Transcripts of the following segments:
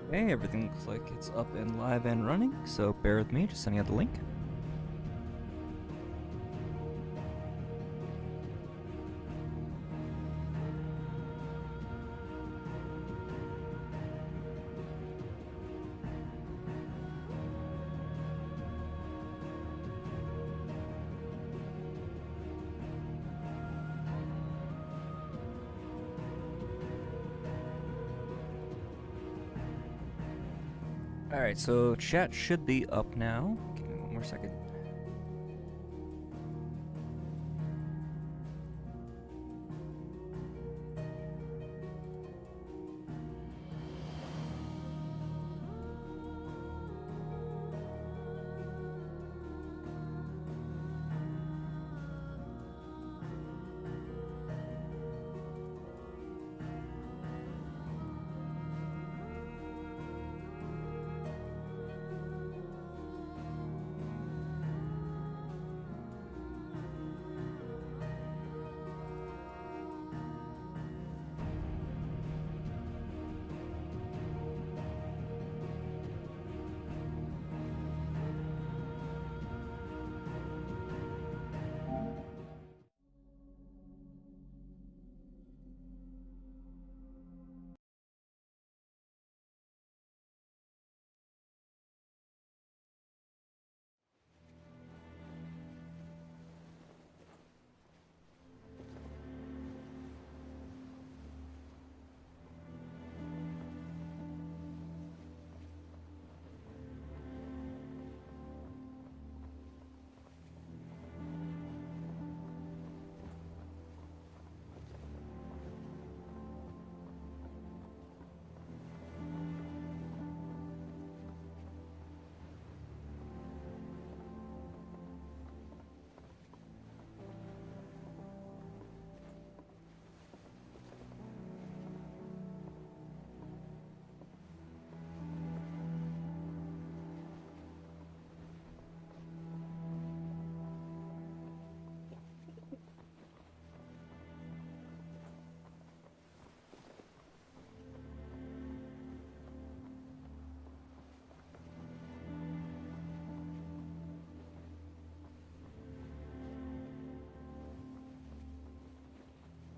Okay, everything looks like it's up and live and running, so bear with me, just sending out the link. Alright, so chat should be up now. Give me one more second.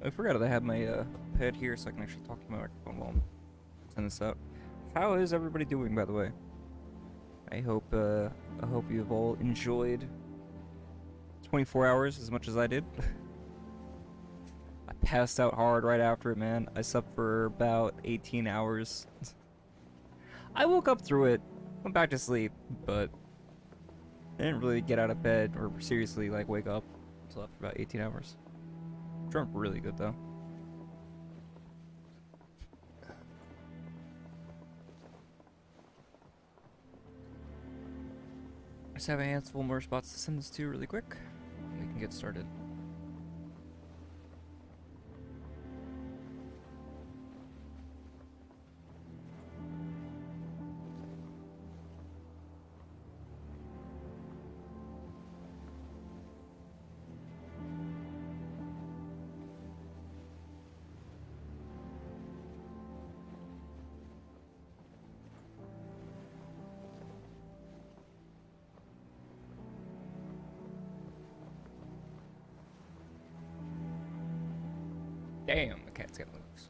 I forgot that I had my pad here so I can actually talk to my microphone while I'm sending this out. How is everybody doing, by the way? I hope you've all enjoyed 24 hours as much as I did. I passed out hard right after it, man. I slept for about 18 hours. I woke up through it, went back to sleep, but I didn't really get out of bed or seriously like wake up until after about 18 hours. Dreamt really good though. Just have a handful more spots to send this to really quick. We can get started. Damn, the cat's got moves.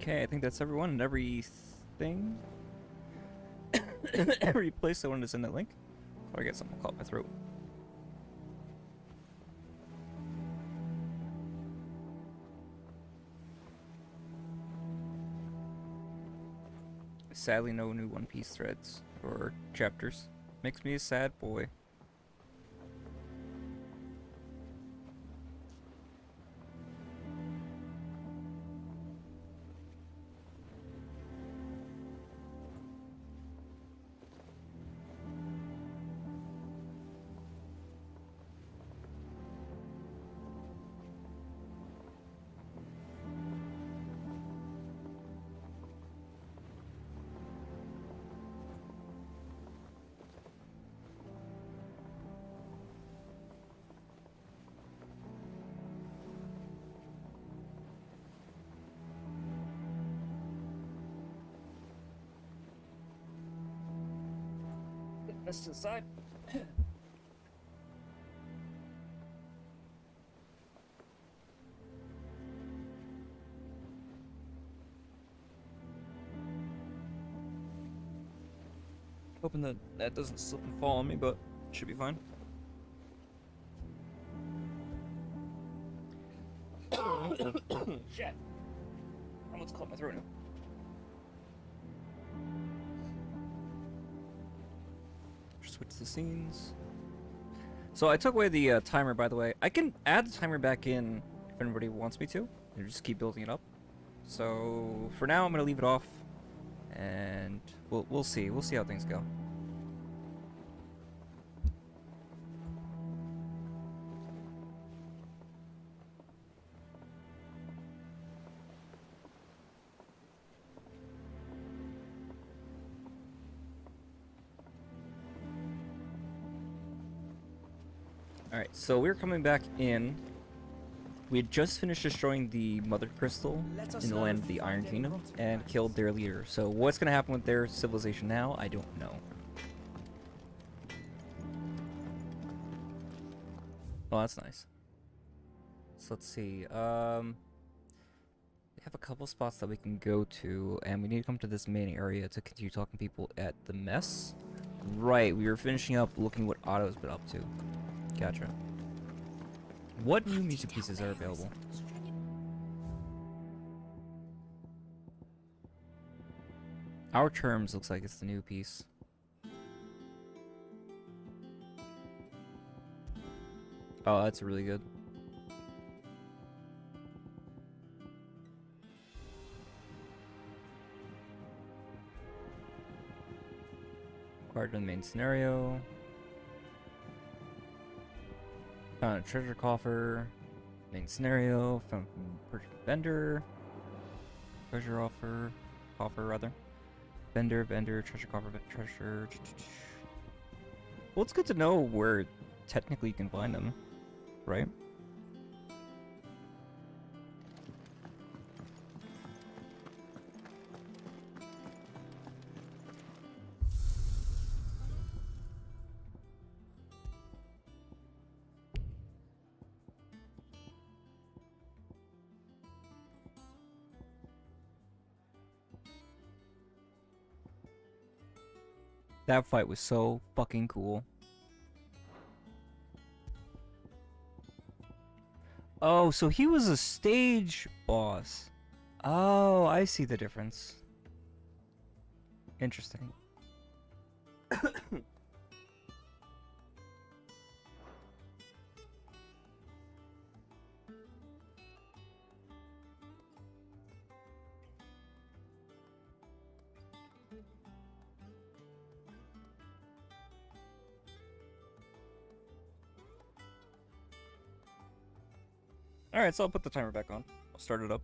Okay, I think that's everyone and everything. Every place I wanted to send that link. Before I get something caught in my throat. Sadly, no new One Piece threads or chapters. Makes me a sad boy. this to the side. Hoping that that doesn't slip and fall on me, but should be fine. Shit. I almost caught my throat now. Switch the scenes. So I took away the timer, by the way. I can add the timer back in if anybody wants me to, and just keep building it up. So for now, I'm gonna leave it off, and we'll see. We'll see how things go. Alright, so we're coming back in. We had just finished destroying the Mother Crystal in the land of the Iron Kingdom and killed their leader. So what's going to happen with their civilization now, I don't know. Oh, that's nice. So let's see. We have a couple spots that we can go to, and we need to come to this main area to continue talking to people at the mess. Right, we were finishing up looking what Otto's been up to. Gotcha. What new music pieces are available? Our Terms looks like it's the new piece. Oh, that's really good. Acquired in the main scenario. Found a treasure coffer. Main scenario. Found purchase vendor. Treasure offer. Coffer, rather. Vendor, treasure coffer, treasure. Well, it's good to know where technically you can find them, right? That fight was so fucking cool. Oh, so he was a stage boss. Oh, I see the difference. Interesting. Alright, so I'll put the timer back on. I'll start it up.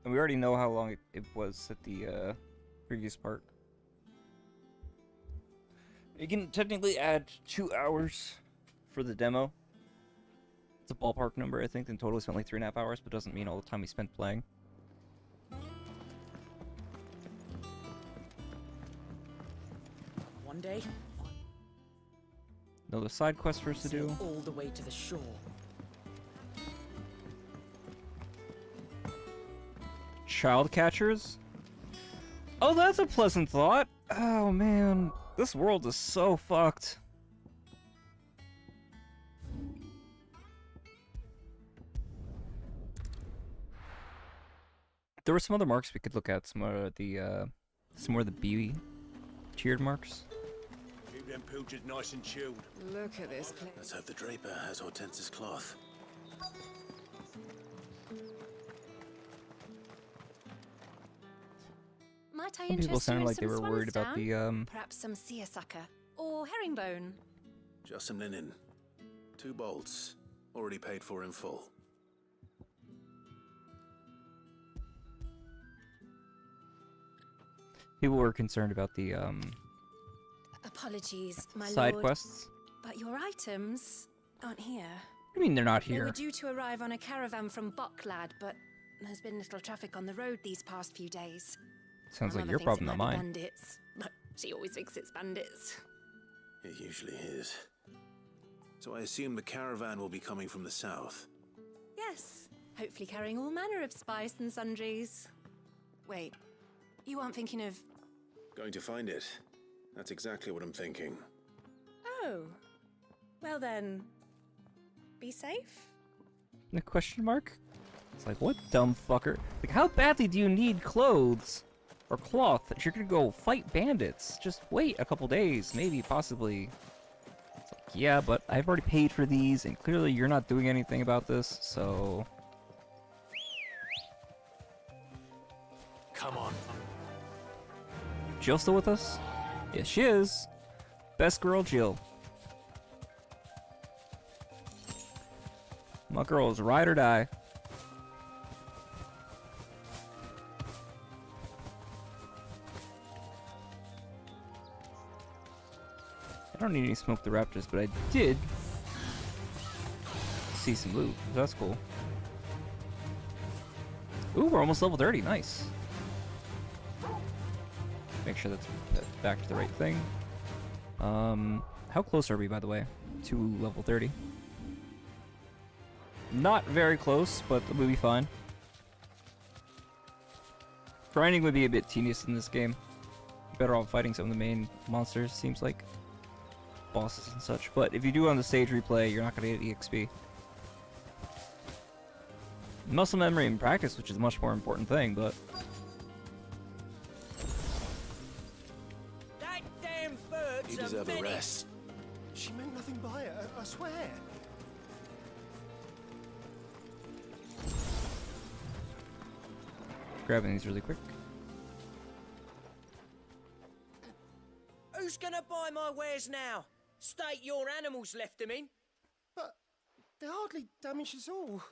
And we already know how long it was at the previous part. You can technically add 2 hours for the demo. It's a ballpark number, I think. In total, we spent like 3.5 hours, but doesn't mean all the time we spent playing. One day, Another side quest for us to do. all the way to the shore. Child catchers? Oh, that's a pleasant thought. Oh man, this world is so fucked. There were some other marks we could look at. Some more of the B tiered marks. Keep them pilchards nice and chilled. Look at this place. Let's hope the draper has Hortense's cloth. Might I Some people interest you sounded in like they some were worried about swan's the perhaps some seersucker or herringbone. Just some linen. 2 bolts. Already paid for in full. people were concerned about the Apologies, my Side lord. quests. But your items aren't here. I mean, they're not They were here. due to arrive on a caravan from Boklad, but there's been little traffic on the road these past few days. Sounds My like mother your thinks problem, it not might be mine. Bandits, but she always thinks it's bandits. It usually is. So I assume the caravan will be coming from the south. Yes, hopefully carrying all manner of spice and sundries. Wait, you aren't thinking of... Going to find it. That's exactly what I'm thinking. Oh, well then, be safe? The question mark? It's like, what dumb fucker? Like, how badly do you need clothes or cloth that you're gonna go fight bandits? Just wait a couple days, maybe, possibly. It's like, yeah, but I've already paid for these, and clearly you're not doing anything about this, so... Come on. Jill still with us? Yes, she is. Best girl, Jill. My girl is ride or die. I don't need any smoke the raptors, but I did see some loot. So that's cool. Ooh, we're almost level 30. Nice. Make sure that's back to the right thing. How close are we, by the way, to level 30? Not very close, but we'll be fine. Grinding would be a bit tedious in this game. Better off fighting some of the main monsters, seems like. Bosses and such. But if you do on the stage replay, you're not going to get EXP. Muscle memory and practice, which is a much more important thing, but... That damn bird's You a deserve a menace. rest. She meant nothing by it, I swear. Grabbing these really quick. Who's gonna buy my wares now? State your animals left them in. But they hardly damage us all.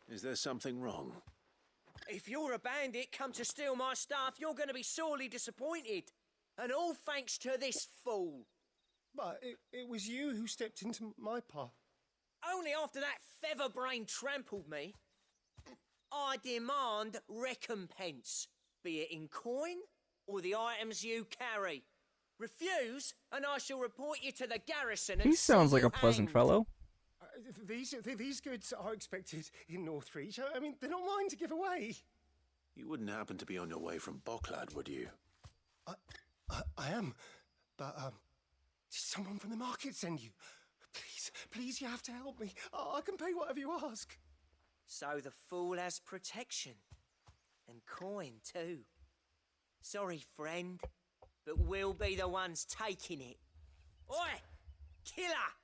Is there something wrong? If you're a bandit come to steal my stuff, you're gonna be sorely disappointed. And all thanks to this fool. But it was you who stepped into my path. Only after that featherbrain trampled me. I demand recompense, be it in coin or the items you carry. Refuse, and I shall report you to the garrison. And He sounds see like you a pleasant hanged. fellow. These goods are expected in Northreach. I mean, they're not mine to give away. You wouldn't happen to be on your way from Boklad, would you? I am, but did someone from the market send you? Please, you have to help me. I can pay whatever you ask. So the fool has protection. And coin, too. Sorry, friend, but we'll be the ones taking it. Oi! Killer!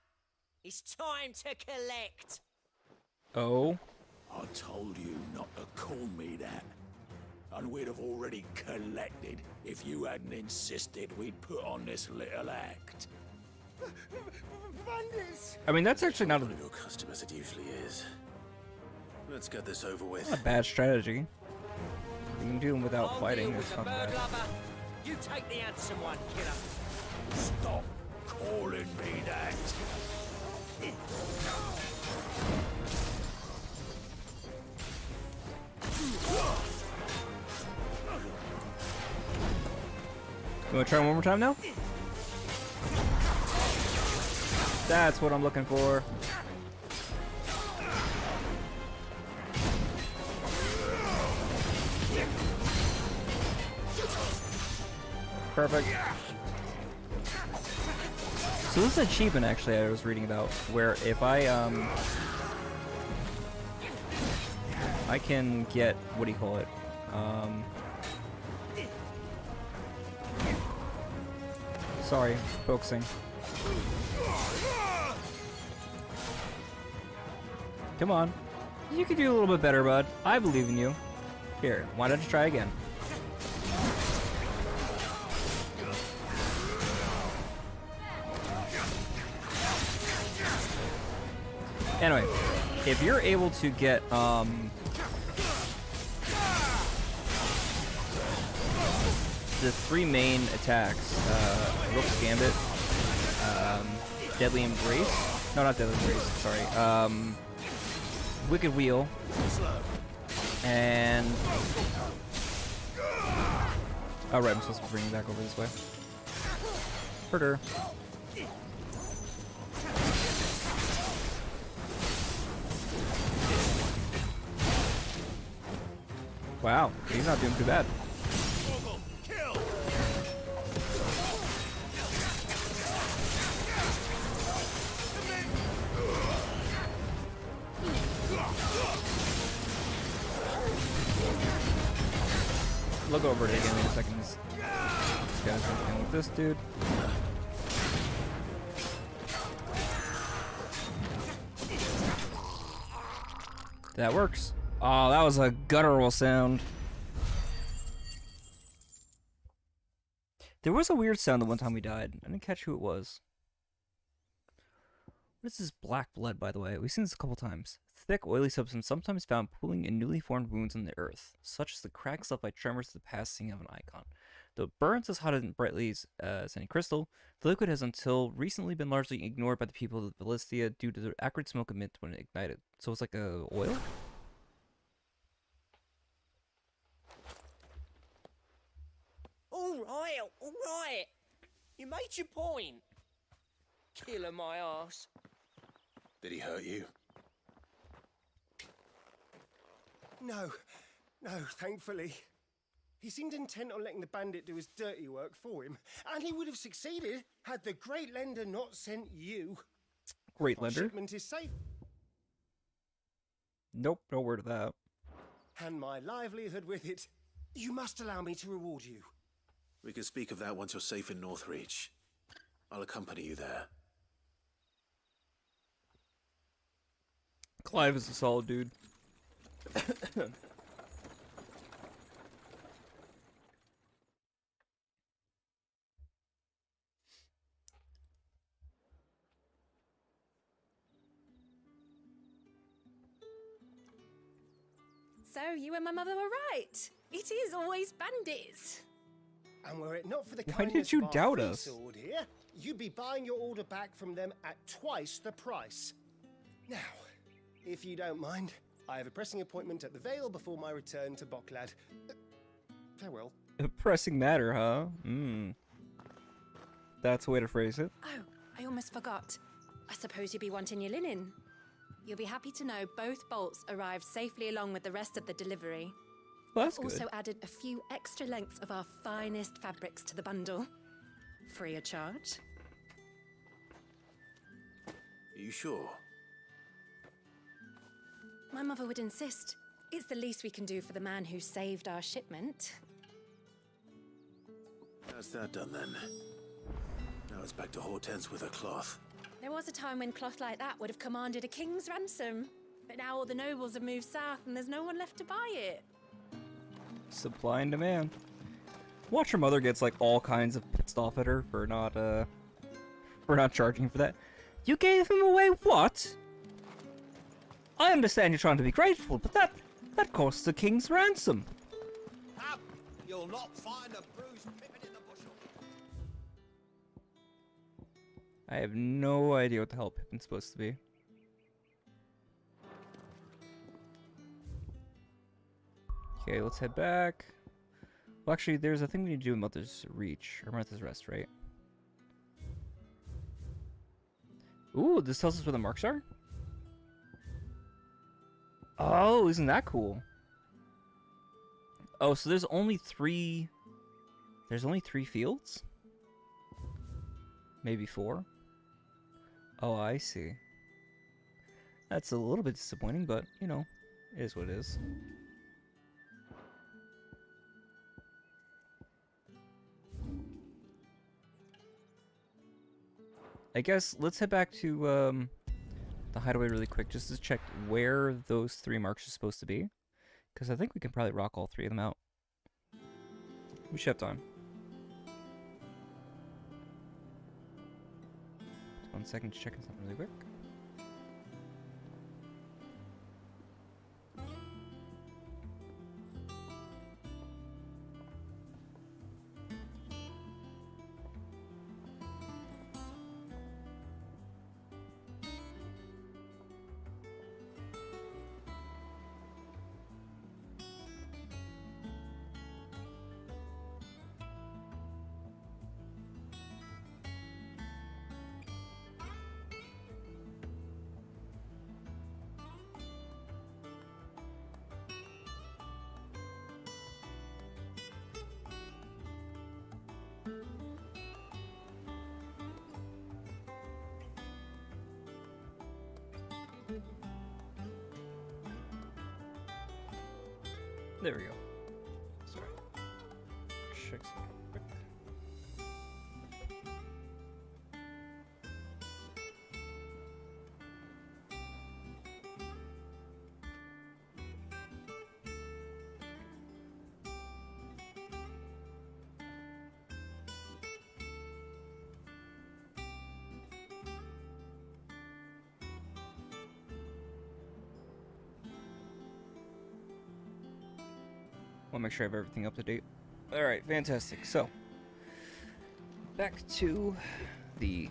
It's time to collect! Oh. I told you not to call me that. And we'd have already collected if you hadn't insisted we'd put on this little act. Bandits! I mean, that's actually not One of your customers, it usually is. Let's get this over with. a bad strategy. You can do them without I'll fighting. deal It's with not the bad. bird lover. You take the handsome one, killer. Stop calling me that. You want to try one more time now? That's what I'm looking for. Perfect. So this is an achievement actually I was reading about where if I can get, what do you call it? Sorry, focusing. Come on. You can do a little bit better, bud. I believe in you. Here, why don't you try again? Anyway, if you're able to get, the 3 main attacks, Rook's Gambit, Deadly Embrace, no, not Deadly Embrace, sorry, Wicked Wheel, and... Oh right, I'm supposed to bring it back over this way. Herder. Wow, he's not doing too bad. Look over it again in a second. This guy's working with this dude. That works. Oh, that was a guttural sound. There was a weird sound the one time we died. I didn't catch who it was. What is this black blood, by the way? We've seen this a couple times. Thick, oily substance sometimes found pooling in newly formed wounds in the earth, such as the cracks left by tremors to the passing of an icon. Though it burns as hot and brightly as any crystal, the liquid has until recently been largely ignored by the people of Villistia due to the acrid smoke emitted when it ignited. So it's like a oil? All right. You made your point. Killer my ass. Did he hurt you? No, thankfully. He seemed intent on letting the bandit do his dirty work for him, and he would have succeeded had the Great Lender not sent you. Great Our Lender? shipment is safe, Nope, no word of that. and my livelihood with it. You must allow me to reward you. We can speak of that once you're safe in Northreach. I'll accompany you there. Clive is a solid dude. So you and my mother were right. It is always bandits. And were it not for the Why kindness did you of our doubt free us? sword here, you'd be buying your order back from them at twice the price. Now, if you don't mind, I have a pressing appointment at the Vale before my return to Boklad. Farewell. A pressing matter, huh? That's a way to phrase it. Oh, I almost forgot. I suppose you'll be wanting your linen. You'll be happy to know both bolts arrived safely along with the rest of the delivery. Well, that's Also good. added a few extra lengths of our finest fabrics to the bundle. Free of charge. Are you sure? My mother would insist. It's the least we can do for the man who saved our shipment. That's that done then. Now it's back to Hortense with her cloth. There was a time when cloth like that would have commanded a king's ransom. But now all the nobles have moved south and there's no one left to buy it. Supply and demand. Watch her mother gets like all kinds of pissed off at her for not charging for that. You gave him away what? I understand you're trying to be grateful, but that costs the king's ransom. You'll not find a bruised pippin in the bushel. I have no idea what the hell Pippin's supposed to be. Okay, let's head back. Well, actually, there's a thing we need to do in Mother's Reach, or Mother's Rest, right? Ooh, this tells us where the marks are? Oh, isn't that cool? Oh, so there's only 3... There's only 3 fields? Maybe 4? Oh, I see. That's a little bit disappointing, but, you know, it is what it is. I guess let's head back to the hideaway really quick just to check where those 3 marks are supposed to be. Because I think we can probably rock all 3 of them out. We should have time. 1 second, just checking something really quick. There we go. Sorry. Check something quick. Want to make sure I have everything up to date. Alright, fantastic. So, back to the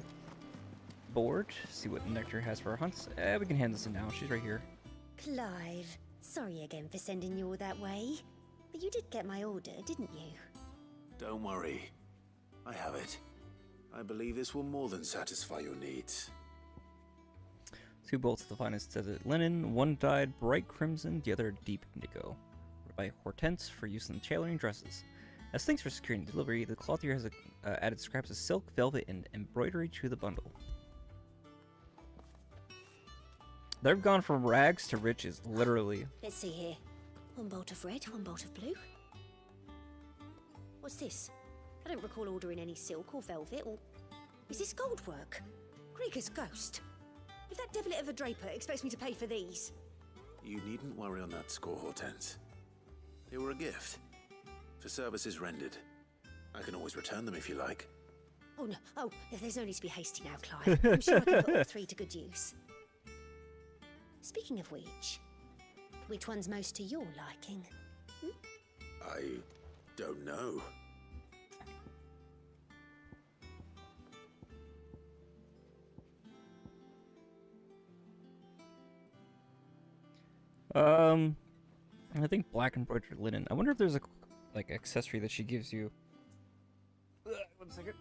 board. See what Nectar has for our hunts. We can hand this in now. She's right here. Clive, sorry again for sending you all that way. But you did get my order, didn't you? Don't worry. I have it. I believe this will more than satisfy your needs. 2 bolts of the finest desert linen, one dyed bright crimson, the other deep indigo. By Hortense for use in tailoring dresses. As thanks for securing delivery, the clothier has added scraps of silk, velvet, and embroidery to the bundle. They've gone from rags to riches, literally. Let's see here. 1 bolt of red, 1 bolt of blue. What's this? I don't recall ordering any silk or velvet, or... Is this gold work? Krieger's ghost. If that devilit of a draper expects me to pay for these... You needn't worry on that score, Hortense. They were a gift. For services rendered. I can always return them if you like. Oh, no. Oh, there's no need to be hasty now, Clive. I'm sure I can put all 3 to good use. Speaking of which one's most to your liking? I don't know. I think black embroidered linen. I wonder if there's a like accessory that she gives you. 1 second.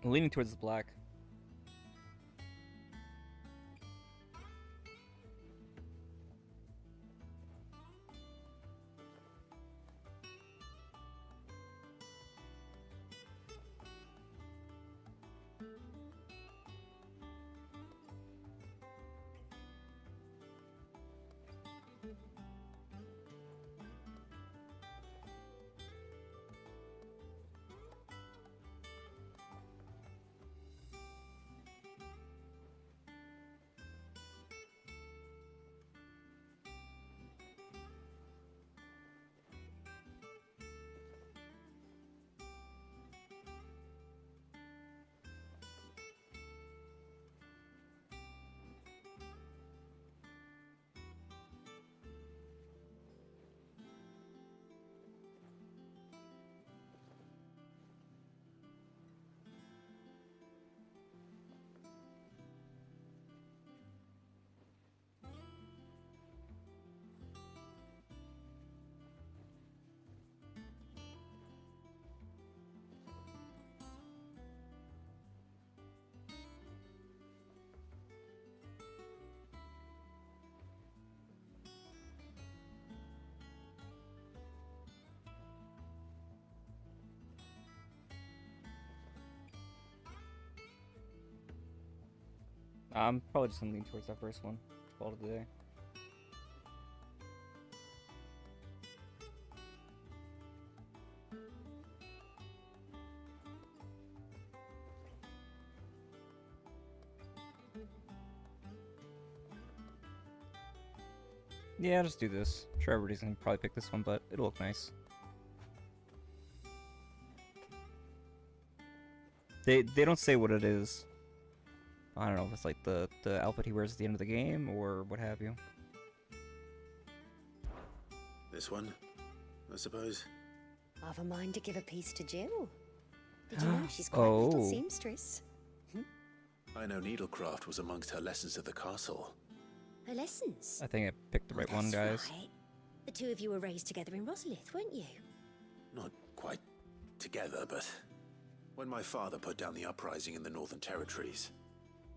I'm leaning towards the black. I'm probably just gonna lean towards that first one. Call it a day. Yeah, I'll just do this. I'm sure everybody's gonna probably pick this one, but it'll look nice. They don't say what it is. I don't know if it's like the outfit he wears at the end of the game or what have you. This one, I suppose. I've a mind to give a piece to Jill. Did you know she's quite a little seamstress? I know needlecraft was amongst her lessons at the castle. Her lessons? I think I picked the right one, guys. Right. The two of you were raised together in Rosalith, weren't you? Not quite together, but when my father put down the uprising in the Northern Territories,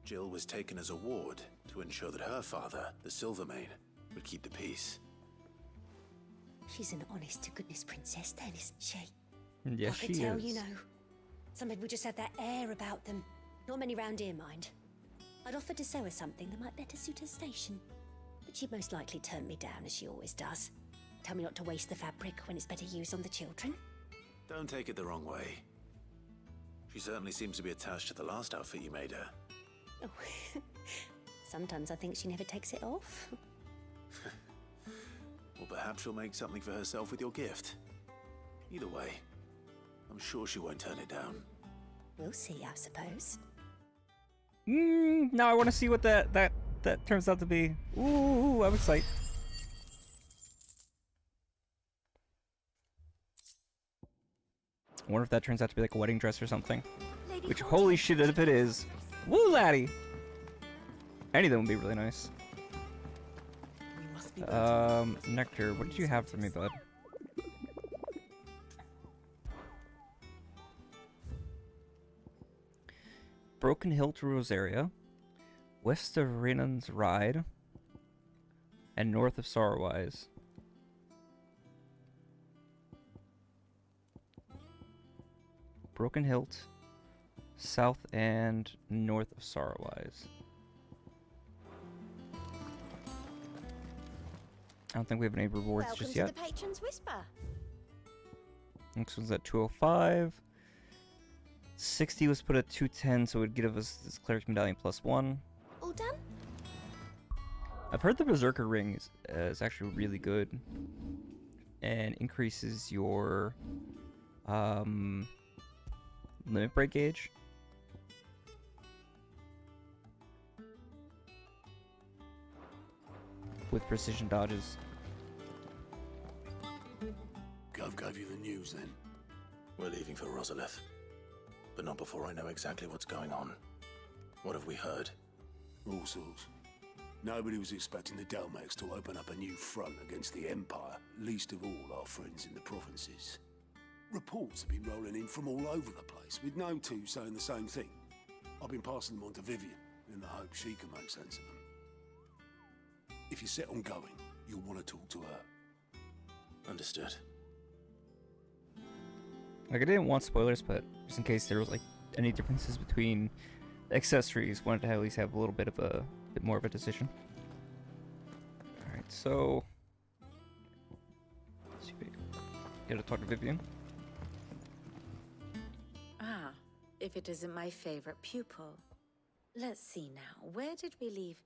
Jill was taken as a ward to ensure that her father, the Silvermane, would keep the peace. She's an honest-to-goodness princess then, isn't she? Yes, I she could tell, is. you know. Some people just have that air about them. Not many round here, mind. I'd offered to sew her something that might better suit her station. But she'd most likely turn me down, as she always does. Tell me not to waste the fabric when it's better used on the children. Don't take it the wrong way. She certainly seems to be attached to the last outfit you made her. Oh, sometimes I think she never takes it off. Or perhaps she'll make something for herself with your gift. Either way, I'm sure she won't turn it down. We'll see, I suppose. Now I want to see what that turns out to be. Ooh, I'm excited. I wonder if that turns out to be like a wedding dress or something. Lady Which, Fortune. holy shit, if it is. Woo, laddie! Any of them would be really nice. We must be Nectar, what did you have for me, bud? Broken Hill to Rosaria, west of Renan's Ride, and north of Sorrowwise. Broken Hilt, south and north of Sorrowwise. I don't think we have any rewards Welcome just to yet. the Patron's Whisper. Next one's at 205. 60 was put at 210, so it would give us this Cleric Medallion +1. All done? I've heard the Berserker Ring is actually really good. And increases your limit break gauge. With precision dodges. Gov gave you the news then? We're leaving for Rosalith. But not before I know exactly what's going on. What have we heard? All sorts. Nobody was expecting the Delmex to open up a new front against the Empire, least of all our friends in the provinces. Reports have been rolling in from all over the place, with no two saying the same thing. I've been passing them on to Vivian, in the hope she can make sense of them. If you're set on going, you'll want to talk to her. Understood. Like, I didn't want spoilers, but just in case there was like any differences between accessories, wanted to at least have a little bit more of a decision. All right, so let's see, gotta talk to Vivian. Ah, if it isn't my favorite pupil. Let's see now, where did we leave?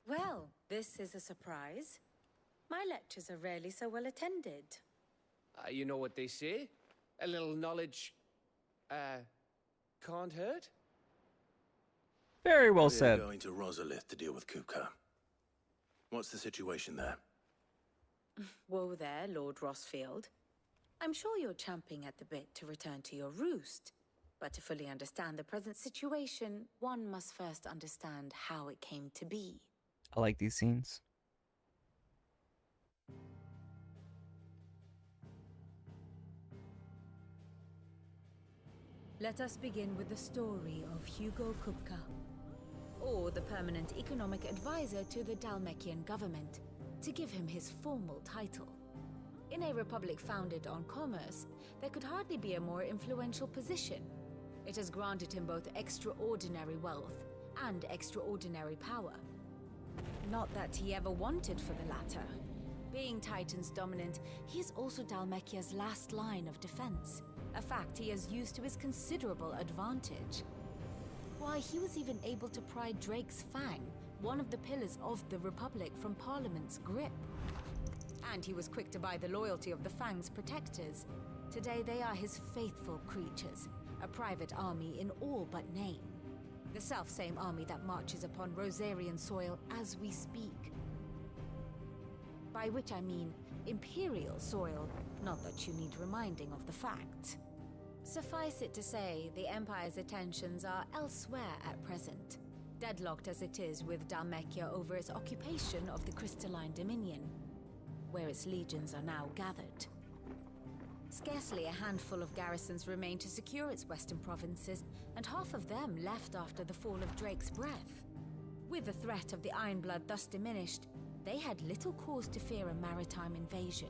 Well, this is a surprise. My lectures are rarely so well attended. You know what they say? A little knowledge, can't hurt? Very well We're said. going to Rosalith to deal with Kupka. What's the situation there? Whoa there, Lord Rosfield. I'm sure you're champing at the bit to return to your roost. But to fully understand the present situation, one must first understand how it came to be. I like these scenes. Let us begin with the story of Hugo Kupka. Or the permanent economic advisor to the Dalmekian government, to give him his formal title. In a republic founded on commerce, there could hardly be a more influential position. It has granted him both extraordinary wealth and extraordinary power. Not that he ever wanted for the latter. Being Titan's dominant, he is also Dalmekia's last line of defense, a fact he has used to his considerable advantage. Why, he was even able to pry Drake's Fang, one of the pillars of the Republic, from Parliament's grip. And he was quick to buy the loyalty of the Fang's protectors. Today they are his faithful creatures, a private army in all but name. The self-same army that marches upon Rosarian soil as we speak. By which I mean Imperial soil, not that you need reminding of the fact. Suffice it to say, the Empire's attentions are elsewhere at present. deadlocked as it is with Dhalmekia over its occupation of the Crystalline Dominion, where its legions are now gathered. Scarcely a handful of garrisons remain to secure its western provinces, and half of them left after the fall of Drake's Breath. With the threat of the Ironblood thus diminished, they had little cause to fear a maritime invasion.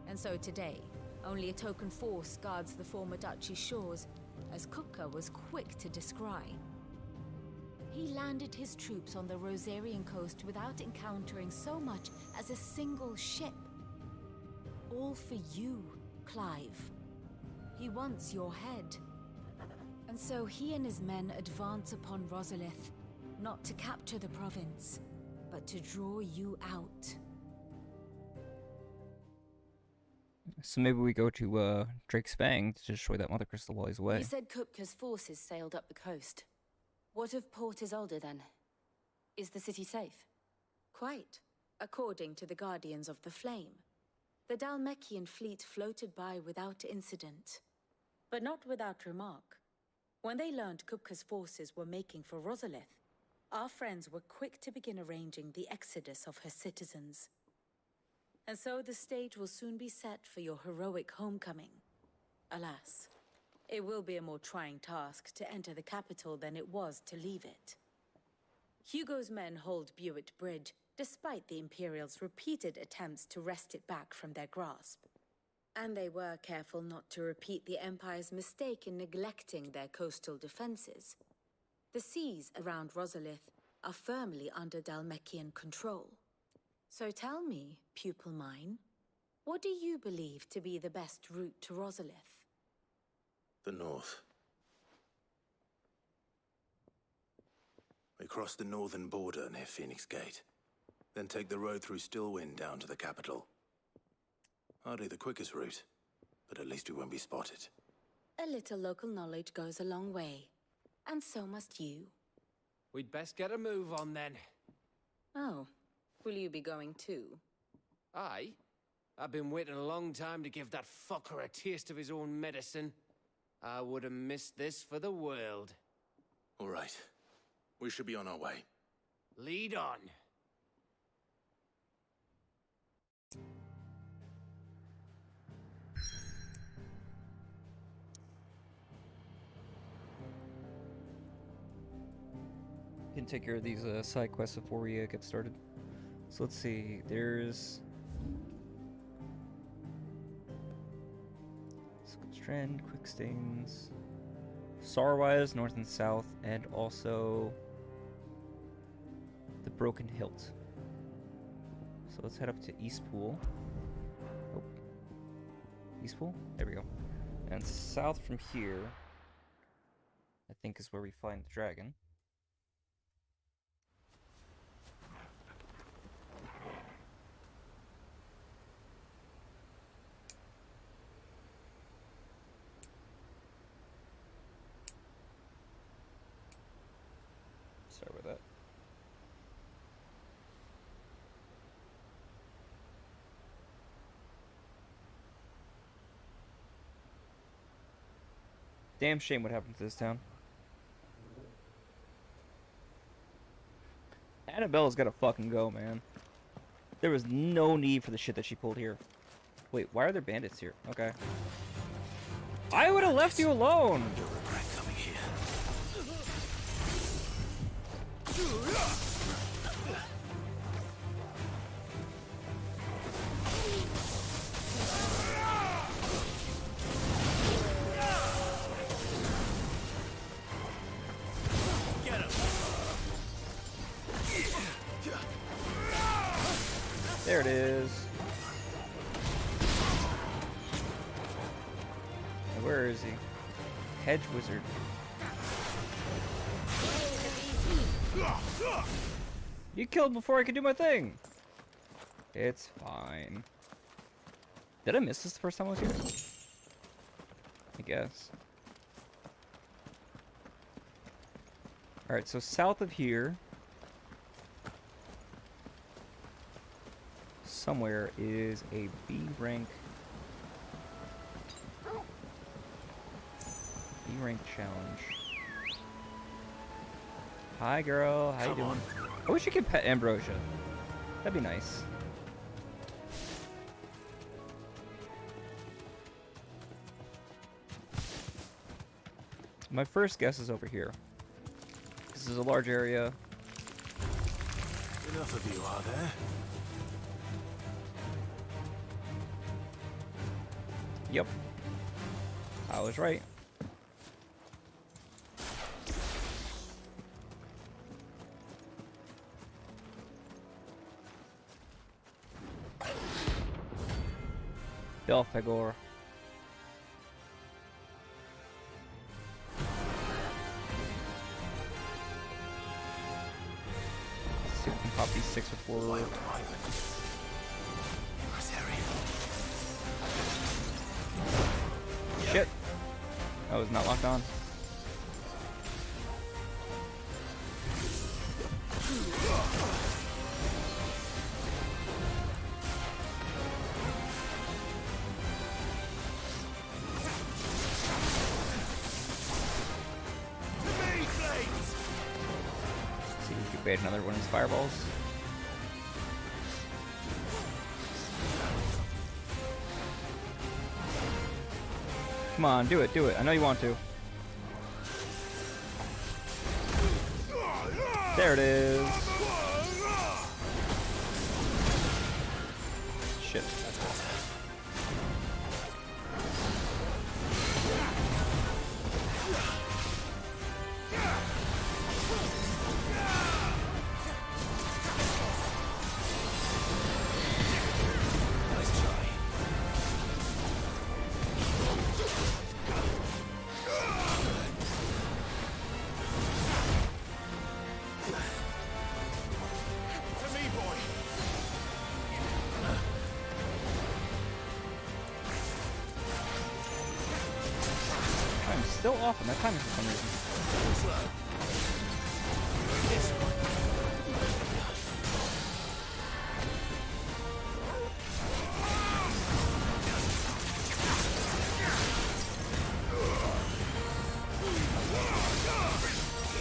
And so today, only a token force guards the former duchy's shores, as Kupka was quick to descry. He landed his troops on the Rosarian coast without encountering so much as a single ship. All for you, Clive. He wants your head. And so he and his men advance upon Rosalith, not to capture the province, but to draw you out. So maybe we go to Drake's Fang to destroy that Mother Crystal while he's away. You said Kupka's forces sailed up the coast. What of Port Isolde then? Is the city safe? Quite, according to the Guardians of the Flame. The Dhalmekian fleet floated by without incident, but not without remark. When they learned Kupka's forces were making for Rosalith, our friends were quick to begin arranging the exodus of her citizens. And so the stage will soon be set for your heroic homecoming. Alas, it will be a more trying task to enter the capital than it was to leave it. Hugo's men hold Buet Bridge, despite the Imperials' repeated attempts to wrest it back from their grasp. And they were careful not to repeat the Empire's mistake in neglecting their coastal defenses. The seas around Rosalith are firmly under Dhalmekian control. So tell me, pupil mine, what do you believe to be the best route to Rosalith? The north. We cross the northern border near Phoenix Gate, then take the road through Stillwind down to the capital. Hardly the quickest route, but at least we won't be spotted. A little local knowledge goes a long way, and so must you. We'd best get a move on then. Oh, will you be going too? Aye. I've been waiting a long time to give that fucker a taste of his own medicine. I would have missed this for the world. All right. We should be on our way. Lead on. Can take care of these side quests before we get started. So let's see. There's Strand, Quickstains, Sarwise, north and south, and also the Broken Hilt. So let's head up to Eastpool. Oh, Eastpool? There we go. And south from here, I think, is where we find the dragon. Sorry about that. Damn shame what happened to this town. Annabella's gotta fucking go, man. There was no need for the shit that she pulled here. Wait, why are there bandits here? Okay. I would have left you alone! You'll regret coming here. There it is. Now, where is he? Hedge Wizard. You killed before I could do my thing. It's fine. Did I miss this the first time I was here? I guess. Alright, so south of here, somewhere is a B rank challenge. Hi, girl. How you doing? I wish you could pet Ambrosia. That'd be nice. My first guess is over here. This is a large area. Enough of you, are there? Yep. I was right. Belphegor. See if we can pop these 6 or 4. Wild wyvern. Shit. That was not locked on. See if we can bait another one of his fireballs. Come on, do it, do it. I know you want to. There it is. Shit. I'm still off on that timing for some reason.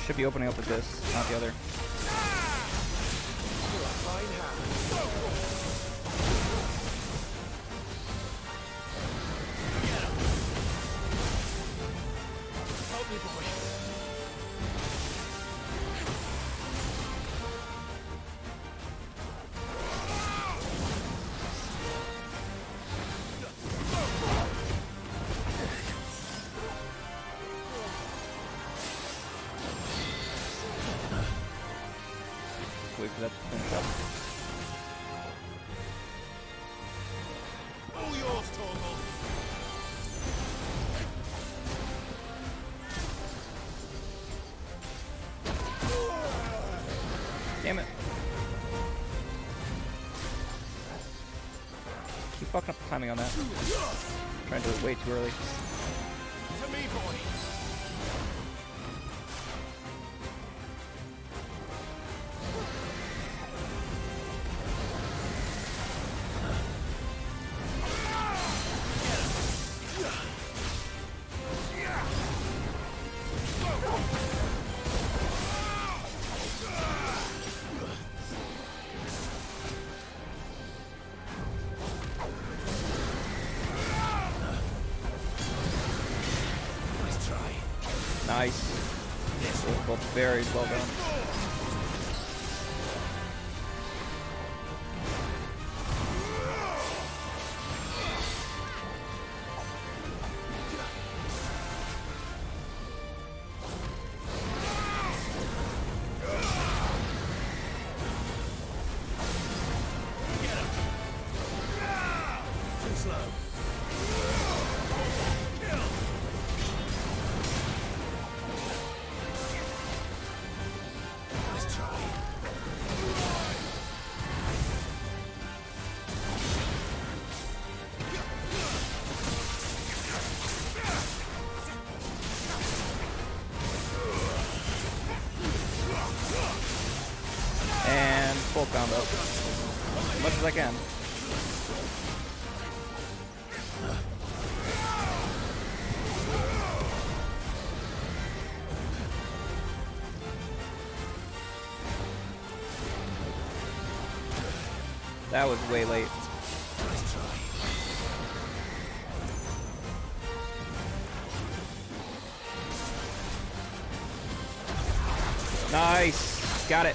Should be opening up with this, not the other. Wait for that to finish up. All yours, Torgal. Damn it. Keep fucking up the timing on that. Trying to do it way too early. To me, boy. Nice. Both very well done. Too slow. And full combo. As much as I can. That was way late. Nice. Got it.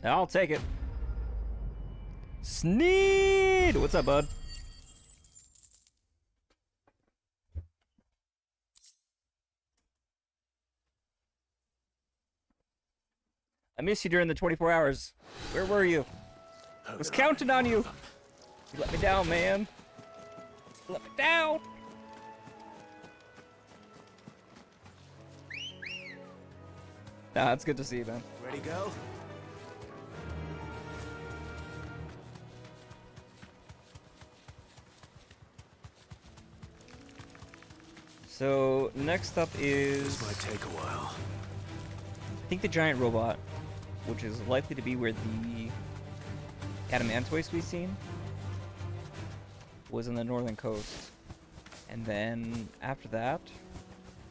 I'll take it. Sneed! What's up, bud? I missed you during the 24 hours. Where were you? I was counting on you. You let me down, man. You let me down. Nah, it's good to see you, man. Ready, go? So, next up is... This might take a while. I think the giant robot, which is likely to be where the Adamantoise we've seen, was in the northern coast. And then after that...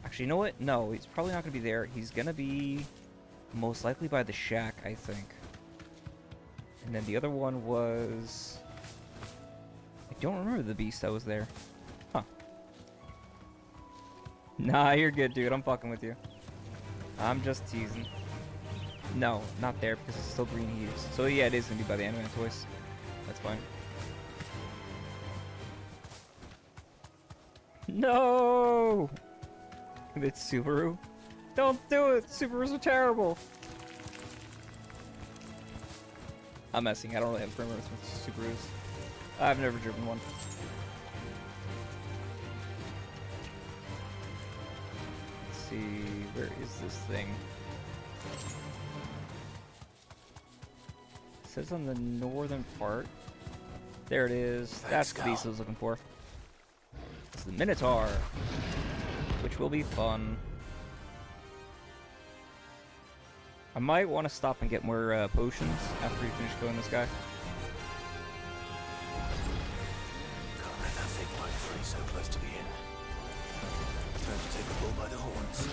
Actually, you know what? No, he's probably not going to be there. He's going to be most likely by the shack, I think. And then the other one was... I don't remember the beast that was there. Huh. Nah, you're good, dude. I'm fucking with you. I'm just teasing. No, not there because it's still green heaves. So yeah, it is going to be by the Adamantoise. That's fine. No! It's Subaru. Don't do it! Subarus are terrible! I'm messing. I don't really have perimeters with Subarus. I've never driven one. Let's see, where is this thing? It says on the northern part. There it is. That's the beast I was looking for. It's the Minotaur, which will be fun. I might want to stop and get more potions after we finish killing this guy. Can't let that thing light free so close to the inn. Time to take the bull by the horns.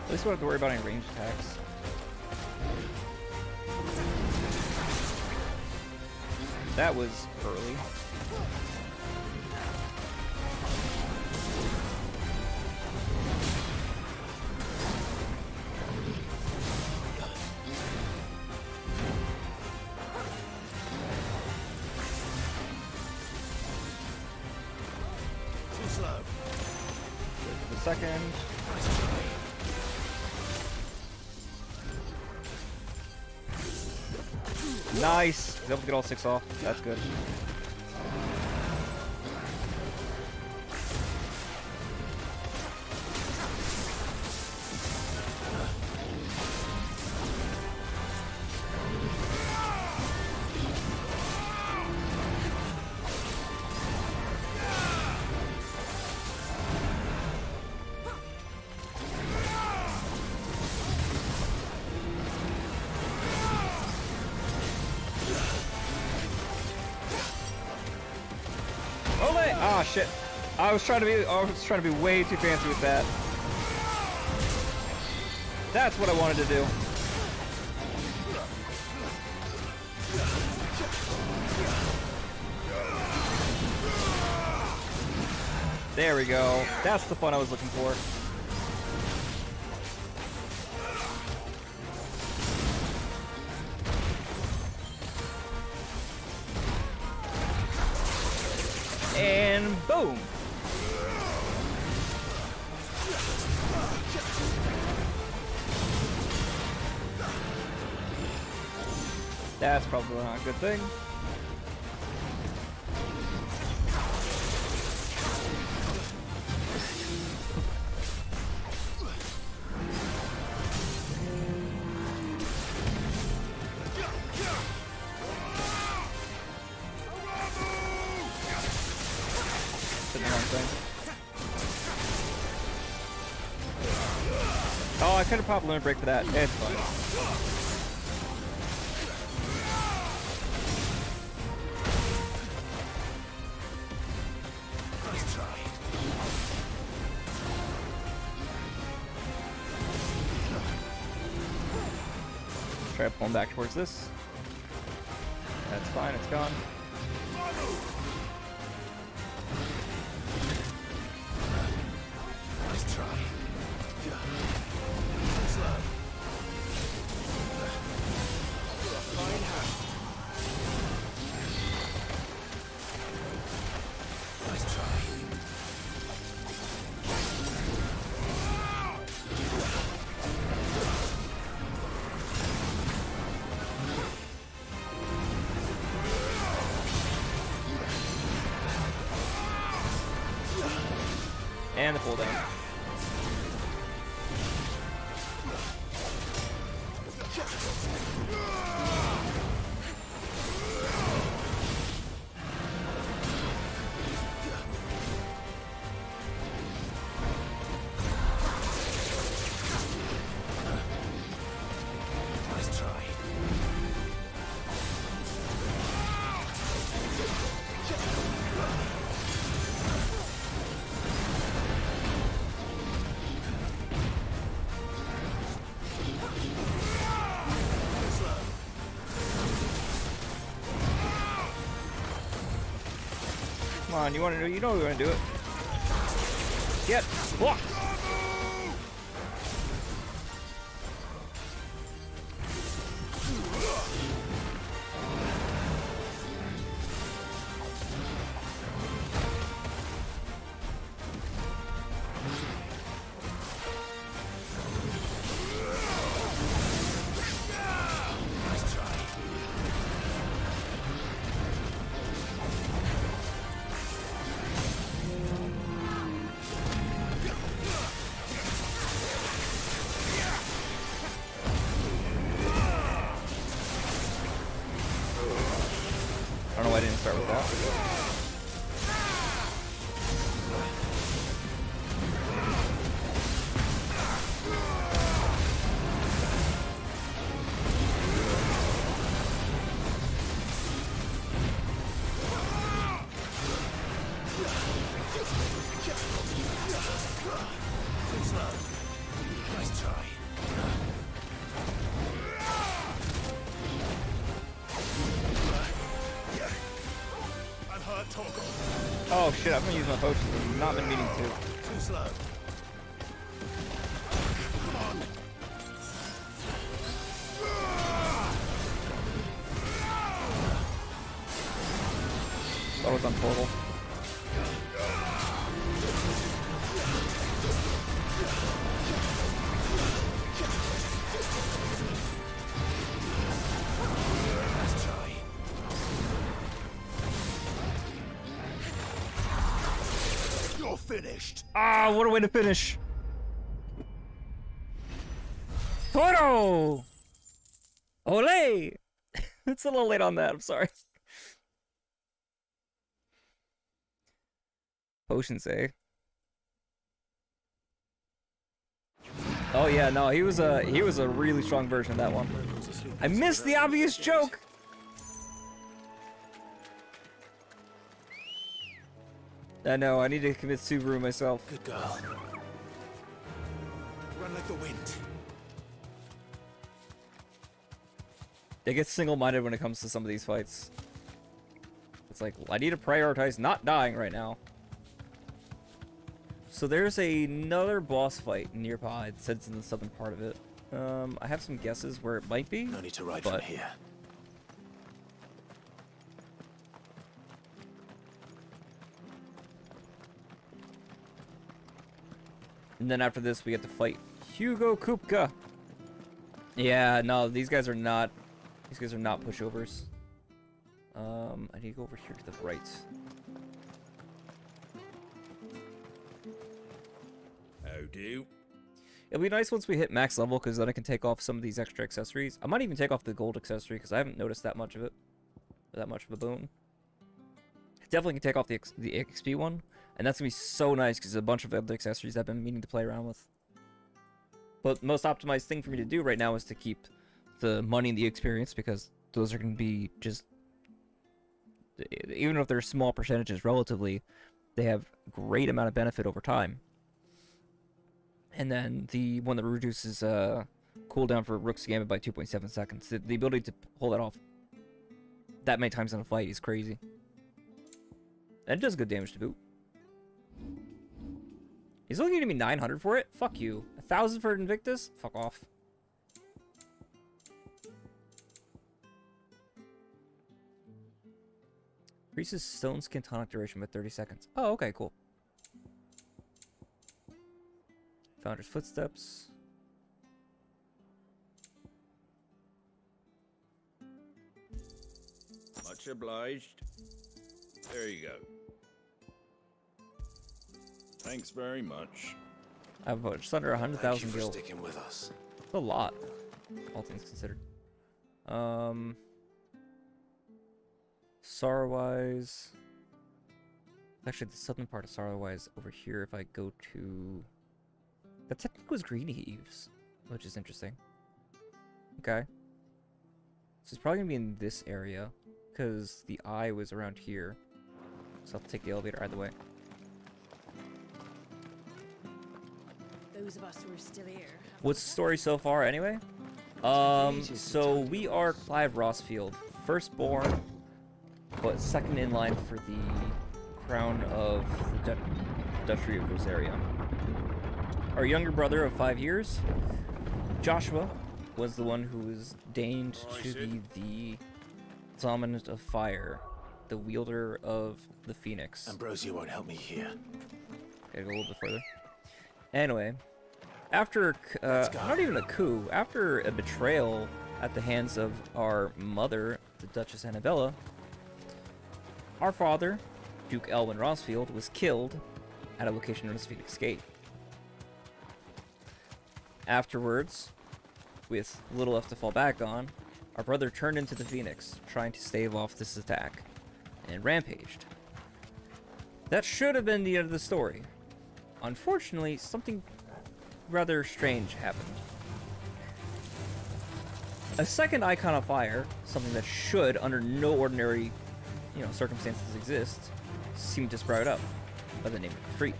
At least we don't have to worry about any ranged attacks. That was early. Too slow. The second. Nice! He's able to get all 6 off. That's good. Ah, shit. I was trying to be way too fancy with that. That's what I wanted to do. There we go. That's the fun I was looking for. And boom! That's probably not a good thing. Oh, I could have popped limit break for that. It's fine. Nice try. Try pulling back towards this. That's fine, it's gone. Nice try. Slow. Fine hand. Nice try. And the pull down. Nice try. Come on, you want to do? You know we want to do it. Get blocked. I don't know why I didn't start with that. Nice try. I'm hurt, Toggle. Oh shit, I've been using my potions. I've not been meaning to. Too slow. Come on. That was on portal. Nice try. You're finished. Ah, what a way to finish. Toro! Ole! It's a little late on that, I'm sorry. Potions, eh? Oh yeah, no, he was a really strong version of that one. I missed the obvious joke! I know, I need to commit Subaru myself. Good girl. Run like the wind. They get single-minded when it comes to some of these fights. It's like, I need to prioritize not dying right now. So there's another boss fight nearby. It says it's in the southern part of it. I have some guesses where it might be. No need to ride from here. And then after this, we get to fight Hugo Kupka. Yeah, no, these guys are not pushovers. I need to go over here to the right. How do? It'll be nice once we hit max level, because then I can take off some of these extra accessories. I might even take off the gold accessory, because I haven't noticed that much of it. That much of a boon. Definitely can take off the XP one. And that's going to be so nice, because a bunch of other accessories I've been meaning to play around with. But most optimized thing for me to do right now is to keep the money and the experience, because those are going to be just... Even if they're small percentages relatively, they have great amount of benefit over time. And then the one that reduces cooldown for Rook's Gambit by 2.7 seconds. The ability to pull that off that many times in a fight is crazy. And it does good damage to boot. He's only giving me 900 for it? Fuck you. 1,000 for Invictus? Fuck off. Increases stone skin tonic duration by 30 seconds. Oh, okay, cool. Founder's Footsteps. Much obliged. There you go. Thanks very much. I have just under 100,000 gil. Sticking with us. It's a lot, all things considered. Sorrowwise. Actually, the southern part of Sorrowwise over here. If I go to, that technically was Green Eaves, which is interesting. Okay, so it's probably gonna be in this area because the eye was around here. So I'll take the elevator either way. Those of us who are still here. What's the story so far, anyway? So we are Clive Rosfield, firstborn, but second in line for the crown of the Duchy of Rosaria. Our younger brother of 5 years, Joshua, was the one who was deigned to be the dominant of fire, the wielder of the Phoenix. Ambrosia won't help me here. Gotta go a little bit further. Anyway, after not even a coup, after a betrayal at the hands of our mother, the Duchess Annabella, our father, Duke Elwyn Rosfield, was killed at a location known as Phoenix Gate. Afterwards, with little left to fall back on, our brother turned into the Phoenix, trying to stave off this attack, and rampaged. That should have been the end of the story. Unfortunately, something rather strange happened. A second icon of fire, something that should, under no ordinary, circumstances exist, seemed to sprout up by the name of Freet,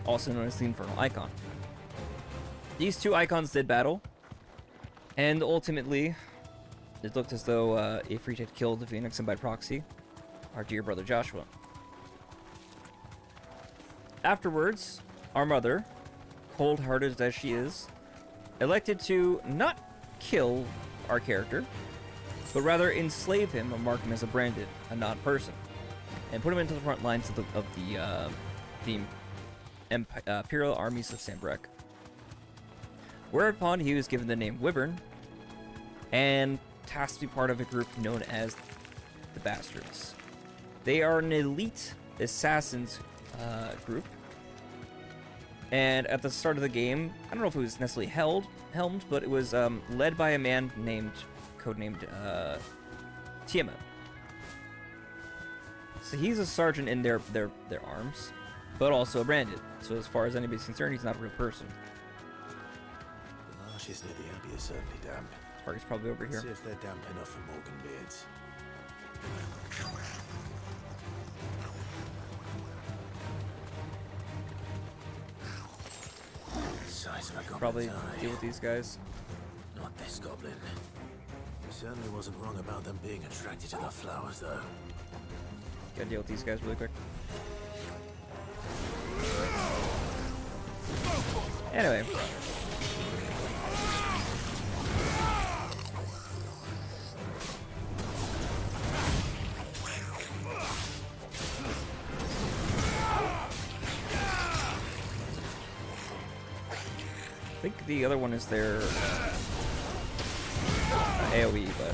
also known as the Infernal Icon. These two icons did battle, and ultimately, it looked as though Ifrit had killed the Phoenix and by proxy, our dear brother Joshua. Afterwards, our mother, cold-hearted as she is, elected to not kill our character, but rather enslave him or mark him as a branded, a non-person, and put him into the front lines of the Imperial armies of Sambrek. Whereupon he was given the name Wyvern, and tasked to be part of a group known as the Bastards. They are an elite assassins group, and at the start of the game, I don't know if it was necessarily helmed, but it was led by a man codenamed Tiamat. So he's a sergeant in their arms, but also a branded. So as far as anybody's concerned, he's not a real person. The marshes near the Abbey are certainly damp. Target's probably over here. See if they're damp enough for Morgan Beards. Size of a goblin's Probably eye. deal with these guys. Not this goblin. He certainly wasn't wrong about them being attracted to the flowers, though. Gotta deal with these guys really quick. Anyway. I think the other one is their AoE, but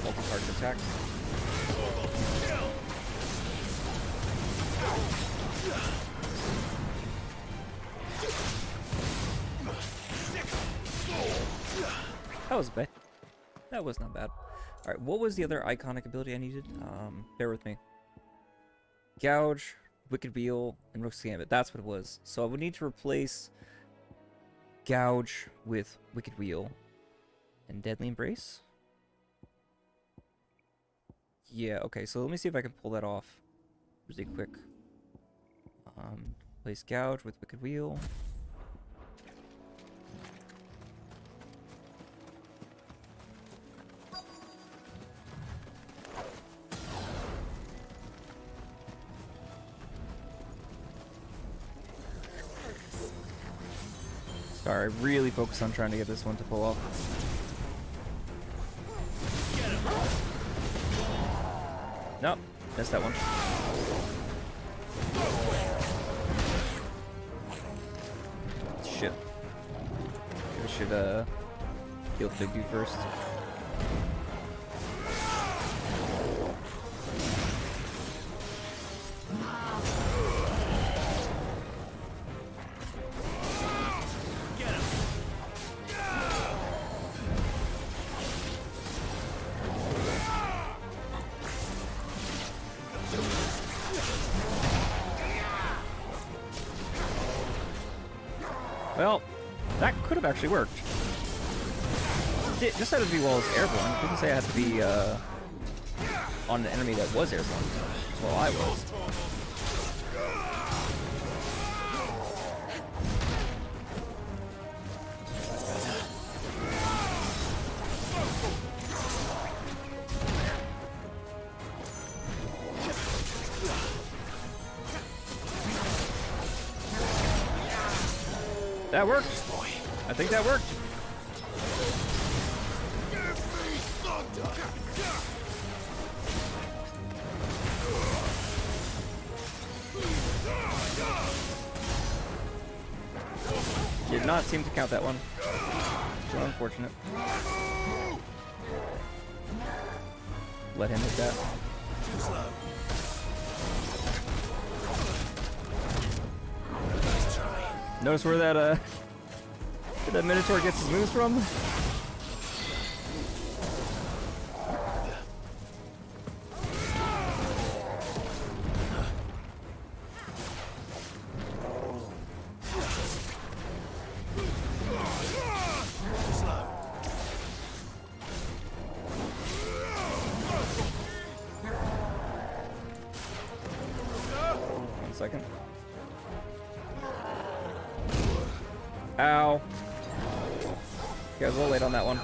multi-target attack. That was bad. That was not bad. Alright, what was the other iconic ability I needed? Bear with me. Gouge, Wicked Wheel, and Rook's Gambit. That's what it was. So I would need to replace Gouge with Wicked Wheel and Deadly Embrace? Yeah, okay, so let me see if I can pull that off really quick. Place Gouge with Wicked Wheel. Sorry, really focused on trying to get this one to pull off. Nope, missed that one. Shit. I should heal the big dude first. Well, that could have actually worked. Just had to be while it's airborne. Didn't say I had to be on an enemy that was airborne. Well, I was. That worked. I think that worked. Did not seem to count that one. So unfortunate. Let him hit that. Notice where that Minotaur gets his moves from? One second. Ow. You guys a little late on that one.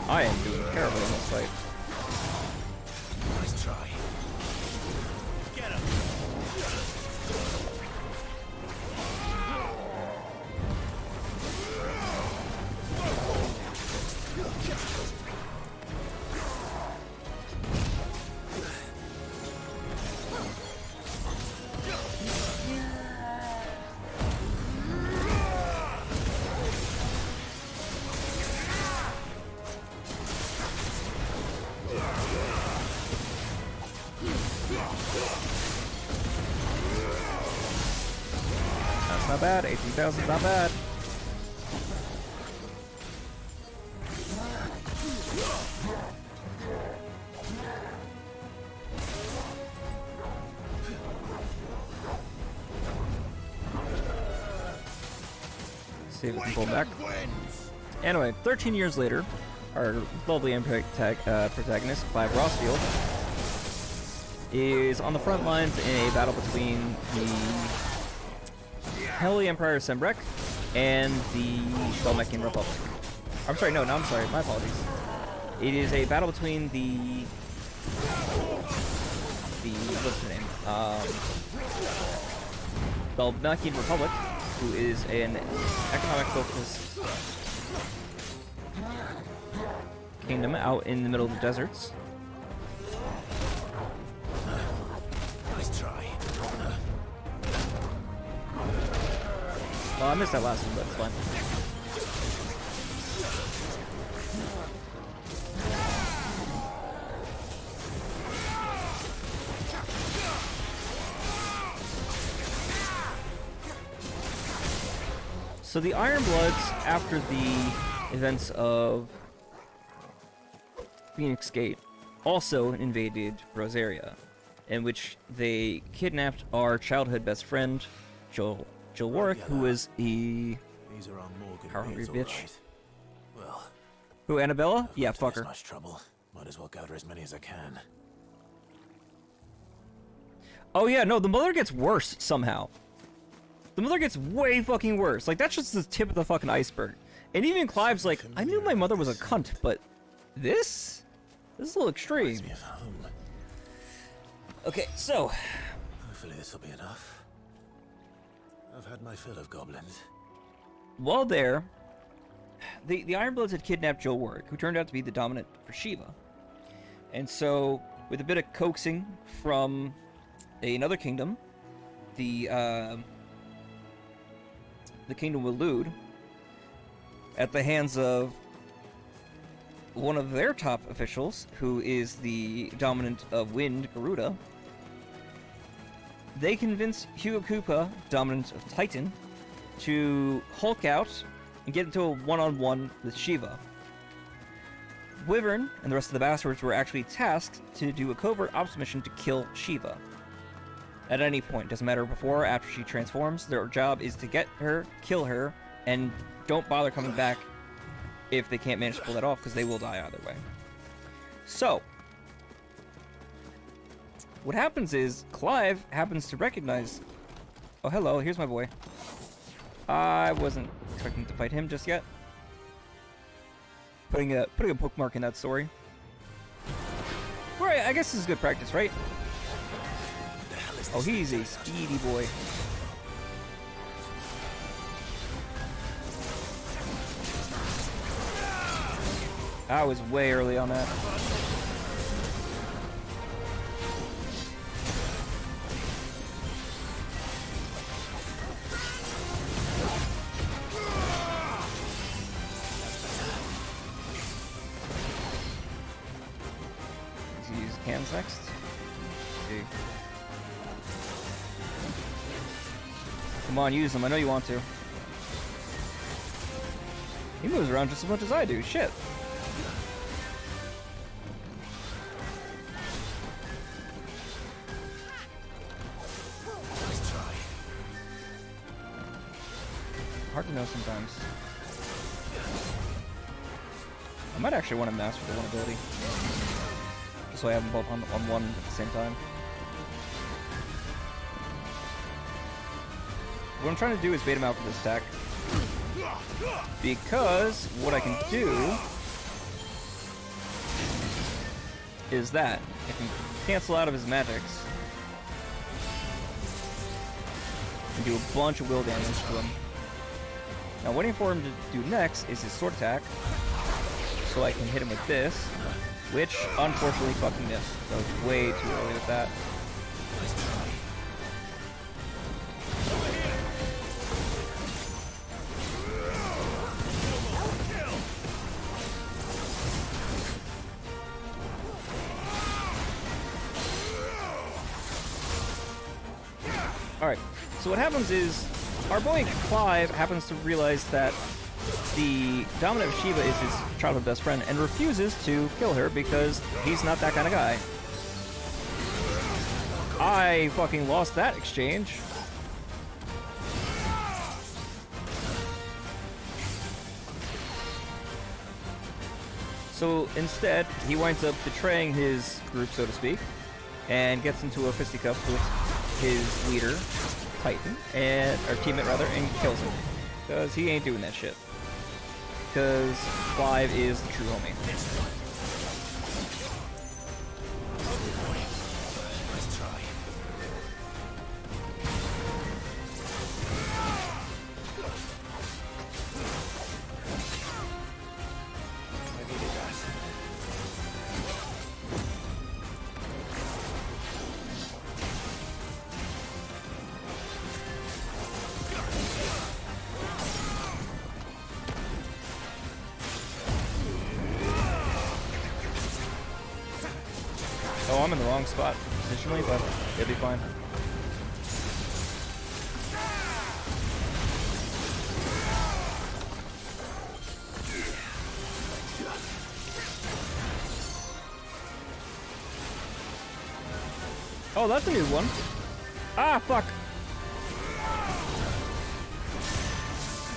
I am doing terrible in this fight. Nice try. Get him. That's not bad. 18,000's not bad. See if we can pull back. Anyway, 13 years later, our lovely protagonist, Clive Rosfield, is on the front lines in a battle between the Holy Empire of Sembrek and the Dalmekian Republic. I'm sorry, no, I'm sorry, my apologies. It is a battle between the what's the name? Dalmekian Republic, who is an economic focused kingdom out in the middle of the deserts. Nice try. Well, I missed that last one, but it's fine. So the Iron Bloods, after the events of Phoenix Gate, also invaded Rosaria, in which they kidnapped our childhood best friend, Jill Warwick, who was a power-hungry bitch. Well, Who, Annabella? Yeah, fuck her. Much trouble. Might as well gather as many as I can. Oh yeah, no, the mother gets worse somehow. The mother gets way fucking worse. Like, that's just the tip of the fucking iceberg. And even Clive's like, I knew my mother was a cunt, but this is a little extreme. Reminds me of home. Okay, so Hopefully this will be enough. I've had my fill of goblins. while there, the Ironbloods had kidnapped Joe Warwick, who turned out to be the dominant for Shiva. And so, with a bit of coaxing from another kingdom, the kingdom of Lude, at the hands of one of their top officials, who is the dominant of Wind, Garuda, they convince Hugo Kupka, dominant of Titan, to Hulk out and get into a one-on-one with Shiva. Wyvern and the rest of the bastards were actually tasked to do a covert ops mission to kill Shiva. At any point, doesn't matter before or after she transforms, their job is to get her, kill her, and don't bother coming back if they can't manage to pull that off, because they will die either way. So, what happens is, Clive happens to recognize... Oh, hello, here's my boy. I wasn't expecting to fight him just yet. Putting a bookmark in that story. Right, I guess this is good practice, right? Oh, he's a speedy boy. I was way early on that. Let's use cans next. See. Come on, use them. I know you want to. He moves around just as much as I do. Shit. Nice try. Hard to know sometimes. I might actually want to master the one ability. Just so I have them both on one at the same time. What I'm trying to do is bait him out for this attack. Because what I can do is that I can cancel out of his magics and do a bunch of will damage to him. Now waiting for him to do next is his sword attack, so I can hit him with this, which unfortunately fucking missed. So I was way too early with that. Nice try. Alright, so what happens is, our boy Clive happens to realize that the dominant of Shiva is his childhood best friend and refuses to kill her because he's not that kind of guy. I fucking lost that exchange. So instead, he winds up betraying his group, so to speak, and gets into a fisticuff with his leader, Titan, or teammate rather, and kills him. Because he ain't doing that shit. Because Clive is the true homie. Nice try. I needed that. Oh, I'm in the wrong spot positionally, but it'll be fine. Oh, that's a new one. Ah, fuck.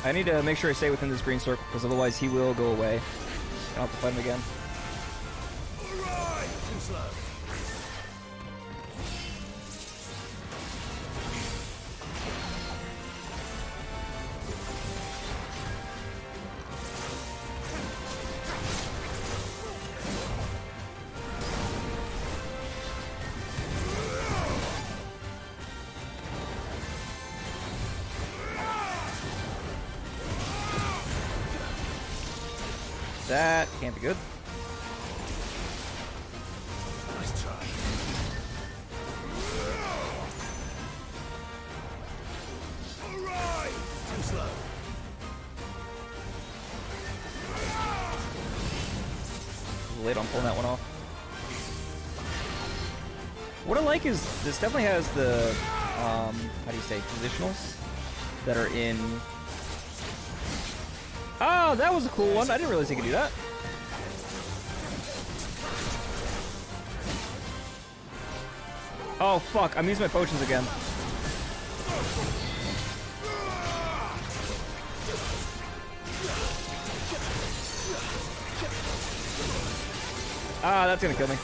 I need to make sure I stay within this green circle, because otherwise he will go away. I'll have to fight him again. Too slow. That can't be good. Nice try. Alright! Too slow. Late on pulling that one off. What I like is this definitely has the, how do you say, positionals that are in... Oh, that was a cool one. I didn't realize you could do that. Oh, fuck. I'm using my potions again. Ah, that's gonna kill me.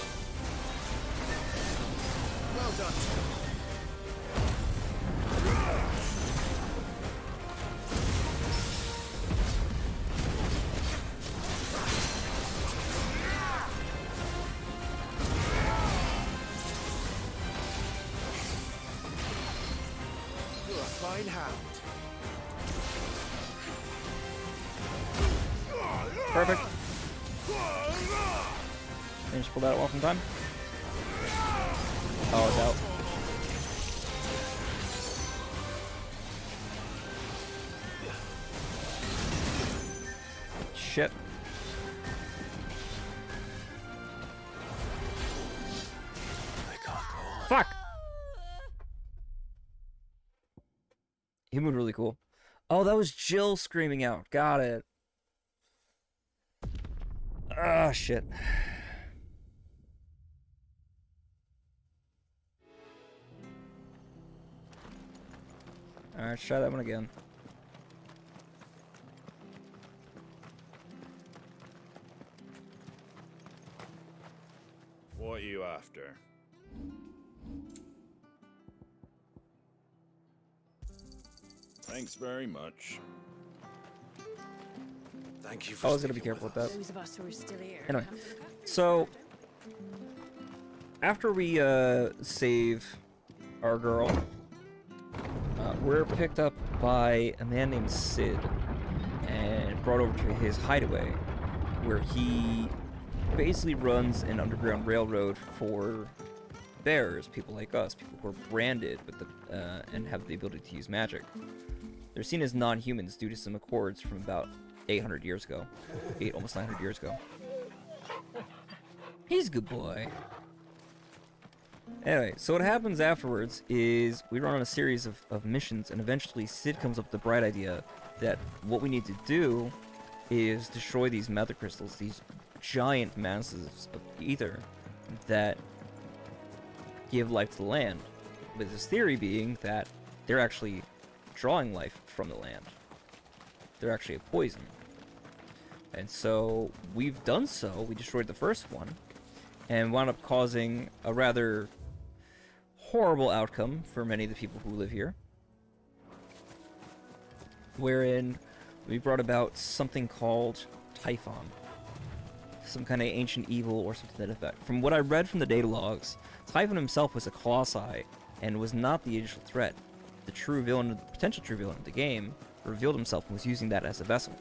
Well done. You're a fine hound. Perfect. And just pull that off in time. Oh, it's out. Shit. Fuck! He moved really cool. Oh, that was Jill screaming out. Got it. Ah, shit. Alright, let's try that one again. What are you after? Thanks very much. Thank you for I was gonna be sticking careful with that. Those of us who are still here. Anyway, so after we save our girl, we're picked up by a man named Sid and brought over to his hideaway, where he basically runs an underground railroad for bearers, people like us, people who are branded with the and have the ability to use magic. They're seen as non-humans due to some accords from about 800 years ago, almost 900 years ago. He's a good boy. Anyway, so what happens afterwards is we run on a series of missions, and eventually Sid comes up with the bright idea that what we need to do is destroy these MotherCrystals, these giant masses of ether that give life to the land. With his theory being that they're actually drawing life from the land. They're actually a poison. And so we've done so. We destroyed the first one and wound up causing a rather horrible outcome for many of the people who live here, wherein we brought about something called Typhon, some kind of ancient evil or something to that effect. From what I read from the data logs, Typhon himself was a colossi and was not the initial threat. The true villain, the potential true villain of the game, revealed himself and was using that as a vessel,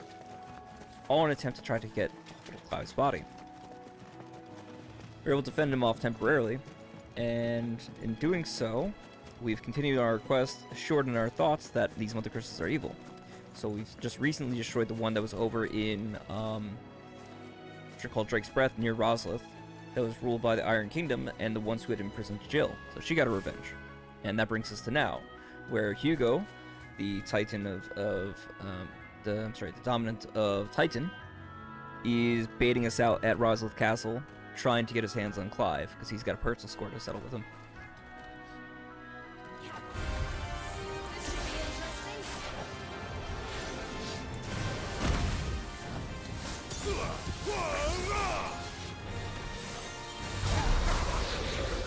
all in an attempt to try to get hold of Clive's body. We were able to fend him off temporarily, and in doing so, we've continued our quest, assured in our thoughts that these MotherCrystals are evil. So we've just recently destroyed the one that was over in, which are called Drake's Breath, near Roslith, that was ruled by the Iron Kingdom, and the ones who had imprisoned Jill. So she got her revenge. And that brings us to now, where Hugo, the Titan the Dominant of Titan, is baiting us out at Roslith Castle, trying to get his hands on Clive, because he's got a personal score to settle with him.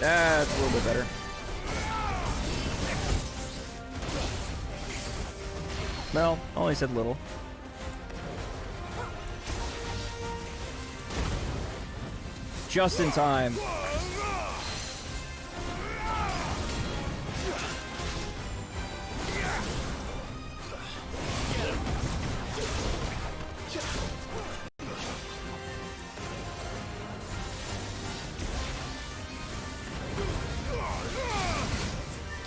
That's a little bit better. Well, I only said little. Just in time.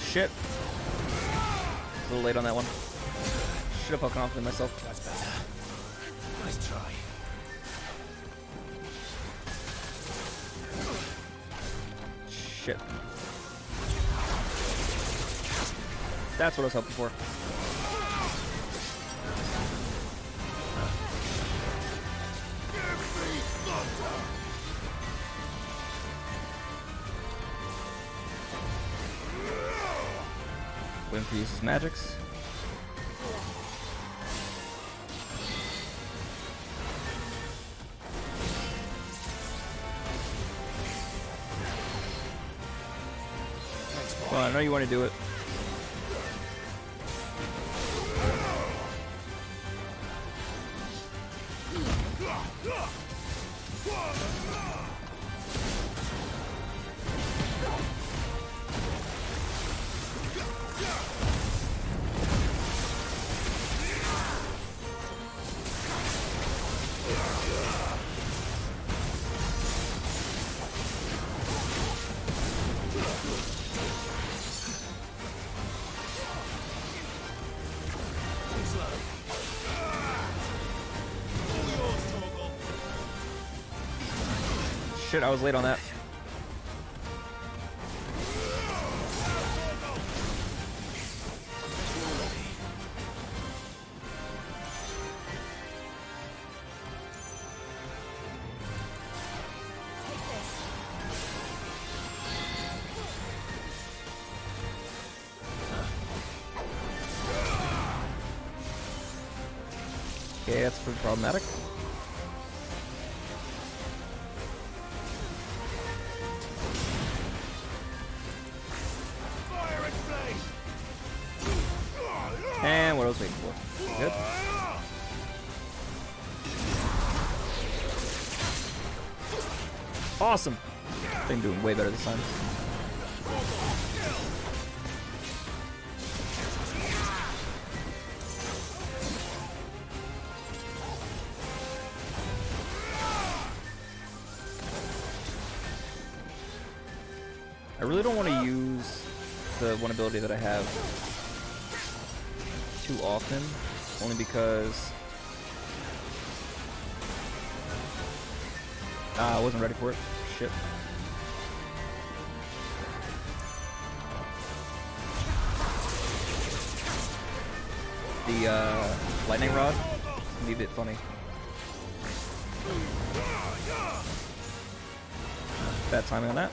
shit. A little late on that one. Should have felt confident in myself. That's better. Nice try. Shit. That's what I was hoping for. Waiting for use his magics. Well, I know you want to do it. Shit, I was late on that. Okay, that's pretty problematic. And what I was waiting for. Good. Awesome. I think I'm doing way better this time. I really don't want to use the one ability that I have too often, only because I wasn't ready for it. Shit. The lightning rod can be a bit funny. Bad timing on that.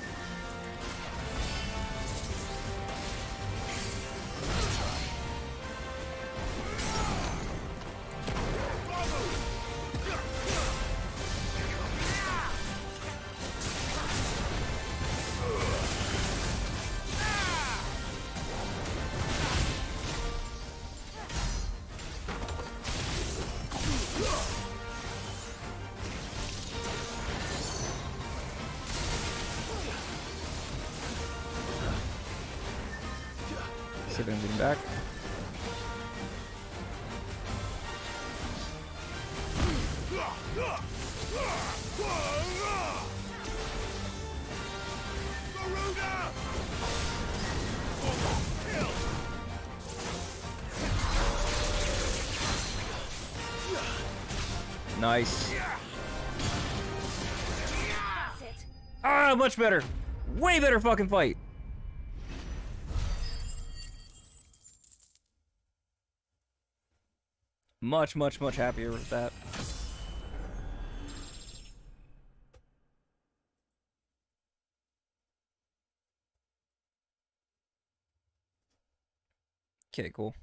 See if I can get him back. Nice. Ah, much better. Way better fucking fight. Much, much, much happier with that. Okay, cool.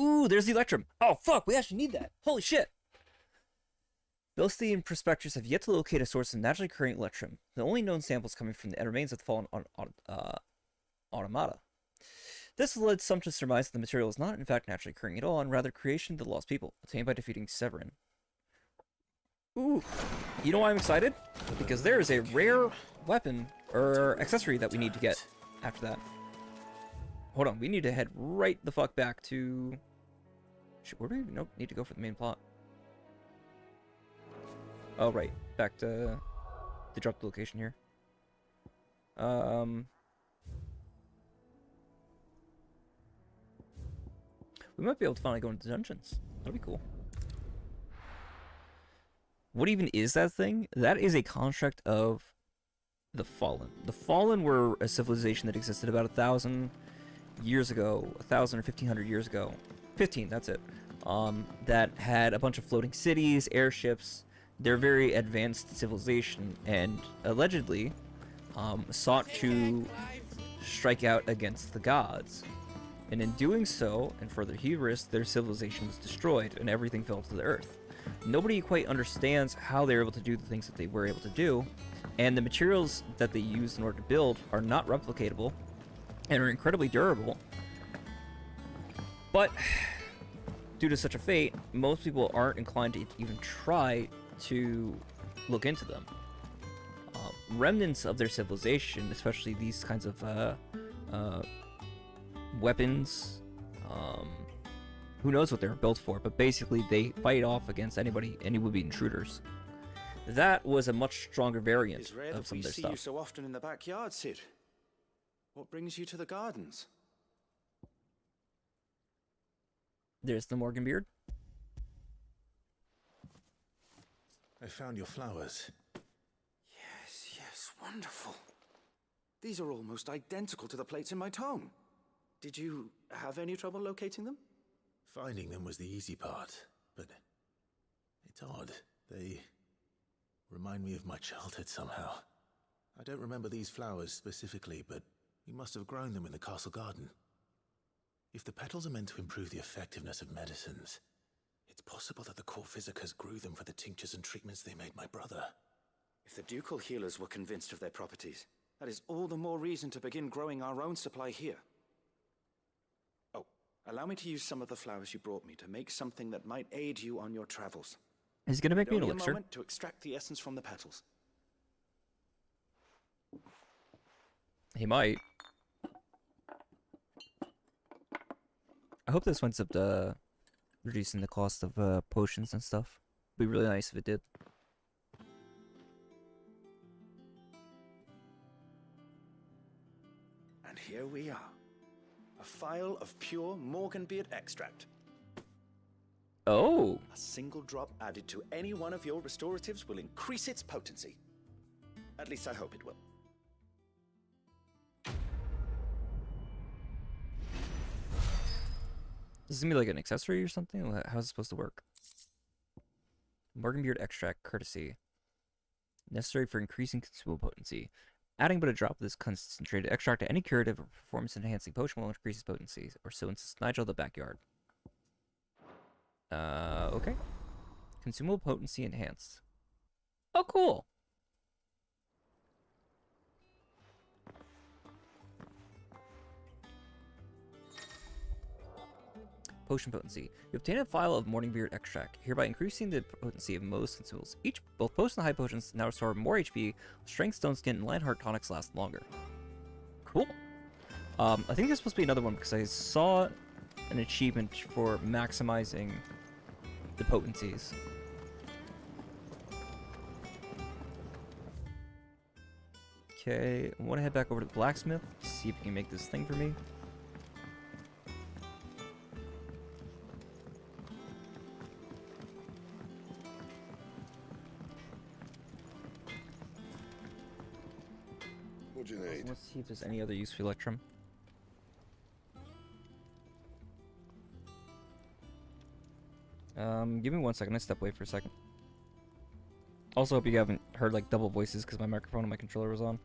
Ooh, there's the Electrum. Oh, fuck, we actually need that. Holy shit. Velocity and Prospectors have yet to locate a source of naturally occurring Electrum. The only known samples coming from the remains of the fallen automata. This led some to surmise that the material is not in fact naturally occurring at all, and rather creation of the lost people, obtained by defeating Severin. Ooh, you know why I'm excited? Because there is a rare weapon, or accessory that we need to get after that. Hold on, we need to head right the fuck back to... Shit, where do we even need to go for the main plot? Oh, right. Back to They dropped the location here. We might be able to finally go into dungeons. That'd be cool. What even is that thing? That is a construct of the Fallen. The Fallen were a civilization that existed about 1,000 years ago, 1,000 or 1,500 years ago. 15, that's it. That had a bunch of floating cities, airships. They're very advanced civilization, and allegedly sought to strike out against the gods. And in doing so, and further hubris, their civilization was destroyed, and everything fell to the earth. Nobody quite understands how they were able to do the things that they were able to do, and the materials that they used in order to build are not replicatable, and are incredibly durable. But due to such a fate, most people aren't inclined to even try to look into them. Remnants of their civilization, especially these kinds of weapons, who knows what they were built for, but basically they fight off against any would-be intruders. That was a much stronger variant It's rare of that some we of their see stuff. you so often in the backyard, Sid. What brings you to the gardens? There's the Morgan beard. I found your flowers. Yes, wonderful. These are almost identical to the plates in my tome. Did you have any trouble locating them? Finding them was the easy part, but it's odd. They remind me of my childhood somehow. I don't remember these flowers specifically, but we must have grown them in the castle garden. If the petals are meant to improve the effectiveness of medicines, it's possible that the court physicers grew them for the tinctures and treatments they made my brother. If the ducal healers were convinced of their properties, that is all the more reason to begin growing our own supply here. Oh, allow me to use some of the flowers you brought me to make something that might aid you on your travels. He's gonna make me an Only a elixir. moment to extract the essence from the petals. He might. I hope this winds up reducing the cost of potions and stuff. It'd be really nice if it did. And here we are. A phial of pure Morganbeard extract. Oh! A single drop added to any one of your restoratives will increase its potency. At least I hope it will. This is gonna be like an accessory or something? How's it supposed to work? Morganbeard extract, courtesy. Necessary for increasing consumable potency. Adding but a drop of this concentrated extract to any curative or performance-enhancing potion will increase its potency, or so insists Nigel the Backyard. Okay. Consumable potency enhanced. Oh, cool! Potion potency. You obtain a vial of Morningbeard extract, hereby increasing the potency of most consumables. Both potion and high potions now restore more HP, strength, stone skin, and Lionheart tonics last longer. Cool. I think there's supposed to be another one because I saw an achievement for maximizing the potencies. Okay, I want to head back over to the blacksmith, see if he can make this thing for me. What do you need? Let's see if there's any other use for Electrum. Give me 1 second. I step away for a second. Also, hope you haven't heard like double voices because my microphone and my controller was on.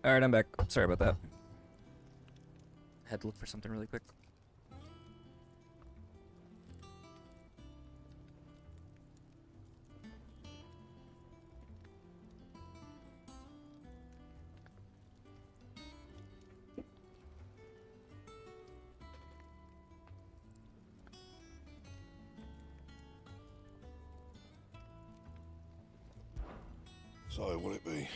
Alright, I'm back. Sorry about that. Had to look for something really quick. So, will it be?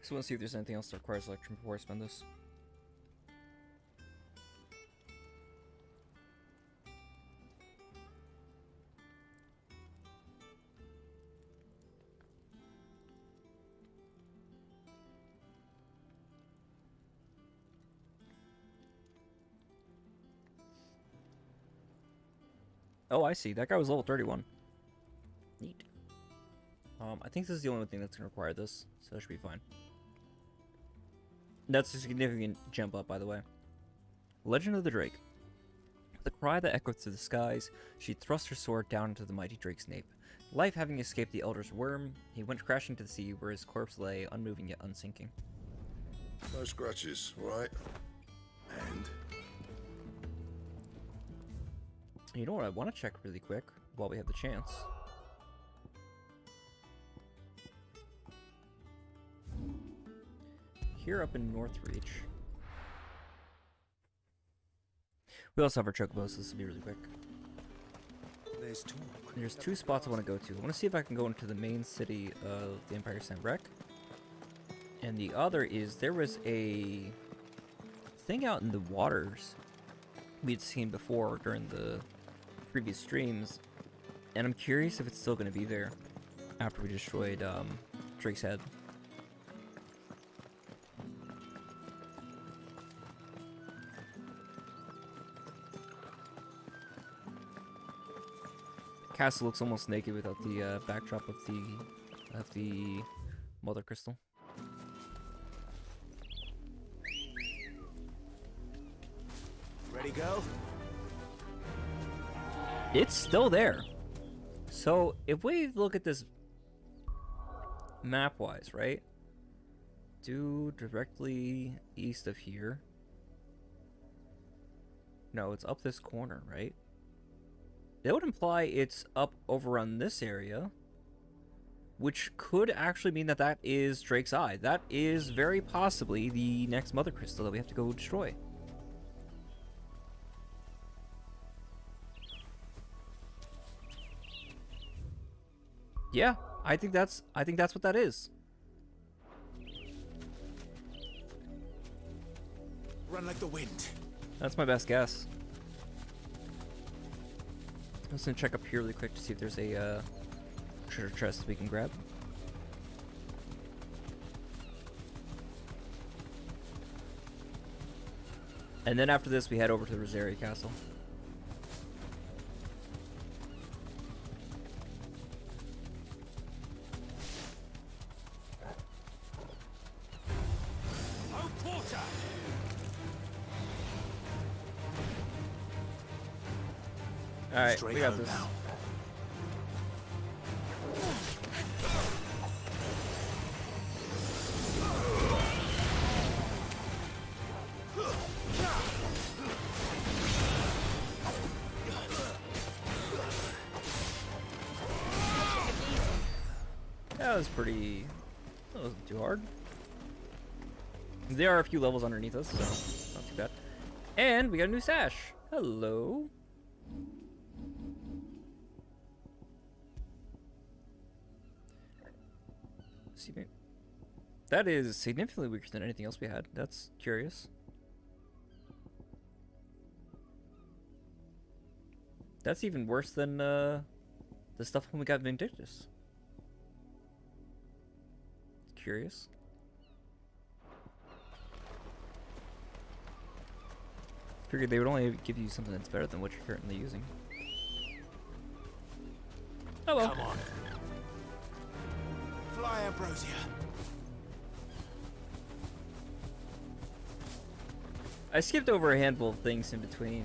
So let's see if there's anything else that requires electrum before I spend this. Oh, I see. That guy was level 31. Neat. I think this is the only thing that's going to require this, so that should be fine. That's a significant jump up, by the way. Legend of the Drake. With a cry that echoed through the skies, she thrust her sword down into the mighty drake's nape. Life having escaped the Elder's worm, he went crashing to the sea where his corpse lay, unmoving yet unsinking. No scratches, right? And? You know what I want to check really quick while we have the chance? Here up in Northreach. We also have our chocobos, so this will be really quick. There's two spots I want to go to. I want to see if I can go into the main city of the Empire Sand Wreck. And the other is, there was a thing out in the waters we'd seen before during the previous streams. And I'm curious if it's still going to be there after we destroyed Drake's Head. Castle looks almost naked without the backdrop of the Mother Crystal. Ready, go? It's still there. So if we look at this map-wise, right? Due directly east of here. No, it's up this corner, right? That would imply it's up over on this area, which could actually mean that that is Drake's Eye. That is very possibly the next Mother Crystal that we have to go destroy. Yeah, I think that's what that is. Run like the wind. That's my best guess. I'm just gonna check up here really quick to see if there's a treasure chest we can grab. And then after this, we head over to the Rosaria Castle. Alright, we got this. Now. That was pretty... That wasn't too hard. There are a few levels underneath us, so not too bad. And we got a new sash. Hello. That is significantly weaker than anything else we had. That's curious. That's even worse than the stuff when we got Vindictus. Curious. Figured they would only give you something that's better than what you're currently using. Oh well. Come on. Fly, Ambrosia. I skipped over a handful of things in between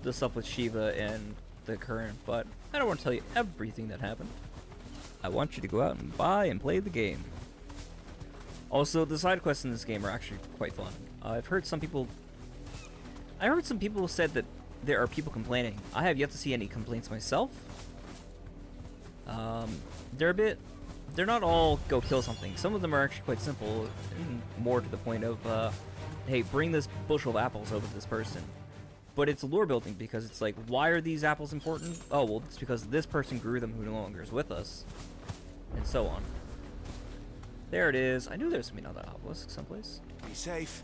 the stuff with Shiva and the current, but I don't want to tell you everything that happened. I want you to go out and buy and play the game. Also, the side quests in this game are actually quite fun. I've heard some people... I heard some people said that there are people complaining. I have yet to see any complaints myself. They're a bit... They're not all go kill something. Some of them are actually quite simple, and more to the point of, hey, bring this bushel of apples over to this person. But it's lore building, because it's like, why are these apples important? Oh, well, it's because this person grew them who no longer is with us. And so on. There it is. I knew there was going to be another obelisk someplace. Be safe.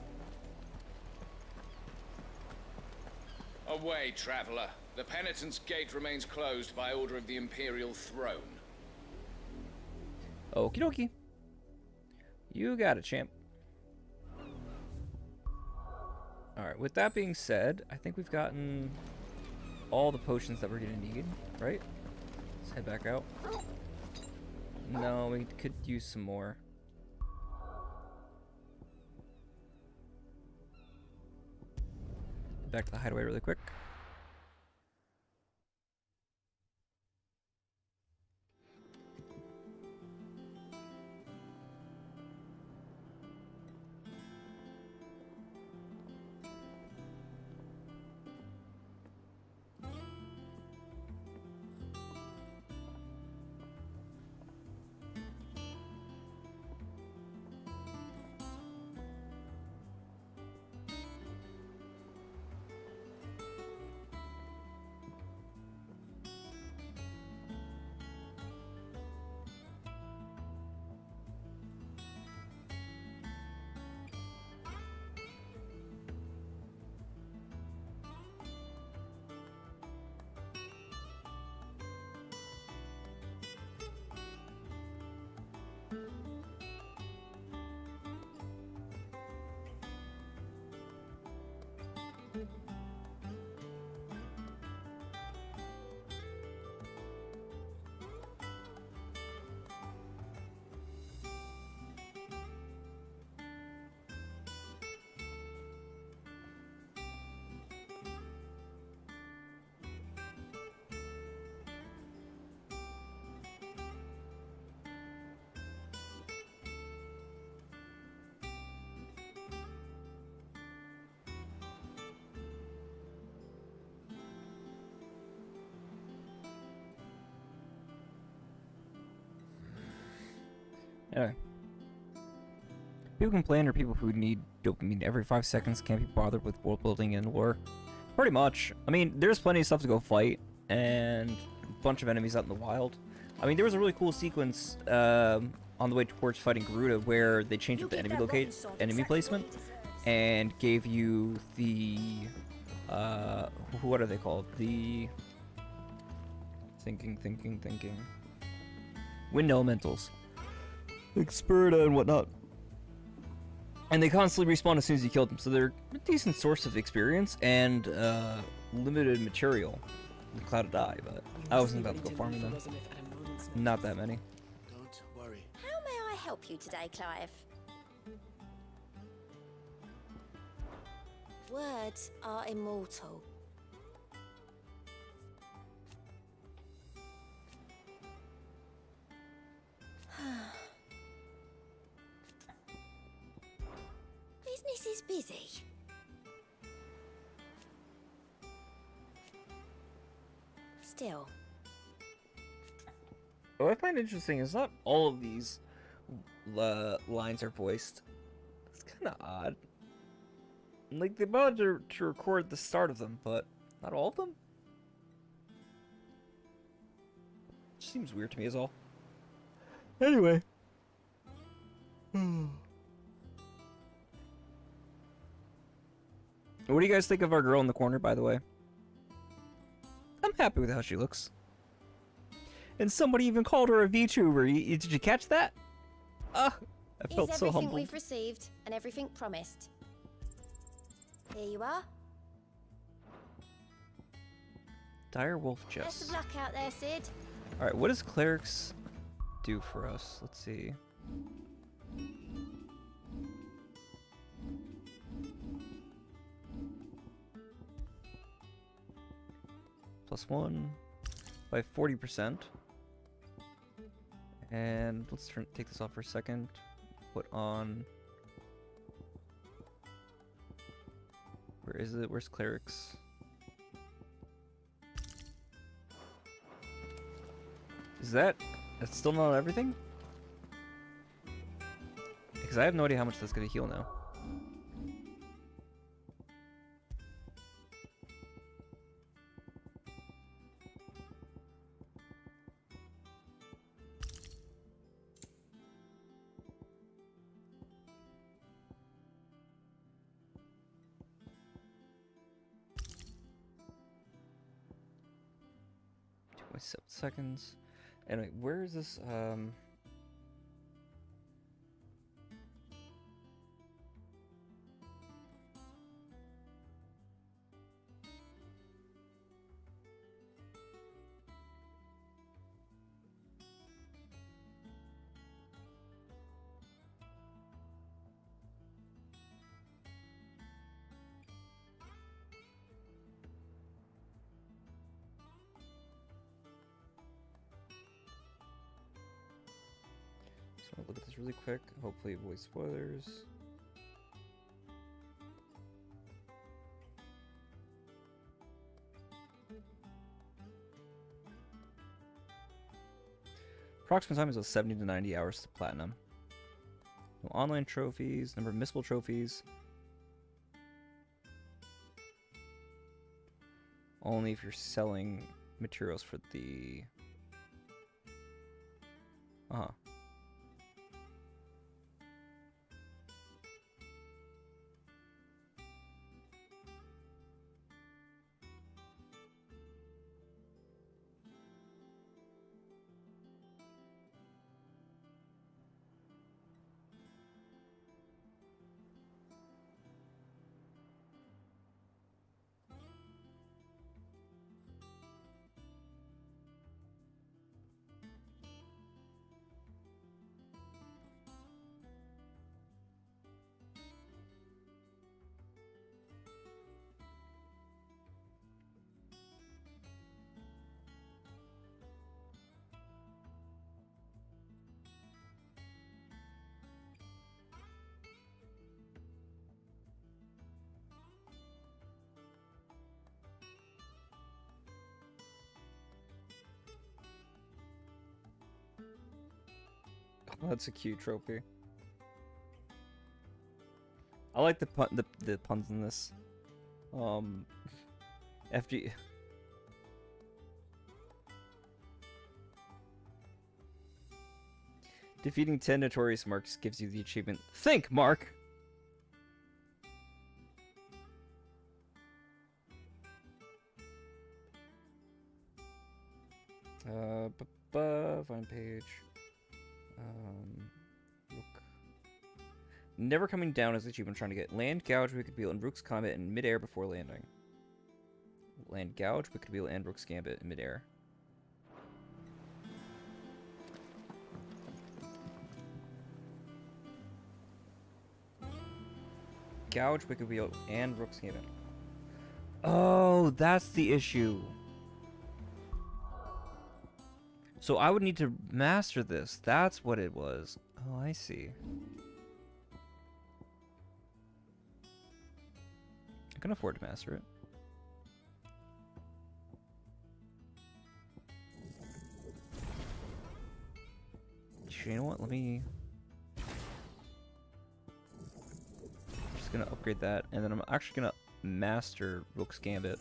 Away, traveler. The Penitent's Gate remains closed by order of the Imperial Throne. Okie dokie. You got it, champ. Alright, with that being said, I think we've gotten all the potions that we're going to need, right? Let's head back out. No, we could use some more. Back to the hideaway really quick. Anyway. People complain are people who need dopamine every 5 seconds, can't be bothered with world building and lore. Pretty much. I mean, there's plenty of stuff to go fight, and a bunch of enemies out in the wild. I mean, there was a really cool sequence on the way towards fighting Garuda where they changed up the enemy placement and gave you the what are they called? The thinking wind elementals. Like Spurta and whatnot. And they constantly respawn as soon as you kill them, so they're a decent source of experience and limited material. The Clouded Eye, but I wasn't about to go farming them. Not that many. Don't worry. How may I help you today, Clive? Words are immortal. Business is busy. Still. What I find interesting is not all of these lines are voiced. It's kind of odd. Like, they bothered to record the start of them, but not all of them? Seems weird to me is all. Anyway. What do you guys think of our girl in the corner, by the way? happy with how she looks. And somebody even called her a VTuber. Did you catch that? I felt Here's so everything humbled. we've received and everything promised. Here you are. Dire Wolf Best Chest. of luck out there, Sid. Alright, what does clerics do for us? Let's see. +1 by 40%. And let's take this off for a second. Put on. Where is it? Where's clerics? That's still not everything? Because I have no idea how much that's gonna heal now. Wait, 7 seconds. Anyway, where is this? Just want to look at this really quick. Hopefully avoid spoilers. Approximate time is about 70 to 90 hours to platinum. No online trophies, number of missable trophies. Only if you're selling materials for the... Uh-huh. Oh, that's a cute trophy. I like the puns in this. FG. Defeating 10 notorious marks gives you the achievement. Think, Mark! Find page. Look. Never coming down is the achievement I'm trying to get. Land, gouge, wicked wheel, and Rook's Combat in midair before landing. Land, gouge, wicked wheel, and Rook's Gambit in midair. Gouge, wicked wheel, and Rook's Gambit. Oh, that's the issue. So I would need to master this. That's what it was. Oh, I see. I can afford to master it. You know what? Let me... just gonna upgrade that, and then I'm actually gonna master Rook's Gambit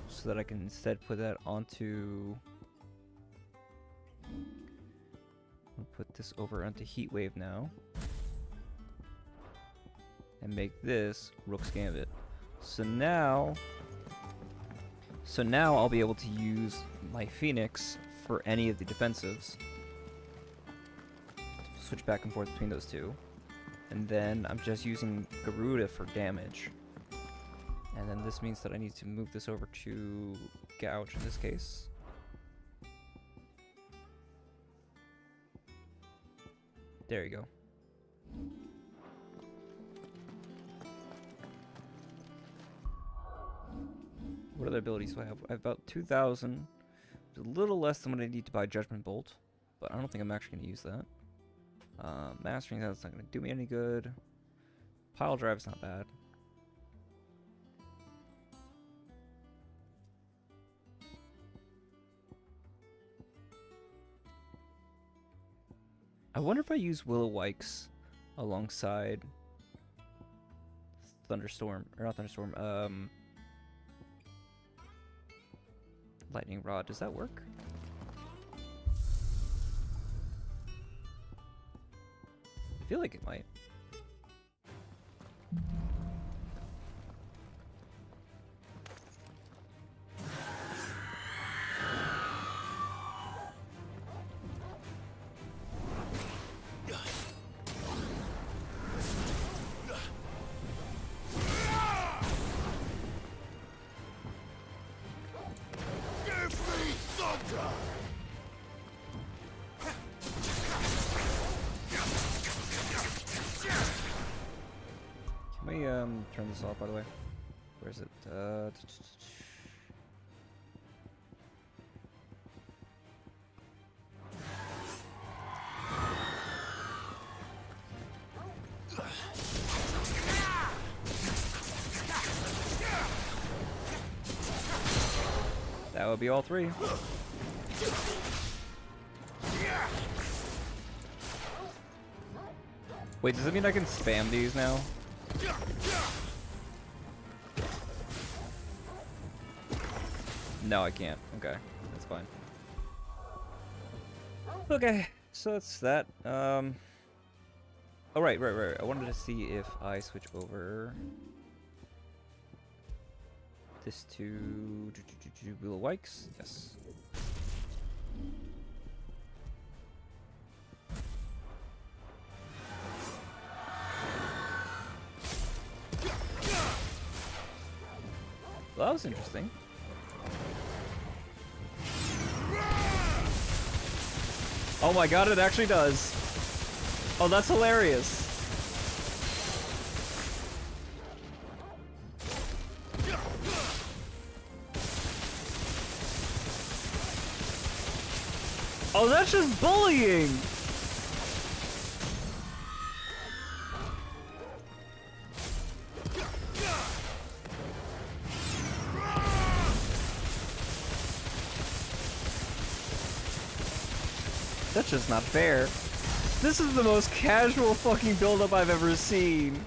so that I can instead put that onto... I'll put this over onto Heatwave now. And make this Rook's Gambit. So now, So now I'll be able to use my Phoenix for any of the defensives. Switch back and forth between those two. And then I'm just using Garuda for damage. And then this means that I need to move this over to Gouge in this case. There you go. What other abilities do I have? I have about 2,000. A little less than what I need to buy Judgment Bolt, but I don't think I'm actually going to use that. Mastering that's not going to do me any good. Pile drive's not bad. I wonder if I use Willow Wikes alongside Thunderstorm, or not Thunderstorm, Lightning Rod. Does that work? I feel like it might. Can we turn this off, by the way? Where is it? That would be all three. Wait, does that mean I can spam these now? No, I can't. Okay, that's fine. Okay, so that's that. Oh, right. I wanted to see if I switch over this to Willow Wikes. Yes. Well, that was interesting. Oh my god, it actually does. Oh, that's hilarious. Oh, that's just bullying. That's just not fair. This is the most casual fucking build-up I've ever seen.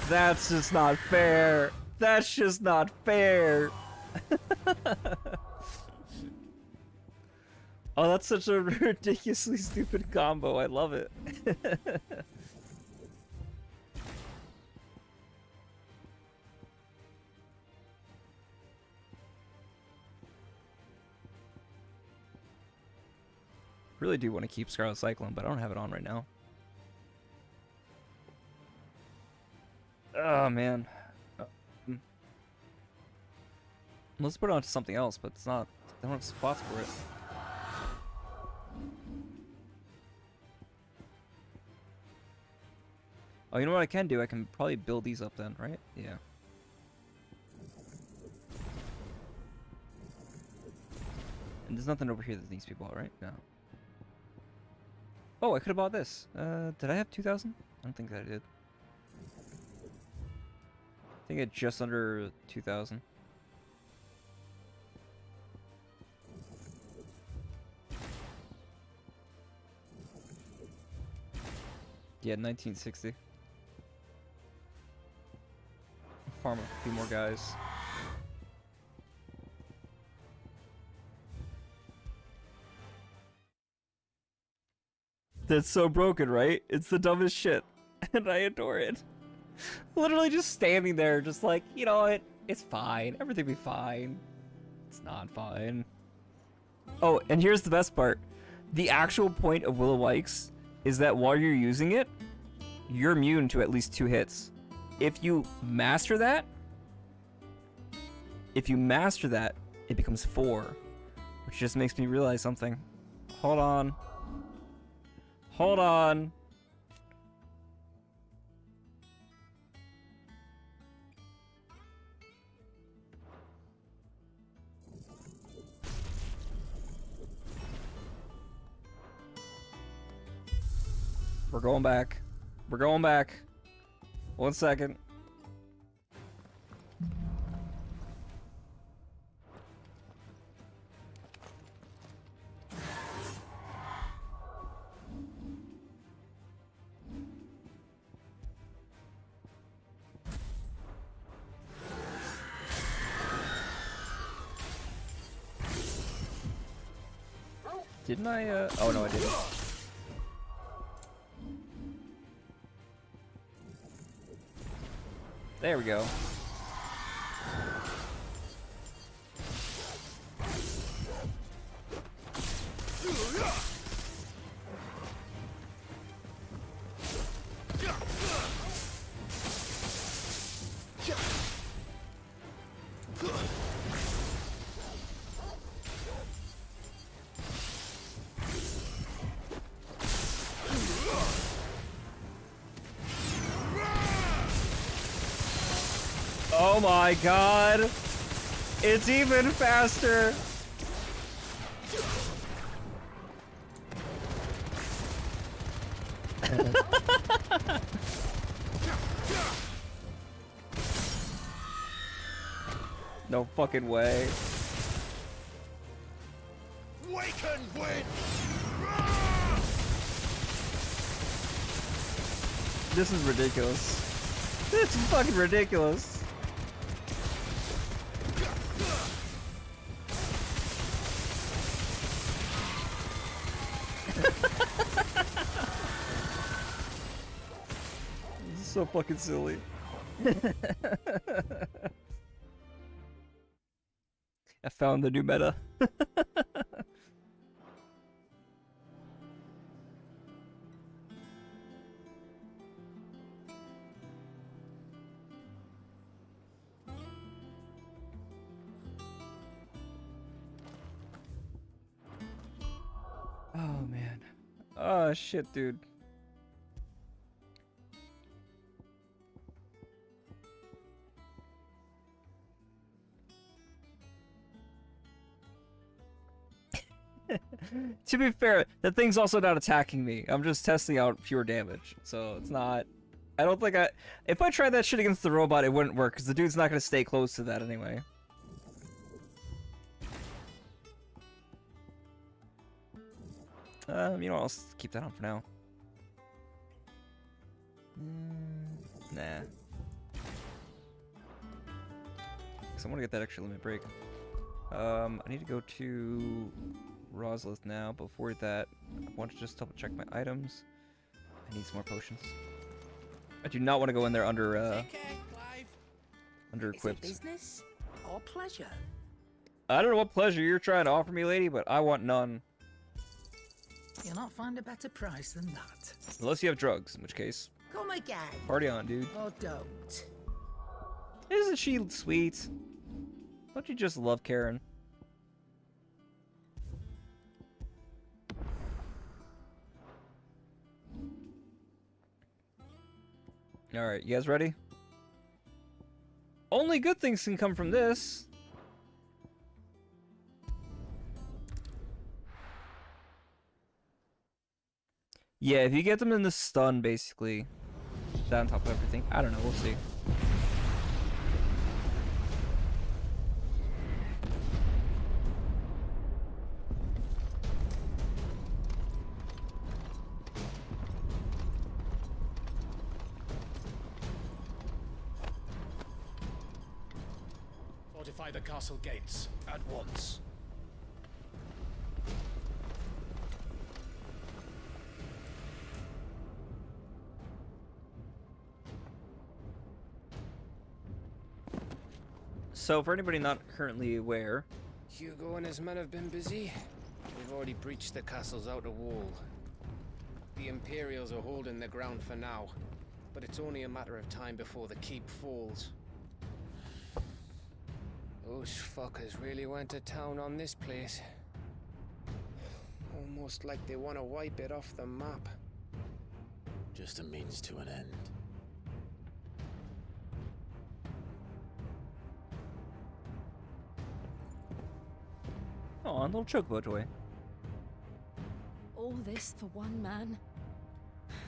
That's just not fair. That's just not fair. Oh, that's such a ridiculously stupid combo. I love it. Really do want to keep Scarlet Cyclone, but I don't have it on right now. Oh man. Let's put it on to something else, but it's not. I don't have spots for it. Oh, you know what I can do? I can probably build these up then, right? Yeah. And there's nothing over here that needs people, right? No. Oh, I could have bought this. Did I have 2,000? I don't think that I did. I think it's just under 2,000. Yeah, 1960. Farm a few more guys. That's so broken, right? It's the dumbest shit. And I adore it. Literally just standing there, just like, you know what? It's fine. Everything will be fine. It's not fine. Oh, and here's the best part. The actual point of Will O' Wikes is that while you're using it, you're immune to at least 2 hits. If you master that, it becomes 4. Which just makes me realize something. Hold on. Hold on. We're going back. We're going back. 1 second. Didn't I, oh no, I didn't. There we go. Oh my god! It's even faster! No fucking way. We can win! This is ridiculous. This is fucking ridiculous. This is so fucking silly. I found the new meta. Oh man. Oh shit, dude. To be fair, that thing's also not attacking me. I'm just testing out pure damage. So it's not... I don't think I... If I tried that shit against the robot, it wouldn't work, because the dude's not going to stay close to that anyway. You know what, I'll keep that on for now. Nah. Because I want to get that extra limit break. I need to go to Roslith now. Before that, I want to just double check my items. I need some more potions. I do not want to go in there under equipped. Is it business or pleasure? I don't know what pleasure you're trying to offer me, lady, but I want none. You'll not find a better price than that. Unless you have drugs, in which case, Come again. party on, dude. Or don't. Isn't she sweet? Don't you just love Karen? Alright, you guys ready? Only good things can come from this. Yeah, if you get them in the stun, basically. That on top of everything. I don't know, we'll see. Fortify the castle gates at once. So for anybody not currently aware, Hugo and his men have been busy. We've already breached the castle's outer wall. The Imperials are holding the ground for now, but it's only a matter of time before the keep falls. Those fuckers really went to town on this place. Almost like they want to wipe it off the map. Just a means to an end. oh, a little chocobo toy. All this for one man?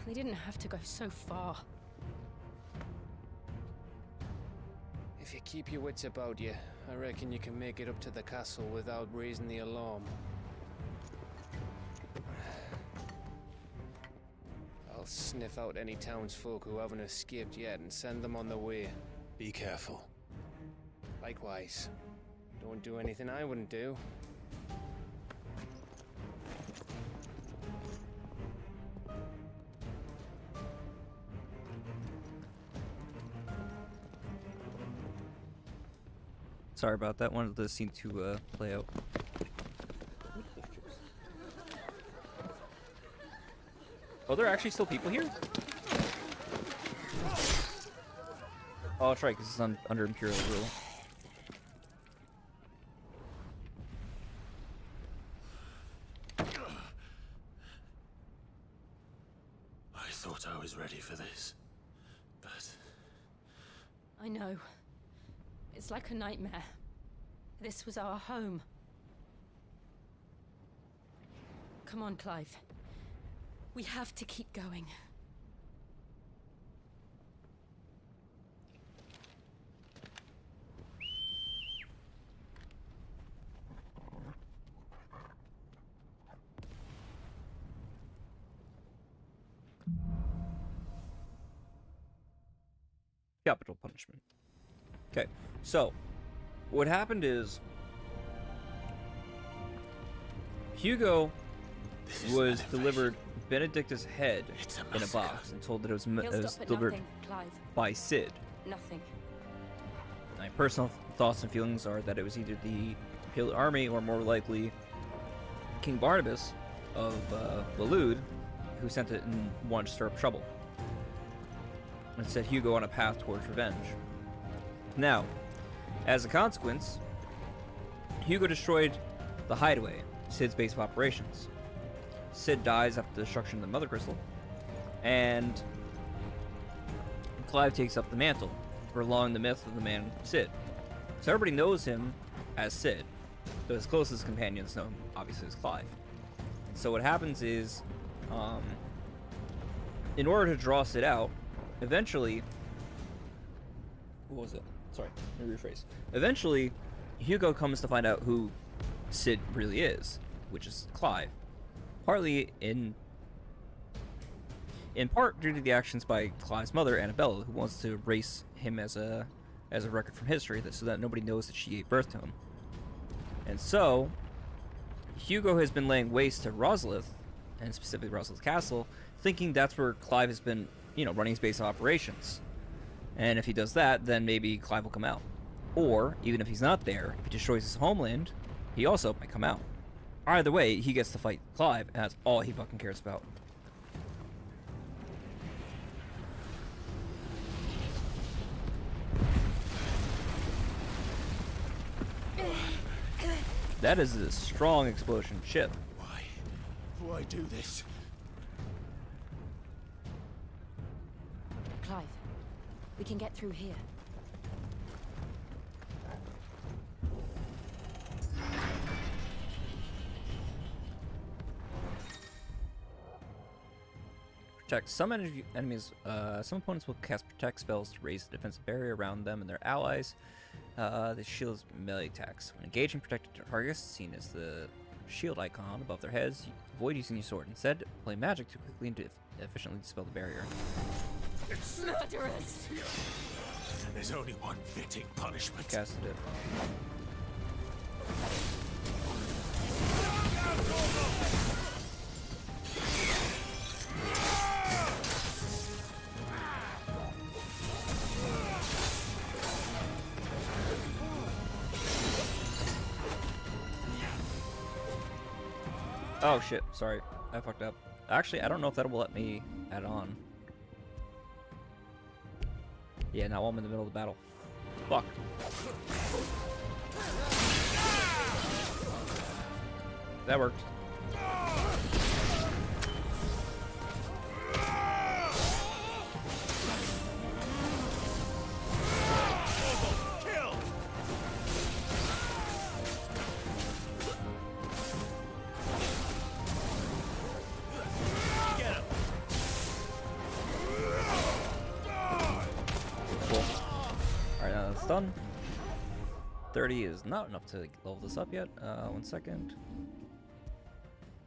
They didn't have to go so far. If you keep your wits about you, I reckon you can make it up to the castle without raising the alarm. I'll sniff out any townsfolk who haven't escaped yet and send them on their way. Be careful. Likewise. Don't do anything I wouldn't do. Sorry about that. Wanted the scene to play out. Oh, there are actually still people here? Oh, that's right, because it's under Imperial rule. I thought I was ready for this, but... I know. It's like a nightmare. This was our home. Come on, Clive. We have to keep going. Capital punishment. Okay, so what happened is Hugo was delivered Benedicta's head in a box and told that it was delivered by Sid. Nothing. My personal thoughts and feelings are that it was either the Imperial Army or more likely King Barnabas of Balud who sent it and wanted to stir up trouble and set Hugo on a path towards revenge. Now, as a consequence, Hugo destroyed the Hideaway, Sid's base of operations. Sid dies after the destruction of the MotherCrystal, and Clive takes up the mantle, prolonging the myth of the man Sid. So everybody knows him as Sid, though his closest companions know him obviously as Clive. So what happens is, in order to draw Sid out, eventually, what was it? Sorry, let me rephrase. Eventually, Hugo comes to find out who Sid really is, which is Clive. Partly in part due to the actions by Clive's mother, Annabella, who wants to erase him as a record from history, so that nobody knows that she gave birth to him. And so, Hugo has been laying waste to Rosalith, and specifically Rosalith Castle, thinking that's where Clive has been, running his base of operations. And if he does that, then maybe Clive will come out. Or, even if he's not there, if he destroys his homeland, he also might come out. Either way, he gets to fight Clive, and that's all he fucking cares about. That is a strong explosion ship. Why do this? Clive, we can get through here. Protect. Some enemies, some opponents will cast protect spells to raise the defensive barrier around them and their allies. The shields melee attacks. When engaging protected targets, seen as the shield icon above their heads, avoid using your sword. Instead, play magic to quickly and efficiently dispel the barrier. Murderers! There's only one fitting punishment. Casted it. Oh shit, sorry. I fucked up. Actually, I don't know if that will let me add on. Yeah, now I'm in the middle of the battle. Fuck. That worked. Done. 30 is not enough to level this up yet. 1 second.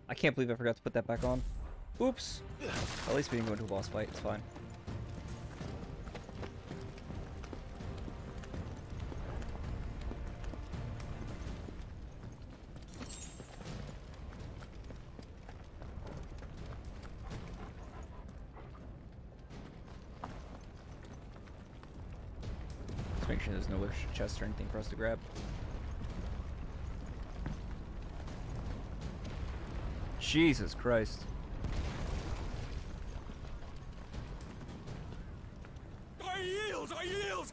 I can't believe I forgot to put that back on. Oops. At least we didn't go into a boss fight. It's fine. Make sure there's no chest or anything for us to grab. Jesus Christ. I yield! I yield!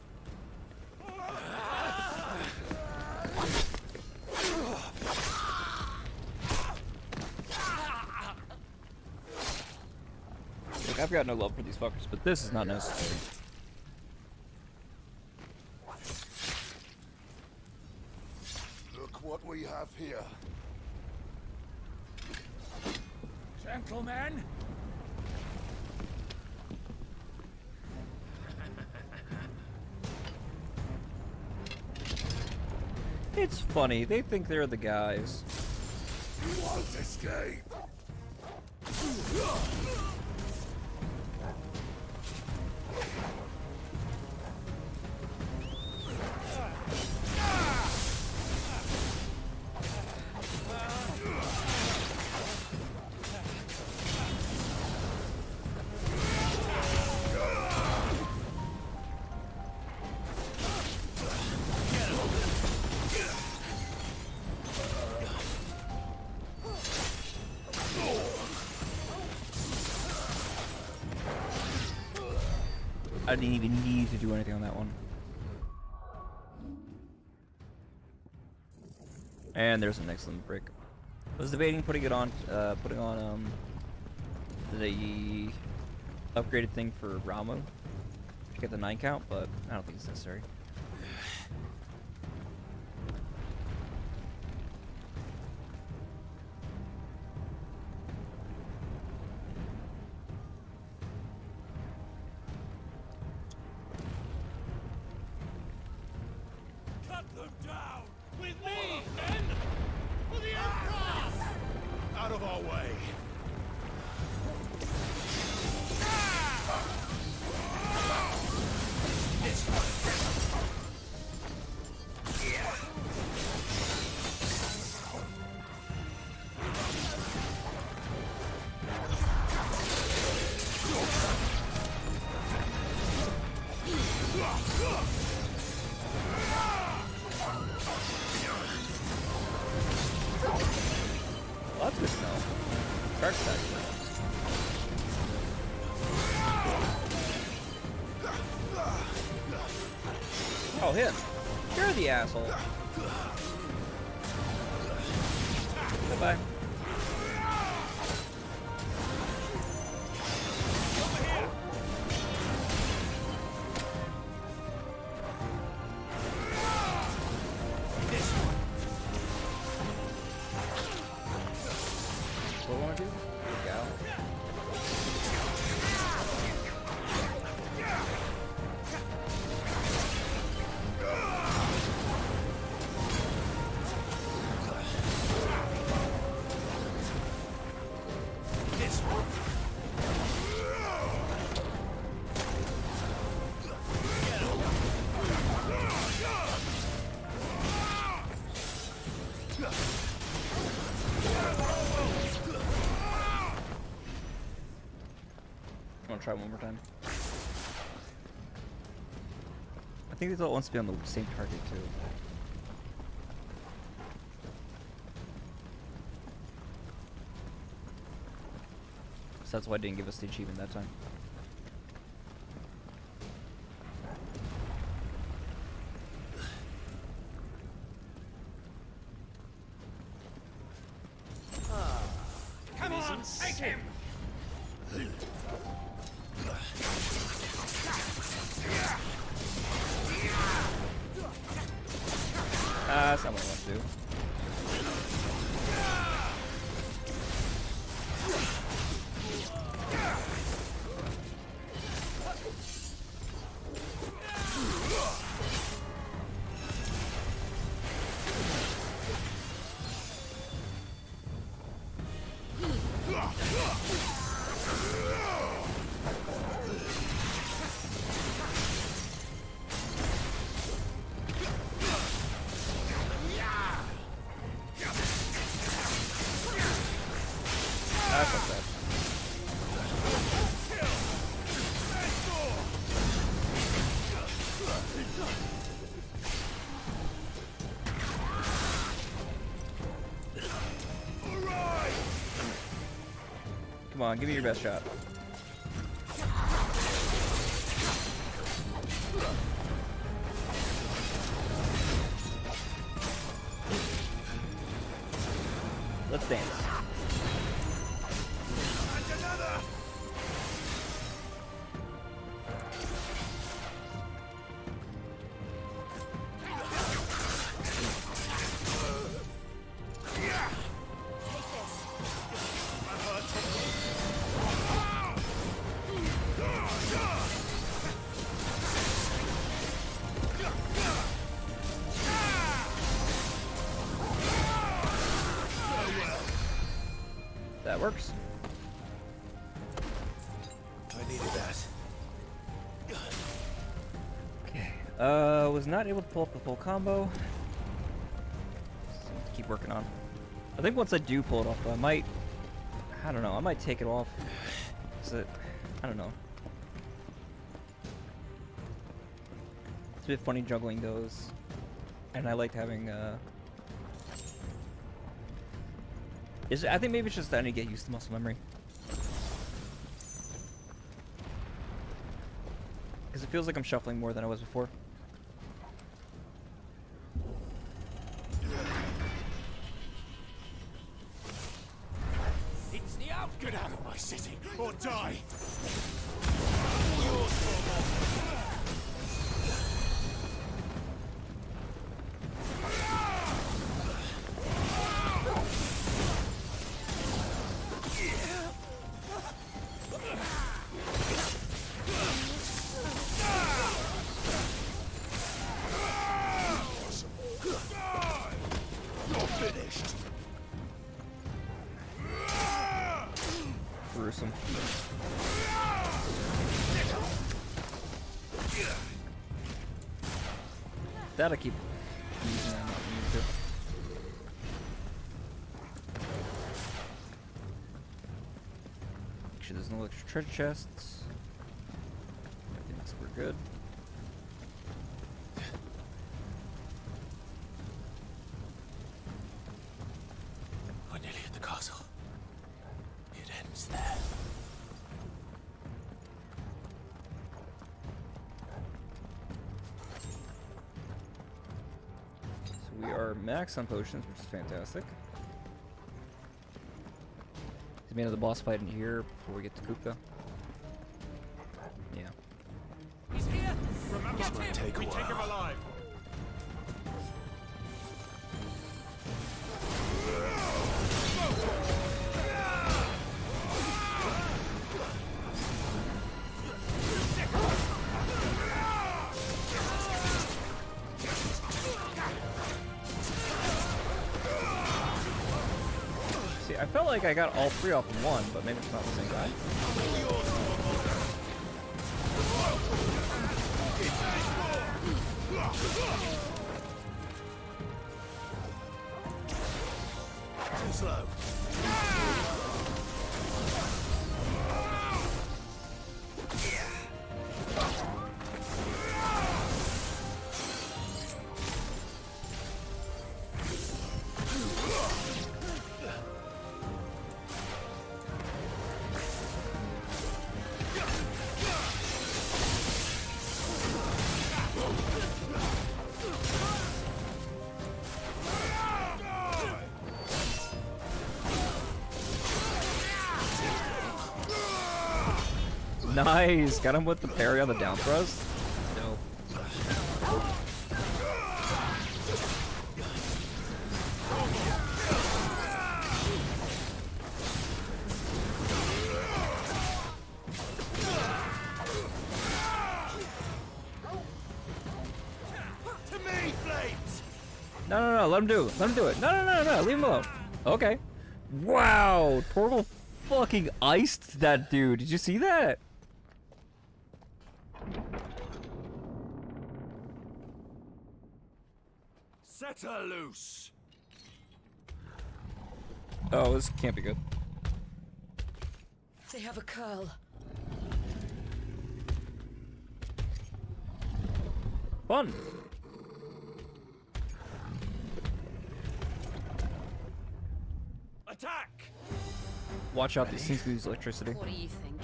Look, I've got no love for these fuckers, but this is not necessary. What we have here. Gentlemen! It's funny, they think they're the guys. You won't escape. I didn't even need to do anything on that one. And there's an excellent brick. I was debating putting on the upgraded thing for Ramu to get the 9 count, but I don't think it's necessary. Out of our way! This Well, that's good to know. Charge that. Oh, him. You're the asshole. Goodbye. What do I want to do? Gal. I want to try one more time. I think this all wants to be on the same target too. So that's why I didn't give us the achievement that time. Come on, take him! That's not what I want to do. That's not bad. Come on, give me your best shot. Let's dance. That works. I needed that. Okay. Was not able to pull up the full combo. Something to keep working on. I think once I do pull it off, though, I might take it off. I don't know. It's a bit funny juggling those. And I liked having, I think maybe it's just that I need to get used to muscle memory. Because it feels like I'm shuffling more than I was before. It's the out! Get out of my city, or die! Gruesome. That I keep using. I'm not used to. Make sure there's no extra treasure chests. I think we're good. We're nearly at the castle. It ends there. So we are max on potions, which is fantastic. Is we have the boss fight in here before we get to Kupka. Yeah. He's here! Remember, This might take a we take him while. alive! See, I felt like I got all three off in one, but maybe it's not the same guy. Too slow. Nice! Got him with the parry on the down thrust. Dope. To me, Flames! No, let him do it. Let him do it. No, leave him alone. Okay. Wow, Torval fucking iced that dude. Did you see that? Set her loose! Oh, this can't be good. They have a curl. Fun. Attack! Watch out, these things can use electricity. What do you think?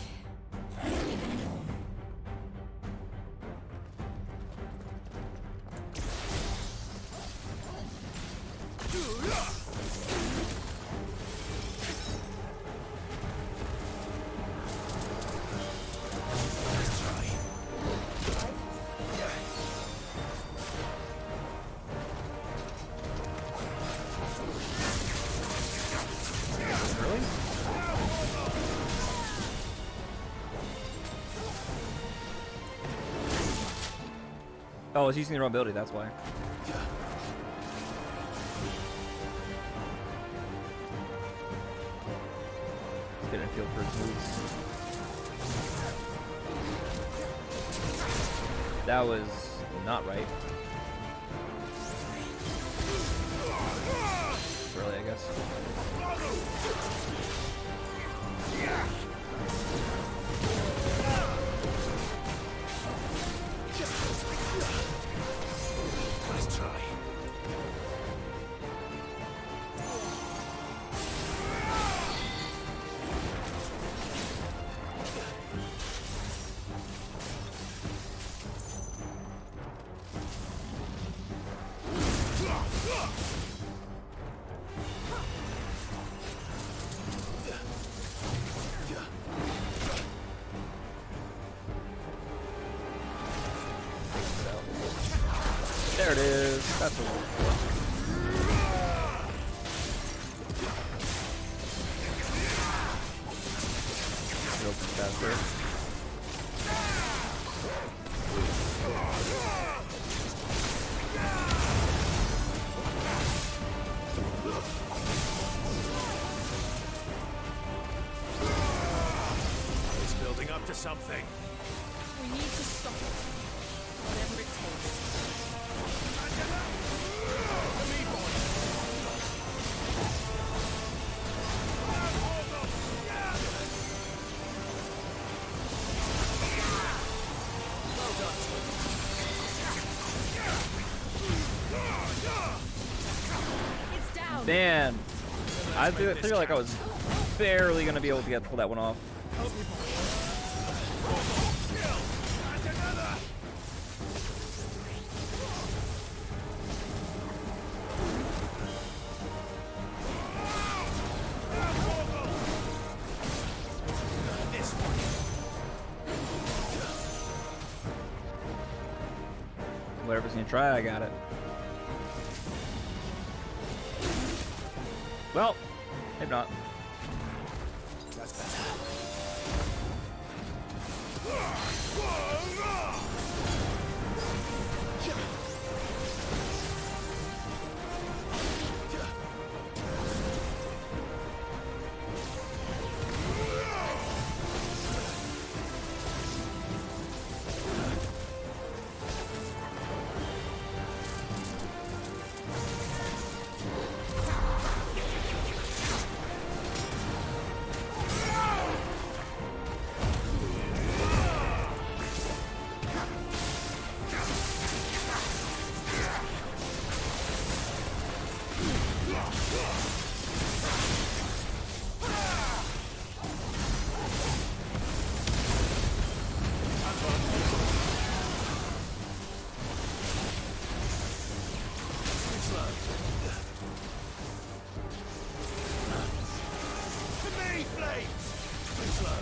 Really? Oh, it's using the wrong ability, that's why. Just didn't feel for his moves. That was not right. Really, I guess. Let's try. There it is. That's what we're faster. It's building up to something. We need to stop it. Whatever it takes. It's down. Man, I feel like I was barely gonna be able to pull that one off. Whatever's gonna try, I got it. Well, maybe not. That's better. To me, Flames! Too slow.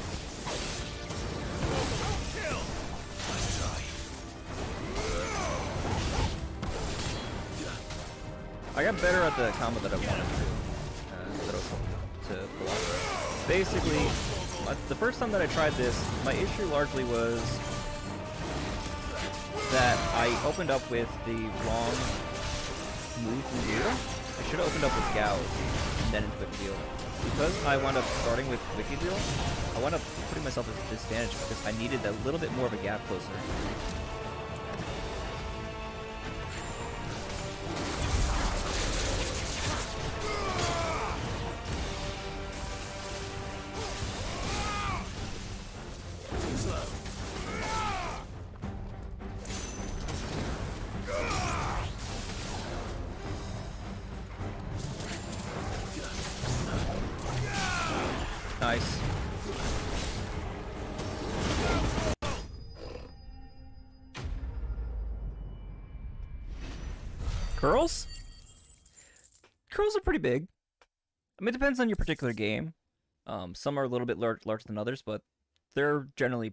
I got better at the combo that I wanted that I was hoping to pull off. Basically, the first time that I tried this, my issue largely was that I opened up with the wrong move from Earear. I should have opened up with Gouge and then into Wicked Deal. Because I wound up starting with Wicked Deal, I wound up putting myself at a disadvantage because I needed a little bit more of a gap closer. Nice. Curls? Curls are pretty big. I mean, it depends on your particular game. Some are a little bit larger than others, but they're generally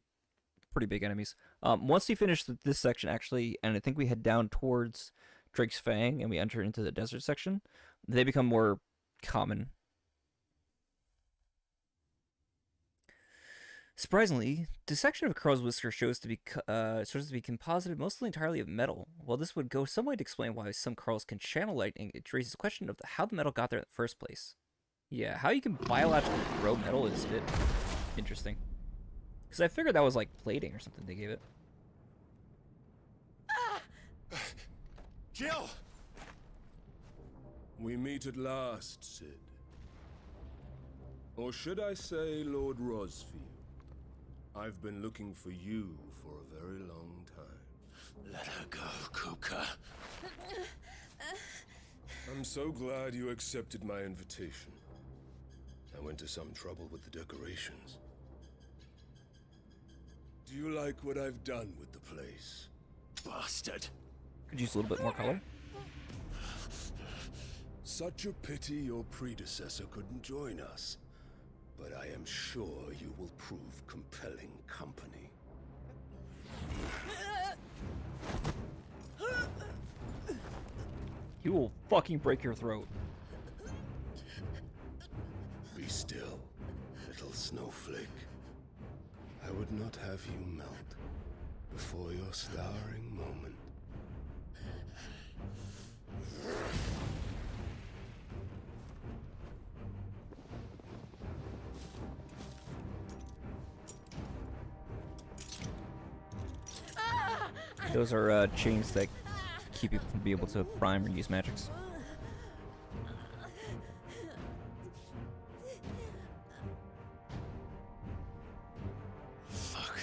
pretty big enemies. Once we finish this section, actually, and I think we head down towards Drake's Fang and we enter into the desert section, they become more common. Surprisingly, the section of Curl's whisker shows to be composited mostly entirely of metal. While this would go some way to explain why some Curls can channel lightning, it raises the question of how the metal got there in the first place. Yeah, how you can biologically grow metal is a bit interesting. Because I figured that was like plating or something they gave it. Jill! We meet at last, Sid. Or should I say, Lord Rosfield? I've been looking for you for a very long time. Let her go, Kupka. I'm so glad you accepted my invitation. I went to some trouble with the decorations. Do you like what I've done with the place? Bastard. Could use a little bit more color. Such a pity your predecessor couldn't join us. But I am sure you will prove compelling company. He will fucking break your throat. Be still, little snowflake. I would not have you melt before your starring moment. Those are chains that keep you from being able to prime or use magics. Fuck.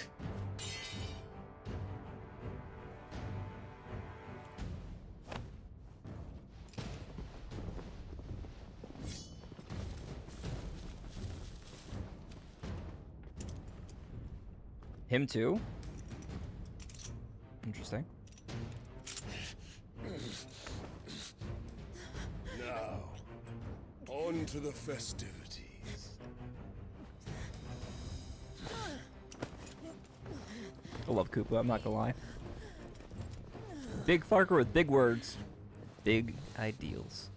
Him too? Interesting. Now, on to the festivities. I love Kupka, I'm not gonna lie. Big fucker with big words. Big ideals.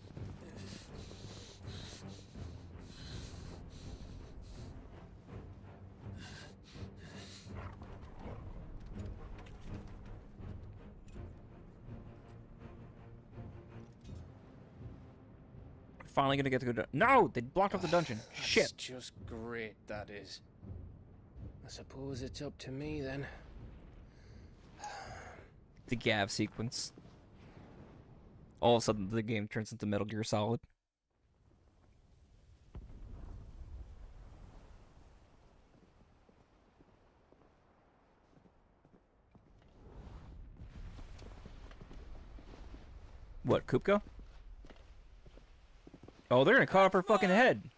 Finally gonna get to go. No, they blocked off the dungeon. Shit. That's just great, that is. I suppose it's up to me then. The Gav sequence. All of a sudden, the game turns into Metal Gear Solid. What, Kupka? Oh, they're gonna cut off her fucking head.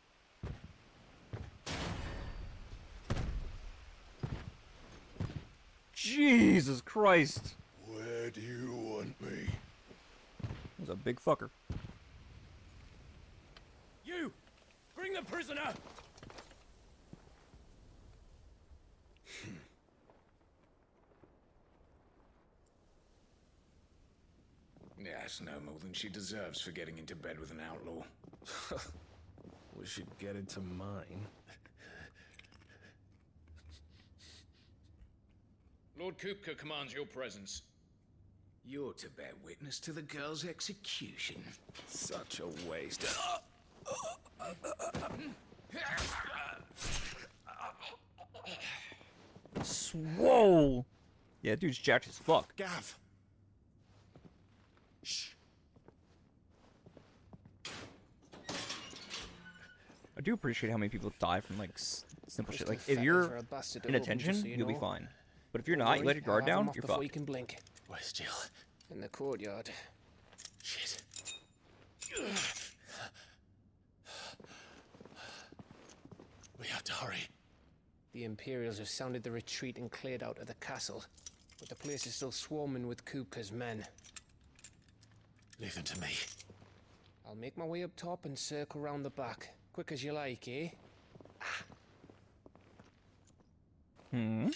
Jesus Christ. Where do you want me? He's a big fucker. You! Bring the prisoner! Yeah, That's no more than she deserves for getting into bed with an outlaw. We should get into mine. Lord Kupka commands your presence. You're to bear witness to the girl's execution. Such a waste. Swole! Yeah, dude's jacked as fuck. Gav! Shh. I do appreciate how many people die from, like, simple shit. Like, if Fetters you're are a bastard in at open, attention, just so you you'll be know. fine. But if you're Don't not, you worry, let your guard I'll have him down, off you're before fucked. you can blink. Where's Jill? In the courtyard. Shit. We have to hurry. The Imperials have sounded the retreat and cleared out of the castle, but the place is still swarming with Kupka's men. Leave them to me. I'll make my way up top and circle round the back. Quick as you like, eh? Hmm?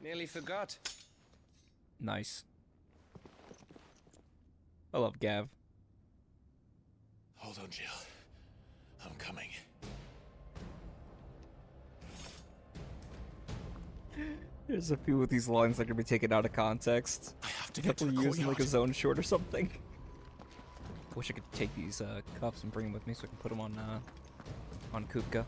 Nearly forgot. Nice. I love Gav. Hold on, Jill. I'm coming. There's a few of these lines that can be taken out of context. I have to You get to the use in like a courtyard. zone short or something. I wish I could take these cuffs and bring them with me so I can put them on Kupka.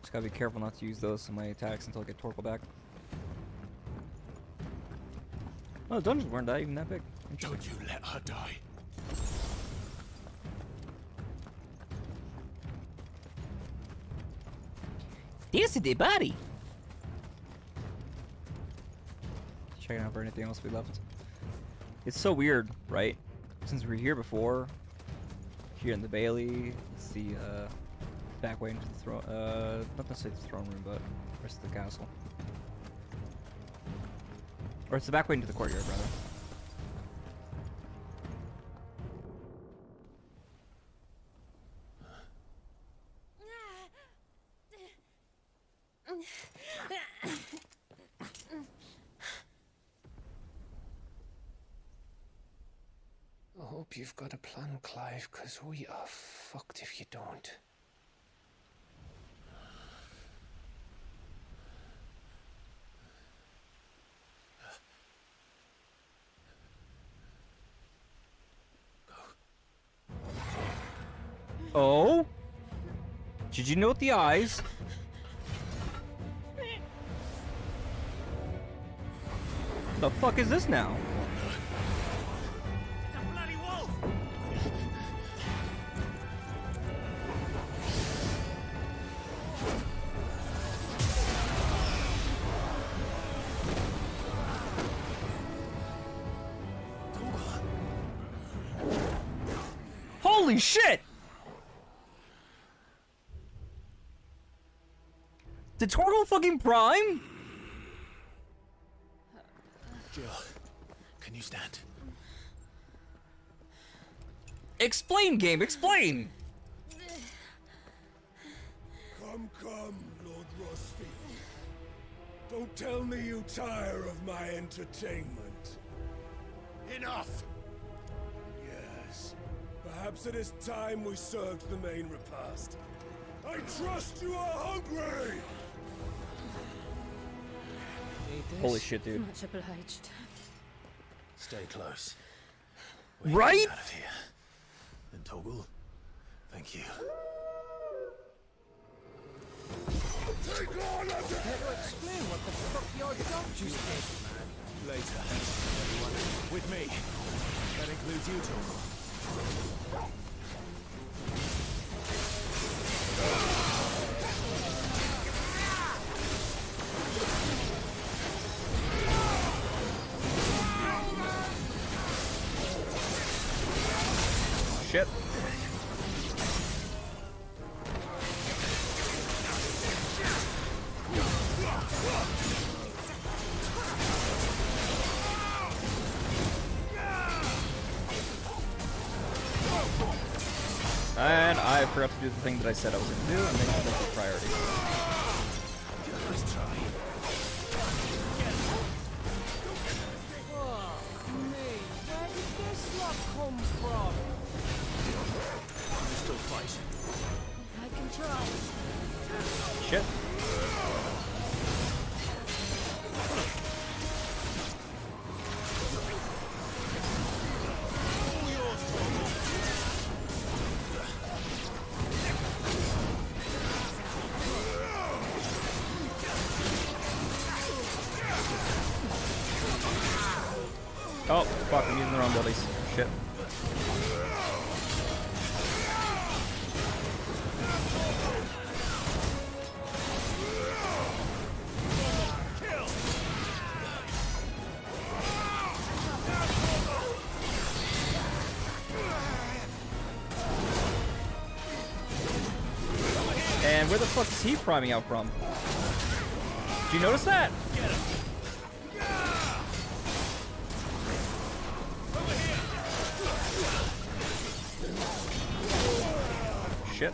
Just gotta be careful not to use those in my attacks until I get Torkel back. Oh, the dungeons weren't even that big. Don't you let her die. This is the body. Checking out for anything else we left. It's so weird, right? Since we were here before, here in the Bailey, it's the back way into the throne. Not necessarily the throne room, but the rest of the castle. Or it's the back way into the courtyard, rather. I hope you've got a plan, Clive, because we are fucked if you don't. Oh? Did you note the eyes? The fuck is this now? Holy shit! Did Torgal fucking prime? Jill, can you stand? Explain, game, explain! Come, Lord Rosfield. Don't tell me you tire of my entertainment. Enough! Yes. Perhaps it is time we served the main repast. I trust you are hungry! Holy shit, dude. Much obliged. Stay close. Right? Out of here. And Torgal, thank you. Take on a Explain what the fuck your dog just did. Later, everyone. With me. That includes you, Torgal. Shit. And I forgot to do the thing that I said I was going to do, and make it priority. Let's try. Oh, me. Where did this lot come from? Still fight. I can try. Shit. Oh, fuck, I'm using the wrong abilities. Shit. And where the fuck is he priming out from? Did you notice that? Shit.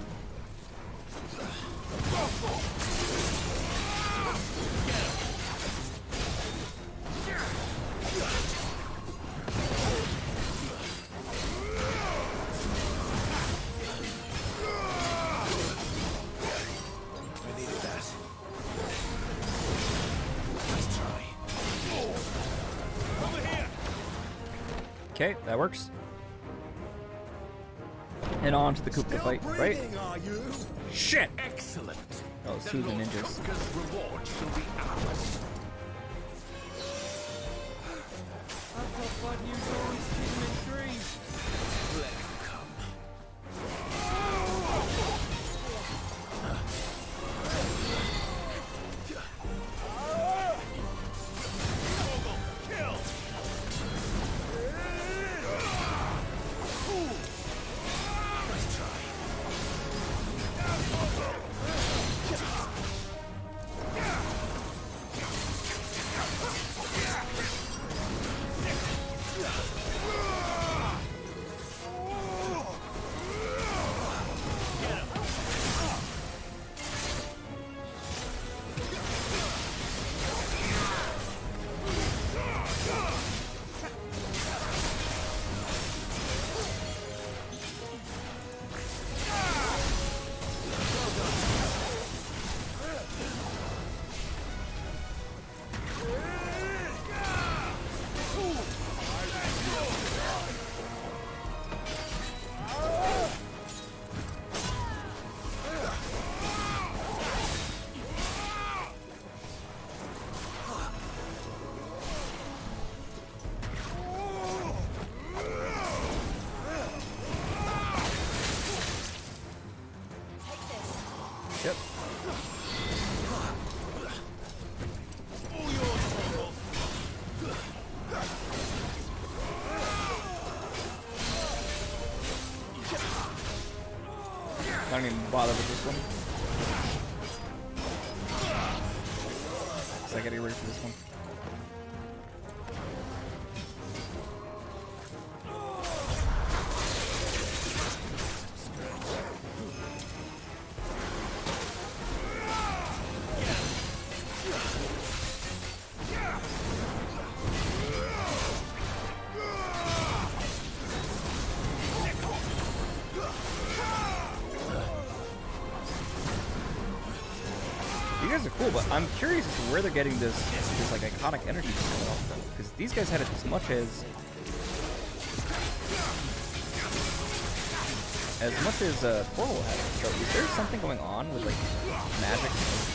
Okay, that works. And on to the Kupka fight, right? Are you? Shit! Excellent. Oh, it's two of the ninjas. Reward shall be ours. I've got bad news on Steven trees. Let him come. Yep. I don't even bother with this one. So I gotta get ready for this one. You guys are cool, but I'm curious as to where they're getting this like iconic energy coming off from. Because these guys had it as much as Portal had it. So is there something going on with like magic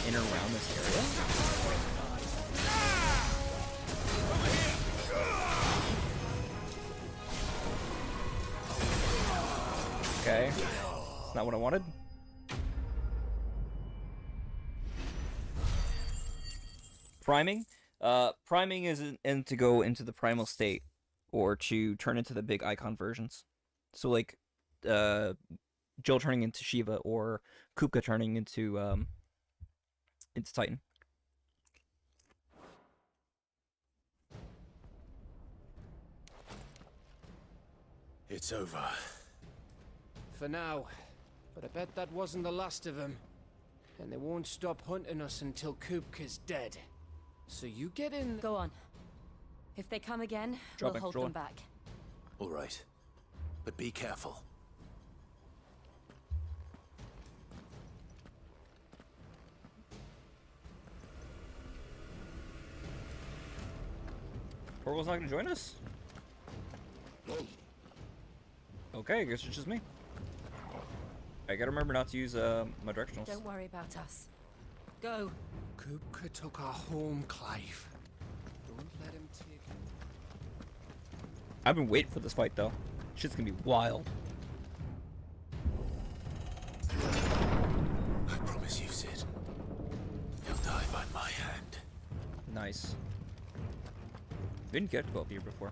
in and around this area? Okay, it's not what I wanted. Priming? Priming is to go into the primal state, or to turn into the big icon versions. So like, Jill turning into Shiva, or Kupka turning into Titan. It's over. for now. But I bet that wasn't the last of them. And they won't stop hunting us until Kupka's dead. So you get in... Go on. If they come again, Drop we'll it, hold draw them it. back. All right. But be careful. Orwell's not gonna join us? Okay, I guess it's just me. I gotta remember not to use my directionals. Don't worry about us. Go. Kupka took our home, Clive. Don't let him take... I've been waiting for this fight though. Shit's gonna be wild. I promise you, Sid. You'll die by my hand. Nice. Didn't get to go up here before.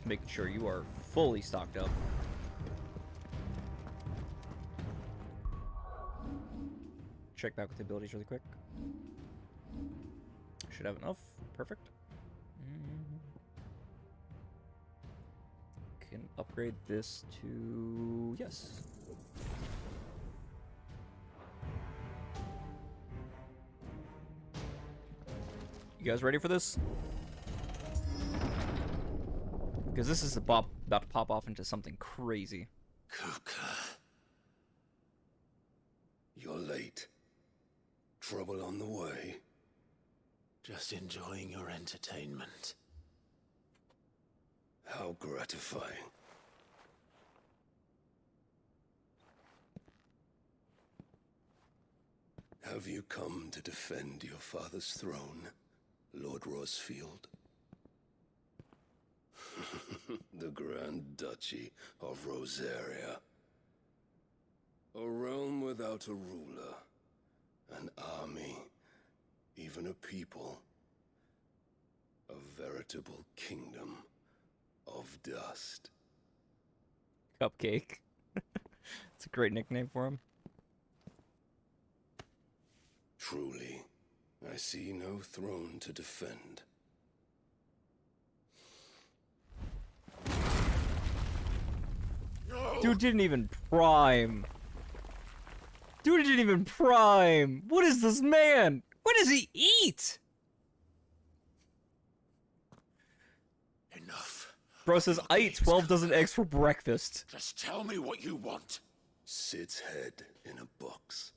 Making sure you are fully stocked up. Check back with the abilities really quick. Should have enough. Perfect. Can upgrade this to... yes. You guys ready for this? Because this is about to pop off into something crazy. Kupka. You're late. Trouble on the way. Just enjoying your entertainment. How gratifying. Have you come to defend your father's throne, Lord Rosfield? The Grand Duchy of Rosaria. A realm without a ruler, an army, even a people. A veritable kingdom of dust. Cupcake. It's a great nickname for him. Truly, I see no throne to defend. Dude didn't even prime. Dude didn't even prime. What is this man? What does he eat? Enough. Bro says, I eat 12 dozen eggs for breakfast. Just tell me what you want. Sid's head in a box.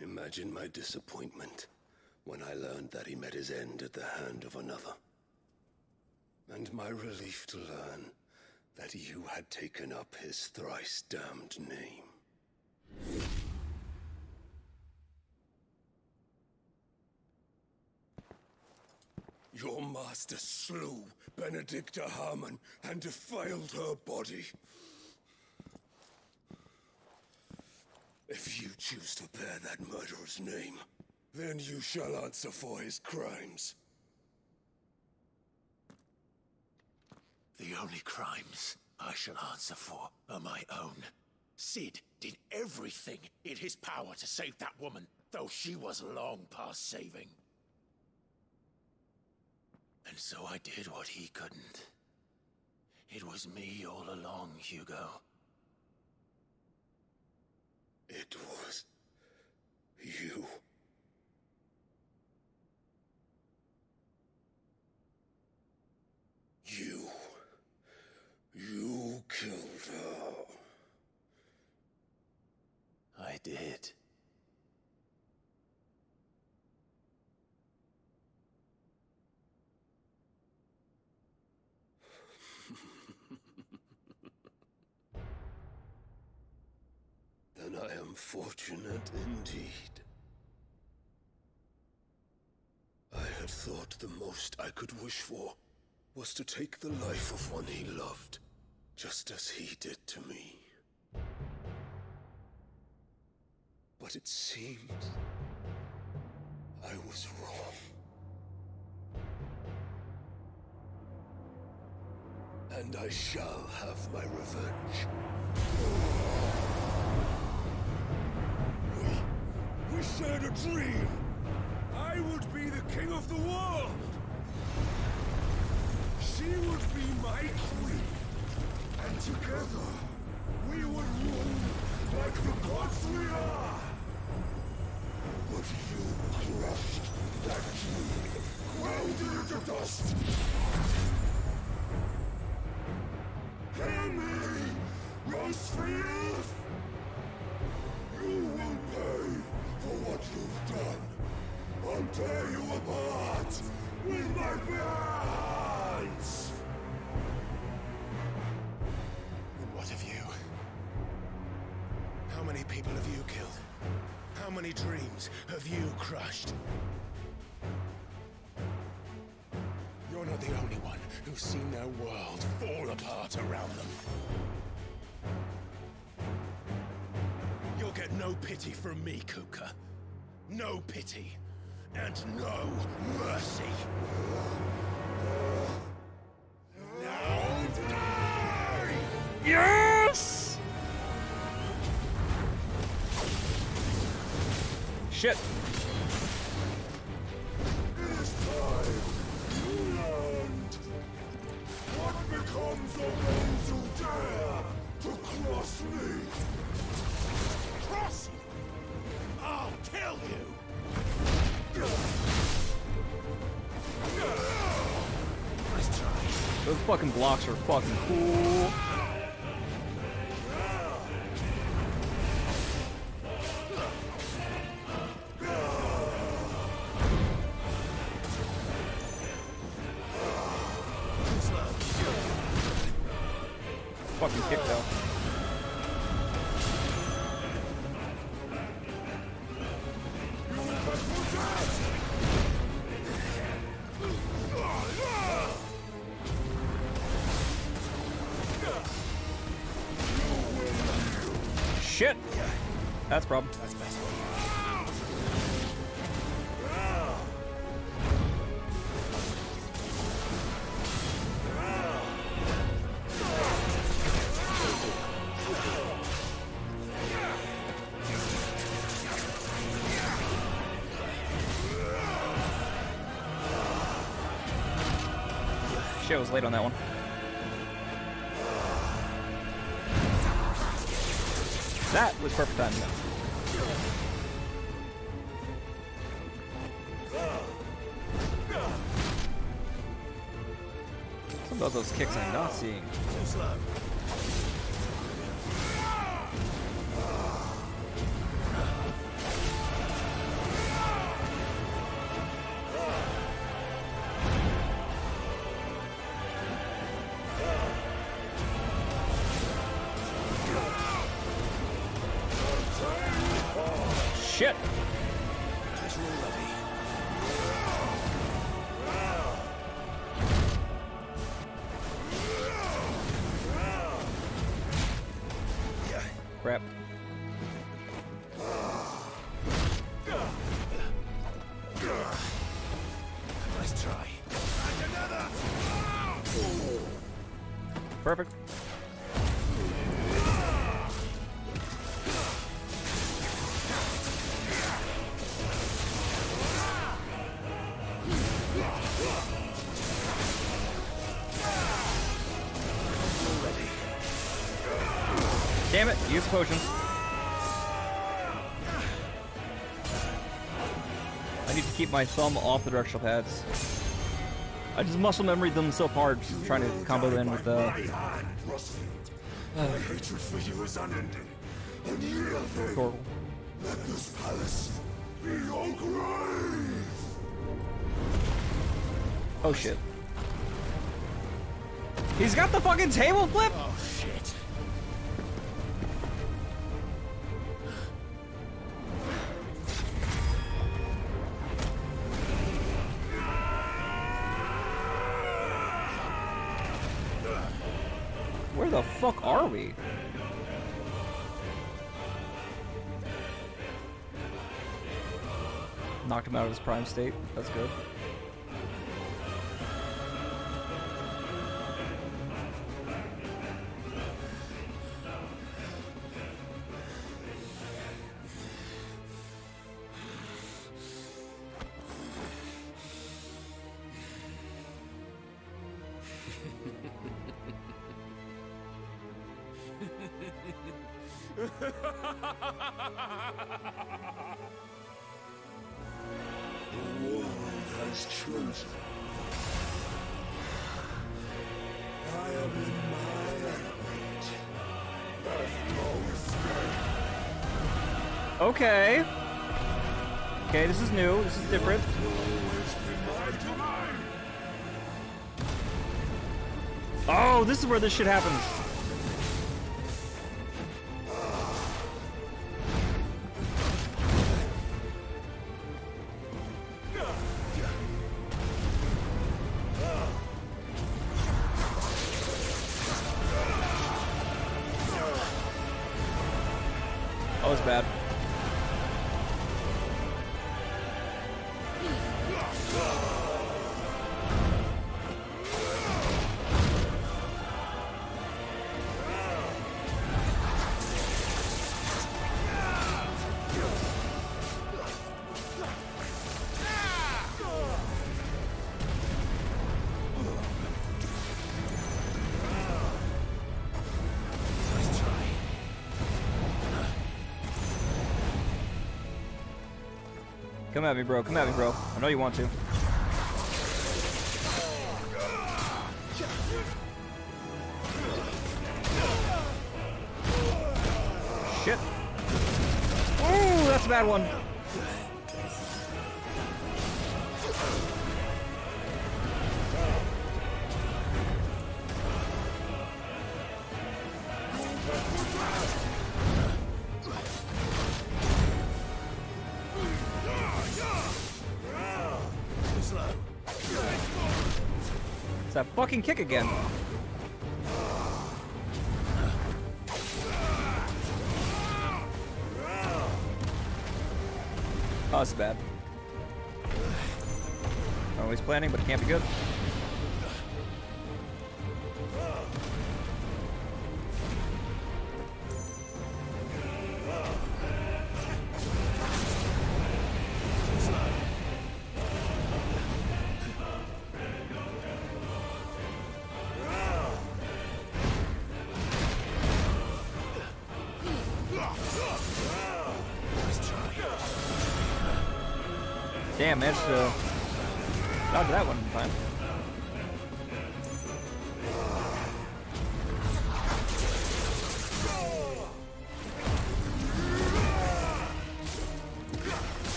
Imagine my disappointment when I learned that he met his end at the hand of another. And my relief to learn that you had taken up his thrice damned name. Your master slew Benedicta Harmon and defiled her body. If you choose to bear that murderer's name, then you shall answer for his crimes. The only crimes I shall answer for are my own. Sid did everything in his power to save that woman, though she was long past saving. And so I did what he couldn't. It was me all along, Hugo. It was you. You killed her. I did. Then I am fortunate indeed. I had thought the most I could wish for was to take the life of one he loved, just as he did to me. But it seems I was wrong. And I shall have my revenge. We shared a dream! I would be the king of the world! She would be my queen, and together we would rule like the gods we are. But you crushed that queen, ground her to dust. Hear me, Rosfield! You will pay for what you've done. I'll tear you apart with my bare hands! And what of you? How many people have you killed? How many dreams have you crushed? You're not the only one who's seen their world fall apart around them. You'll get no pity from me, Kupka. No pity. And no mercy. Now die! Yes! Shit. It is time you learned what becomes of those who dare to cross me. Cross you! I'll kill you! Nice try. Those fucking blocks are fucking cool. Fucking kick though. Shit! That's a problem. That's better. Shit, I was late on that one. That was perfect timing. Some of those kicks I'm not seeing. Too slow. Shit! Crap. Nice try. And another! Perfect. Damn it, use potions. I need to keep my thumb off the directional pads. I just muscle memory them so hard, just trying to combo them in with the... My hatred for you is unending. Unyielding. Horrible. Let this palace be your grave. Oh shit. He's got the fucking table flip? Oh shit. Where the fuck are we? Knocked him out of his prime state. That's good. The world has chosen. I am in my element. There's no escape. Okay. Okay, this is new. This is different. Oh, this is where this shit happens. That was bad. Come at me, bro. Come at me, bro. I know you want to. Shit. Ooh, that's a bad one. It's that fucking kick again. Oh, that's bad. Always planning, but it can't be good. Damn, managed to dodge that one in time.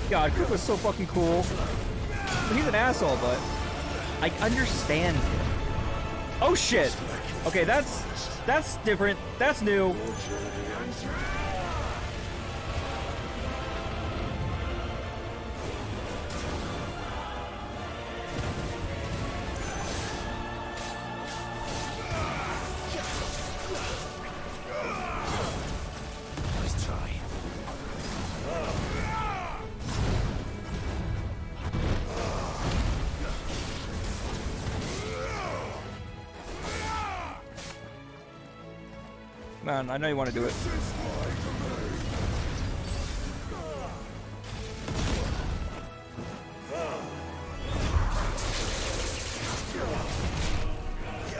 God, Kupka was so fucking cool. He's an asshole, but I understand him. Oh shit! Okay, that's different. That's new. Man, I know you want to do it.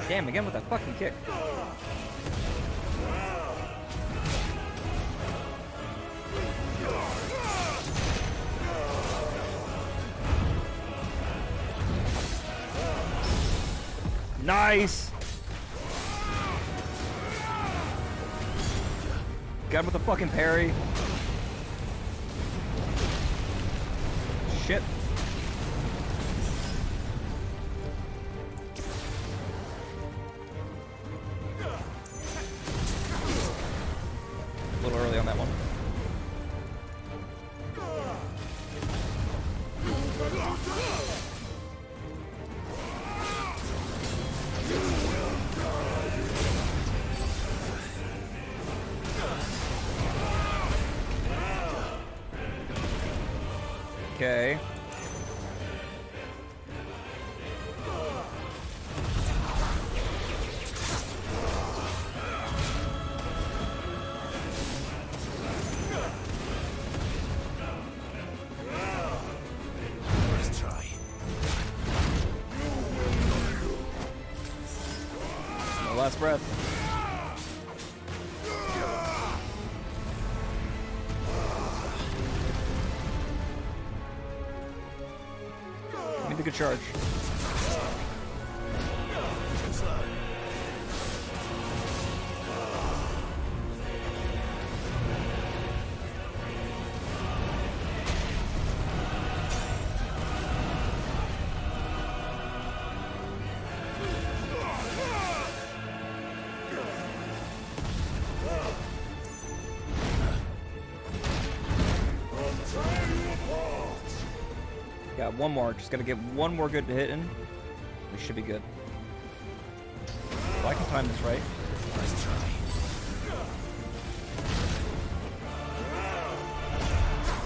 Damn, again with that fucking kick. Nice! Got him with a fucking parry. Shit. A little early on Okay. Let's try. No last breath. Give me the good charge. Got one more. Just gotta get one more good hit in. We should be good. If I can time this right. Let's try.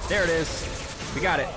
There it is. We got it.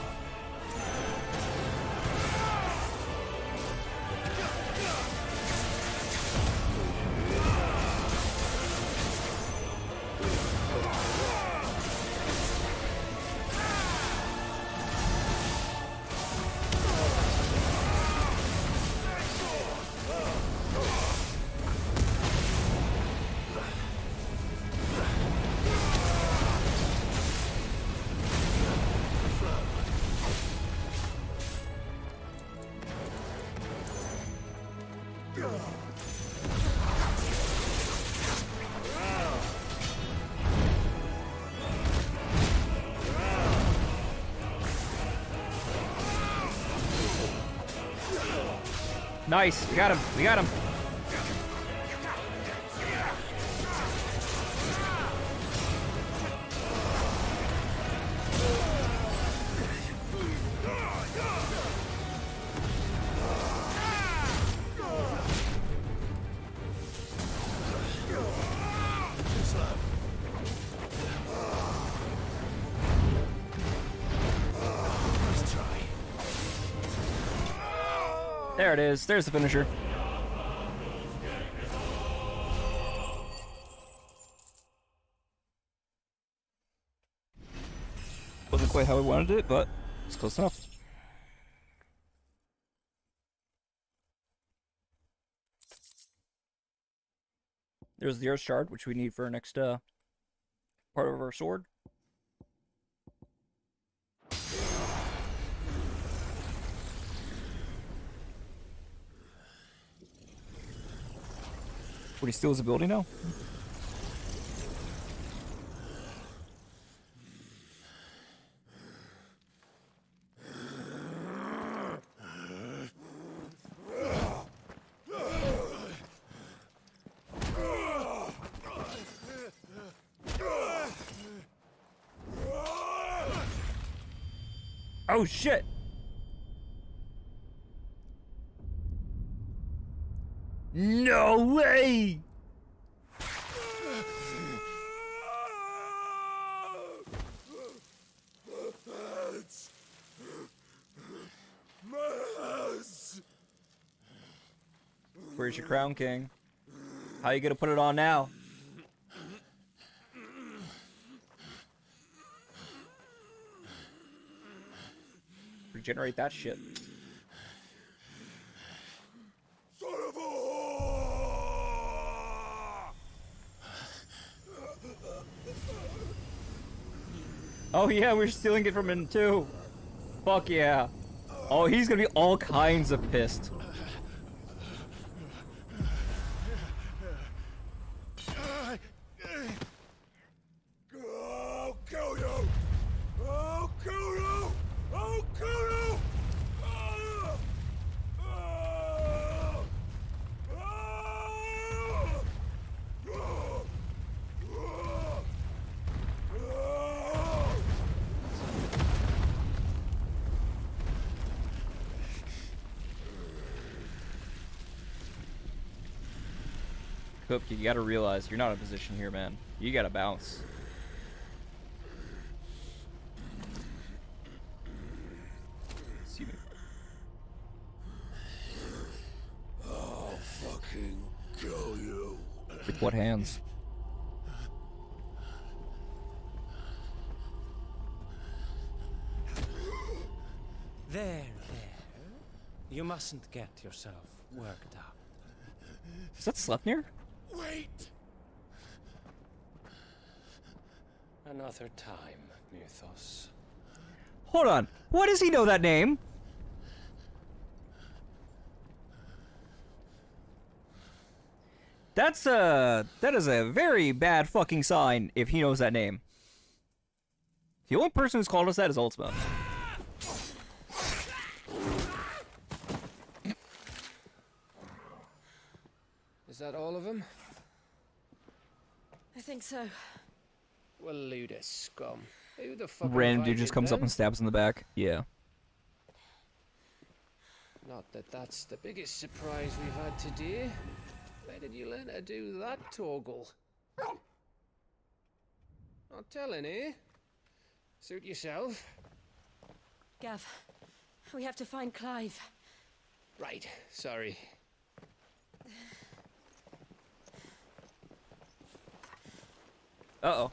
Nice. We got him. We got him. There it is. There's the finisher. Wasn't quite how we wanted it, but it's close enough. There's the Earth Shard, which we need for our next part of our sword. What, he steals a building now? Oh shit! No way! Where's your crown, King? How you gonna put it on now? Regenerate that shit. Oh yeah, we're stealing it from him too. Fuck yeah. Oh, he's gonna be all kinds of pissed. I'll kill you! I'll kill you! I'll kill you! Kupka, you gotta realize you're not in a position here, man. You gotta bounce. With what hands? There. You mustn't get yourself worked up. Is that Sleipnir? Wait! Another time, Mythos. Hold on. Why does he know that name? That is a very bad fucking sign if he knows that name. The only person who's called us that is Ultima. Is that all of them? I think so. Well, load of scum. Who the fuck Random dude invited just comes up them? and stabs in the back. Yeah. Not that that's the biggest surprise we've had today. Where did you learn to do that, Torgal? Not telling, eh? Suit yourself. Gav, we have to find Clive. Right, sorry. Uh-oh.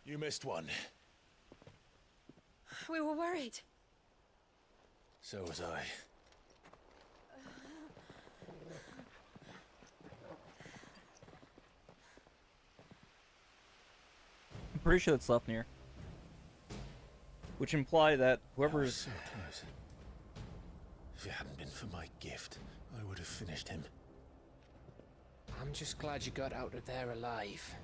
You missed one. We were worried. So was I. I'm pretty sure that's Sleipnir. Which imply that whoever's... So close. If it hadn't been for my gift, I would have finished him. I'm just glad you got out of there alive.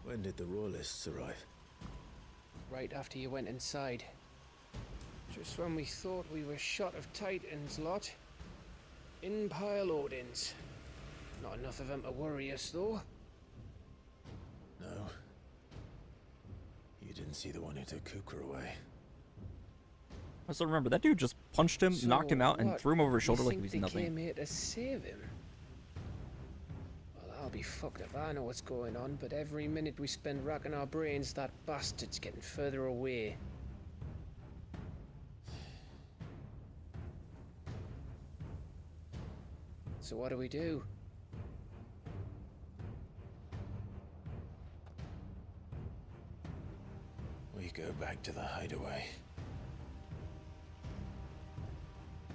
When did the Royalists arrive? Right after you went inside. Just when we thought we were shot of Titans lot. In pile Odins. Not enough of them to worry us, though. No. You didn't see the one who took Kupka away. I still remember, that dude just punched him, knocked him out, and what? threw him over his shoulder You like he think was they nothing. came here to save him? Well, I'll be fucked if I know what's going on, but every minute we spend racking our brains, that bastard's getting further away. So what do? We go back to the hideaway.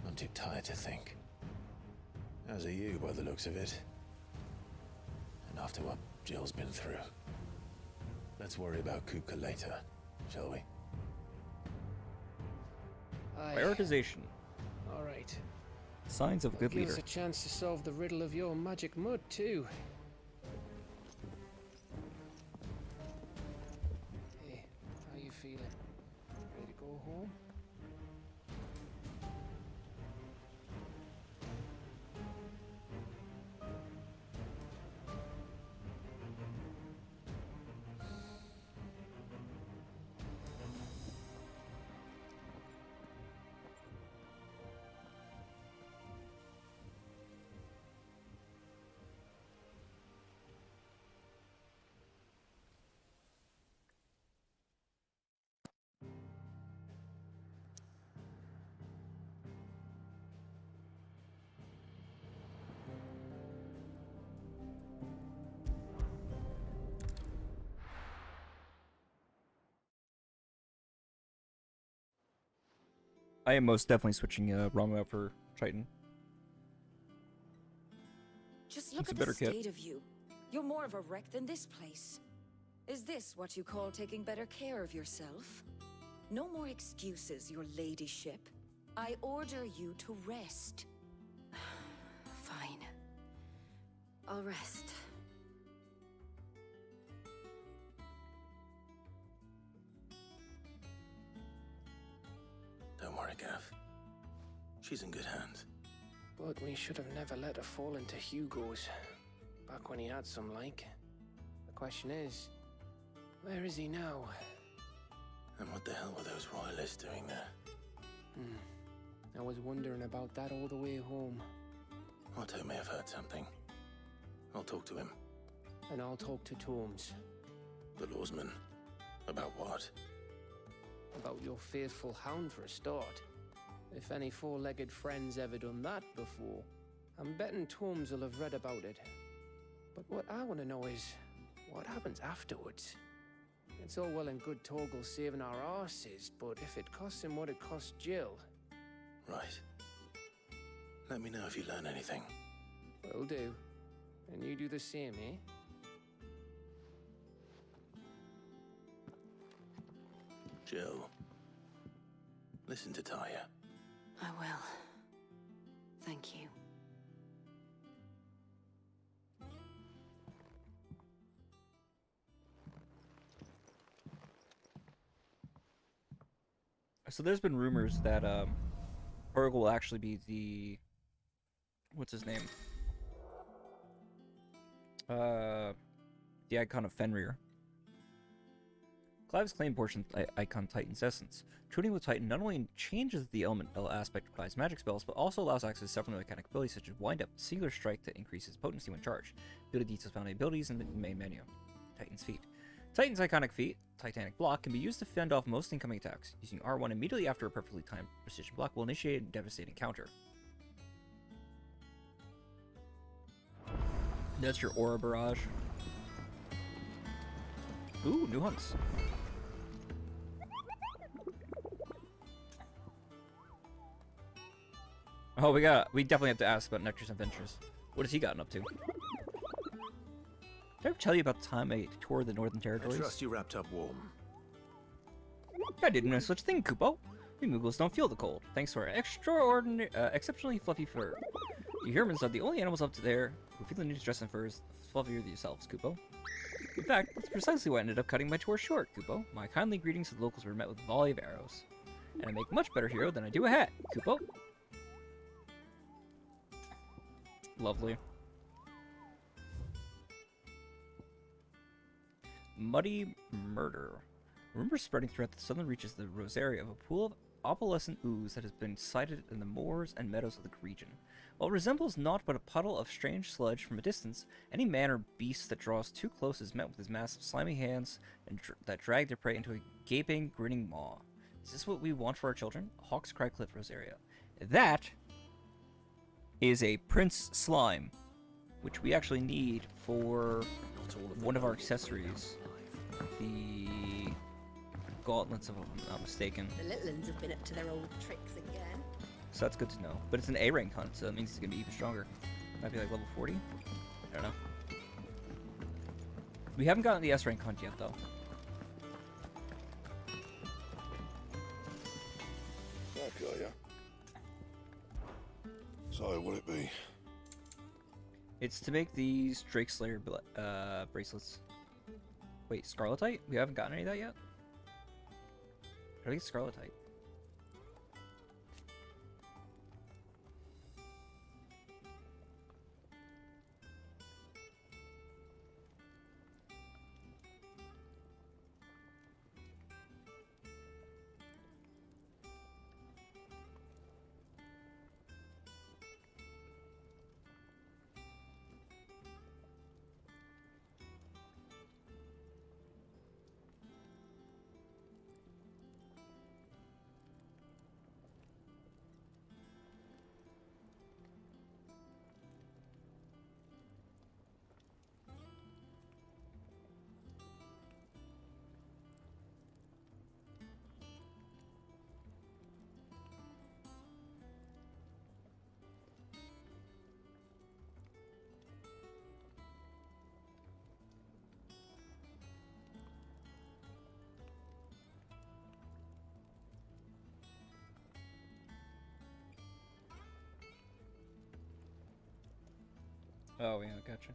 I'm too tired to think. As are you, by the looks of it. And after what Jill's been through. Let's worry about Kupka later, shall we? Prioritization. All right. Signs of a good Give leader. us a chance to solve the riddle of your magic mud, too. Hey, how you feeling? Ready to go home? I am most definitely switching Romo out for Triton. Just look It's a at better the kit. state of you. You're more of a wreck than this place. Is this what you call taking better care of yourself? No more excuses, your ladyship. I order you to rest. Fine. I'll rest. Don't worry, Gav. She's in good hands. But we should have never let her fall into Hugo's. Back when he had some like. The question is, where is he now? And what the hell were those royalists doing there? I was wondering about that all the way home. Otto may have heard something. I'll talk to him. And I'll talk to Tomes. The lawsman. About what? About your faithful hound for a start. If any four-legged friend's ever done that before, I'm betting Tomes will have read about it. But what I want to know is, what happens afterwards? It's all well and good Torgal saving our arses, but if it costs him what it cost Jill... Right. Let me know if you learn anything. Will do. And you do the same, eh? Jill, listen to Taya. I will. Thank you. So there's been rumors that Torgal will actually be the... What's his name? The icon of Fenrir. Clive's claimed portion of icon Titan's essence. Tuning with Titan not only changes the elemental aspect of Clive's magic spells, but also allows access to several mechanic abilities such as Wind Up, Singular Strike that increases potency when charged. Ability details found in abilities in the main menu. Titan's feat. Titan's iconic feat, Titanic Block, can be used to fend off most incoming attacks. Using R1 immediately after a perfectly timed precision block will initiate a devastating counter. That's your Aura Barrage. Ooh, new hunts. Oh, we definitely have to ask about Nectar's adventures. What has he gotten up to? Did I ever tell you about the time I toured the Northern Territories? I trust you wrapped up warm. I didn't know such a thing, Kupo. We Moogles don't feel the cold, thanks to our exceptionally fluffy fur. You humans are the only animals up to there who feel the need to dress in furs fluffier than yourselves, Kupo. In fact, that's precisely why I ended up cutting my tour short, Kupo. My kindly greetings to the locals were met with a volley of arrows. And I make much better hero than I do a hat, Kupo. Lovely. Muddy Murder. Rumors spreading throughout the southern reaches of the Rosaria of a pool of opalescent ooze that has been sighted in the moors and meadows of the region. While it resembles naught but a puddle of strange sludge from a distance, any man or beast that draws too close is met with his massive slimy hands and that drag their prey into a gaping, grinning maw. Is this what we want for our children? Hawks Cry Cliff, Rosaria. That is a Prince Slime, which we actually need for one of our accessories. The gauntlets, if I'm not mistaken. The little ones have been up to their old tricks again. So that's good to know. But it's an A rank hunt, so that means he's gonna be even stronger. Might be like level 40? I don't know. We haven't gotten the S rank hunt yet, though. Okay, yeah. So, what'll it be? It's to make these Drake Slayer bracelets. Wait, Scarletite? We haven't gotten any of that yet? How do I get Scarletite? Oh, yeah, gotcha.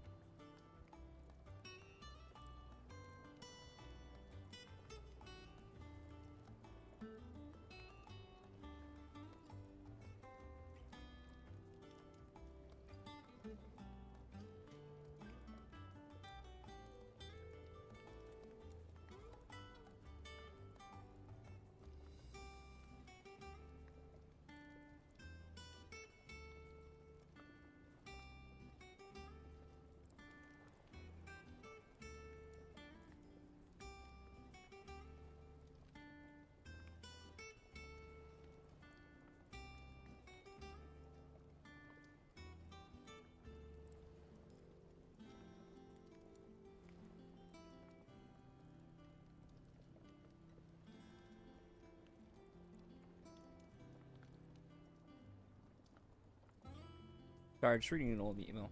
Sorry, just reading an old email.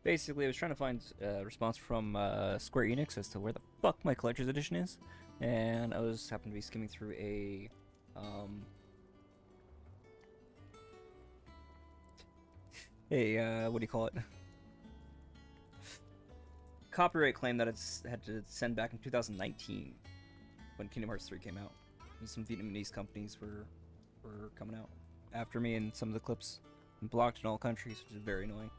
Basically, I was trying to find a response from Square Enix as to where the fuck my collector's edition is, and I was happened to be skimming through a what do you call it? Copyright claim that it's had to send back in 2019 when Kingdom Hearts 3 came out. And some Vietnamese companies were coming out after me, and some of the clips blocked in all countries, which is very annoying.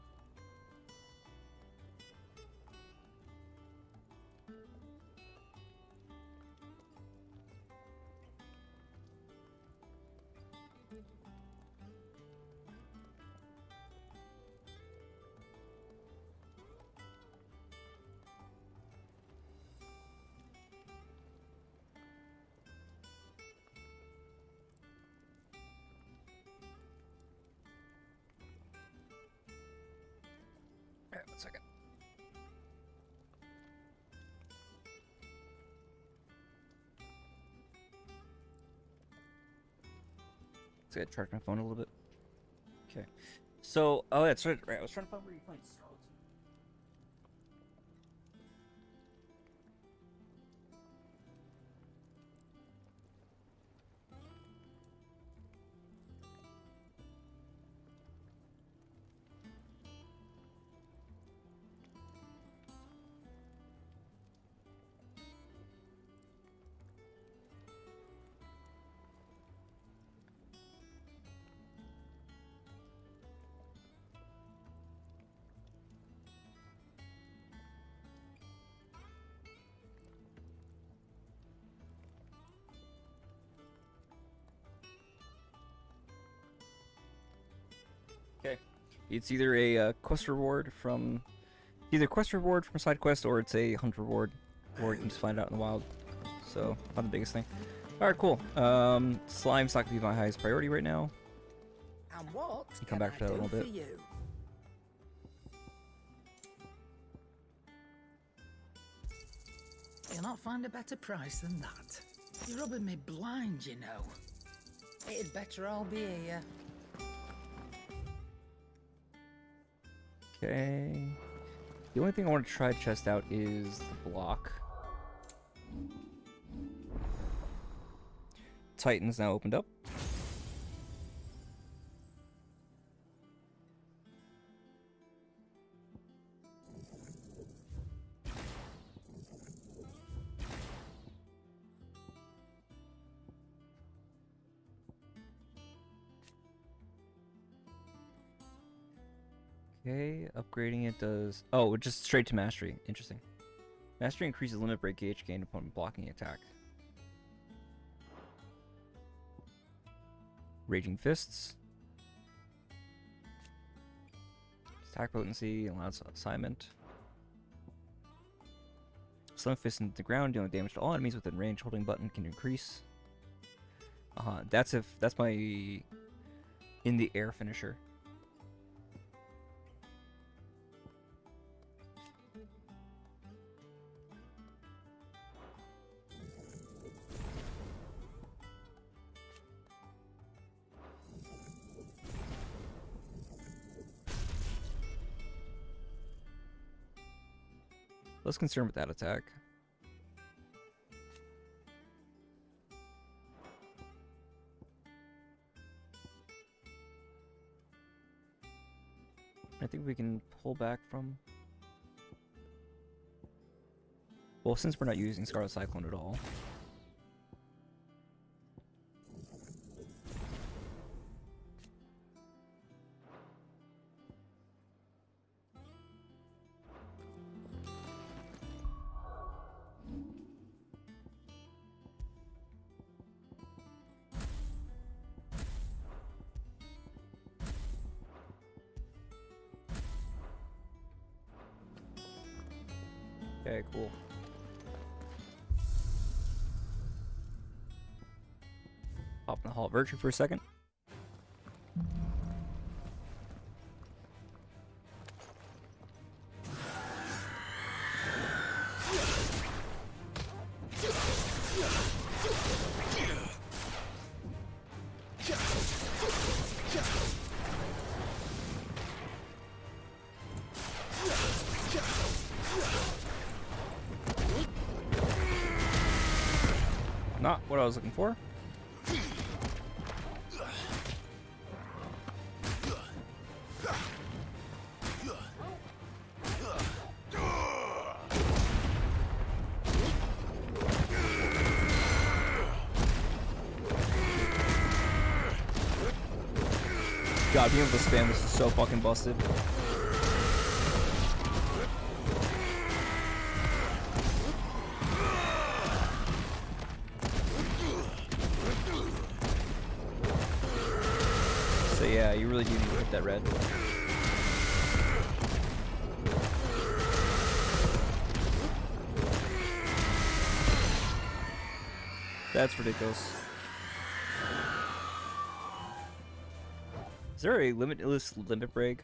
Alright, 1 second. So I gotta charge my phone a little bit. Okay. So, oh, that's right. I was trying to find where you find Scarlet. Okay. It's either a quest reward from a side quest, or it's a hunt reward, or you can just find it out in the wild. So, not the biggest thing. Alright, cool. Slime's not gonna be my highest priority right now. And what I'll come back to that in a little bit. you? You'll not find a better price than that. You're rubbing me blind, you know. It'd better all be here. Okay. The only thing I want to try to test out is the block. Titan's now opened up. Okay, upgrading it does... Oh, just straight to mastery. Interesting. Mastery increases limit break gauge gained upon blocking attack. Raging Fists. Attack potency, allows assignment. Slam Fist into the ground, dealing damage to all enemies within range. Holding button can increase. That's my in the air finisher. Less concerned with that attack. I think we can pull back from... Well, since we're not using Scarlet Cyclone at all. Okay, cool. Hop in the Hall of Virtue for a second. Not what I was looking for. God, being able to spam this is so fucking busted. So yeah, you really do need to hit that red. That's ridiculous. Is there a limitless limit break?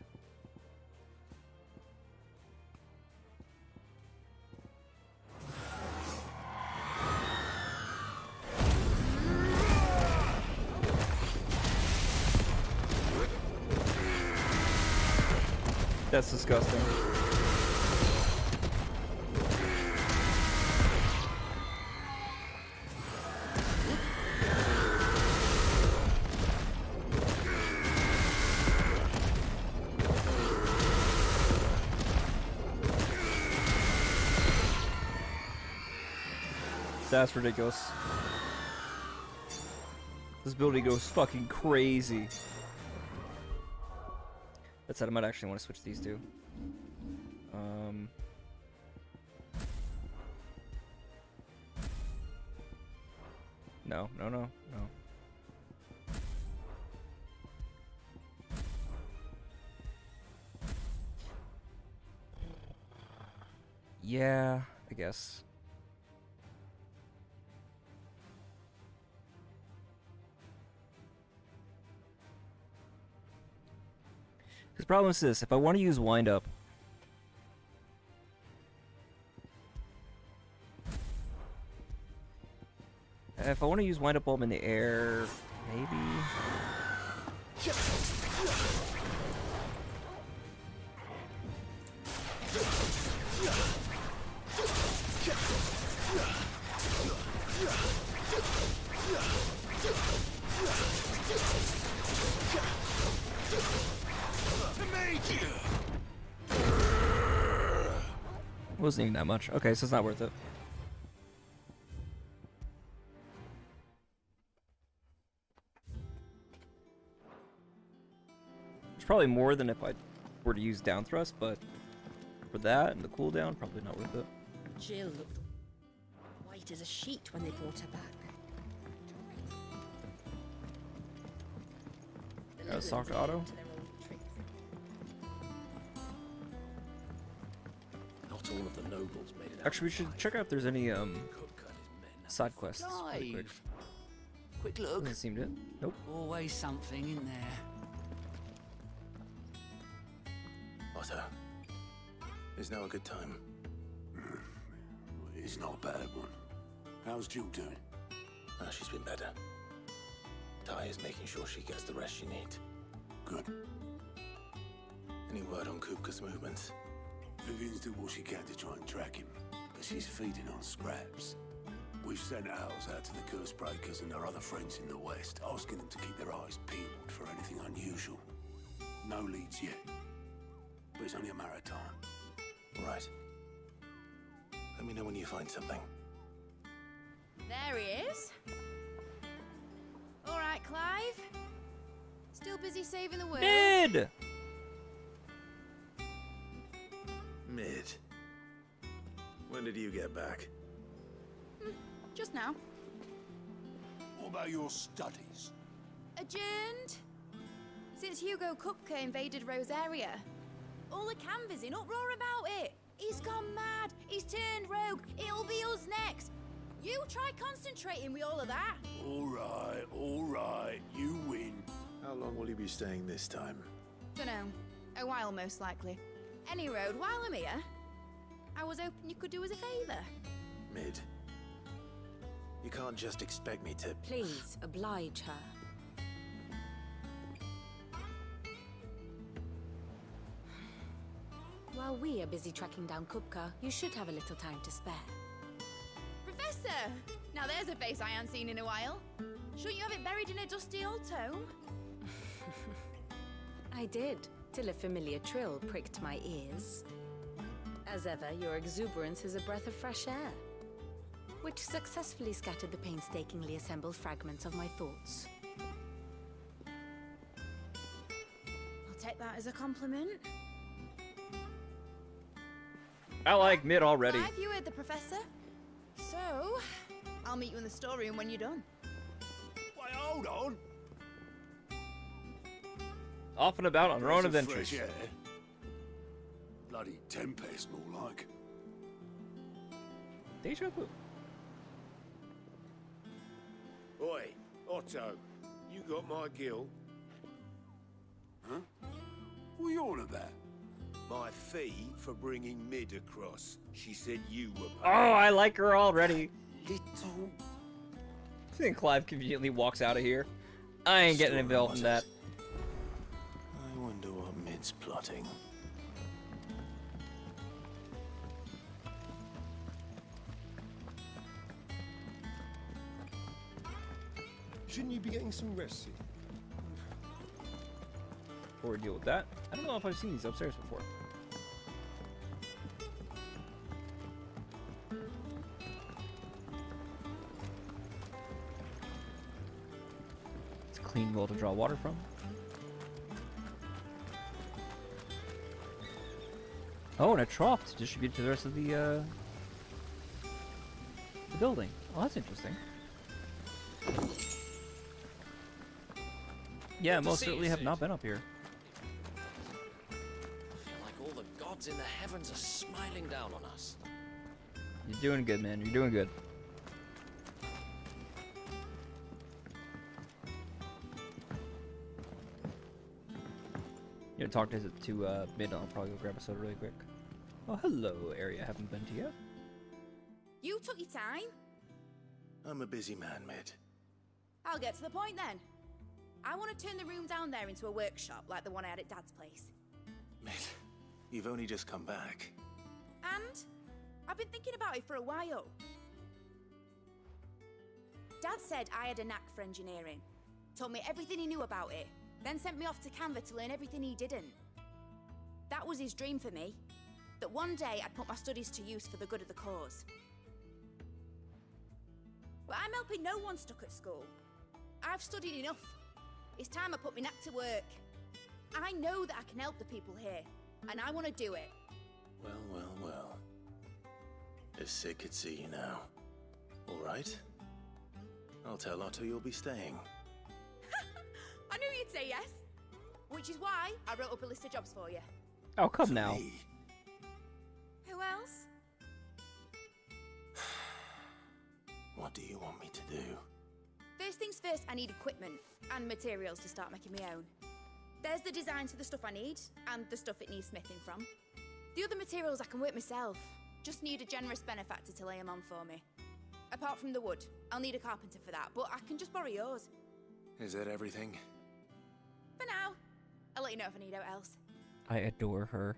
That's disgusting. That's ridiculous. This ability goes fucking crazy. That said, I might actually want to switch these two. No. Yeah, I guess. The problem is this: if I want to use wind up, while I'm in the air, maybe. Wasn't even that much. Okay, so it's not worth it. It's probably more than if I were to use down thrust, but for that and the cooldown, probably not worth it. Jill looked white as a sheet when they brought her back. Soft auto. Not all of the nobles made it out. Actually, we should check out if there's any side quests. Really quick. Quick look. Doesn't seem to. Nope. Always something in there. Otto, is now a good time? It's not a bad one. How's Jill doing? She's been better. Ty is making sure she gets the rest she needs. Good. Any word on Kupka's movements? Vivian's did what she can to try and track him, but she's feeding on scraps. We've sent ours out to the Curse Breakers and our other friends in the West, asking them to keep their eyes peeled for anything unusual. No leads yet, but it's only a matter of time. Right. Let me know when you find something. There he is. All right, Clive. Still busy saving the world? Mid. When did you get back? Just now. What about your studies? Adjourned. Since Hugo Kupka invaded Rosaria. All the canvas in uproar about it. He's gone mad. He's turned rogue. It'll be us next. You try concentrating with all of that. All right. You win. How long will you be staying this time? Dunno. A while, most likely. Any road, while I'm here, I was hoping you could do us a favour. Mid. You can't just expect me to... Please, oblige her. While we are busy tracking down Kupka, you should have a little time to spare. Professor! Shana! Now there's a face I ain't seen in a while. Shouldn't you have it buried in a dusty old tome? I did, till a familiar trill pricked my ears. As ever, your exuberance is a breath of fresh air, which successfully scattered the painstakingly assembled fragments of my thoughts. I'll take that as a compliment. I like mid already. Clive, you heard the professor. So, I'll meet you in the storeroom when you're done. Wait, hold on. Off and about on our own adventures. Fresh air. Bloody tempest, more like. Deja vu. Oi, Otto, you got my gill? Huh? What are you on about? My fee for bringing Mid across. She said you were Oh, I like her already. little. I think Clive conveniently walks out of here. I ain't getting involved in that. I wonder what Mid's plotting. Shouldn't you be getting some rest soon? Before we deal with that, I don't know if I've seen these upstairs before. It's a clean well to draw water from. Oh, and a trough to distribute to the rest of the building. Oh, that's interesting. Yeah, most certainly have not been up here. I feel like all the gods in the heavens are smiling down on us. You're doing good, man. You're doing good. You know, talk to Mid. I'll probably go grab a soda really quick. Oh, hello, area. Haven't been to yet. You took your time. I'm a busy man, Mid. I'll get to the point then. I want to turn the room down there into a workshop like the one I had at Dad's place. Mid, you've only just come back. And I've been thinking about it for a while. Dad said I had a knack for engineering. Told me everything he knew about it. Then sent me off to Canva to learn everything he didn't. That was his dream for me. That one day I'd put my studies to use for the good of the cause. But I'm helping no one stuck at school. I've studied enough. It's time I put my knack to work. I know that I can help the people here, and I want to do it. Well, well, well. If Sid could see you now. All right. I'll tell Otto you'll be staying. I knew you'd say yes. Which is why I wrote up a list of jobs for you. Oh, come now. Who else? What do you want me to do? First things first, I need equipment and materials to start making my own. There's the designs for the stuff I need, and the stuff it needs smithing from. The other materials I can work myself. Just need a generous benefactor to lay them on for me. Apart from the wood, I'll need a carpenter for that, but I can just borrow yours. Is that everything? For now. I'll let you know if I need out else. I adore her.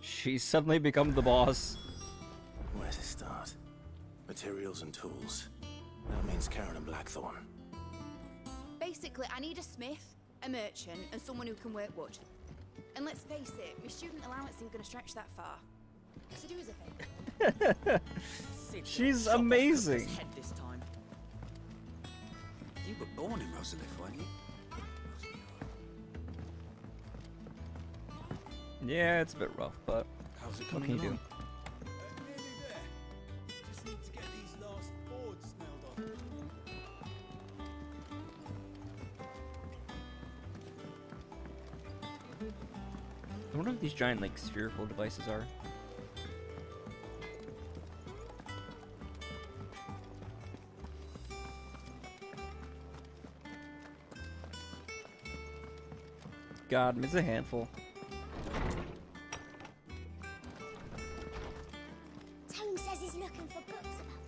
She's suddenly become the boss. Where to start? Materials and tools. That means Karen and Blackthorn. Basically, I need a smith, a merchant, and someone who can work wood. And let's face it, my student allowance isn't going to stretch that far. So do us a favor. She's amazing. Head this time. You were born in Rosalith, weren't you? Yeah, it's a bit rough, but how's it what can you do? Nearly there. Just need to get these last boards nailed on. I wonder what these giant, like, spherical devices are. God, it's a handful. Tome says he's looking for books about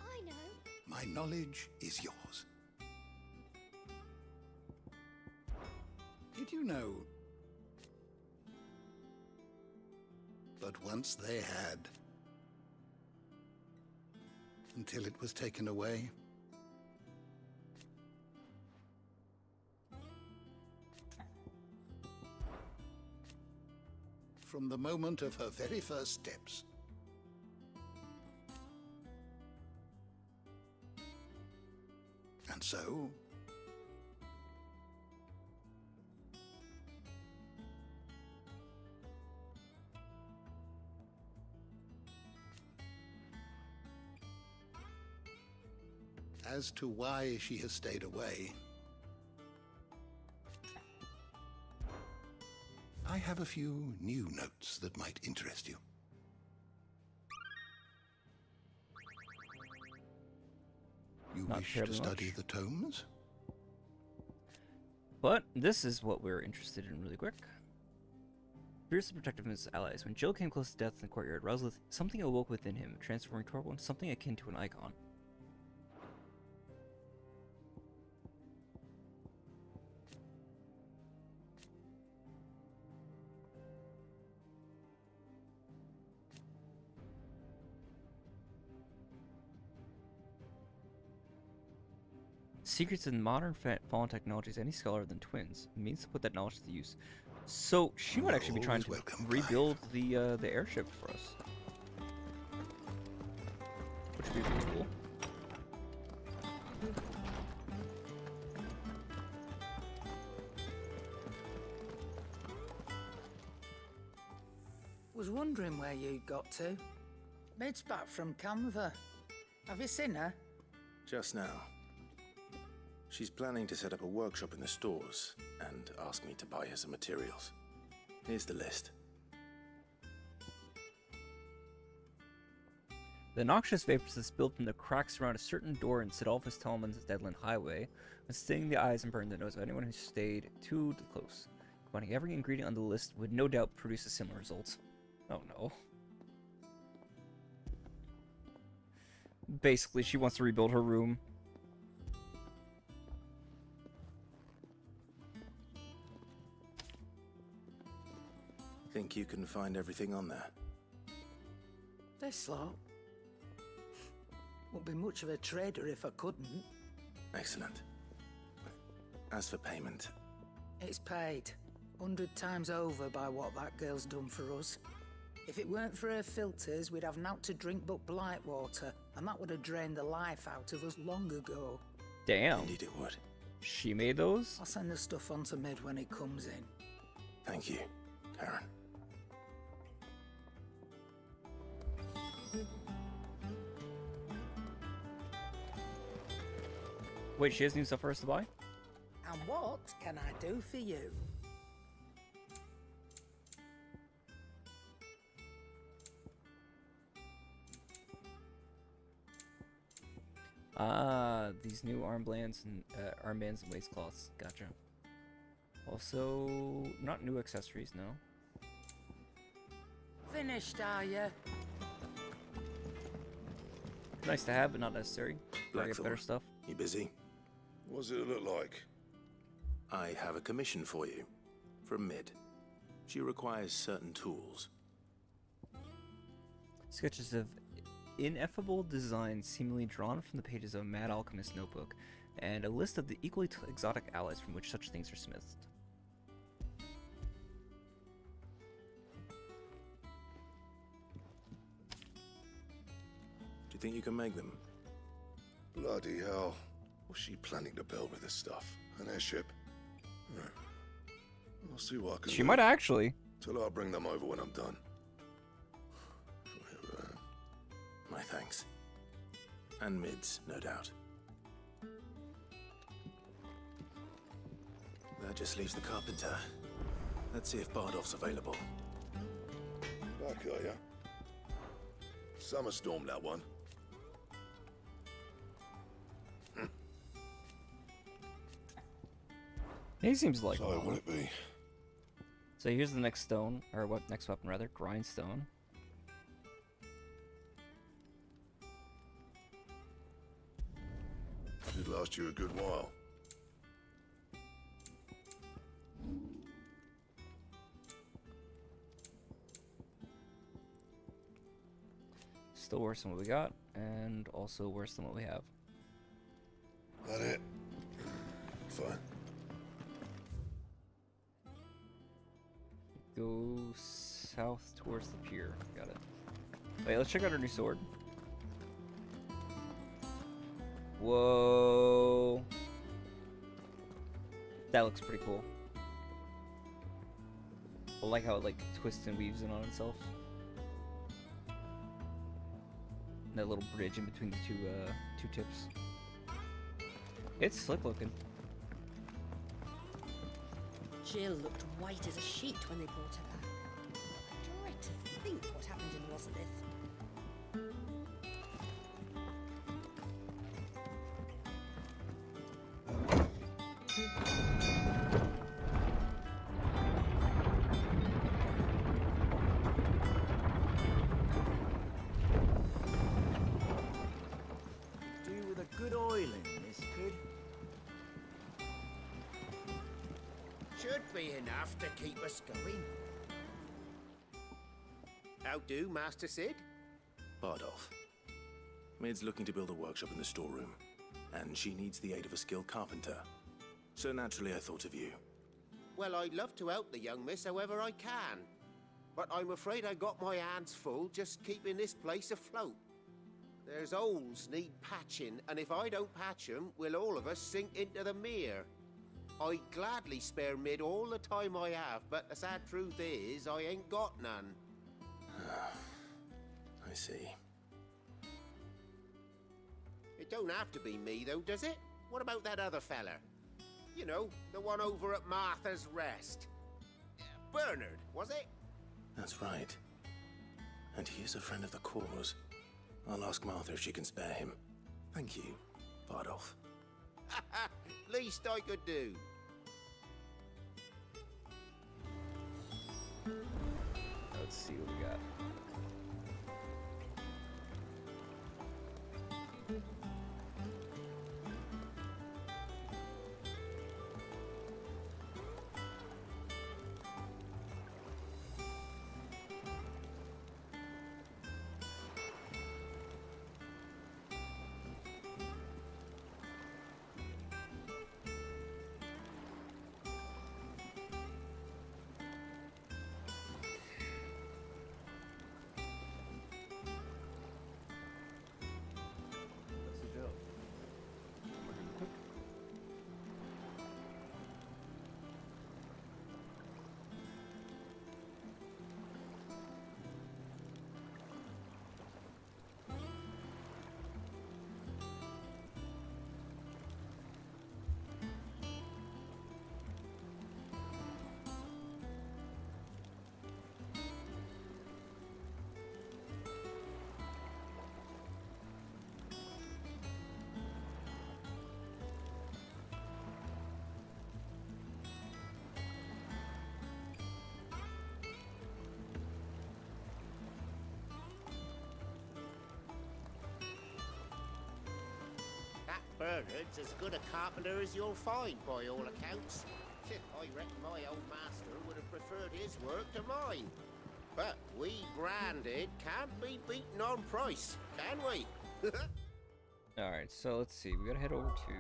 I know. My knowledge is yours. Did you know But once they had, until it was taken away. From the moment of her very first steps. And so, as to why she has stayed away, I have a few new notes that might interest you. You Not wish to terribly study much. the tomes? But this is what we're interested in really quick. Fiercely protective of his allies. When Jill came close to death in the courtyard, Roslith, something awoke within him, transforming Torvald into something akin to an icon. Secrets in modern fallen technologies, any scholar than twins means to put that knowledge to use. So she might actually be trying to rebuild the airship for us, which would be really cool. Was wondering where you got to. Mid's back from Canva. Have you seen her? Just now. She's planning to set up a workshop in the stores and ask me to buy her some materials. Here's the list. The noxious vapors that spilled from the cracks around a certain door in Sidolphus Tellman's Deadland Highway would sting the eyes and burn the nose of anyone who stayed too close. Combining every ingredient on the list would no doubt produce a similar result. Oh no. Basically, she wants to rebuild her room. Think you can find everything on there? This lot. Wouldn't be much of a trader if I couldn't. Excellent. As for payment... It's paid. 100 times over by what that girl's done for us. If it weren't for her filters, we'd have naught to drink but blight water, and that would have drained the life out of us long ago. Damn. Indeed it would. She made those? I'll send the stuff on to Mid when he comes in. Thank you, Karen. Wait, she has new stuff for us to buy? And what can I do for you? Ah, these new armbands and waistcloths. Gotcha. Also, not new accessories, no. Finished, are you? Nice to have, but not necessary. I get better stuff. You busy? What's it look like? I have a commission for you. From Mid. She requires certain tools. Sketches of ineffable designs seemingly drawn from the pages of a mad alchemist notebook, and a list of the equally exotic alloys from which such things are smithed. Do you think you can make them? Bloody hell. What's she planning to build with this stuff? An airship? I'll see what I can do. She might actually. Tell her I'll bring them over when I'm done. My thanks. And Mid's, no doubt. That just leaves the carpenter. Let's see if Bardolph's available. Back, are ya? Summer storm, that one. He seems like So one. will it be? So here's the next stone, or what next weapon rather, grindstone. Should last you a good while. Still worse than what we got, and also worse than what we have. That it? Fine. Go south towards the pier. Got it. Wait, let's check out our new sword. Whoa. That looks pretty cool. I like how it like twists and weaves in on itself. That little bridge in between the two tips. It's slick looking. Jill looked white as a sheet when they brought her back. I dread to think what happened in Rosalith. Do with a good oiling, this could. Should be enough to keep us going. How do, Master Sid? Bardolph. Mid's looking to build a workshop in the storeroom, and she needs the aid of a skilled carpenter. So naturally I thought of you. Well, I'd love to help the young miss however I can. But I'm afraid I got my hands full just keeping this place afloat. There's holes need patching, and if I don't patch them, we'll all of us sink into the mere. I'd gladly spare Mid all the time I have, but the sad truth is, I ain't got none. I see. It don't have to be me, though, does it? What about that other fella? You know, the one over at Martha's Rest. Bernard, was it? That's right. And he is a friend of the cause. I'll ask Martha if she can spare him. Thank you, Bardolph. Least I could do. Let's see what we got. Bernard's as good a carpenter as you'll find, by all accounts. I reckon my old master would have preferred his work to mine. But we branded can't be beaten on price, can we? Alright, so let's see. We gotta head over to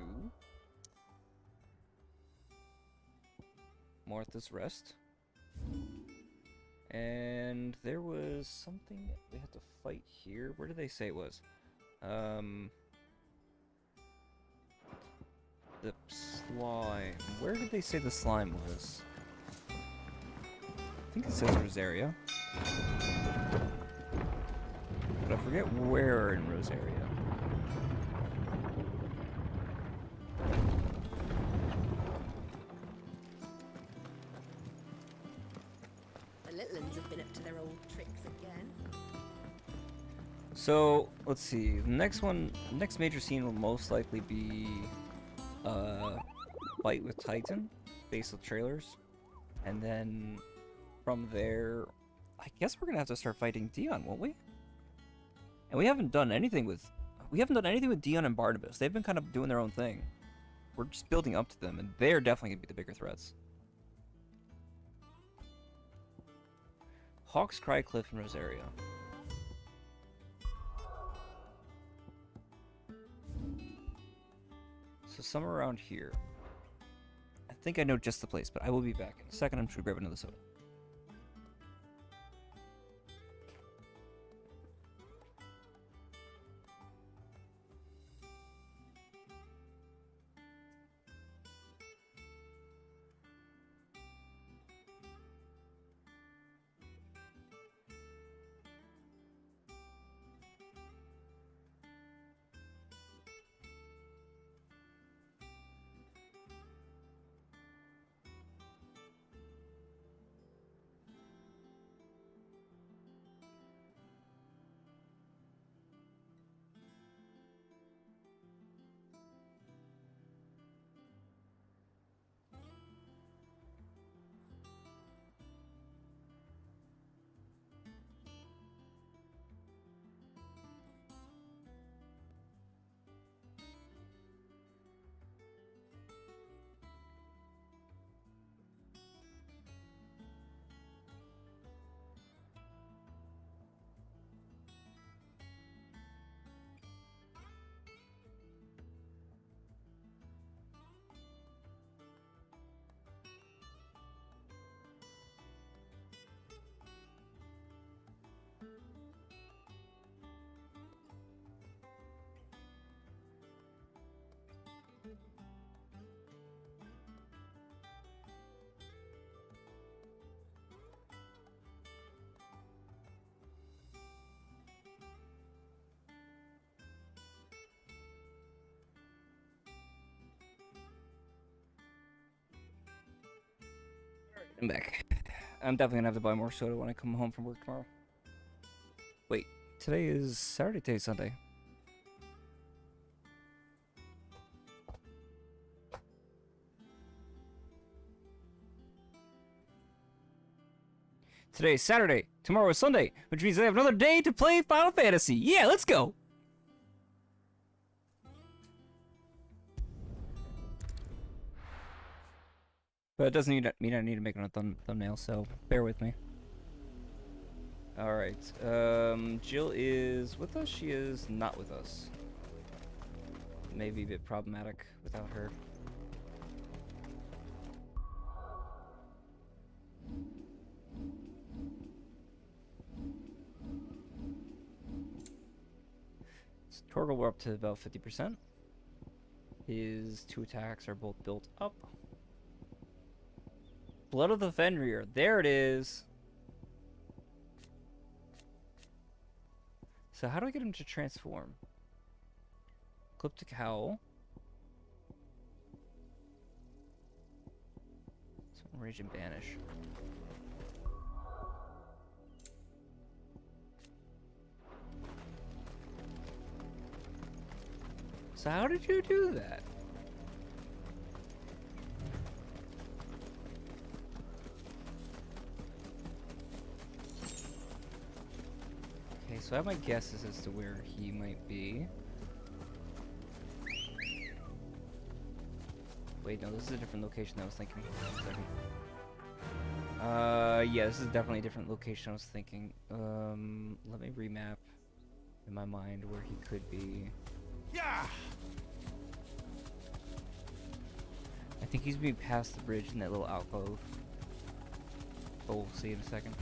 Martha's Rest. And there was something we had to fight here. Where did they say it was? The slime. Where did they say the slime was? I think it says Rosaria. But I forget where in Rosaria. The little ones have been up to their old tricks again. So, let's see. The next major scene will most likely be fight with Titan, base of trailers, and then from there, I guess we're gonna have to start fighting Dion, won't we? And we haven't done anything with Dion and Barnabas. They've been kind of doing their own thing. We're just building up to them, and they're definitely gonna be the bigger threats. Hawk's Cry Cliff and Rosaria. So somewhere around here. I think I know just the place, but I will be back in a second. I'm just gonna grab another soda. I'm back. I'm definitely gonna have to buy more soda when I come home from work tomorrow. Wait, today is Saturday, today's Sunday. Today is Saturday, tomorrow is Sunday, which means I have another day to play Final Fantasy. Yeah, let's go! But it doesn't mean I need to make another thumbnail, so bear with me. Alright, Jill is with us? She is not with us. Maybe a bit problematic without her. So Torgal, we're up to about 50%. His 2 attacks are both built up. Blood of the Fenrir. There it is. So how do I get him to transform? Ecliptic Howl. So Rage and Banish. So how did you do that? Okay, so I have my guesses as to where he might be. Wait, no, this is a different location I was thinking. Yeah, this is definitely a different location I was thinking. Let me remap in my mind where he could be. Yeah. I think he's being past the bridge in that little alcove. But we'll see in a second.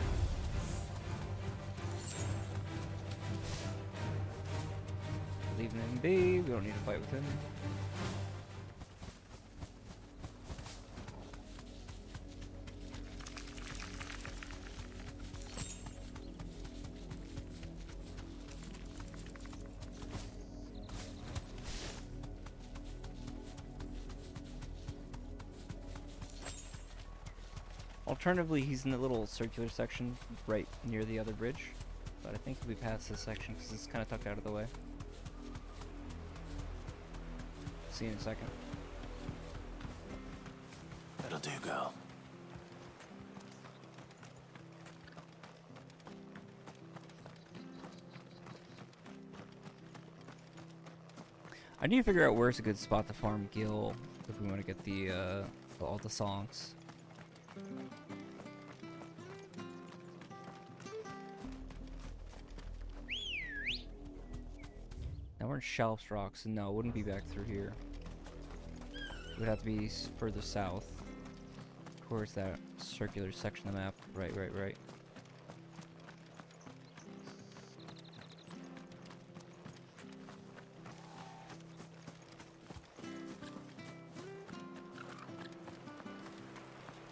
Leaving him be, we don't need to fight with him. Alternatively, he's in the little circular section right near the other bridge. But I think he'll be past this section because it's kind of tucked out of the way. See you in a second. That'll do, girl. I need to figure out where's a good spot to farm Gil if we want to get the all the songs. Now we're in Shelf's Rocks, and no, it wouldn't be back through here. It would have to be further south. Towards that circular section of the map. Right, right, right.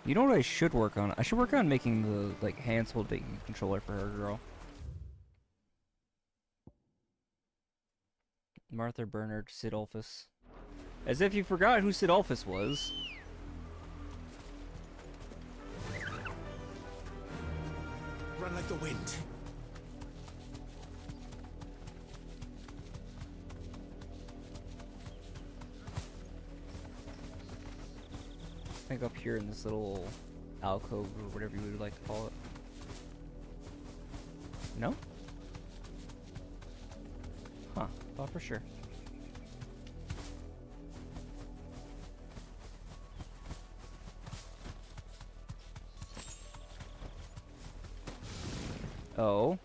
You know what I should work on? I should work on making the, like, hand-hold controller for her girl. Martha Bernard, Sidolphus. As if you forgot who Sidolphus was. Run like the wind. I think up here in this little alcove or whatever you would like to call it. No? Huh, thought for sure. Oh.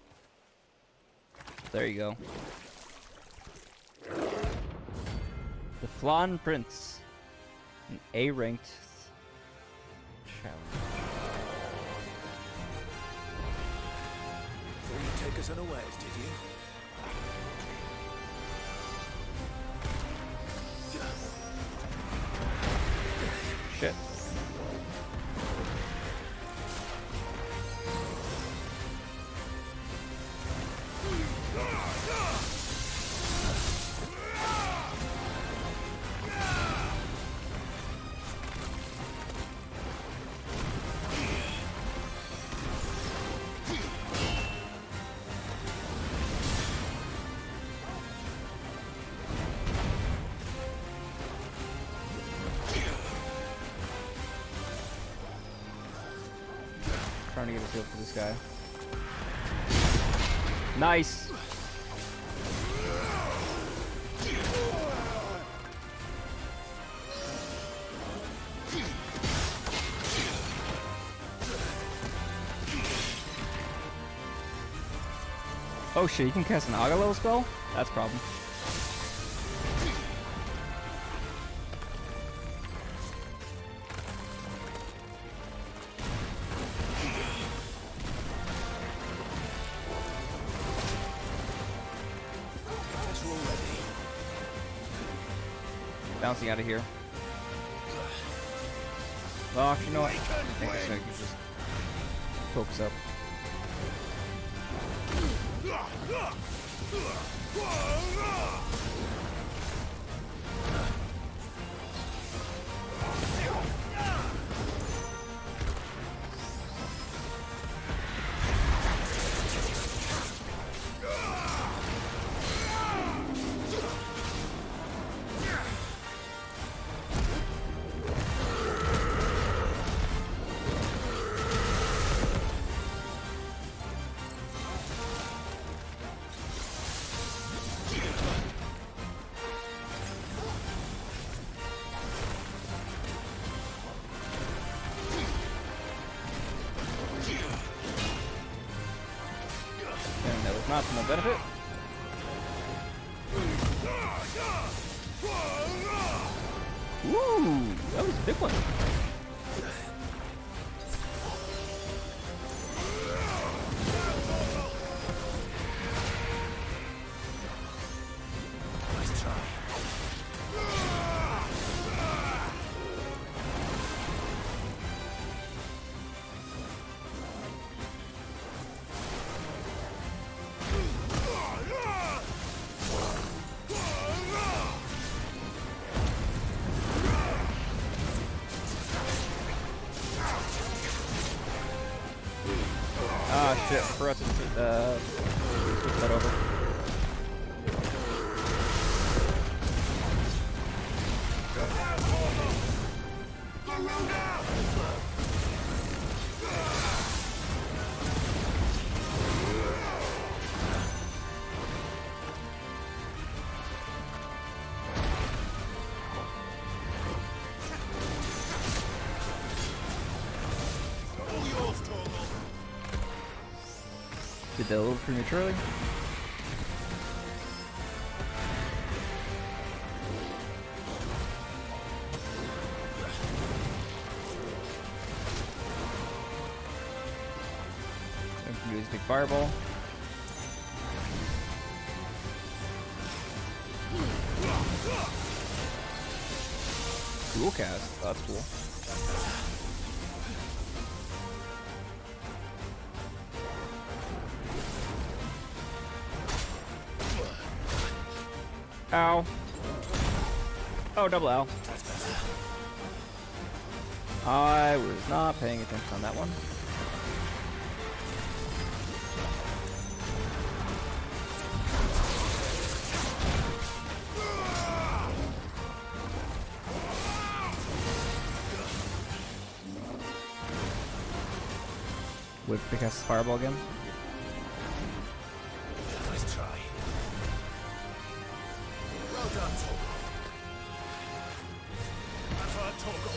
There you go. The Flan Prince. An A-ranked challenge. Thought you'd take us unawares, did you? Shit. Trying to get a feel for this guy. Nice! Oh shit, you can cast an Aga level spell? That's a problem. Bouncing out of here. Well, actually, no, I think this guy can just focus up. Not to my benefit. Ooh, that was a big one. Nice try. Ah shit, forgot to switch that over. Did that a little prematurely? Big fireball. Dual cast. Oh, that's cool. Ow. Oh, double ow. I was not paying attention on that one. Whip because fireball again. Nice try. Well done, Torgo. That's right, Torgo.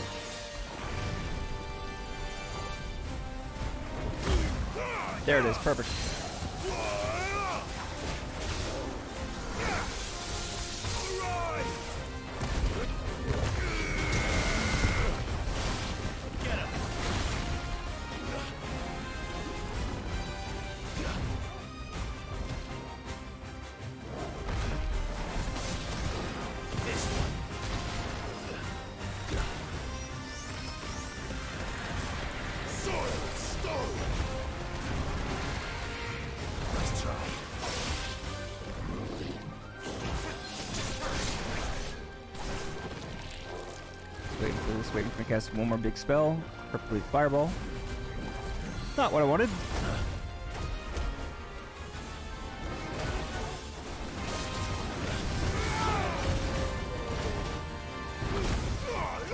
There it is, perfect. Waiting for me to cast one more big spell. Purple fireball. Not what I wanted.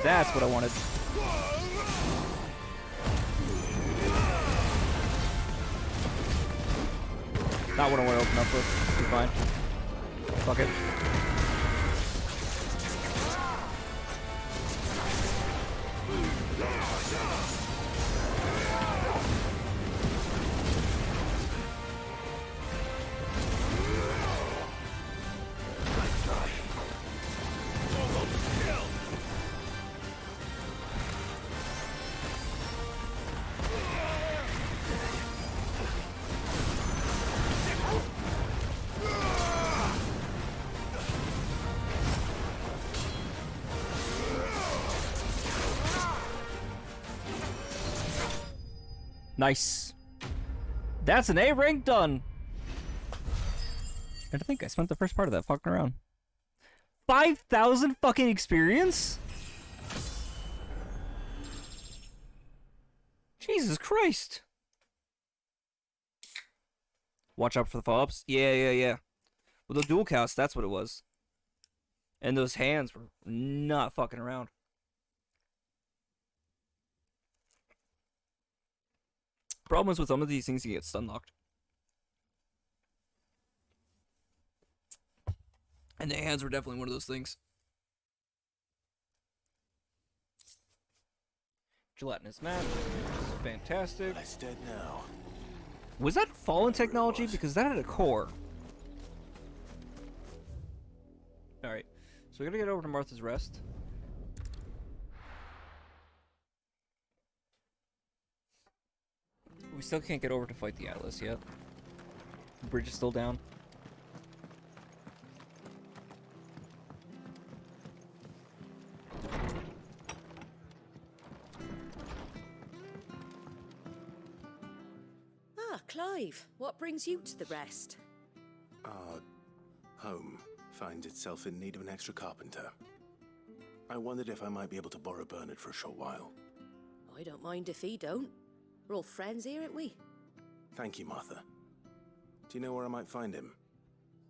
That's what I wanted. Not what I want to open up with. Be fine. Fuck it. Nice. That's an A rank done. I think I spent the first part of that fucking around. 5,000 fucking experience? Jesus Christ. Watch out for the follow-ups. Yeah. With the dual cast, that's what it was. And those hands were not fucking around. Problem is with some of these things, you get stun locked. And the hands were definitely one of those things. Gelatinous map, fantastic. That's dead now. Was that fallen technology? Because that had a core. Alright, so we gotta get over to Martha's Rest. We still can't get over to fight the Atlas yet. The bridge is still down. Ah, Clive, what brings you to the Rest? Our home finds itself in need of an extra carpenter. I wondered if I might be able to borrow Bernard for a short while. I don't mind if he don't. We're all friends here, aren't we? Thank you, Martha. Do you know where I might find him?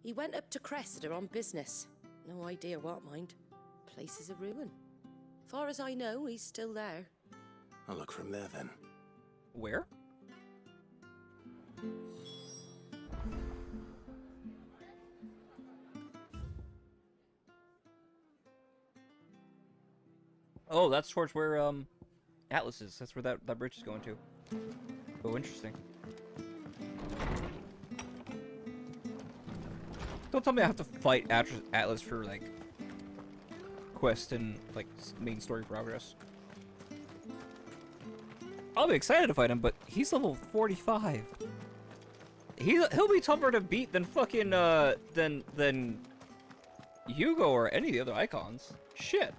He went up to Cressida on business. No idea what, mind. Place is a ruin. Far as I know, he's still there. I'll look for him there then. Where? Oh, that's towards where Atlas is. That's where that bridge is going to. Oh, interesting. Don't tell me I have to fight Atlas for like quest and like main story progress. I'll be excited to fight him, but he's level 45. He'll be tougher to beat than fucking than Hugo or any of the other icons. Shit.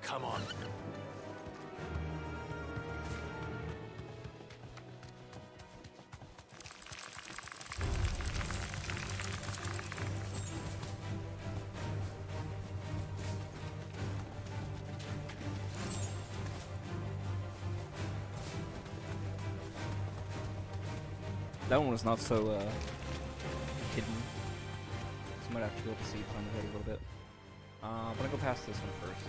Come on. That one was not so hidden. So I might actually be able to see behind the hood a little bit. I'm gonna go past this one first.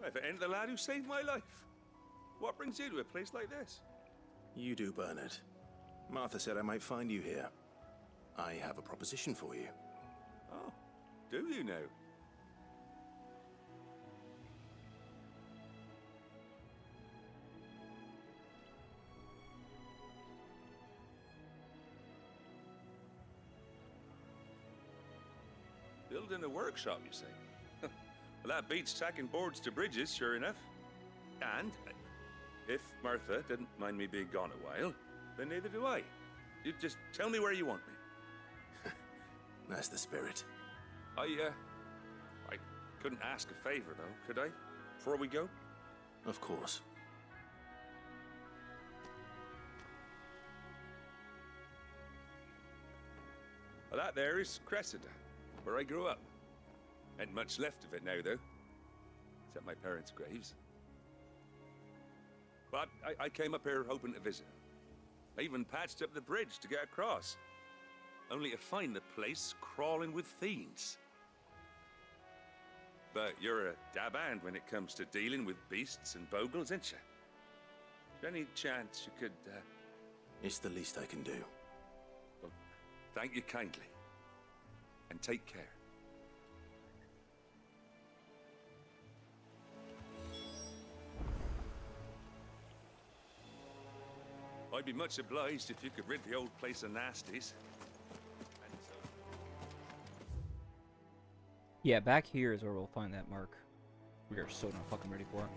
If it ain't the lad who saved my life. What brings you to a place like this? You do, Bernard. Martha said I might find you here. I have a proposition for you. Oh, do you now? Building a workshop, you say? Well, that beats tacking boards to bridges, sure enough. And if Martha didn't mind me being gone a while, then neither do I. You just tell me where you want me. That's the spirit. I couldn't ask a favor, though, could I? Before we go? Of course. Well, that there is Cressida, where I grew up. Ain't much left of it now, though. Except my parents' graves. But I came up here hoping to visit. I even patched up the bridge to get across. Only to find the place crawling with fiends. But you're a dab hand when it comes to dealing with beasts and bogles, ain't you? Is there any chance you could, It's the least I can do. Well, thank you kindly. And take care. I'd be much obliged if you could rid the old place of nasties. Yeah, back here is where we'll find that mark. We are so not fucking ready for it.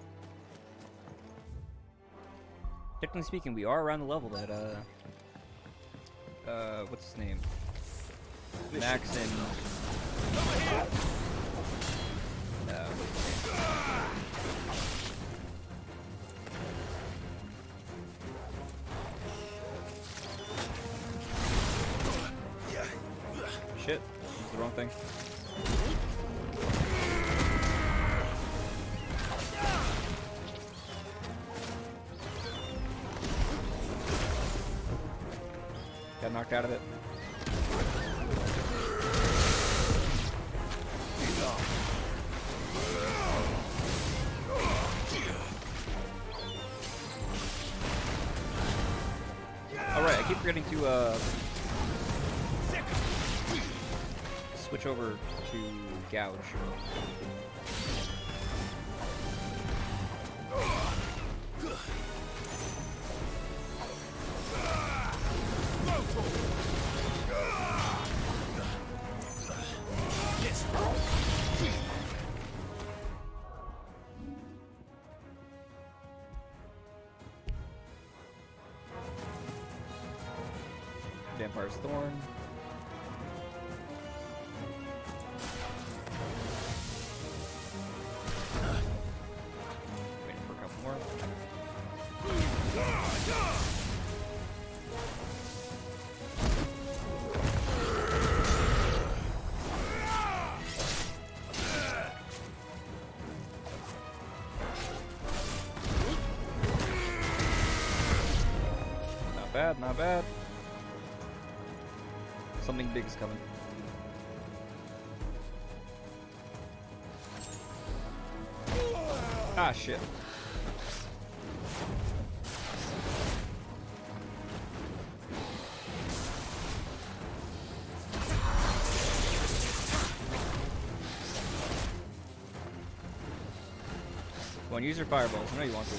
Technically speaking, we are around the level that, what's his name? Max and... Shit, this is the wrong thing. Got knocked out of it. Alright, I keep forgetting to switch over to gouge. Vampire's Thorn. Waiting for a couple more. Not bad, not bad. Something big's coming. Ah, shit. Go on, use your fireballs. I know you want to.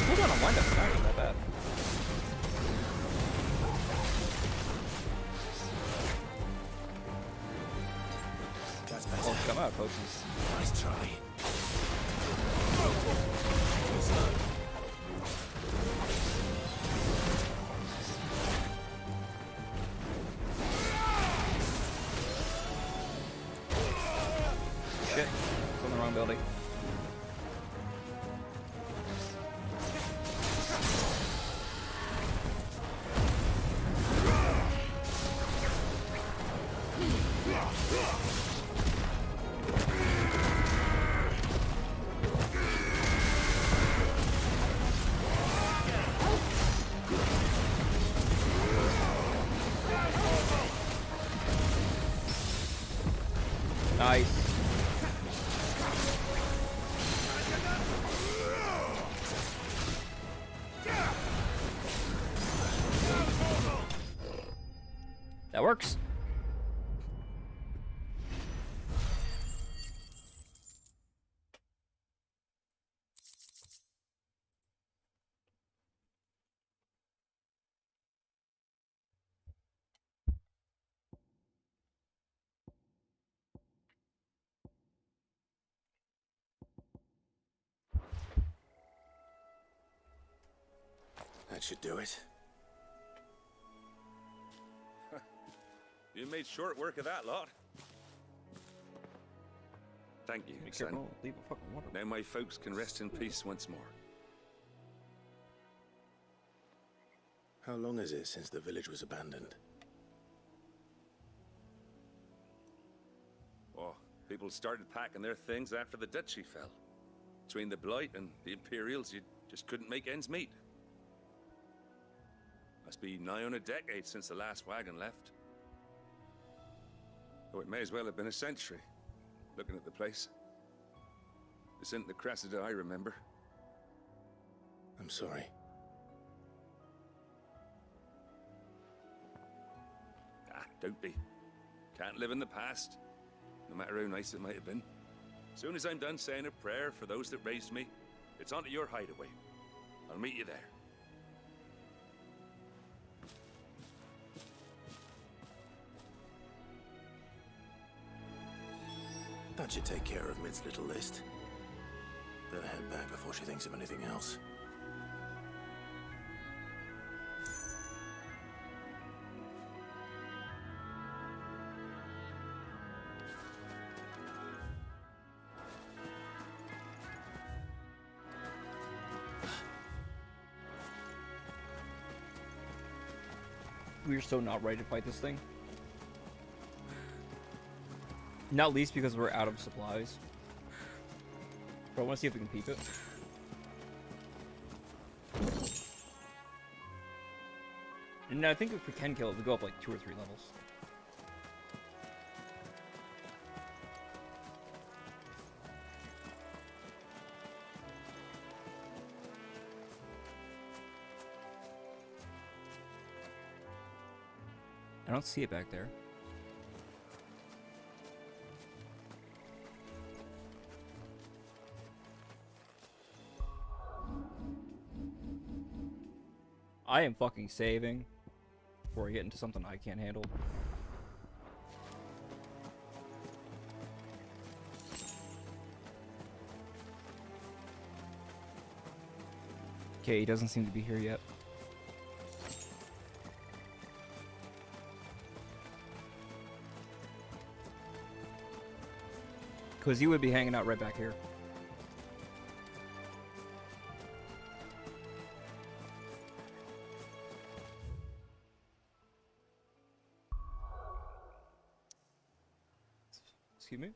Hold on, wind up. It's not even that bad. Oh, come out, potions. Nice try. Shit. It's in the wrong building. Nice. That works. That should do it. You made short work of that lot. Thank you, my son. Leave a fucking water. Now my folks can rest in peace once more. How long is it since the village was abandoned? Oh, people started packing their things after the duchy fell. Between the Blight and the Imperials, you just couldn't make ends meet. Must be nigh on a decade since the last wagon left. Oh, it may as well have been a century, looking at the place. This isn't the Cressida I remember. I'm sorry. Ah, don't be. Can't live in the past, no matter how nice it might have been. Soon as I'm done saying a prayer for those that raised me, it's onto your hideaway. I'll meet you there. That should take care of Mid's little list. Better head back before she thinks of anything else. We're so not ready to fight this thing. Not least because we're out of supplies. But I want to see if we can peep it. And I think if we can kill it, we go up like 2 or 3 levels. I don't see it back there. I am fucking saving before I get into something I can't handle. Okay, he doesn't seem to be here yet. Because you would be hanging out right back here. Excuse me?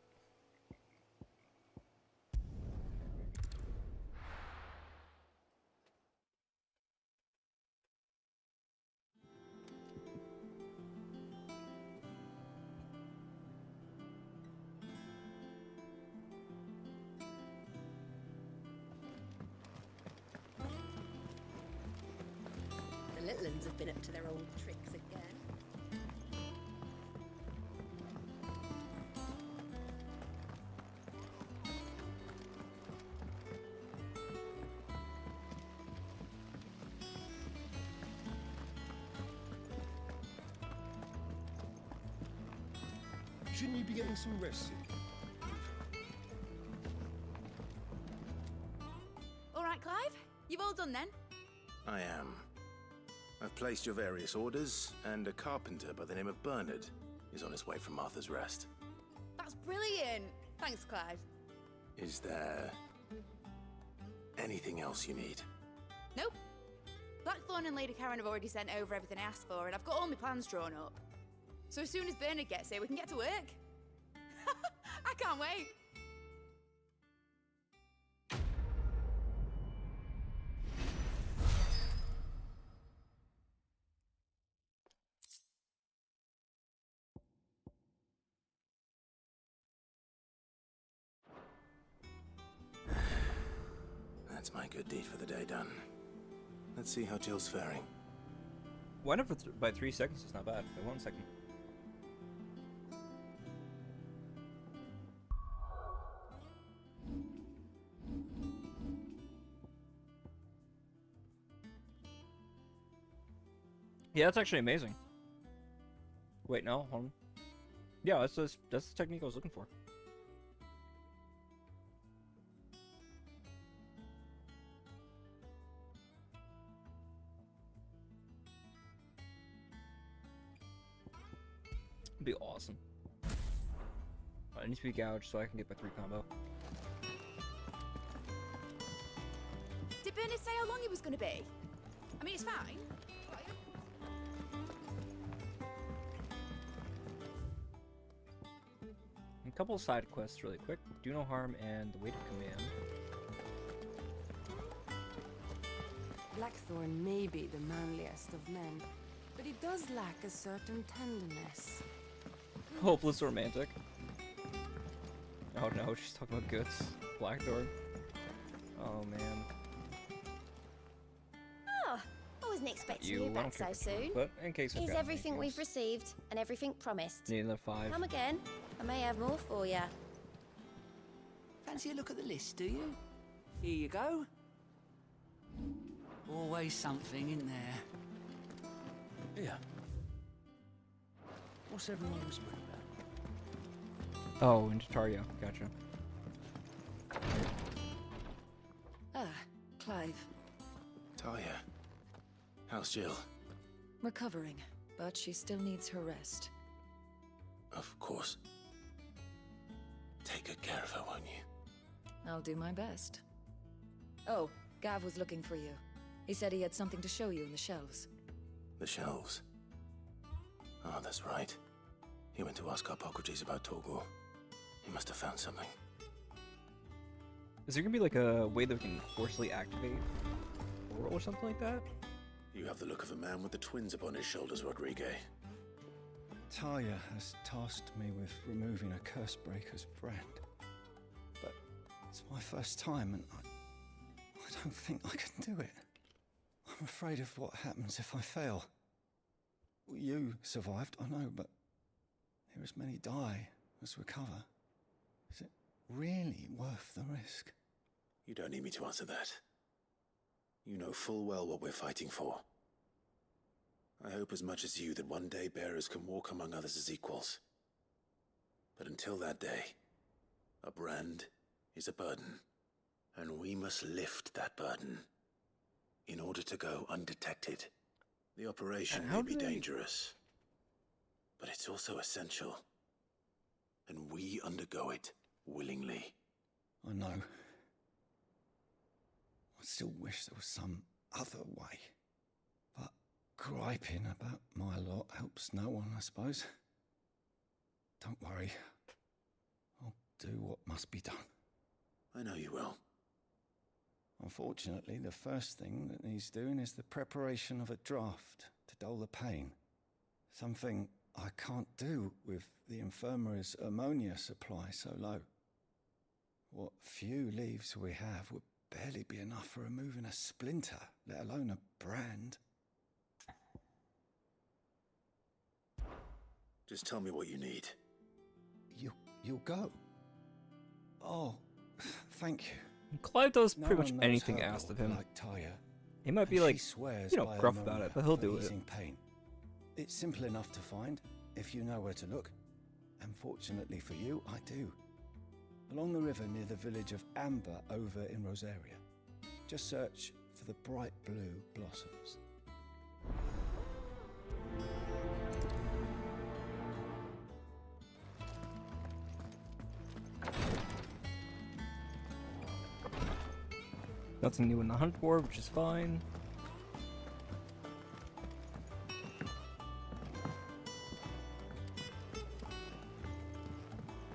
little uns have been up to their old tricks again. Shouldn't you be getting some rest soon? All right, Clive? You've all done then? I am. I've placed your various orders, and a carpenter by the name of Bernard is on his way from Martha's Rest. That's brilliant. Thanks, Clive. Is there anything else you need? Nope. Blackthorn and Lady Karen have already sent over everything I asked for, and I've got all my plans drawn up. So as soon as Bernard gets here, we can get to work. I can't wait. That's my good deed for the day done. Let's see how Jill's faring. Why not by 3 seconds? It's not bad. By 1 second. Yeah, that's actually amazing. Wait, no, hold on. Yeah, that's the technique I was looking for. It'd be awesome. I need to be gouged so I can get my 3 combo. Did Bernard say how long he was going to be? I mean, it's fine. A couple of side quests really quick. Do no harm and the weight of command. Blackthorn may be the manliest of men, but he does lack a certain tenderness. Hopeless romantic. Oh no, she's talking about goods. Blackthorn. Oh man. Oh, I wasn't expecting you I back don't so care for soon. But in case I've Here's got everything anything we've else. received and everything promised. Need another 5. Come again. I may have more for you. Fancy a look at the list, do you? Here you go. Always something in there. Yeah. What's everyone whispering about? Oh, in Tataria. Gotcha. Ah, Clive. Talia, how's Jill? Recovering, but she still needs her rest. Of course. Take good care of her, won't you? I'll do my best. Oh, Gav was looking for you. He said he had something to show you in the shelves. The shelves. Oh, that's right. He went to ask Hippocrates about Torgor. He must have found something. Is there gonna be like a way that we can forcibly activate Oral or something like that? You have the look of a man with the twins upon his shoulders, Rodrigue. Talia has tasked me with removing a Cursebreaker's brand. But it's my first time and I don't think I can do it. I'm afraid of what happens if I fail. You survived, I know, but here as many die as recover. Is it really worth the risk? You don't need me to answer that. You know full well what we're fighting for. I hope as much as you that one day bearers can walk among others as equals. But until that day, a brand is a burden, and we must lift that burden in order to go undetected. The operation may be dangerous, but it's also essential, and we undergo it willingly. I know. I still wish there was some other way. But griping about my lot helps no one, I suppose. Don't worry. I'll do what must be done. I know you will. Unfortunately, the first thing that needs doing is the preparation of a draft to dull the pain. Something I can't do with the infirmary's ammonia supply so low. What few leaves we have would barely be enough for removing a splinter, let alone a brand. Just tell me what you need. You'll go? Oh, thank you. Clive does No pretty much one knows anything her asked of law him. Like Taya, He might be and like, she swears you know, by gruff ammonia about it, but he'll for do it. easing pain. It's simple enough to find if you know where to look. And fortunately for you, I do. Along the river near the village of Amber over in Rosaria. Just search for the bright blue blossoms. Nothing new in the hunt board, which is fine.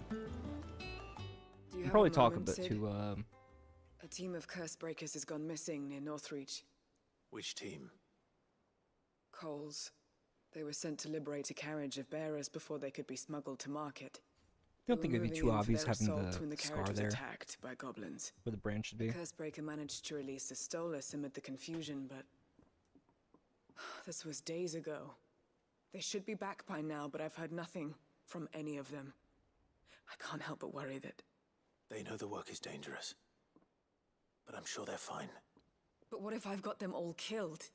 Do you I'll probably have a talk a moment, bit Sid? to A team of curse breakers has gone missing near Northreach. Which team? Coles. They were sent to liberate a carriage of bearers before they could be smuggled to market. I don't think it'd be too obvious having when the the carriage scar was there attacked by goblins. where the branch should The be. curse breaker managed to release a Stolas amid the confusion, but this was days ago. They should be back by now, but I've heard nothing from any of them. I can't help but worry that... They know the work is dangerous. But I'm sure they're fine. But what if I've got them all killed?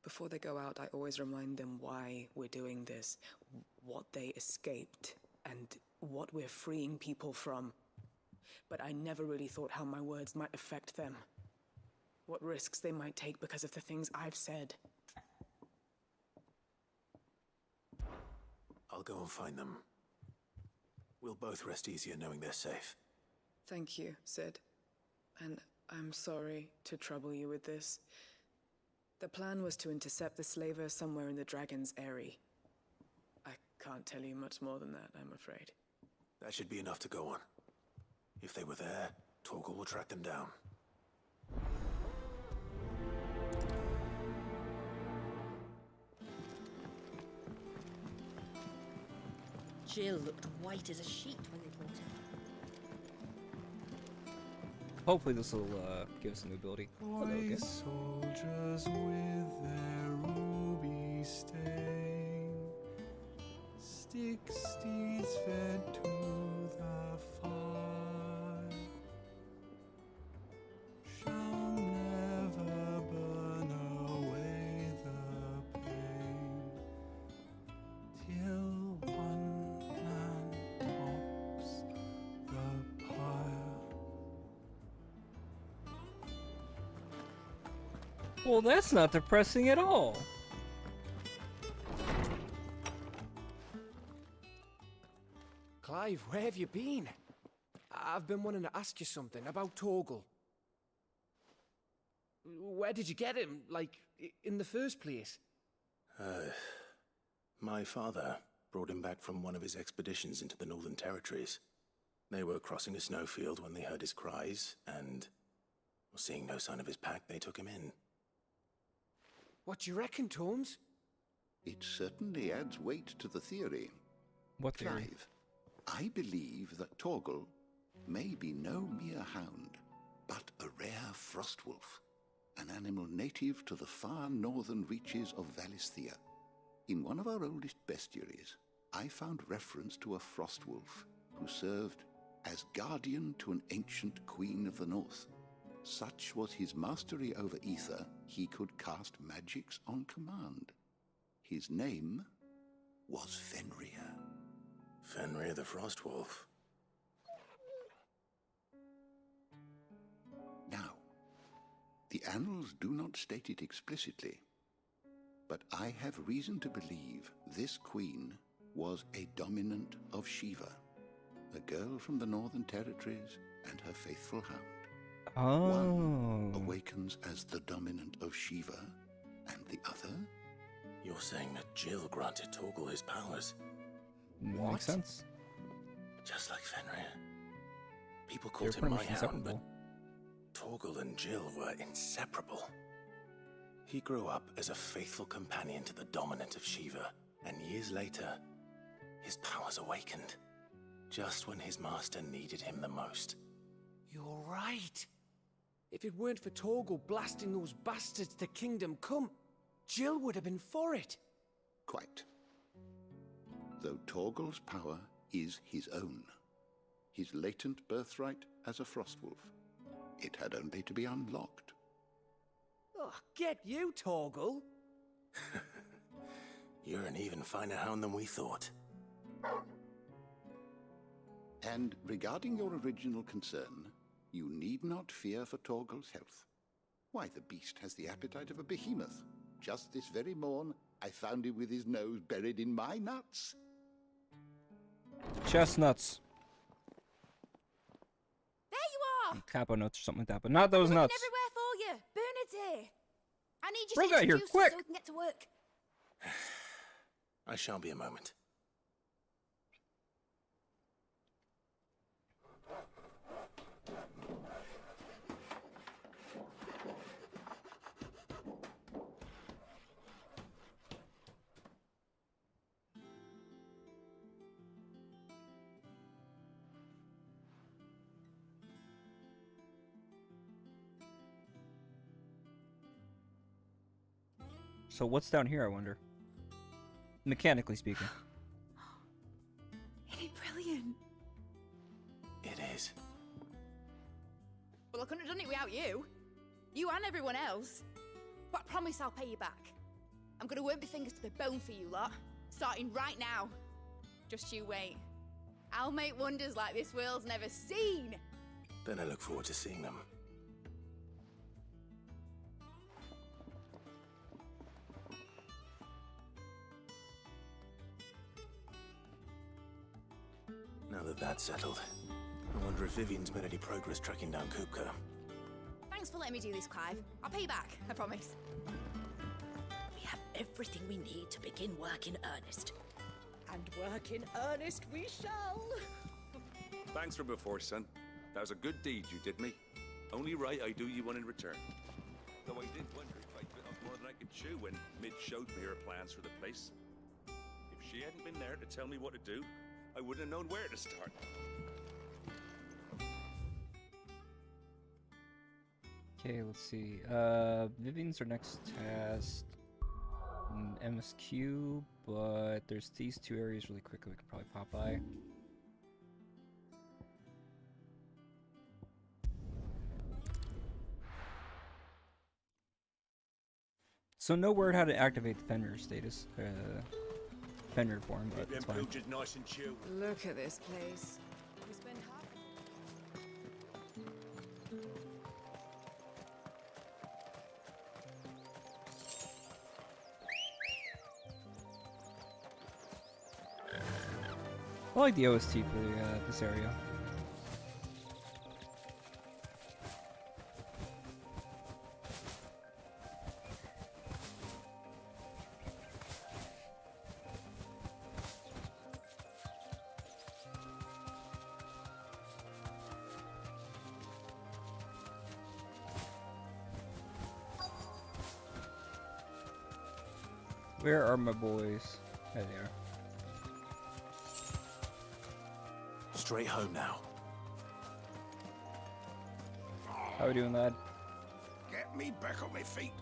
Before they go out, I always remind them why we're doing this, what they escaped, and what we're freeing people from. But I never really thought how my words might affect them. What risks they might take because of the things I've said. I'll go and find them. We'll both rest easier knowing they're safe. Thank you, Sid. And I'm sorry to trouble you with this. The plan was to intercept the slaver somewhere in the Dragon's Eyrie. I can't tell you much more than that, I'm afraid. That should be enough to go on. If they were there, Torgal will track them down. Jill looked white as a sheet when they brought her. Hopefully this will give us a new ability. White soldiers with their ruby stain, stick steeds fed to the fire, shall never burn away the pain, till one man tops the pyre. Well, that's not depressing at all. Clive, where have you been? I've been wanting to ask you something about Torgal. Where did you get him, like, in the first place? My father brought him back from one of his expeditions into the Northern Territories. They were crossing a snowfield when they heard his cries, and, seeing no sign of his pack, they took him in. What do you reckon, Tomes? It certainly adds weight to the theory. What theory? Clive, I believe that Torgal may be no mere hound, but a rare frostwolf, an animal native to the far northern reaches of Valisthea. In one of our oldest bestiaries, I found reference to a frostwolf who served as guardian to an ancient queen of the north. Such was his mastery over ether, he could cast magics on command. His name was Fenrir. Fenrir the Frostwolf. Now, the annals do not state it explicitly, but I have reason to believe this queen was a dominant of Shiva, a girl from the Northern Territories and her faithful hound. One awakens as the dominant of Shiva, and the other? You're saying that Jill granted Torgal his powers? What? Makes sense. Just like Fenrir. People called him my hound, but Torgal and Jill were inseparable. He grew up as a faithful companion to the dominant of Shiva, and years later, his powers awakened, just when his master needed him the most. You're right. If it weren't for Torgal blasting those bastards to Kingdom Come, Jill would have been for it. Quite. Though Torgal's power is his own, his latent birthright as a Frostwolf, it had only to be unlocked. Oh, get you, Torgal! You're an even finer hound than we thought. And regarding your original concern, you need not fear for Torgal's health. Why, the beast has the appetite of a behemoth. Just this very morn, I found him with his nose buried in my nuts. Chestnuts. There you are! Capo nuts or something like that, but not those nuts. Everywhere for you. Bernard's here. I need you Bring to that here, introduce us quick! so we can get to work. I shan't be a moment. So what's down here, I wonder? Mechanically speaking. Isn't it brilliant? It is. Well, I couldn't have done it without you. You and everyone else. But I promise I'll pay you back. I'm gonna work my fingers to the bone for you lot. Starting right now. Just you wait. I'll make wonders like this world's never seen. Then I look forward to seeing them. Now that that's settled, I wonder if Vivian's made any progress tracking down Kupka. Thanks for letting me do this, Clive. I'll pay you back, I promise. We have everything we need to begin work in earnest. And work in earnest we shall. Thanks from before, son. That was a good deed you did me. Only right I do you one in return. Though I did wonder if I bit off more than I could chew when Mid showed me her plans for the place. If she hadn't been there to tell me what to do, I wouldn't have known where to start. Okay, let's see. Vivian's our next task. MSQ, but there's these two areas really quickly we can probably pop by. So no word how to activate the Fenrir status. Fenrir form, but it's fine. Nice and chill. Look at this place. We spend half. I like the OST for this area. Where are my boys? There they are. Straight home now. How we doing, lad? Get me back on my feet.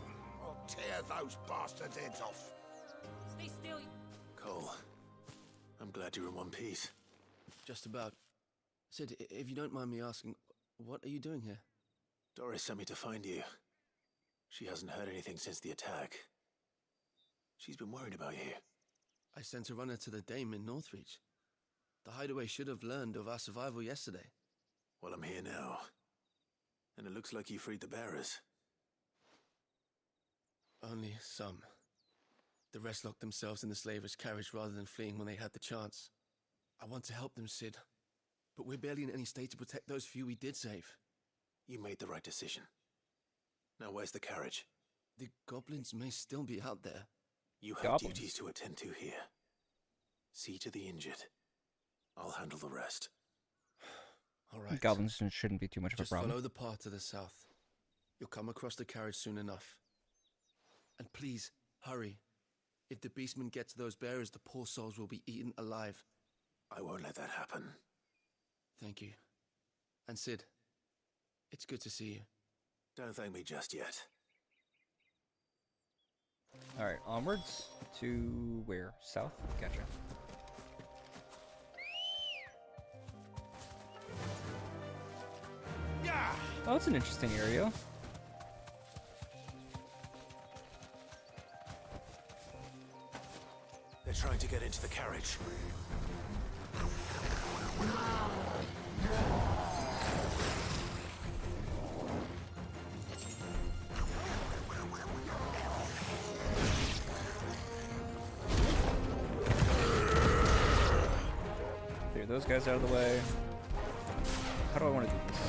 I'll tear those bastards' heads off. Stay still. Cole, I'm glad you're in one piece. Just about. Sid, if you don't mind me asking, what are you doing here? Doris sent me to find you. She hasn't heard anything since the attack. She's been worried about you. I sent a runner to the Dame in Northreach. The hideaway should have learned of our survival yesterday. Well, I'm here now. And it looks like you freed the bearers. Only some. The rest locked themselves in the slaver's carriage rather than fleeing when they had the chance. I want to help them, Sid. But we're barely in any state to protect those few we did save. You made the right decision. Now where's the carriage? The goblins may still be out there. You have duties to attend to here. See to the injured. I'll handle the rest. All right. Goblins shouldn't be too much of a problem. Follow the path to the south. You'll come across the carriage soon enough. And please, hurry. If the beastmen get to those bearers, the poor souls will be eaten alive. I won't let that happen. Thank you. And Sid, it's good to see you. Don't thank me just yet. Alright, onwards to where? South? Gotcha. Oh, it's an interesting area. They're trying to get into the carriage. Clear those guys out of the way. How do I want to do this?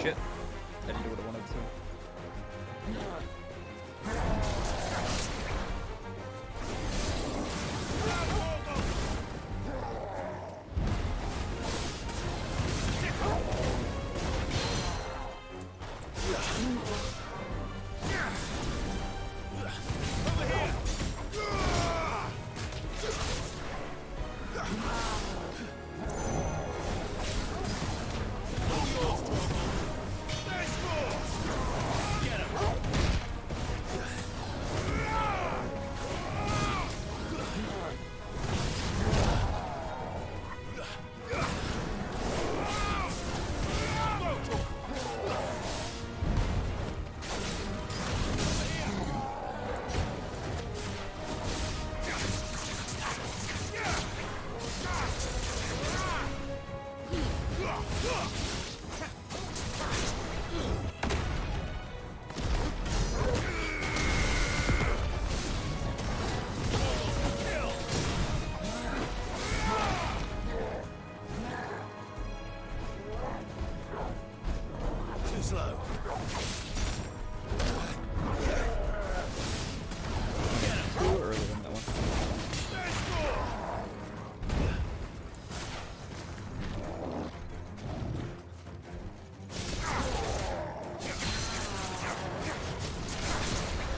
Shit. I didn't do what I wanted to.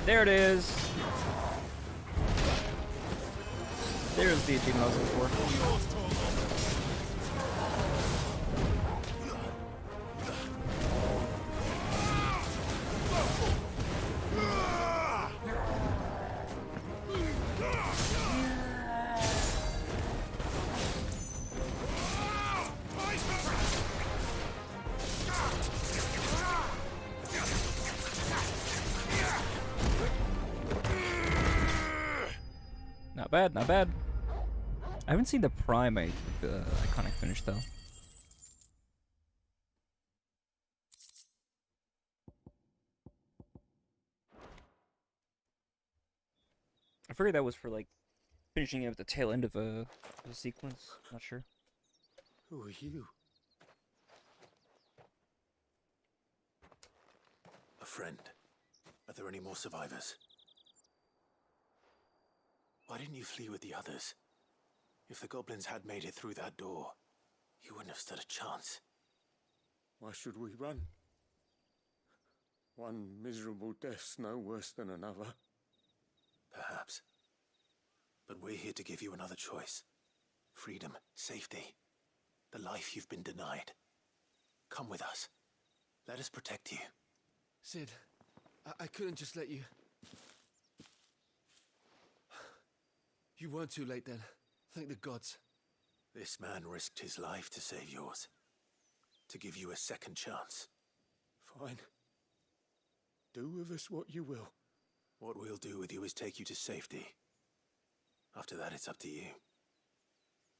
There it is. There's the achievement I was looking for. Not bad, not bad. I haven't seen the primate iconic finish though. I figured that was for like finishing it at the tail end of a sequence. Not sure. Who are you? A friend. Are there any more survivors? Why didn't you flee with the others? If the goblins had made it through that door, you wouldn't have stood a chance. Why should we run? One miserable death's no worse than another. Perhaps. But we're here to give you another choice. Freedom, safety, the life you've been denied. Come with us. Let us protect you. Sid, I couldn't just let you... You weren't too late then. Thank the gods. This man risked his life to save yours. To give you a second chance. Fine. Do with us what you will. What we'll do with you is take you to safety. After that, it's up to you.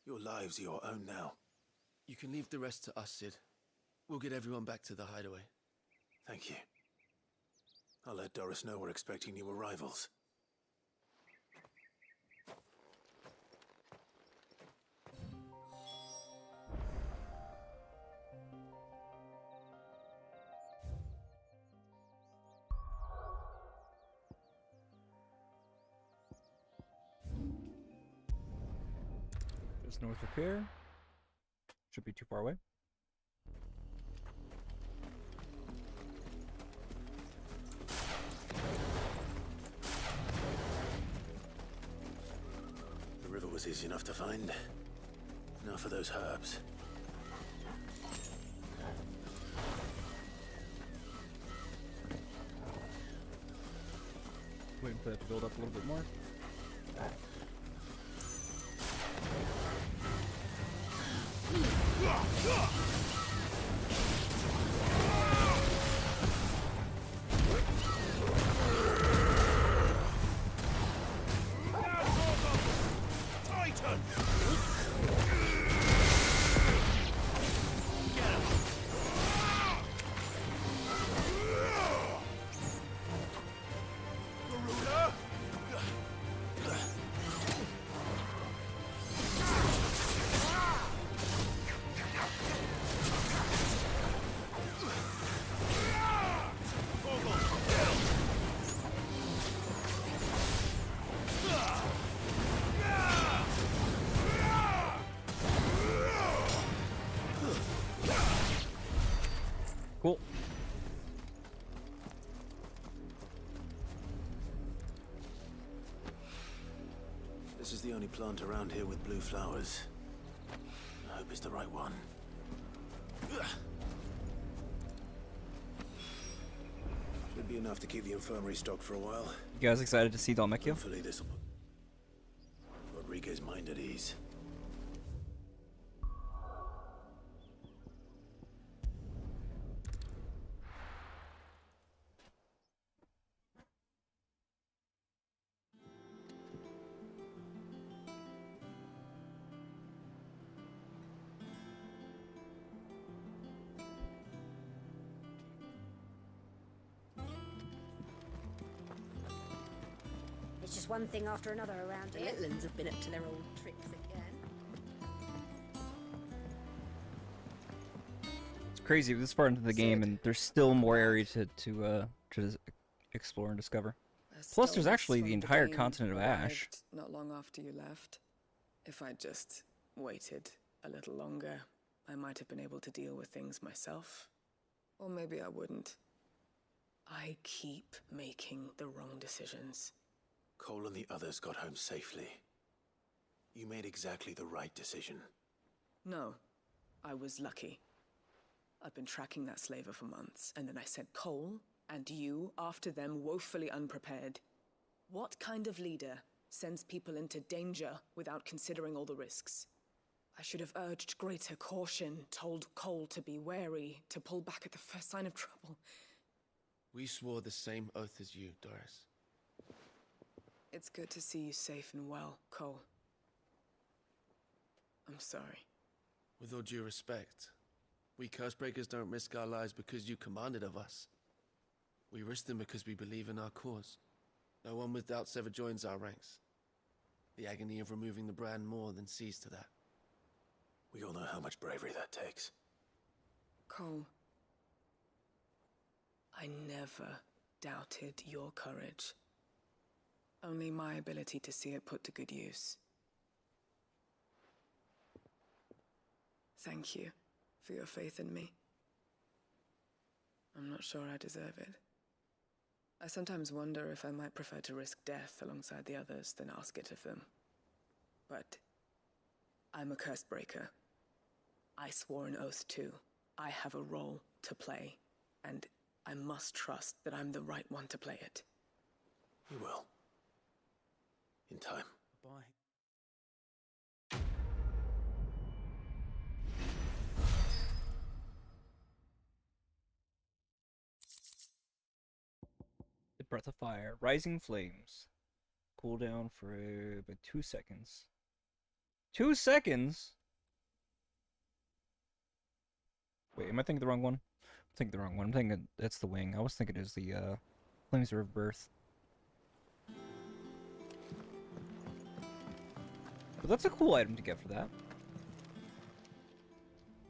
Your lives are your own now. You can leave the rest to us, Sid. We'll get everyone back to the hideaway. Thank you. I'll let Doris know we're expecting new arrivals. Just north of here. Should be too far away. The river was was easy enough to find. Now for those herbs. Waiting for that to build up a little bit more. Cool. This is the only plant around here with blue flowers. I hope it's the right one. Should be enough to keep the infirmary stocked for a while. You guys excited to see Dalmecchio? Hopefully this will put Rodriguez's mind at ease. It's just one thing after another around The here. little uns have been up to their old tricks again. It's crazy this far into the game, and there's still more area to explore and discover. Plus, there's actually the entire continent of Ash. Not long after you left. If I'd just waited a little longer, I might have been able to deal with things myself. Or maybe I wouldn't. I keep making the wrong decisions. Cole and the others got home safely. You made exactly the right decision. No, I was lucky. I've been tracking that slaver for months, and then I sent Cole and you after them, woefully unprepared. What kind of leader sends people into danger without considering all the risks? I should have urged greater caution, told Cole to be wary, to pull back at the first sign of trouble. We swore the same oath as you, Doris. It's good to see you safe and well, Cole. I'm sorry. With all due respect, we Cursebreakers don't risk our lives because you commanded of us. We risk them because we believe in our cause. No one with doubts ever joins our ranks. The agony of removing the brand more than sees to that. We all know how much bravery that takes. Cole, I never doubted your courage. Only my ability to see it put to good use. Thank you for your faith in me. I'm not sure I deserve it. I sometimes wonder if I might prefer to risk death alongside the others than ask it of them. But I'm a curse breaker. I swore an oath too. I have a role to play, and I must trust that I'm the right one to play it. You will. In time. Bye. The Breath of Fire. Rising Flames. Cooldown for about 2 seconds. 2 seconds? Wait, am I thinking the wrong one? I'm thinking the wrong one. I'm thinking that's the wing. I was thinking it was the Flames of Rebirth. But that's a cool item to get for that.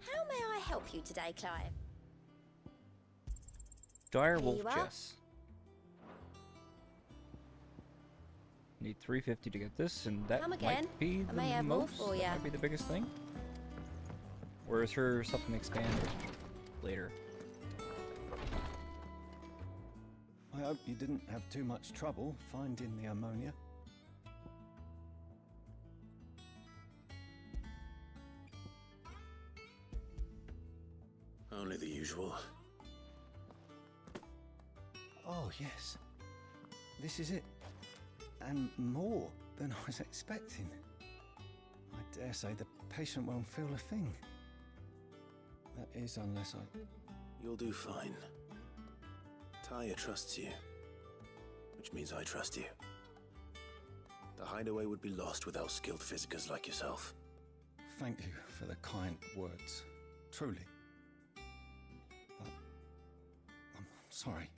How may I help you today, Clive? Dire Here Wolf you are. Chess. Need 350 to get this, and that Come again. might be I may the have more most. for That ya. might be the biggest thing. Or is her something expanded later? I hope you didn't have too much trouble finding the ammonia. Only the usual. Oh, yes. This is it. And more than I was expecting. I dare say the patient won't feel a thing. That is, unless I... You'll do fine. Taya trusts you, which means I trust you. The hideaway would be lost without skilled physicers like yourself. Thank you for the kind words. Truly. But I'm sorry.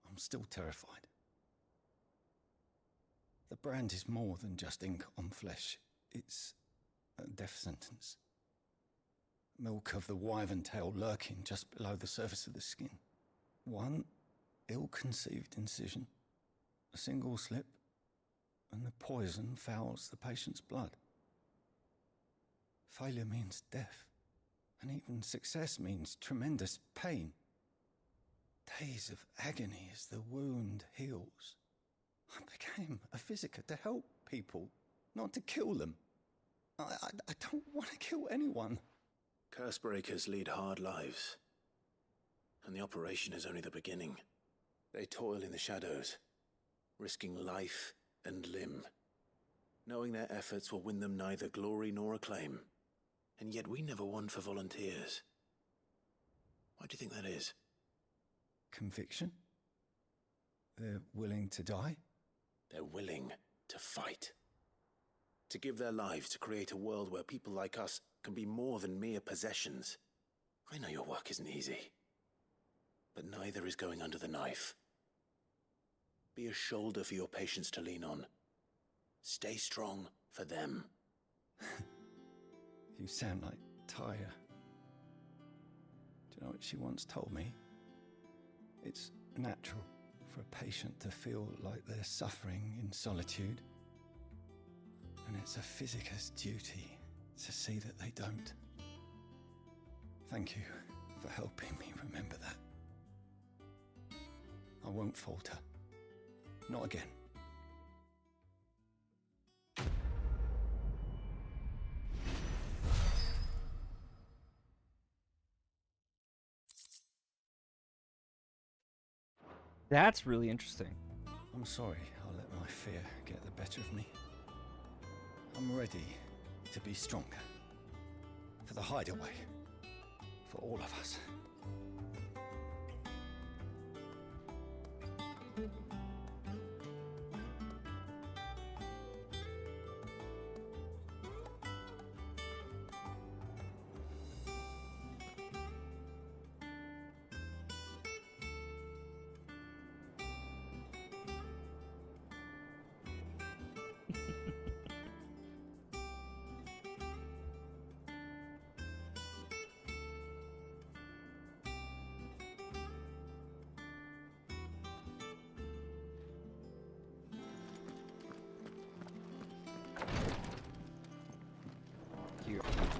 I'm still terrified. The brand is more than just ink on flesh. It's a death sentence. Milk of the wyvern tail lurking just below the surface of the skin. One ill-conceived incision, a single slip, and the poison fouls the patient's blood. Failure means death, and even success means tremendous pain. Days of agony as the wound heals. I became a physiker to help people, not to kill them. I don't want to kill anyone. Cursebreakers lead hard lives, and the operation is only the beginning. They toil in the shadows, risking life and limb, knowing their efforts will win them neither glory nor acclaim. And yet we never won for volunteers. Why do you think that is? Conviction? They're willing to die? They're willing to fight. To give their lives to create a world where people like us can be more than mere possessions. I know your work isn't easy, but neither is going under the knife. Be a shoulder for your patients to lean on. Stay strong for them. You sound like Taya. Do you know what she once told me? It's natural for a patient to feel like they're suffering in solitude. And it's a physiker's duty to see that they don't. Thank you for helping me remember that. I won't falter. Not again. That's really interesting. I'm sorry I'll let my fear get the better of me. I'm ready to be stronger. For the hideaway. For all of us.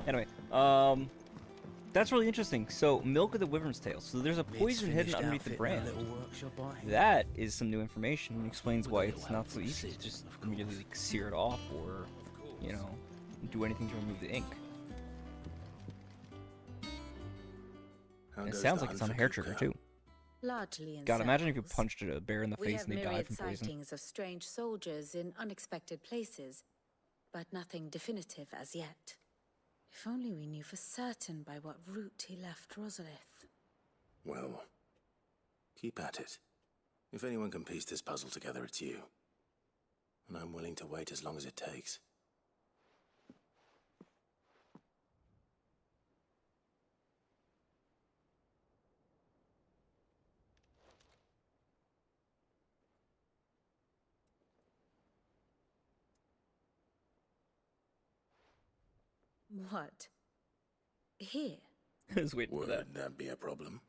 Anyway, that's really interesting. So, milk of the wyvern's tail. So there's a poison hidden underneath the brand. That is some new information and explains why it's not so easy to just immediately like, sear it off or, you know, do anything to remove the ink. And it sounds like it's on a hair trigger too. Largely in God, imagine if you circles. punched a bear in the We face have and they died myriad from poison. sightings of strange soldiers in unexpected places, but nothing definitive as yet. If only we knew for certain by what route he left Rosalith. Well, keep at it. If anyone can piece this puzzle together, it's you. And I'm willing to wait as long as it takes. What? Here? I was waiting for that. Would that be a problem?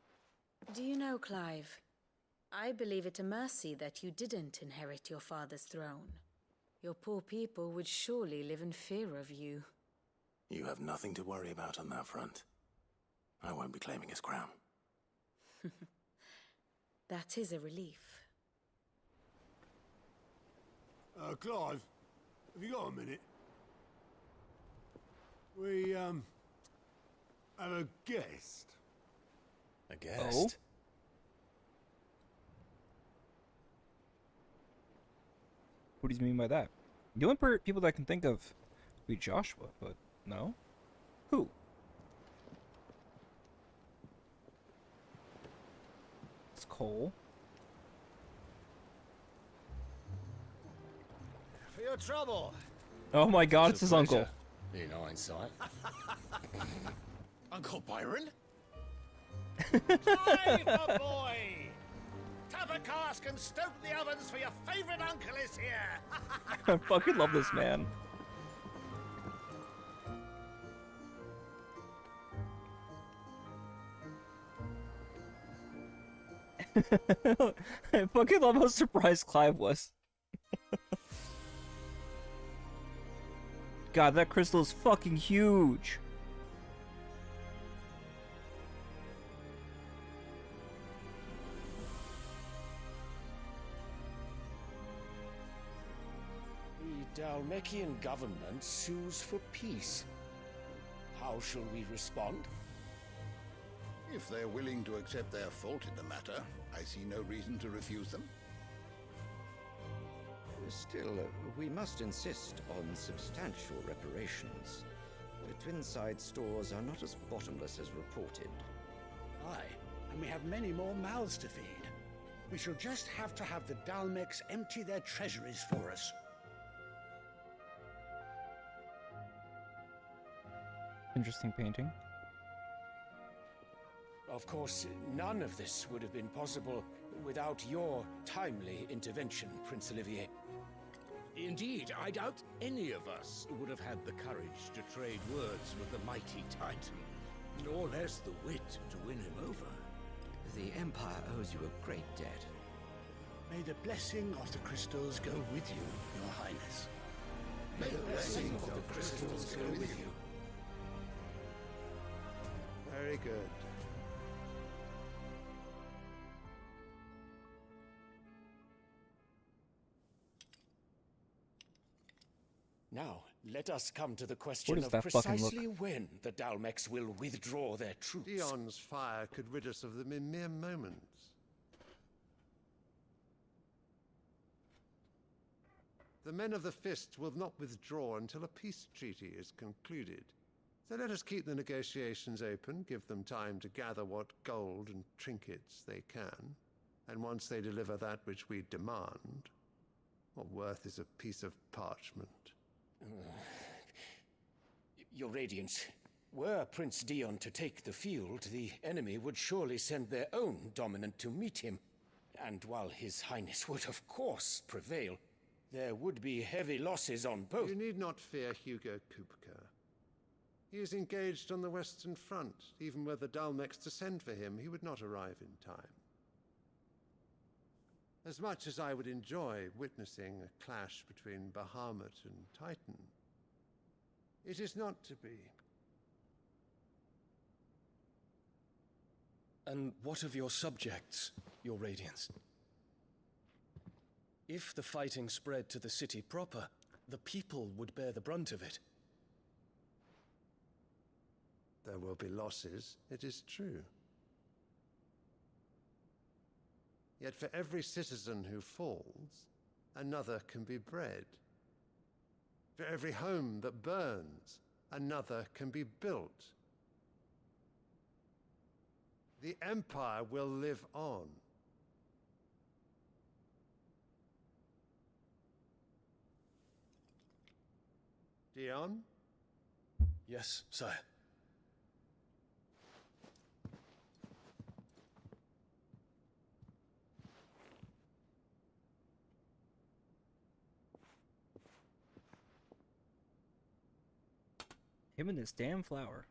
Do you know, Clive? I believe it a mercy that you didn't inherit your father's throne. Your poor people would surely live in fear of you. You have nothing to worry about on that front. I won't be claiming his crown. That is a relief. Clive, have you got a minute? We, have a guest. a guest. Oh? What do you mean by that? The only people that I can think of would be Joshua, but no? Who? It's Cole. For your trouble. Oh my god, it's his uncle. In hindsight. Uncle Byron? Clive, my boy! Tap a cask and stoke the ovens for your favourite uncle is here! I fucking love this man. I fucking love how surprised Clive was. God, that crystal is fucking huge. The Dalmekian government sues for peace. How shall we respond? If they're willing to accept their fault in the matter, I see no reason to refuse them. Still, we must insist on substantial reparations. The Twinside stores are not as bottomless as reported. Aye, and we have many more mouths to feed. We shall just have to have the Dalmecs empty their treasuries for us. Interesting painting. Of course, none of this would have been possible without your timely intervention, Prince Olivier. Indeed, I doubt any of us would have had the courage to trade words with the mighty Titan, nor less the wit to win him over. The Empire owes you a great debt. May the blessing of the crystals go with you, Your Highness. May the blessing of the crystals go with you. Very good. Now, let us come to the question of that fucking look? precisely when the Dalmecs will withdraw their troops. Dion's fire could rid us of them in mere moments. The men of the Fist will not withdraw until a peace treaty is concluded. So let us keep the negotiations open, give them time to gather what gold and trinkets they can, and once they deliver that which we demand, what worth is a piece of parchment? Your Radiance, were Prince Dion to take the field, the enemy would surely send their own dominant to meet him. And while His Highness would of course prevail, there would be heavy losses on both. You need not fear Hugo Kupka. He is engaged on the Western Front. Even were the Dalmecs to send for him, he would not arrive in time. As much as I would enjoy witnessing a clash between Bahamut and Titan, it is not to be. And what of your subjects, Your Radiance? If the fighting spread to the city proper, the people would bear the brunt of it. There will be losses, it is true. Yet for every citizen who falls, another can be bred. For every home that burns, another can be built. The Empire will live on. Dion? Yes, sire. Him and this damn flower.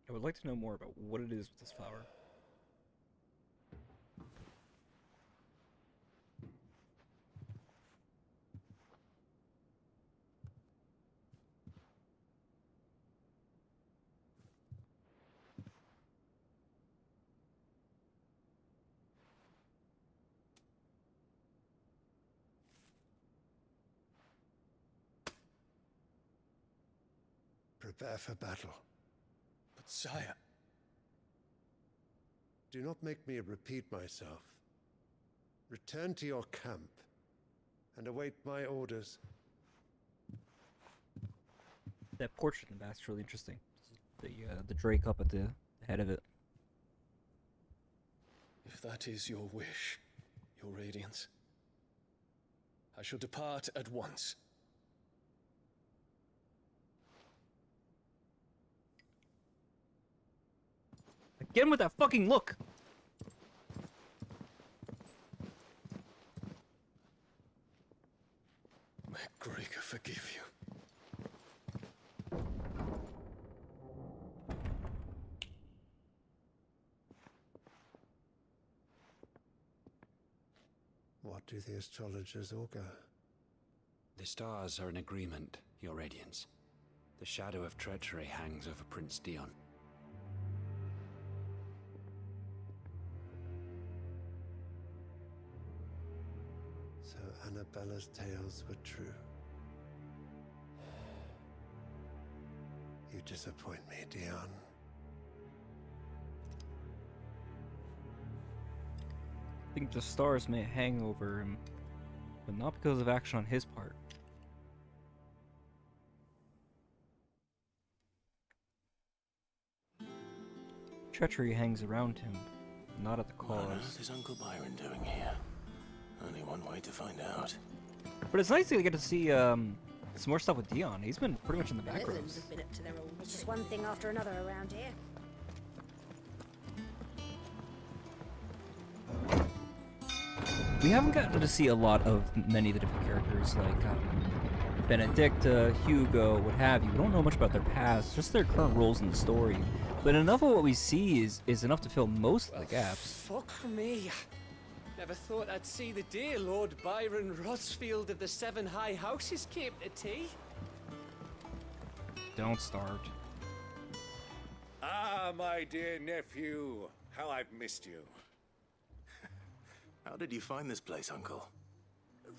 I would like to know more about what it is with this flower. Prepare for battle. But sire... Do not make me repeat myself. Return to your camp and await my orders. That portrait in the back's really interesting. The drake up at the head of it. If that is your wish, your radiance, I shall depart at once. Get him with that fucking look! May Gregor forgive you. What do the astrologers augur? The stars are in agreement, Your Radiance. The shadow of treachery hangs over Prince Dion. So Annabella's tales were true. You disappoint me, Dion. I think the stars may hang over him, but not because of action on his part. Treachery hangs around him, not at the What on cause. earth is Uncle Byron doing here? Only one way to find out. But it's nice to get to see some more stuff with Dion. He's been pretty much in the The background. Littlums have been up to their old. It's just one thing after another around here. We haven't gotten to see a lot of many of the different characters, like Benedicta, Hugo, what have you. We don't know much about their past, just their current roles in the story. But enough of what we see is enough to fill most of the gaps. Fuck me. Never thought I'd see the day Lord Byron Rosfield of the Seven High Houses came to tea. Don't start. Ah, my dear nephew. How I've missed you. How did you find this place, Uncle?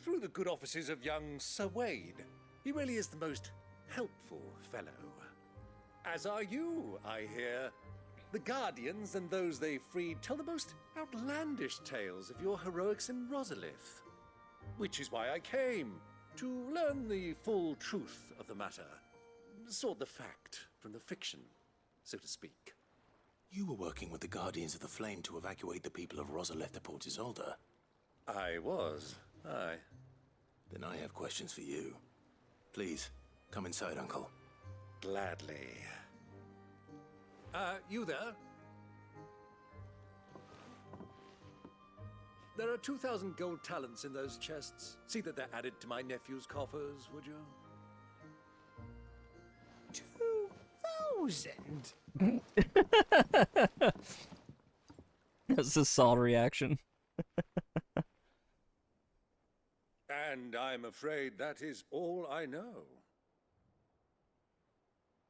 Through the good offices of young Sir Wade. He really is the most helpful fellow. As are you, I hear. The Guardians and those they freed tell the most outlandish tales of your heroics in Rosalith. Which is why I came, to learn the full truth of the matter. Sort the fact from the fiction, so to speak. You were working with the Guardians of the Flame to evacuate the people of Rosalith to Port Isolde. I was, aye. Then I have questions for you. Please, come inside, Uncle. Gladly. You there? There are 2,000 gold talents in those chests. See that they're added to my nephew's coffers, would you? 2,000? That's a solid reaction. And I'm afraid that is all I know.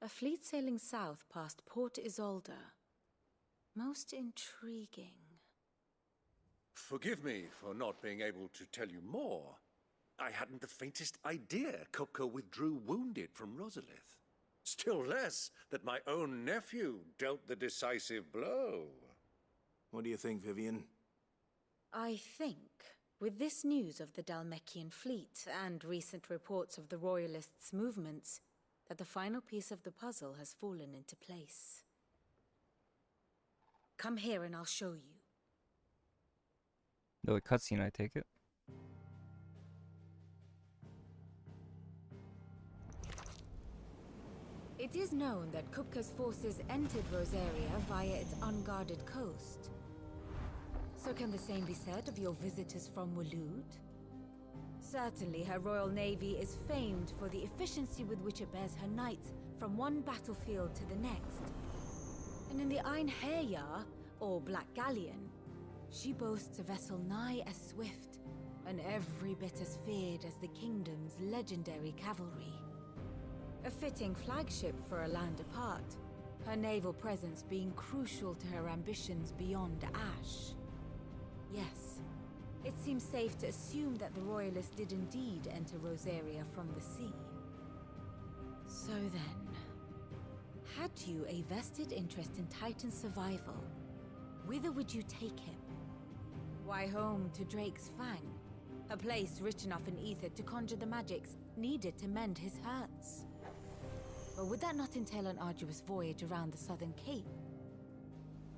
A fleet sailing south past Port Isolde. Most intriguing. Forgive me for not being able to tell you more. I hadn't the faintest idea Kupka withdrew wounded from Rosalith. Still less that my own nephew dealt the decisive blow. What do you think, Vivian? I think, with this news of the Dalmekian fleet and recent reports of the Royalists' movements, that the final piece of the puzzle has fallen into place. Come here and I'll show you. No, a cutscene, I take it. It is known that Kupka's forces entered Rosaria via its unguarded coast. So can the same be said of your visitors from Waloed? Certainly, her Royal Navy is famed for the efficiency with which it bears her knights from one battlefield to the next. And in the Einherjar, or Black Galleon, she boasts a vessel nigh as swift and every bit as feared as the kingdom's legendary cavalry. A fitting flagship for a land apart, her naval presence being crucial to her ambitions beyond Ash. Yes, it seems safe to assume that the Royalists did indeed enter Rosaria from the sea. So then, had you a vested interest in Titan's survival, whither would you take him? Why, home to Drake's Fang, a place rich enough in ether to conjure the magics needed to mend his hurts. But would that not entail an arduous voyage around the southern cape?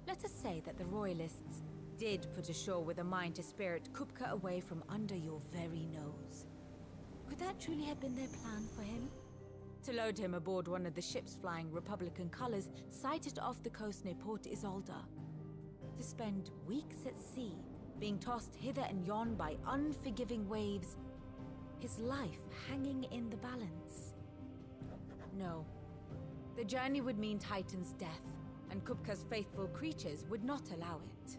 Let us say that the Royalists did put ashore with a mind to spirit Kupka away from under your very nose. Could that truly have been their plan for him? To load him aboard one of the ships flying Republican colors sighted off the coast near Port Isolde. To spend weeks at sea, being tossed hither and yon by unforgiving waves, his life hanging in the balance. No. The journey would mean Titan's death, and Kupka's faithful creatures would not allow it.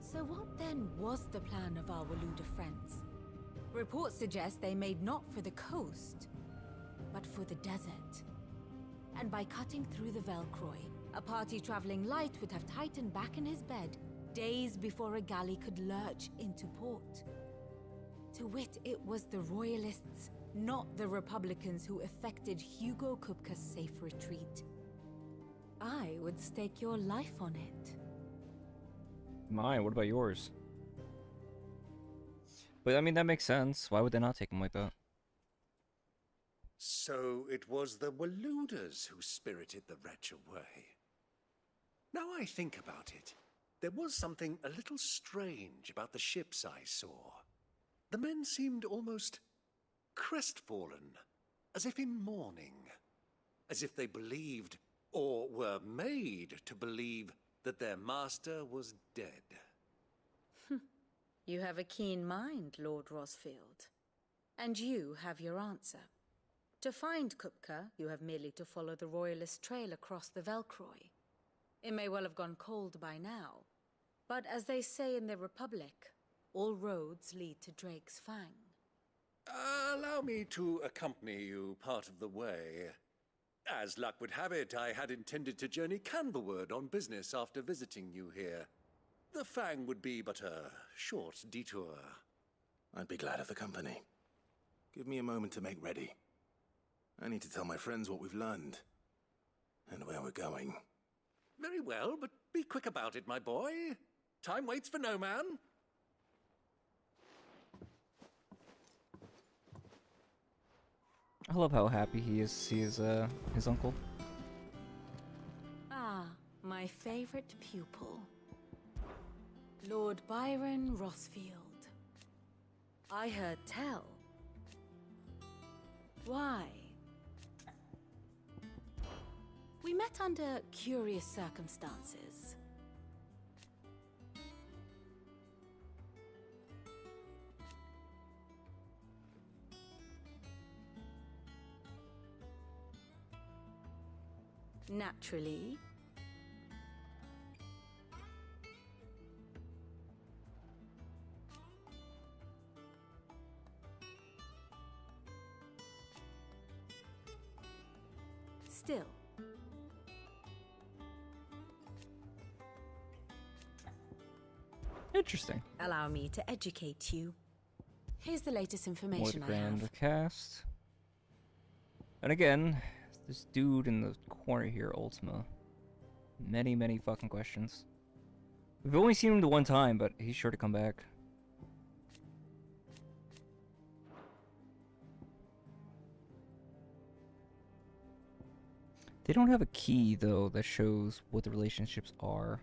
So what then was the plan of our Waluda friends? Reports suggest they made not for the coast, but for the desert. And by cutting through the Velcroy, a party traveling light would have Titan back in his bed days before a galley could lurch into port. To wit, it was the Royalists, not the Republicans, who effected Hugo Kupka's safe retreat. I would stake your life on it. Mine, what about yours? But I mean, that makes sense. Why would they not take him like that? So it was the Waludas who spirited the wretch away. Now I think about it, there was something a little strange about the ships I saw. The men seemed almost crestfallen, as if in mourning, as if they believed, or were made to believe, that their master was dead. You have a keen mind, Lord Rosfield. And you have your answer. To find Kupka, you have merely to follow the Royalist trail across the Velcroy. It may well have gone cold by now, but as they say in the Republic, all roads lead to Drake's Fang. Allow me to accompany you part of the way. As luck would have it, I had intended to journey Canberward on business after visiting you here. The Fang would be but a short detour. I'd be glad of the company. Give me a moment to make ready. I need to tell my friends what we've learned and where we're going. Very well, but be quick about it, my boy. Time waits for no man. I love how happy he is to see his uncle. Ah, my favorite pupil. Lord Byron Rosfield. I heard tell. Why? We met under curious circumstances. Naturally. Still. Interesting. Allow me to educate you. Here's the latest More information the I have. grand cast. And again, this dude in the corner here, Ultima. Many, many fucking questions. We've only seen him the one time, but he's sure to come back. They don't have a key, though, that shows what the relationships are.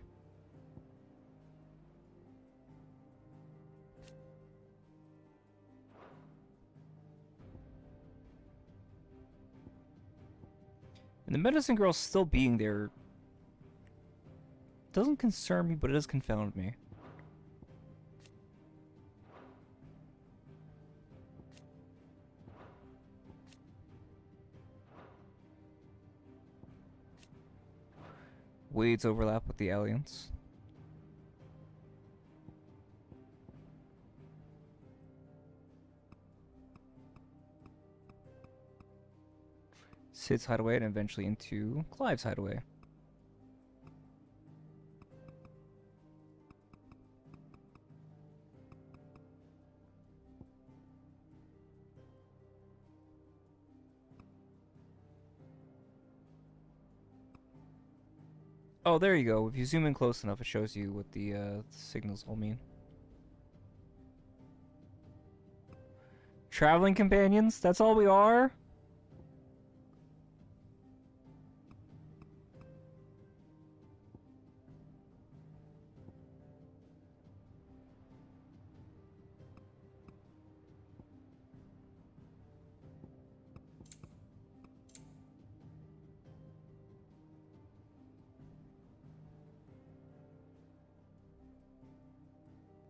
And the medicine girl still being there doesn't concern me, but it does confound me. Wade's overlap with the aliens. Sid's hideaway and eventually into Clive's hideaway. Oh, there you go. If you zoom in close enough, it shows you what the signals all mean. Traveling companions? That's all we are?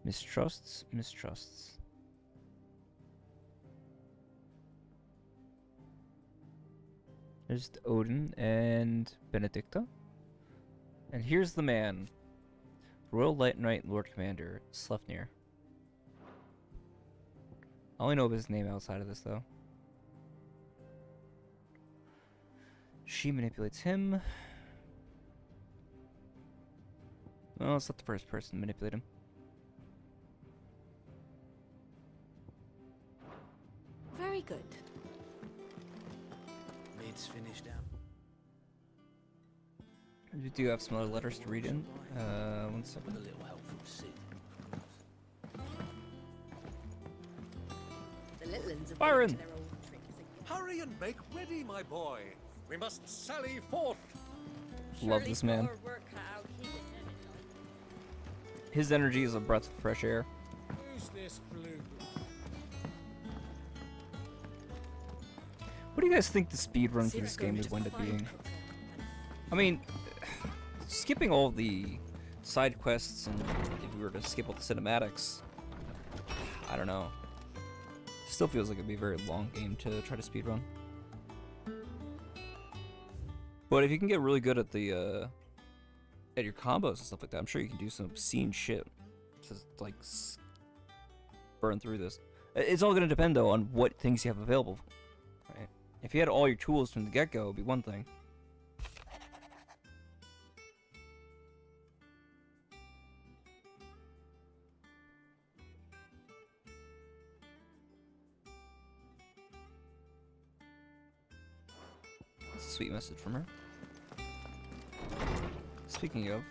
Mistrusts, mistrusts. There's Odin and Benedicta. And here's the man. Royal Light Knight Lord Commander, Sleipnir. I only know of his name outside of this, though. She manipulates him. Well, it's not the first person to manipulate him. Very good. Maid's finished out. We do have some other letters to read in. One second. With a little help from Sid. The little uns have Byron! been into their old tricks again. Hurry and make ready, my boy. We must sally forth. Love this man. His energy is a breath of fresh air. Who's this blue blood? What do you guys think the speed run for this game is going to be? I mean, skipping all the side quests, and if we were to skip all the cinematics, I don't know. Still feels like it'd be a very long game to try to speed run. But if you can get really good at the at your combos and stuff like that, I'm sure you can do some obscene shit to like burn through this. It's all gonna depend though on what things you have available. Right? If you had all your tools from the get-go, it'd be one thing. That's a sweet message from her. Speaking of,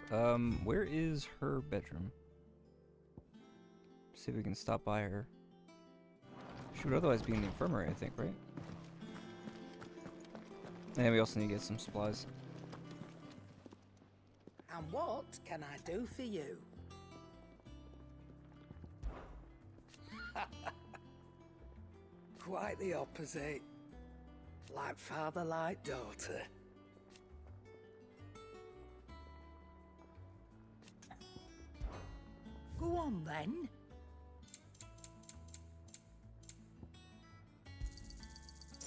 where is her bedroom? See if we can stop by her. She would otherwise be in the infirmary, I think, right? And we also need to get some supplies. And what can I do for you? Quite the opposite. Like father, like daughter. Go on then.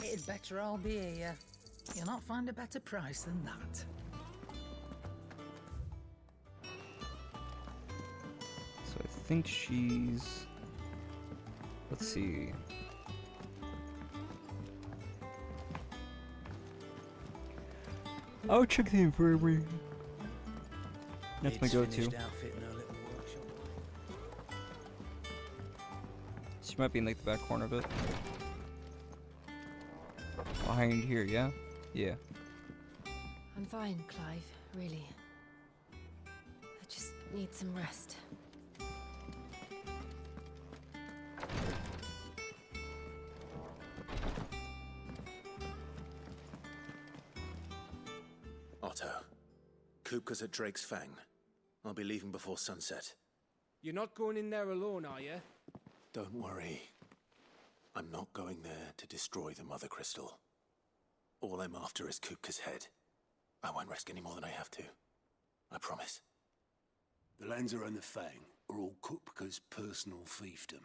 It'd better all be here. You'll not find a better price than that. So I think she's... Let's see. I'll check the infirmary. That's my go-to. She might be in like the back corner of it. Behind here, yeah? Yeah. I'm fine, Clive, really. I just need some rest. Otto, Kupka's at Drake's Fang. I'll be leaving before sunset. You're not going in there alone, are you? Don't worry. I'm not going there to destroy the Mother Crystal. All I'm after is Kupka's head. I won't risk any more than I have to. I promise. The Lancer and the Fang are all Kupka's personal fiefdom.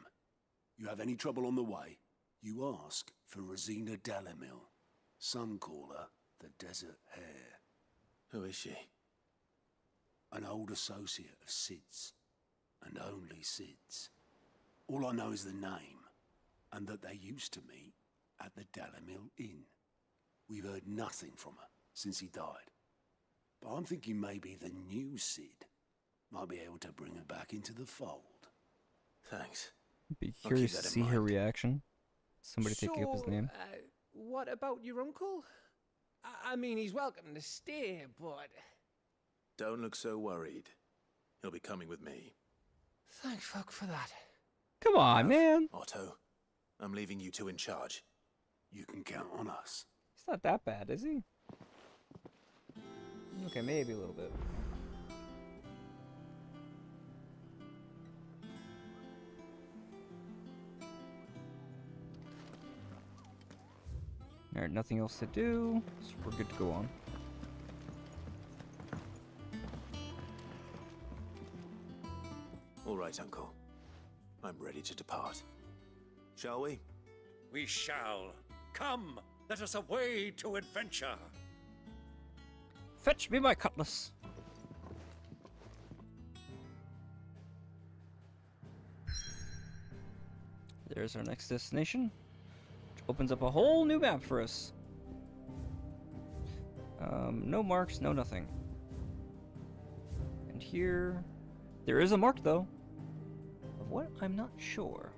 You have any trouble on the way, you ask for Rosina Dalamil. Some call her the Desert Hare. Who is she? An old associate of Sid's, and only Sid's. All I know is the name, and that they used to meet at the Dalamil Inn. We've heard nothing from her since he died. But I'm thinking maybe the new Sid might be able to bring her back into the fold. Thanks. Be curious to see her reaction. Somebody taking up his name. What about your uncle? I mean, he's welcome to stay, but... Don't look so worried. He'll be coming with me. Thank fuck for that. Come on, man. Otto, I'm leaving you two in charge. You can count on us. He's not that bad, is he? Okay, maybe a little bit. Alright, nothing else to do, so we're good to go on. All right, Uncle. I'm ready to depart. Shall we? We shall. Come, let us away to adventure. Fetch me my cutlass. There's our next destination, which opens up a whole new map for us. No marks, no nothing. And here, there is a mark though. Of what? I'm not sure.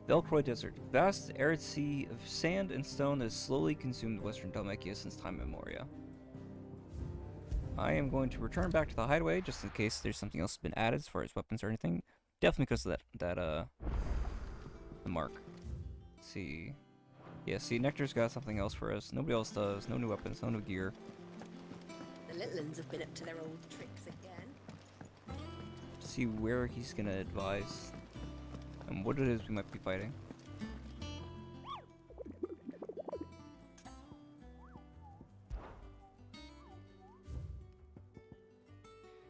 Velcroy Desert, vast arid sea of sand and stone that has slowly consumed western Dalmatia since time immemorial. I am going to return back to the hideaway just in case there's something else been added as far as weapons or anything. Definitely because of the mark. Let's see. Yeah, see, Nectar's got something else for us. Nobody else does. No new weapons, no new gear. The little ones have been up to their old tricks again. See where he's gonna advise and what it is we might be fighting.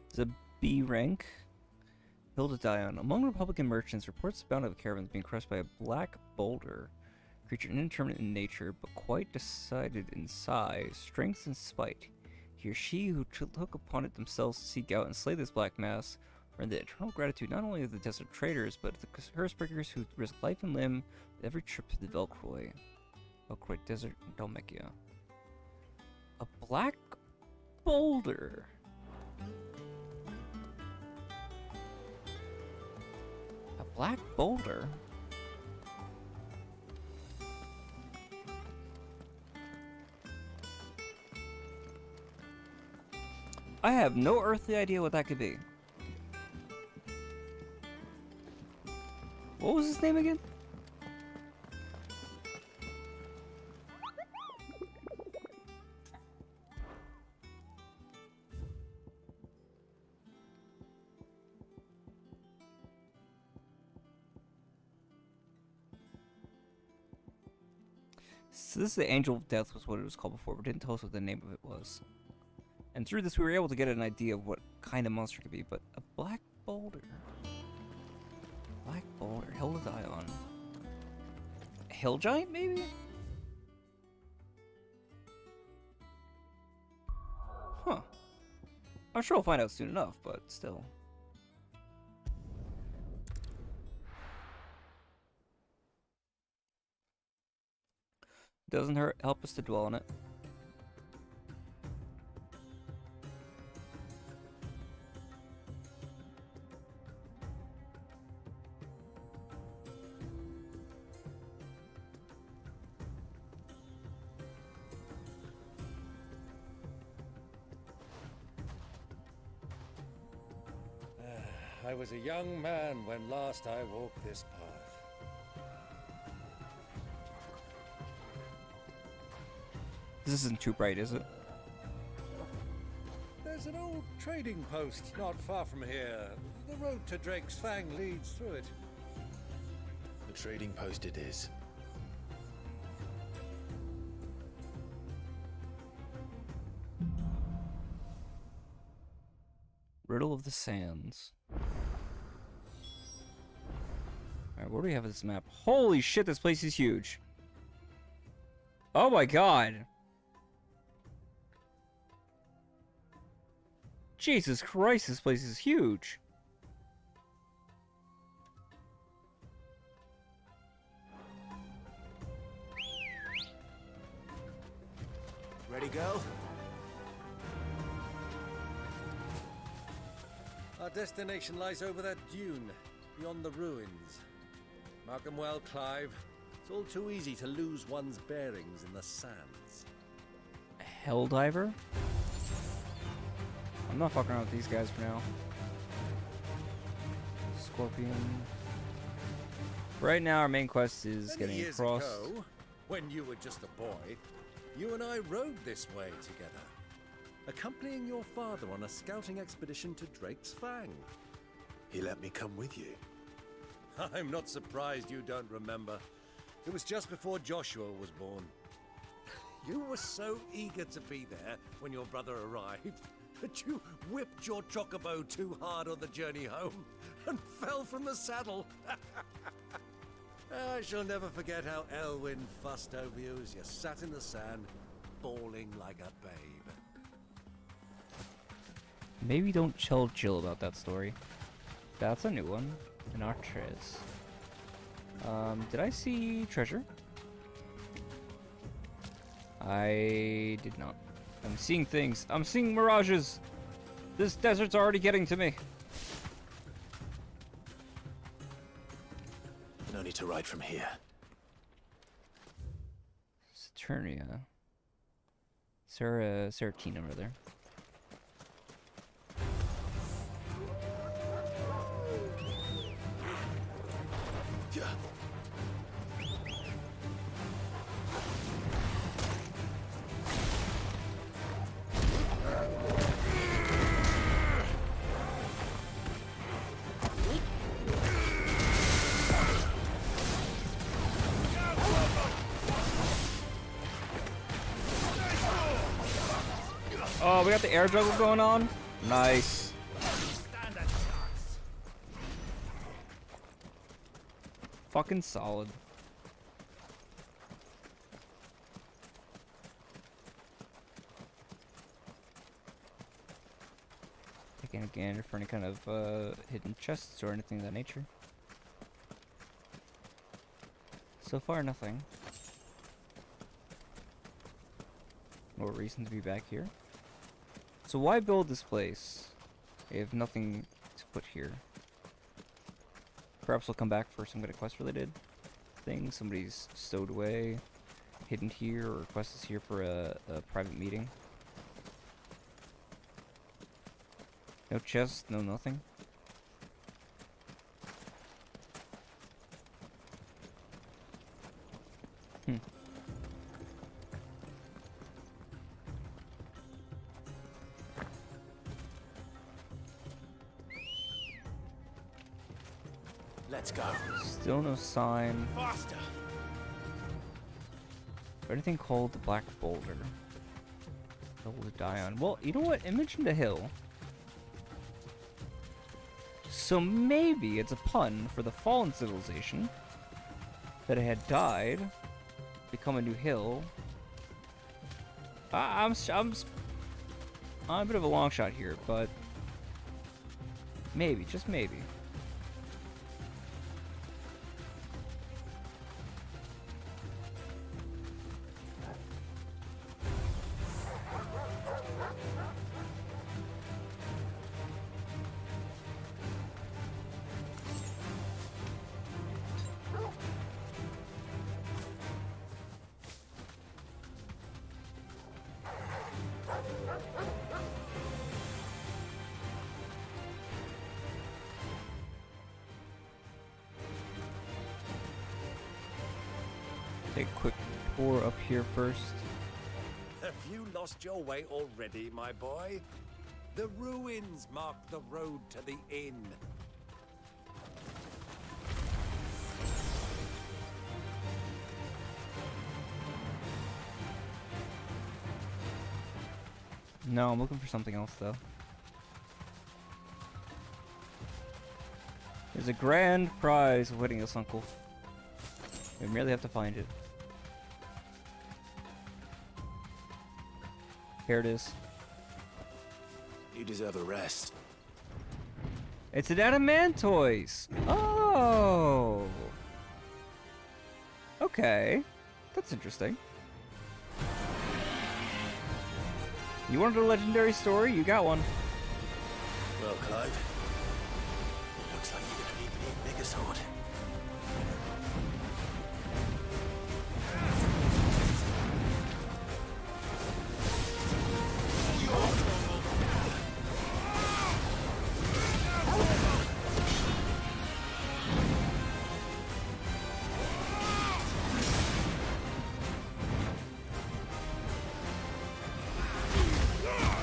It's a B rank. Hilda Dion. Among Republican merchants, reports abound of caravans being crushed by a black boulder. Creature indeterminate in nature, but quite decided in size, strength, and spite. He or she who took upon it themselves to seek out and slay this black mass earn the eternal gratitude not only of the desert traders, but of the curse-breakers who risk life and limb with every trip to the Velcroy Desert in Dalmatia. A black boulder. A black boulder? I have no earthly idea what that could be. What was his name again? So this is the Angel of Death was what it was called before, but didn't tell us what the name of it was. And through this we were able to get an idea of what kind of monster it could be, but a black boulder. Black boulder, Hilda Dion. A hill giant, maybe? Huh. I'm sure we'll find out soon enough, but still. Doesn't hurt, help us to dwell on it. I was a young man when last I walked this path. This isn't too bright, is it? There's an old trading post not far from here. The road to Drake's Fang leads through it. The trading post it is. Riddle of the Sands. Alright, what do we have on this map? Holy shit, this place is huge. Oh my god. Jesus Christ, this place is huge. Ready, go? Our destination lies over that dune, beyond the ruins. Mark 'em well, Clive. It's all too easy to lose one's bearings in the sands. A helldiver? I'm not fucking around with these guys for now. Scorpion. Right now, our main quest is Many getting years across. ago, when you were just a boy, you and I rode this way together, accompanying your father on a scouting expedition to Drake's Fang. He let me come with you. I'm not surprised you don't remember. It was just before Joshua was born. You were so eager to be there when your brother arrived that you whipped your chocobo too hard on the journey home and fell from the saddle. I shall never forget how Elwyn fussed over you as you sat in the sand, bawling like a babe. Maybe don't tell Jill about that story. That's a new one. An Artres. Did I see treasure? I did not. I'm seeing things. I'm seeing mirages. This desert's already getting to me. No need to ride from here. Saturnia. Seratina, rather. Yeah. Oh, we got the air juggle going on? Nice. Fucking solid. Taking a gander for any kind of hidden chests or anything of that nature. So far, nothing. No reason to be back here. So why build this place? I have nothing to put here. Perhaps we'll come back for some kind of quest related thing. Somebody's stowed away, hidden here, or quest is here for a private meeting. No chest, no nothing. Let's go. Still no sign. Faster. Or anything called the Black Boulder. Hill to die on. Well, you know what? It mentioned a hill. So maybe it's a pun for the fallen civilization that it had died, become a new hill. I'm a bit of a long shot here, but maybe, just maybe. Take a quick tour up here first. Have you lost your way already, my boy? The ruins mark the road to the inn. No, I'm looking for something else though. There's a grand prize awaiting us, Uncle. We merely have to find it. Here it is. You deserve a rest. It's an adamantoise. Oh. Okay. That's interesting. You wanted a legendary story? You got one. Well, Clive, it looks like you're gonna need the even bigger sword.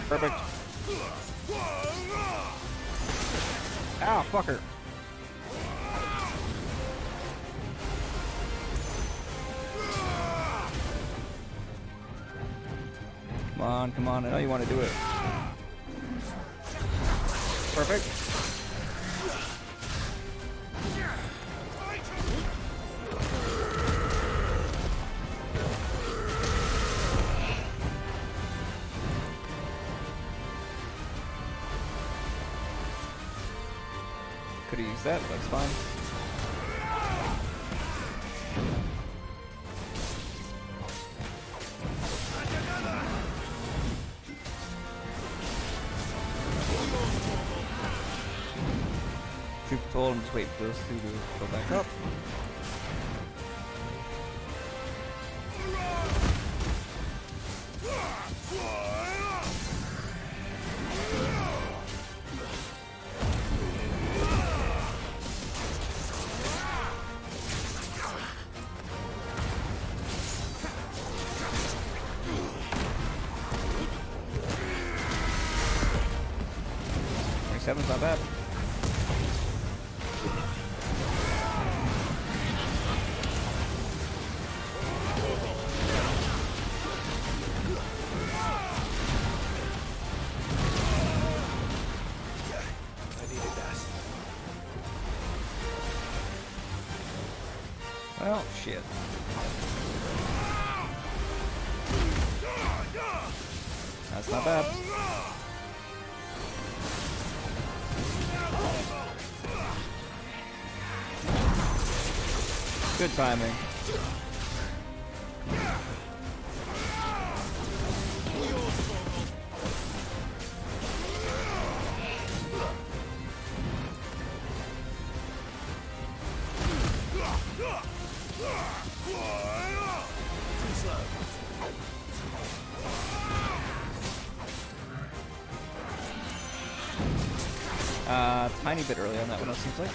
Perfect. Ow, fucker. Come on, I know you want to do it. Perfect. Could have used that, but that's fine. Truth be told, I'm just waiting for those two to go back up. Seven's not bad. Well, shit. That's not bad. Good timing. Tiny bit early on that one, it seems like.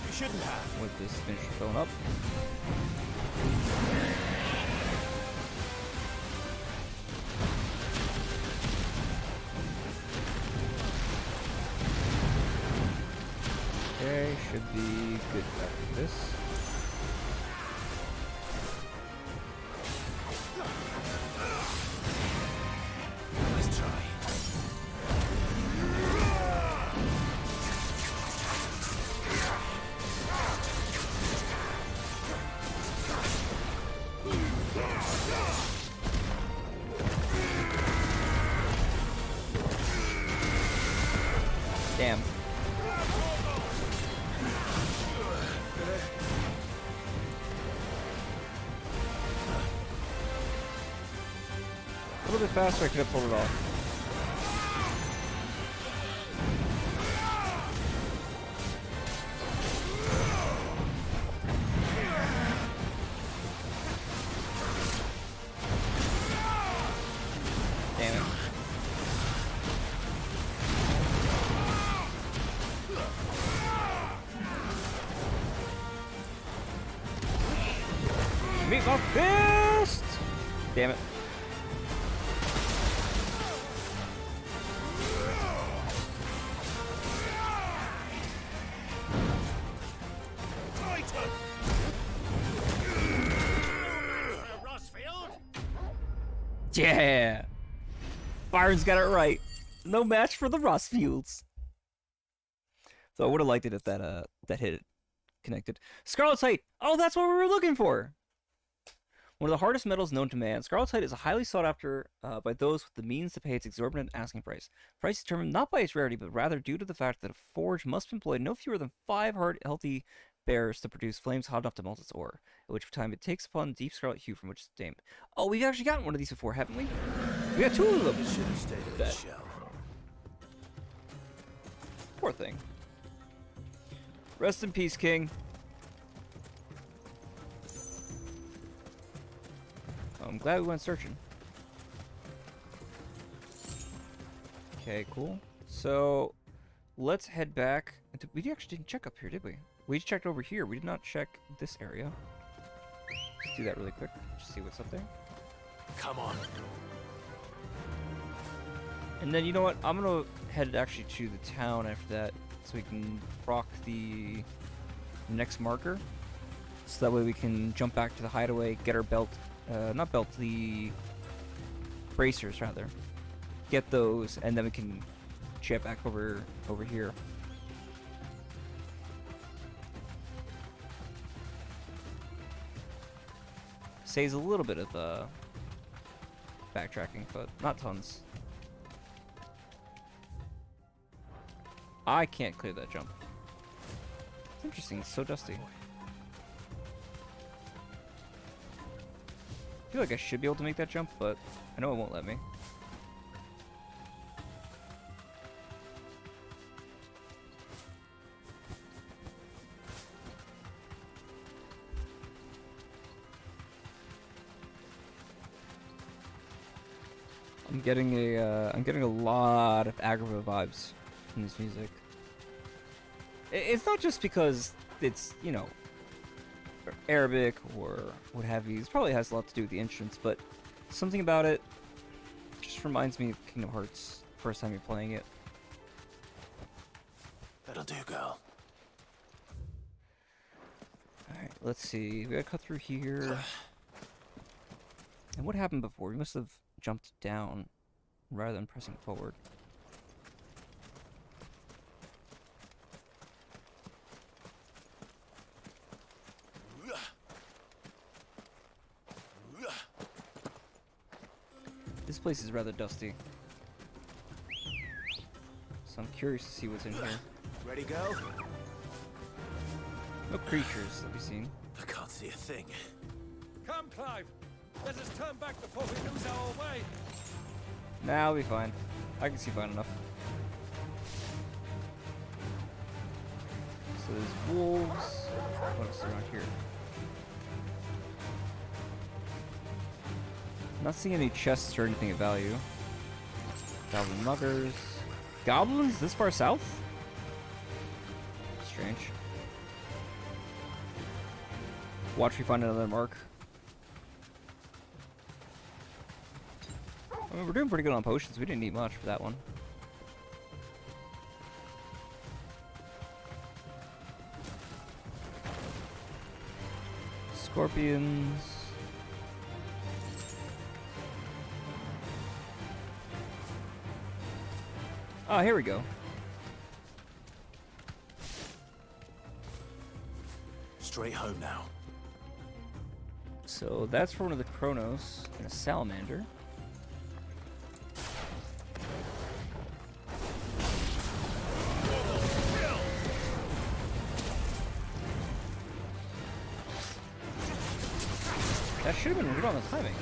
You shouldn't have. With this finisher filling up. Okay, should be good after this. Let's try. Damn. A little bit faster, I could have pulled it off. Damn it. Meet my fist! Damn it. Yeah! Byron's got it right. No match for the Rosfields. So I would have liked it if that hit connected. Scarletite! Oh, that's what we were looking for! One of the hardest metals known to man, Scarletite is highly sought after by those with the means to pay its exorbitant asking price. Price is determined not by its rarity, but rather due to the fact that a forge must employ no fewer than 5 healthy bears to produce flames hot enough to melt its ore, at which time it takes upon deep scarlet hue from which it's named. Oh, we've actually gotten one of these before, haven't we? We got 2 of them! Should have stayed in the shell. Poor thing. Rest in peace, King. I'm glad we went searching. Okay, cool. So, let's head back. We actually didn't check up here, did we? We checked over here. We did not check this area. Let's do that really quick. Just see what's up there. Come on. And then, you know what? I'm gonna head actually to the town after that, so we can proc the next marker. So that way we can jump back to the hideaway, get our belt, not belt, the bracers rather. Get those, and then we can jet back over here. Saves a little bit of backtracking, but not tons. I can't clear that jump. It's interesting, it's so dusty. I feel like I should be able to make that jump, but I know it won't let me. I'm getting a lot of Agrava vibes from this music. It's not just because it's, you know, Arabic or what have you. It probably has a lot to do with the instruments, but something about it just reminds me of Kingdom Hearts first time you're playing it. That'll do, girl. Alright, let's see. We gotta cut through here. And what happened before? We must have jumped down rather than pressing forward. This place is rather dusty, so I'm curious to see what's in here. Ready, go? No creatures that we've seen. I can't see a thing. Come, Clive. Let us turn back before we lose our way. Nah, I'll be fine. I can see fine enough. So there's wolves. What else is around here? Not seeing any chests or anything of value. Goblin muggers. Goblins this far south? Strange. Watch me find another mark. I mean, we're doing pretty good on potions. We didn't need much for that one. Scorpions. Ah, here we go. Straight home now. So that's for one of the Chronos and a salamander. That should have been good on the timing.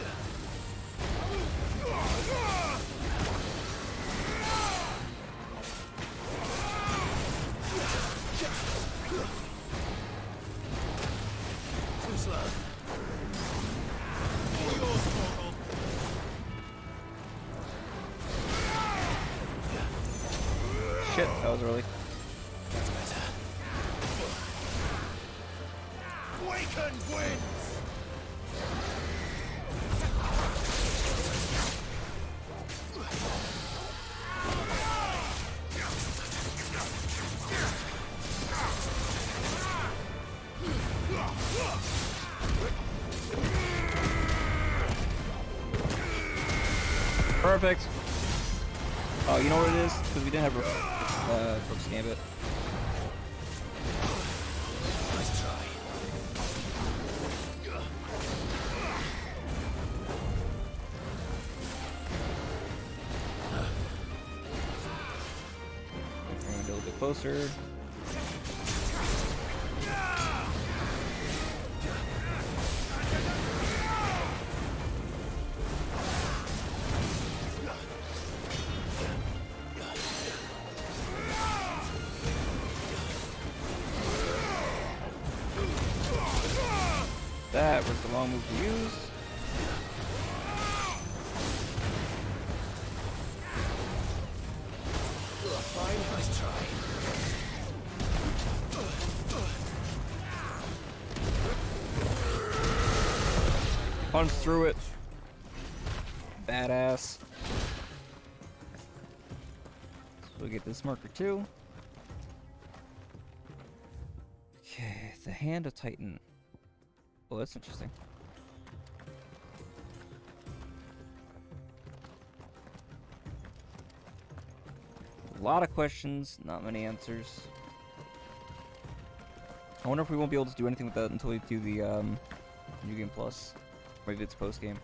Too slow. Shit, that was early. That's better. Wakened winds! Perfect. Oh, you know what it is? Because we didn't have Brooks Gambit. Nice try. We're gonna go a little bit closer. That was the wrong move to use. Fine, nice try. Punch through it. Badass. So we get this marker too. Okay, the Hand of Titan. Oh, that's interesting. A lot of questions, not many answers. I wonder if we won't be able to do anything with that until we do the New Game Plus. Maybe it's post game.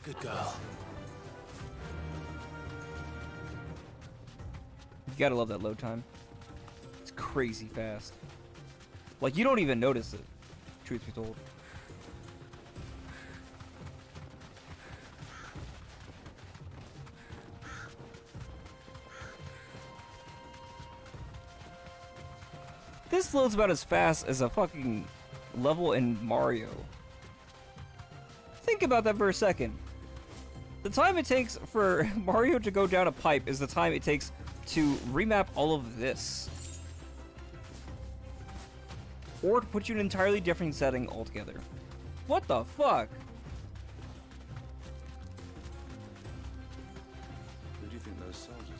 Good girl. You gotta love that load time. It's crazy fast. Like, you don't even notice it, truth be told. This loads about as fast as a fucking level in Mario. Think about that for a second. The time it takes for Mario to go down a pipe is the time it takes to remap all of this. Or to put you in an entirely different setting altogether. What the fuck? Who do you think those soldiers were?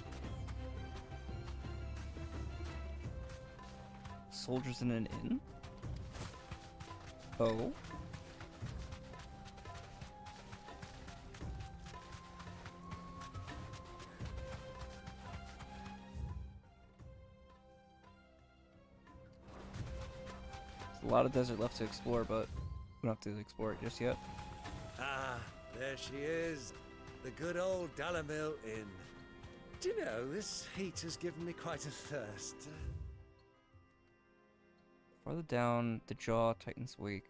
Soldiers in an inn? Oh? A lot of desert left to explore, but we don't have to explore it just yet. Ah, there she is. The good old Dalamil Inn. Do you know, this heat has given me quite a thirst. Farther down, the jaw, Titan's Wake.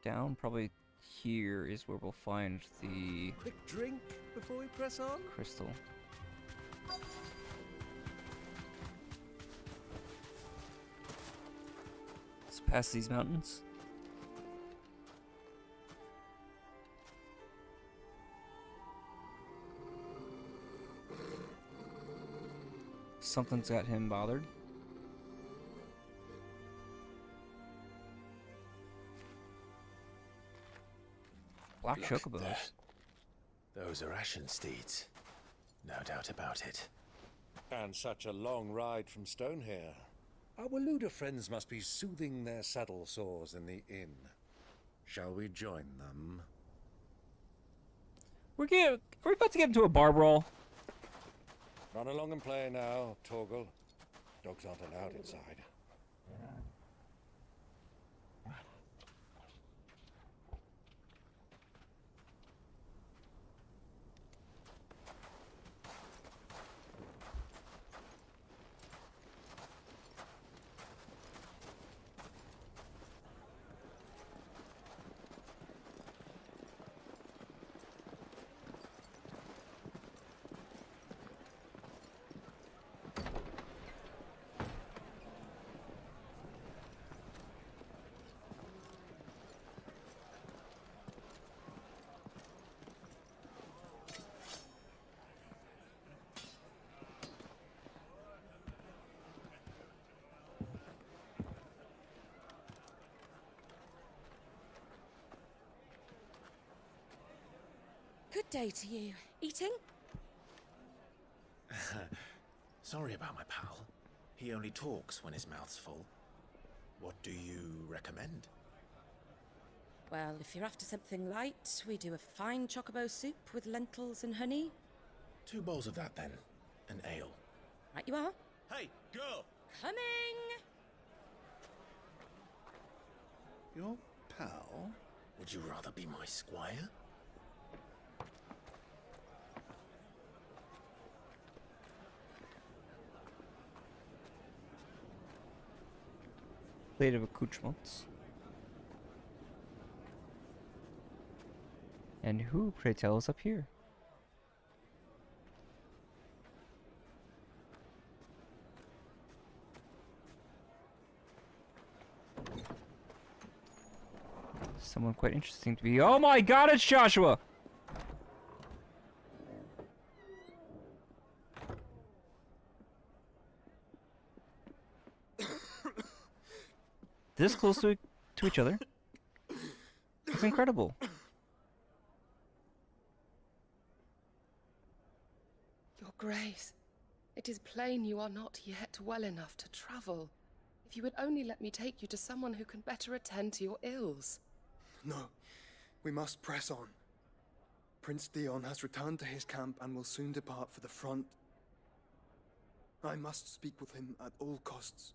Down, probably here is where we'll find the Quick drink before we press on? crystal. Let's pass these mountains. Something's got him bothered. Black Look at chocobos. that. Those are Ashen steeds. No doubt about it. And such a long ride from Stonehair. Our Waluda friends must be soothing their saddle sores in the inn. Shall we join them? Are we about to get into a bar brawl? Run along and play now, Torgal. Dogs aren't allowed inside. Good day to you. Eating? Sorry about my pal. He only talks when his mouth's full. What do you recommend? Well, if you're after something light, we do a fine chocobo soup with lentils and honey. 2 bowls of that then. An ale. Right you are. Hey, girl! Coming! Your pal? Would you rather be my squire? Plate of accoutrements. And who, pray tell, is up here? Someone quite interesting to be. Oh my god, it's Joshua! this close to each other. It's incredible. Your Grace, it is plain you are not yet well enough to travel. If you would only let me take you to someone who can better attend to your ills. No, we must press on. Prince Dion has returned to his camp and will soon depart for the front. I must speak with him at all costs.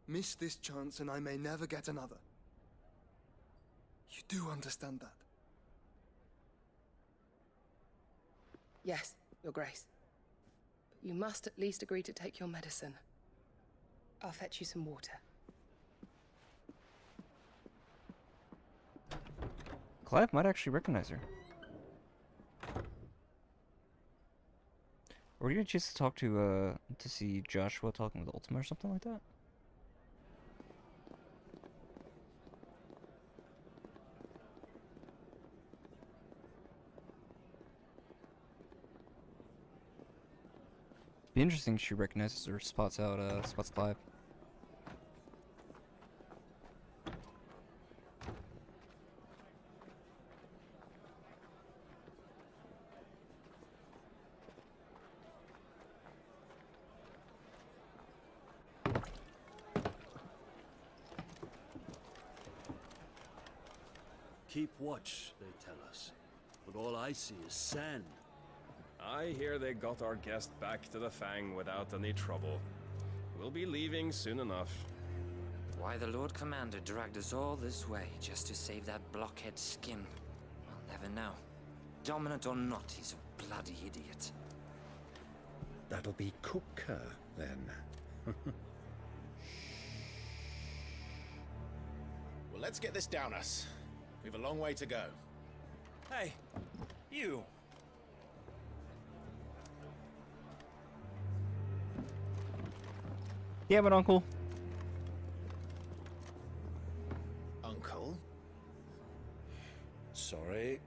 Miss this chance and I may never get another. You do understand that? Yes, Your Grace. But you must at least agree to take your medicine. I'll fetch you some water. Clive might actually recognize her. Or you get a chance to talk to see Joshua talking with Ultima or something like that? Be interesting if she recognizes or spots Clive. Keep watch, they tell us. But all I see is sand. I hear they got our guest back to the Fang without any trouble. We'll be leaving soon enough. Why the Lord Commander dragged us all this way just to save that blockhead skin, I'll never know. Dominant or not, he's a bloody idiot. That'll be Kupka, then. Well, let's get this down us. We've a long way to go. Hey, you! Damn it, Uncle. Uncle? Sorry.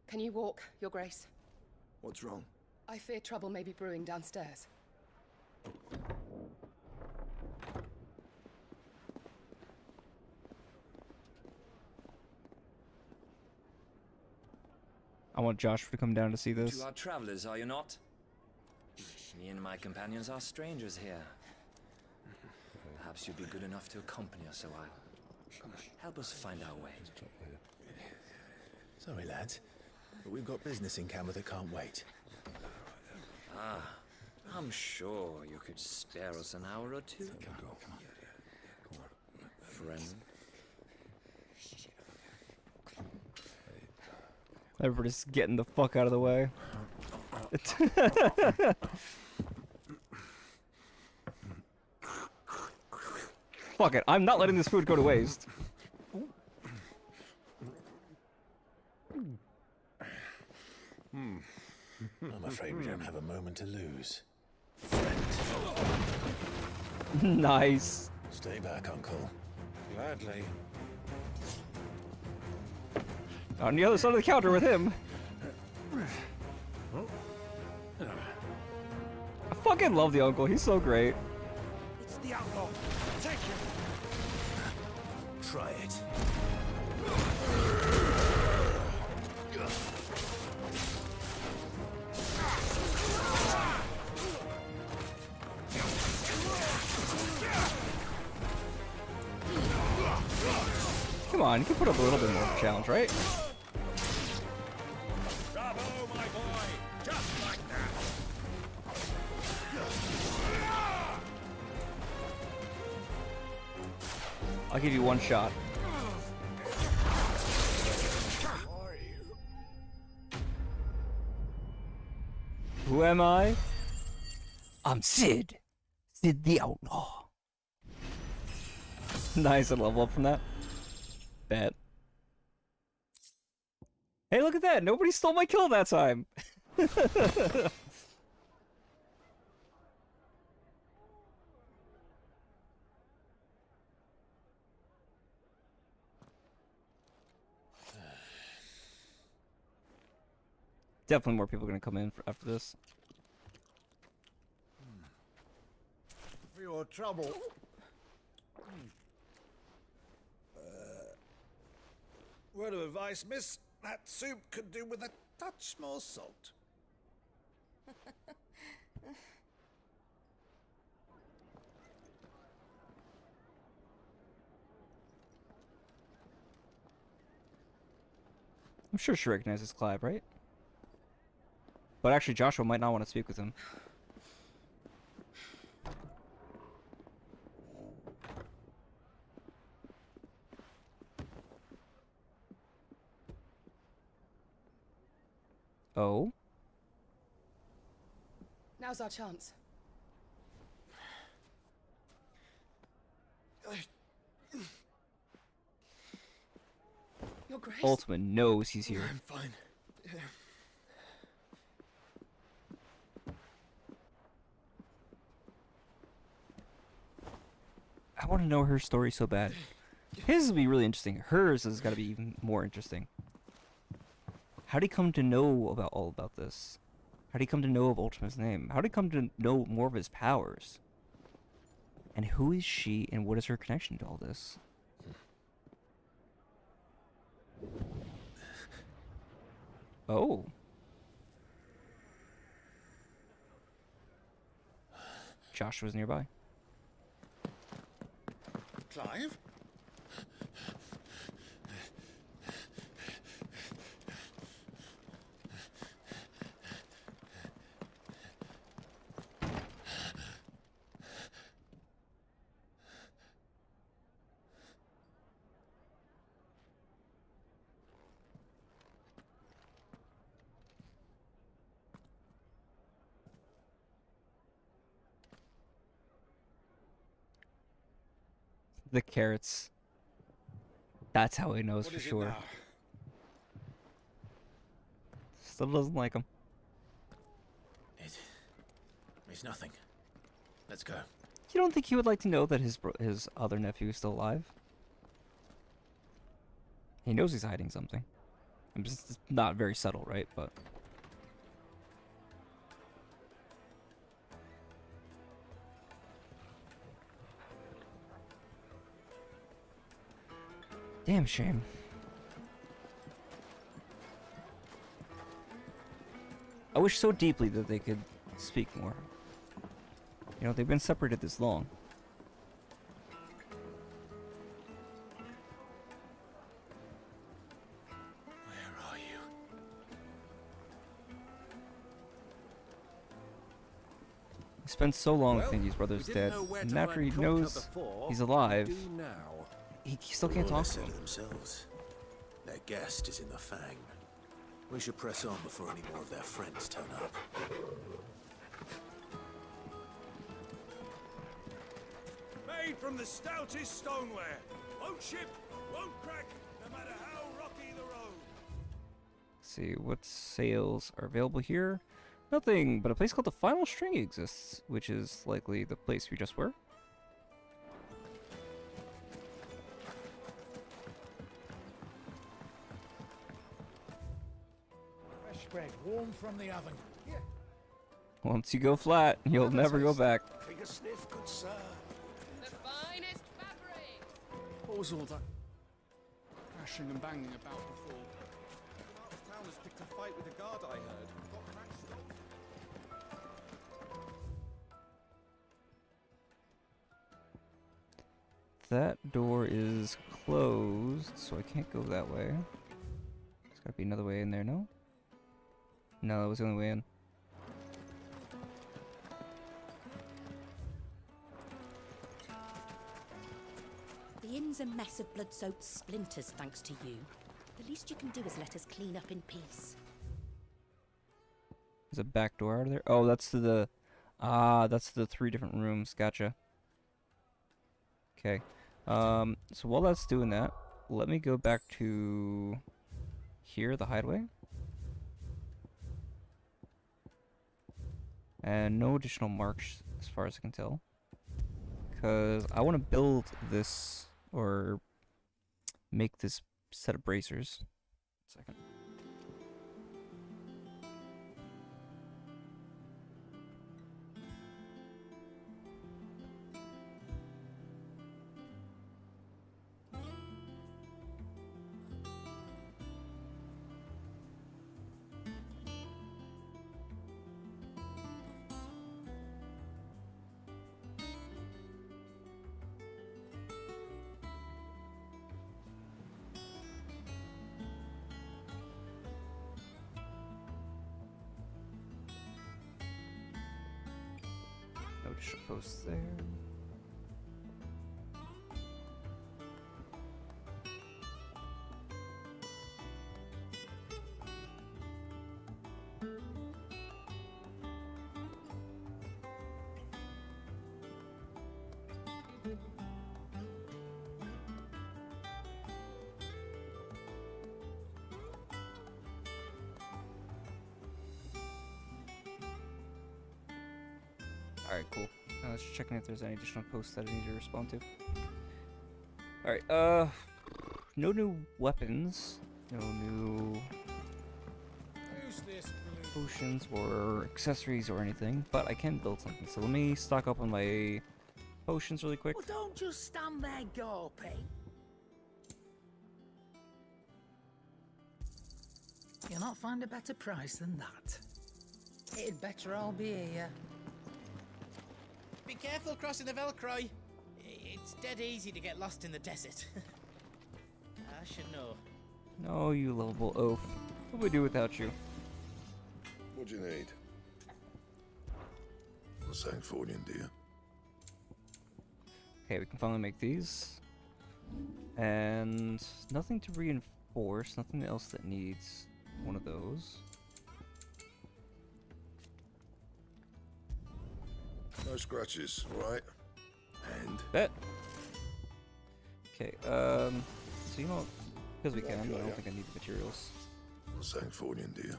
Can you walk, Your Grace? What's wrong? I fear trouble may be brewing downstairs. I want Joshua to come down to see this. You are travelers, are you not? Me and my companions are strangers here. Perhaps you'd be good enough to accompany us a while. Help us find our way. Sorry, lads, but we've got business in camera that can't wait. Ah, I'm sure you could spare us an hour or two. Friend. Everybody's getting the fuck out of the way. Fuck it, I'm not letting this food go to waste. I'm afraid we don't have a moment to lose. Nice. Stay back, Uncle. Gladly. On the other side of the counter with him. I fucking love the uncle. He's so great. It's the outlaw. Take him. Try it. Come on, you can put up a little bit more of a challenge, right? Bravo, my boy. Just like that. I'll give you one shot. Who am I? I'm Sid. Sid the Outlaw. Nice, I level up from that. Bet. Hey, look at that! Nobody stole my kill that time! Definitely more people are gonna come in after this. For your trouble. Word of advice, miss. That soup could do with a touch more salt. I'm sure she recognizes Clive, right? But actually, Joshua might not want to speak with him. Oh? Now's our chance. Your Grace? Ultimate knows he's here. I'm fine. I want to know her story so bad. His will be really interesting. Hers has got to be even more interesting. How did he come to know about this? How did he come to know of Ultima's name? How did he come to know more of his powers? And who is she, and what is her connection to all this? Oh. Joshua's nearby. Clive? The carrots. That's how he knows What for is it sure. now? Still doesn't like him. It's nothing. Let's go. You don't think he would like to know that his other nephew is still alive? He knows he's hiding something. It's not very subtle, right? But damn shame. I wish so deeply that they could speak more. You know, they've been separated this long. Where are you? He spent so long Well, thinking his brother's we didn't dead, know where and to after he find Kupka knows before, he's alive, we do now. he still can't talk to Said him. it themselves. Their guest is in the Fang. We should press on before any more of their friends turn up. Made from the stoutest stoneware. Won't chip, won't crack, no matter how rocky the road. Let's see what sales are available here. Nothing, but a place called the Final String exists, which is likely the place we just were. Fresh bread, warm from the oven. Here. Once you go flat, you'll never go back. Take a sniff, good sir. The finest fabrics! What was all that crashing and banging about before? Out of town has picked a fight with a guard, I heard. Got cracked stop. That door is closed, so I can't go that way. There's gotta be another way in there, no? No, that was the only way in. The inn's a mess of blood-soaked splinters, thanks to you. The least you can do is let us clean up in peace. There's a back door out of there. Oh, that's to the... Ah, that's the 3 different rooms. Gotcha. Okay. So while that's doing that, let me go back to... here, the hideaway. And no additional marks as far as I can tell. Because I want to build this, or make this set of bracers. 1 second. No additional posts there. Alright, cool. Just checking if there's any additional posts that I need to respond to. Alright, no new weapons. No new potions or accessories or anything, but I can build something. So let me stock up on my potions really quick. Well, don't just stand there gawping. You'll not find a better price than that. It'd better all be here. Be careful crossing the Velcroy. It's dead easy to get lost in the desert. I should know. No, you lovable oaf. What would we do without you? What do you need? A Sancfordian, dear. Okay, we can finally make these. And nothing to reinforce, nothing else that needs one of those. No scratches, right? And? Bet. Okay, so you know what? Because we can, I don't think I need the materials. A Sancfordian, dear.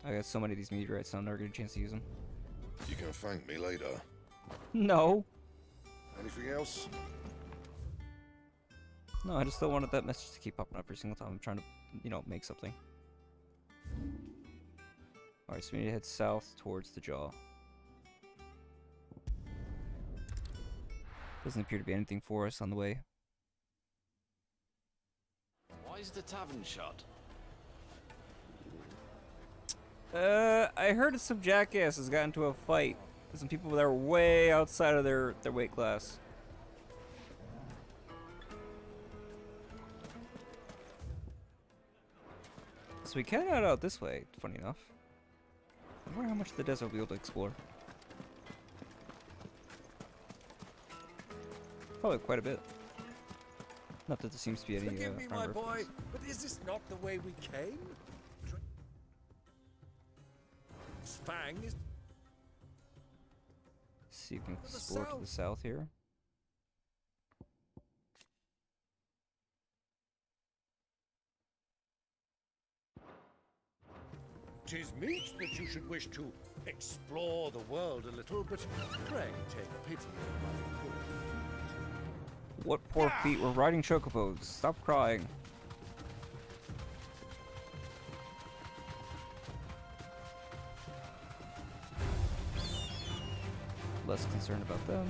I got so many of these meteorites, I'm never gonna get a chance to use them. You can thank me later. No! Anything else? No, I just don't want that message to keep popping up every single time I'm trying to, you know, make something. Alright, so we need to head south towards the jaw. Doesn't appear to be anything for us on the way. Why is the tavern shut? I heard some jackasses got into a fight with some people that were way outside of their weight class. So we can head out this way, funny enough. I wonder how much of the desert we'll be able to explore. Probably quite a bit. Not that there seems to be any Forgive me, my armor boy, effects. but is this not the way we came? Fang is... See if we can explore to the south here. "'Tis meet that you should wish to explore the world a little, but pray take pity on my poor feet." What poor feet? We're riding chocobos. Stop crying. Less concerned about them.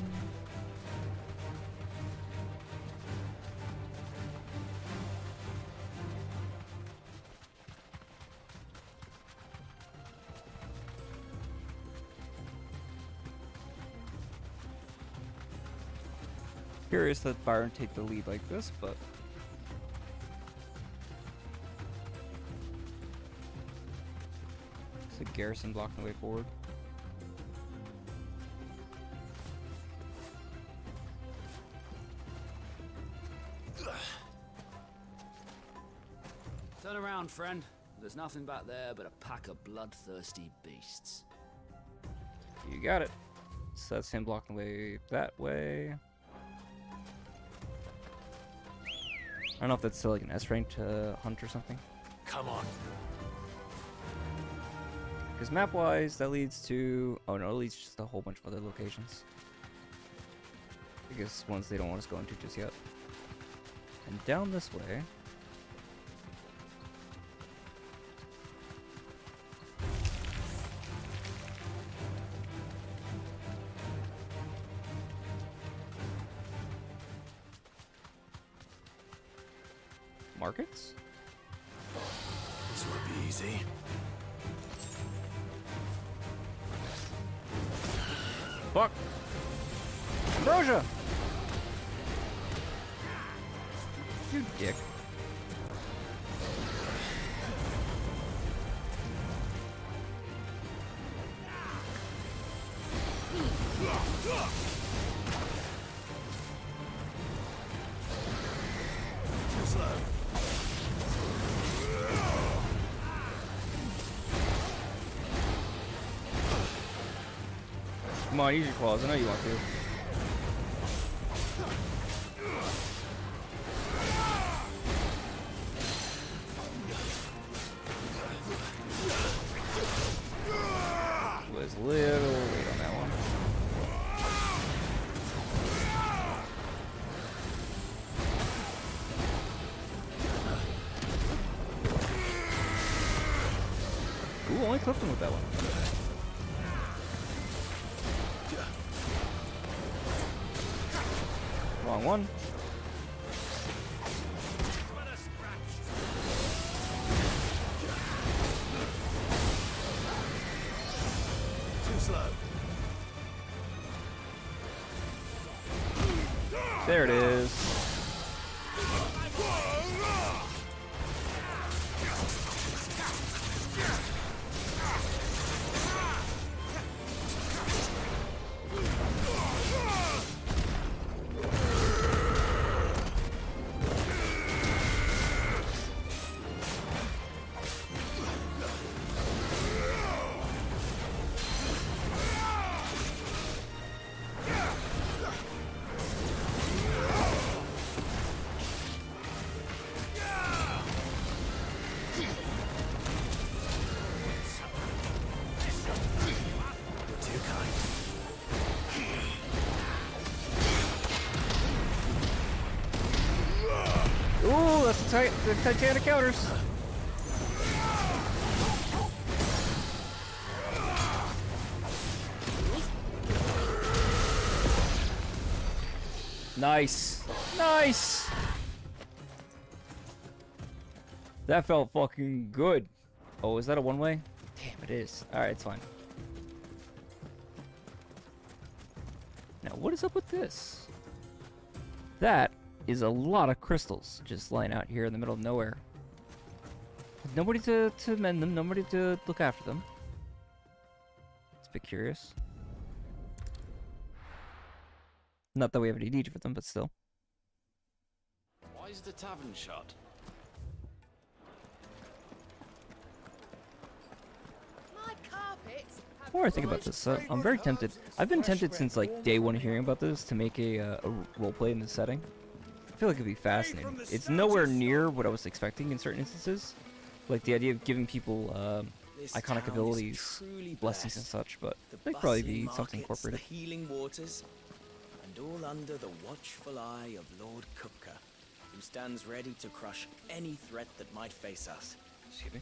Curious that Byron take the lead like this, but it's a garrison blocking the way forward. Turn around, friend. There's nothing back there but a pack of bloodthirsty beasts. You got it. So that's him blocking the way that way. I don't know if that's still like an S rank to hunt or something. Come on. Because map-wise, that leads to... Oh no, it leads to just a whole bunch of other locations. I guess ones they don't want us going to just yet. And down this way... Markets? This won't be easy. Fuck! Ambrosia! You dick. Too slow. Come on, use your claws. I know you want to. Was a little late on that one. Ooh, only clipped him with that one. Wrong one. Too slow. There it is. Ooh, that's the Titanic counters. Nice. Nice. That felt fucking good. Oh, is that a one-way? Damn, it is. Alright, it's fine. Now, what is up with this? That is a lot of crystals just lying out here in the middle of nowhere. Nobody to mend them, nobody to look after them. It's a bit curious. Not that we have any need for them, but still. Why is the tavern shut? My carpets. The more I think about this, I'm very tempted. I've been tempted since like day one of hearing about this to make a roleplay in this setting. I feel like it'd be fascinating. It's nowhere near what I was expecting in certain instances. Like the idea of giving people iconic abilities, blessings and such, but it'd probably be something incorporated. The healing waters, and all under the watchful eye of Lord Kupka, who stands ready to crush any threat that might face us. Excuse me.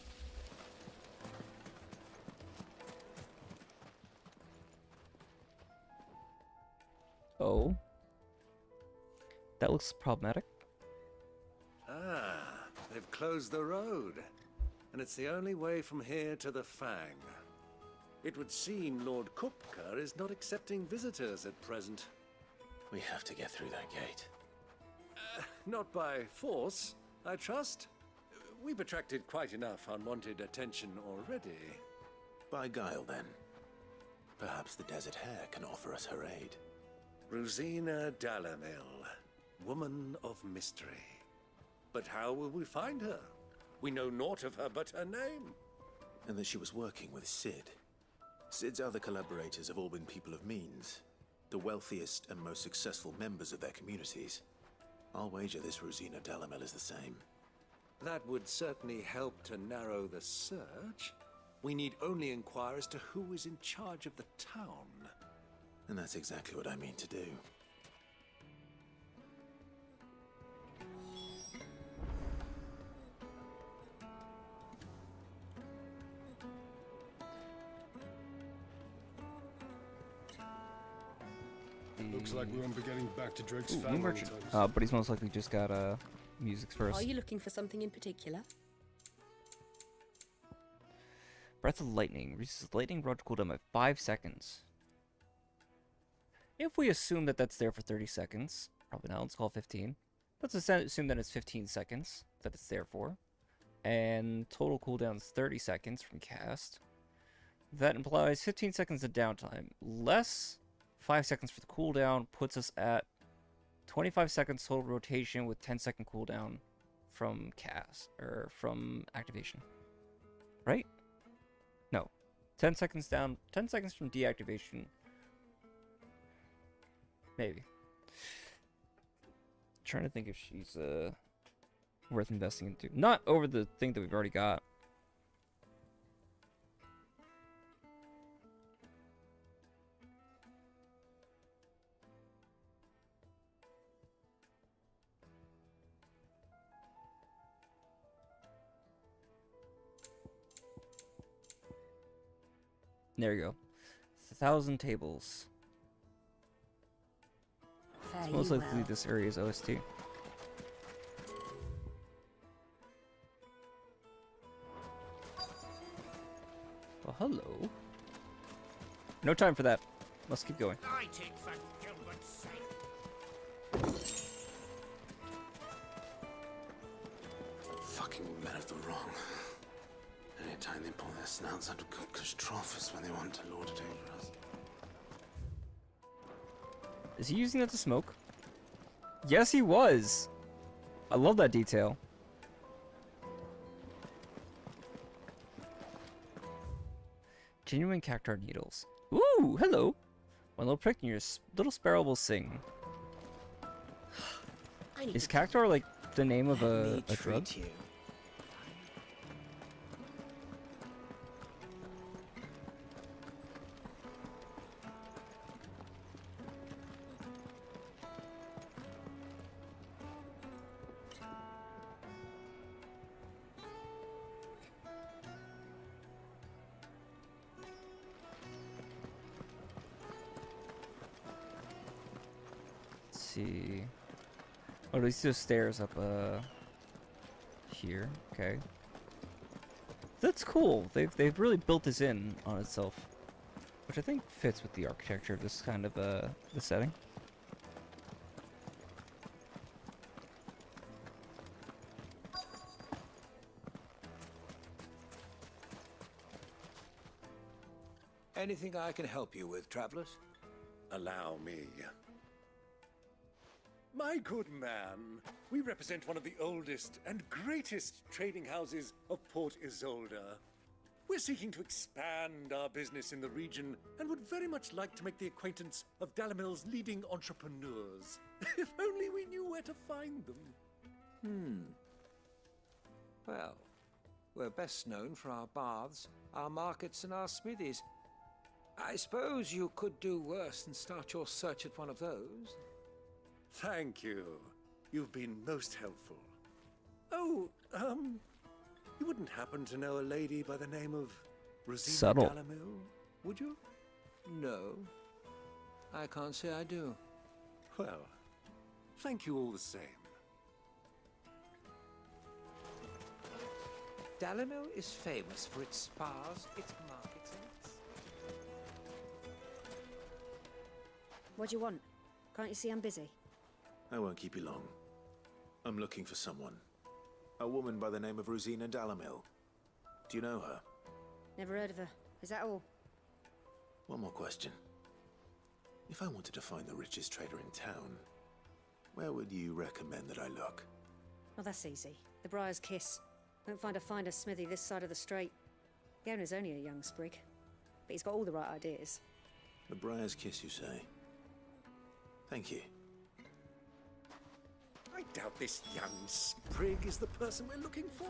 Oh. That looks problematic. Ah, they've closed the road. And it's the only way from here to the Fang. It would seem Lord Kupka is not accepting visitors at present. We have to get through that gate. Not by force, I trust. We've attracted quite enough unwanted attention already. By guile, then. Perhaps the Desert Hare can offer us her aid. Rosina Dalamil, woman of mystery. But how will we find her? We know naught of her but her name. And that she was working with Sid. Sid's other collaborators have all been people of means, the wealthiest and most successful members of their communities. I'll wager this Rosina Dalamil is the same. That would certainly help to narrow the search. We need only inquire as to who is in charge of the town. And that's exactly what I mean to do. Looks like we won't be getting back to Drake's New family. merchant. But he's most likely just got music first. Are you looking for something in particular? Breath of Lightning. Reduces lightning rod cooldown by 5 seconds. If we assume that that's there for 30 seconds, probably not, let's call it 15. Let's assume that it's 15 seconds that it's there for. And total cooldown is 30 seconds from cast. That implies 15 seconds of downtime. Less 5 seconds for the cooldown puts us at 25 seconds total rotation with 10-second cooldown from cast, or from activation. Right? No. 10 seconds down, 10 seconds from deactivation. Maybe. Trying to think if she's worth investing into. Not over the thing that we've already got. There you go. 1,000 tables. It's most likely this area's OST. Well, hello. No time for that. Let's keep going. I take for Gilbert's sake. Fucking men of the wrong. Anytime they pull their snouts out of Kupka's trough is when they want to lord it over us. Is he using that to smoke? Yes, he was. I love that detail. Genuine cactar needles. Ooh, hello. One little prick and your little sparrow will sing. Is cactar like the name of a drug? See. Oh, at least there's stairs up here. Okay. That's cool. They've really built this in on itself, which I think fits with the architecture of this kind of the setting. Anything I can help you with, travelers? Allow me. My good man, we represent one of the oldest and greatest trading houses of Port Isolde. We're seeking to expand our business in the region and would very much like to make the acquaintance of Dalamil's leading entrepreneurs. If only we knew where to find them. Well, we're best known for our baths, our markets, and our smithies. I suppose you could do worse than start your search at one of those. Thank you. You've been most helpful. Oh, you wouldn't happen to know a lady by the name of Rosina Subtle. Dalamil, would you? No, I can't say I do. Well, thank you all the same. Dalamil is famous for its spas, its markets, and its... What do you want? Can't you see I'm busy? I won't keep you long. I'm looking for someone. A woman by the name of Rosina Dalamil. Do you know her? Never heard of her. Is that all? One more question. If I wanted to find the richest trader in town, where would you recommend that I look? Oh, that's easy. The Briar's Kiss. Won't find a finer smithy this side of the strait. The owner's only a young sprig, but he's got all the right ideas. The Briar's Kiss, you say? Thank you. I doubt this young sprig is the person we're looking for.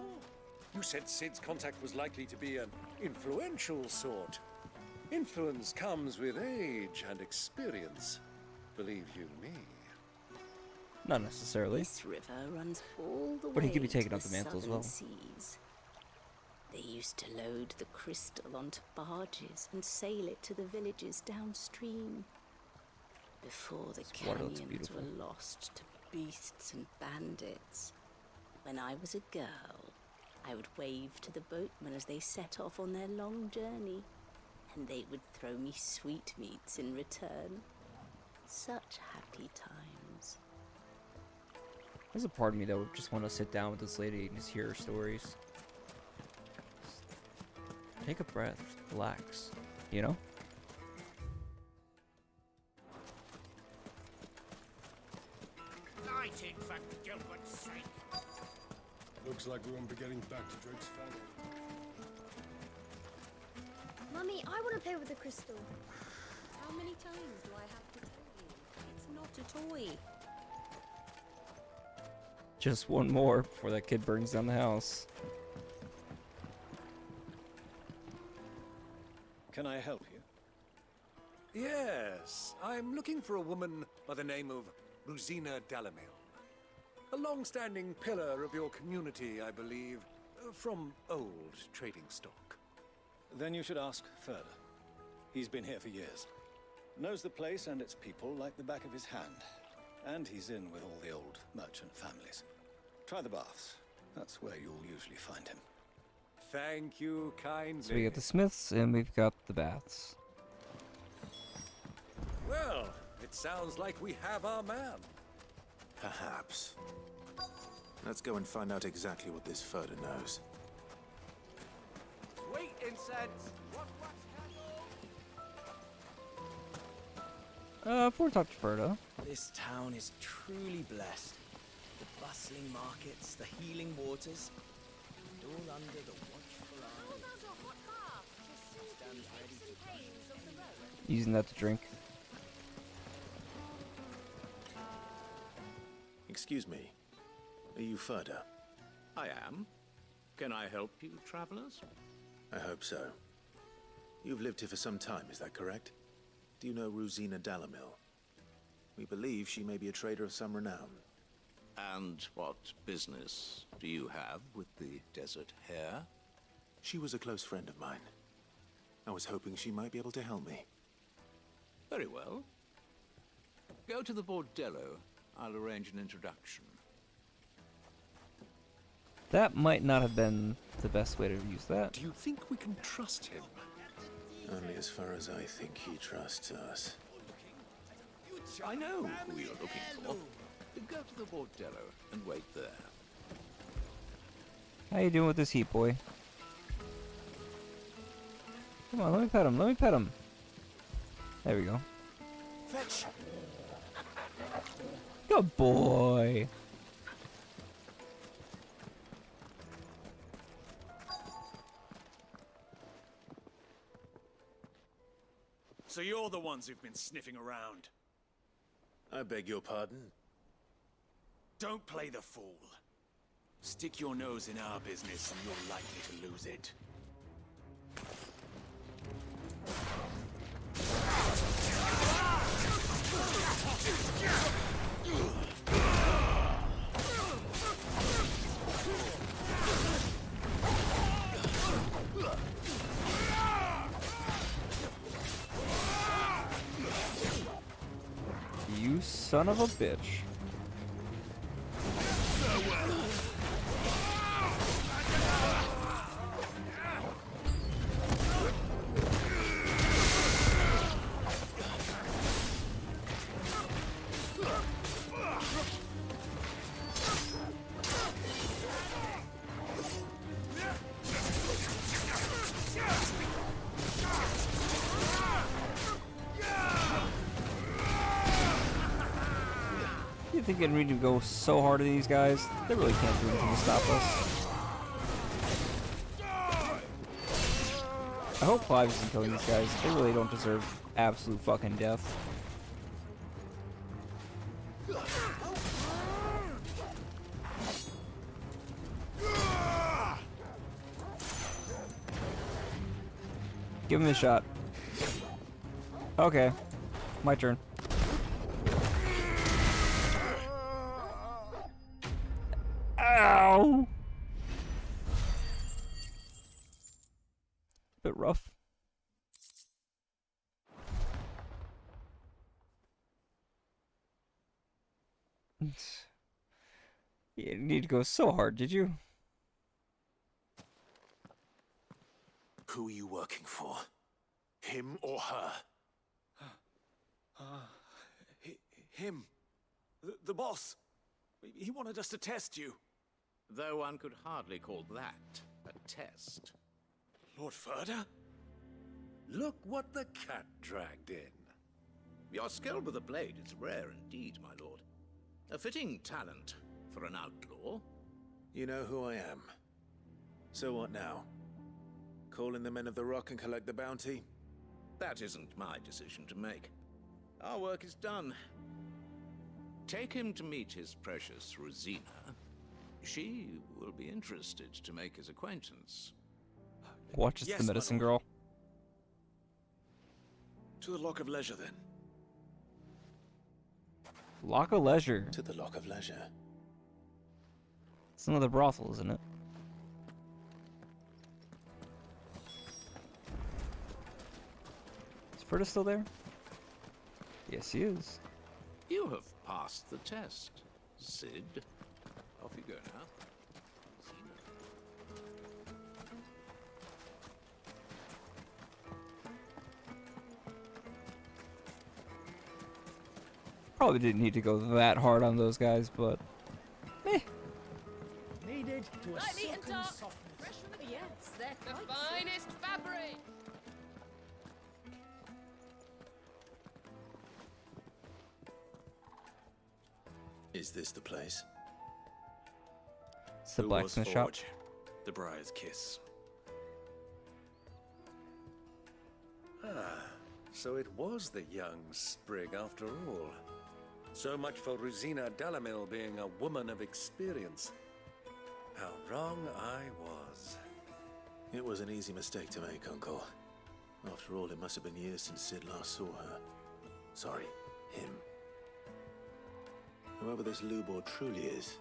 You said Sid's contact was likely to be an influential sort. Influence comes with age and experience. Believe you me. Not necessarily. This river runs all the way But he could be to taking the up the mantle as southern well. seas. They used to load the crystal onto barges and sail it to the villages downstream. Before the Water looks canyons beautiful. were lost to beasts and bandits. When I was a girl, I would wave to the boatmen as they set off on their long journey, and they would throw me sweetmeats in return. Such happy times. There's a part of me that would just want to sit down with this lady and just hear her stories. Take a breath, relax, you know? Lighting for Gilbert's sake. Looks like we won't be getting back to Drake's family. Mummy, I want to play with the crystal. How many times do I have to tell you? It's not a toy. Just one more before that kid burns down the house. Can I help you? Yes, I'm looking for a woman by the name of Rosina Dalamil. A long-standing pillar of your community, I believe, from old trading stock. Then you should ask further. He's been here for years. Knows the place and its people like the back of his hand. And he's in with all the old merchant families. Try the baths. That's where you'll usually find him. Thank you kindly. So we got the Smiths and we've got the Baths. Well, it sounds like we have our man. Perhaps. Let's go and find out exactly what this Furder knows. Sweet incense! Before we talk to Ferda. This town is truly blessed. The bustling markets, the healing waters, and all under the watchful eye. Stands ready to Using that to drink. Excuse me. Are you Furder? I am. Can I help you, travelers? I hope so. You've lived here for some time, is that correct? Do you know Rosina Dalamil? We believe she may be a trader of some renown. And what business do you have with the desert hare? She was a close friend of mine. I was hoping she might be able to help me. Very well. Go to the bordello. I'll arrange an introduction. That might not have been the best way to use that. Do you think we can trust him? Only as far as I think he trusts us. I know who you're looking for. Go to the bordello and wait there. How you doing with this heat, boy? Come on, let me pet him. Let me pet him. There we go. Fetch. Good boy. So you're the ones who've been sniffing around. I beg your pardon? Don't play the fool. Stick your nose in our business and you're likely to lose it. You son of a bitch. You think I'd need to go so hard at these guys? They really can't do anything to stop us. I hope Clive isn't killing these guys. They really don't deserve absolute fucking death. Give him a shot. Okay. My turn. Ow! Bit rough. You didn't need to go so hard, did you? Who are you working for? Him or her? Him. The boss. He wanted us to test you. Though one could hardly call that a test. Lord Ferda? Look what the cat dragged in. Your skill with the blade is rare indeed, my lord. A fitting talent for an outlaw. You know who I am. So what now? Call in the Men of the Rock and collect the bounty? That isn't my decision to make. Our work is done. Take him to meet his precious Rosina. She will be interested to make his acquaintance. Watches Yes, the my medicine lord. girl. To the Lock of Leisure, then. Lock of Leisure. To the Lock of Leisure. It's another brothel, isn't it? Is Ferda still there? Yes, he is. You have passed the test, Sid. Off you go now. Probably didn't need to go that hard on those guys, but Needed to a Light, neat and silken dark. softness. Fresh from the yes, they're the finest fabric. Is this the place? it's the Who was blacksmith shop. Forge? The Briar's Kiss. Ah, so it was the young sprig after all. So much for Rosina Dalamil being a woman of experience. How wrong I was. It was an easy mistake to make, Uncle. After all, it must have been years since Sid last saw her. Sorry, him. Whoever this Lubor truly is,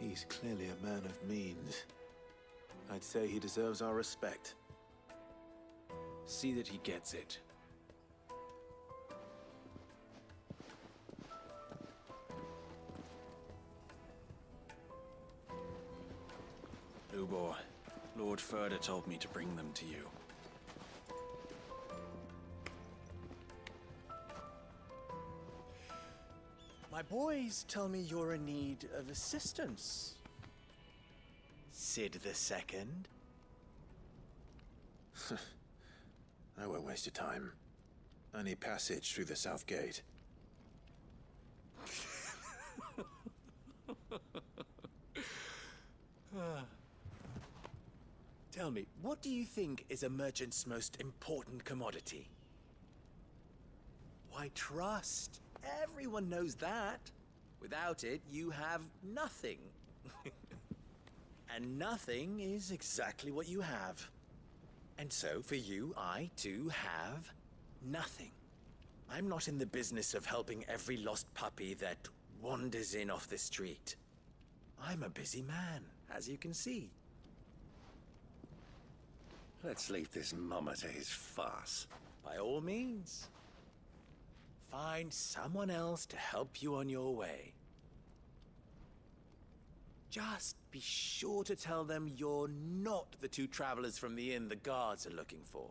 he's clearly a man of means. I'd say he deserves our respect. See that he gets it. Lubor, Lord Ferda told me to bring them to you. My boys tell me you're in need of assistance. Sid the Second. I won't waste your time. I need passage through the south gate. Tell me, what do you think is a merchant's most important commodity? Why, trust. Everyone knows that. Without it, you have nothing. And nothing is exactly what you have. And so, for you, I, too, have nothing. I'm not in the business of helping every lost puppy that wanders in off the street. I'm a busy man, as you can see. Let's leave this mummer to his farce. By all means. Find someone else to help you on your way. Just be sure to tell them you're not the two travelers from the inn the guards are looking for.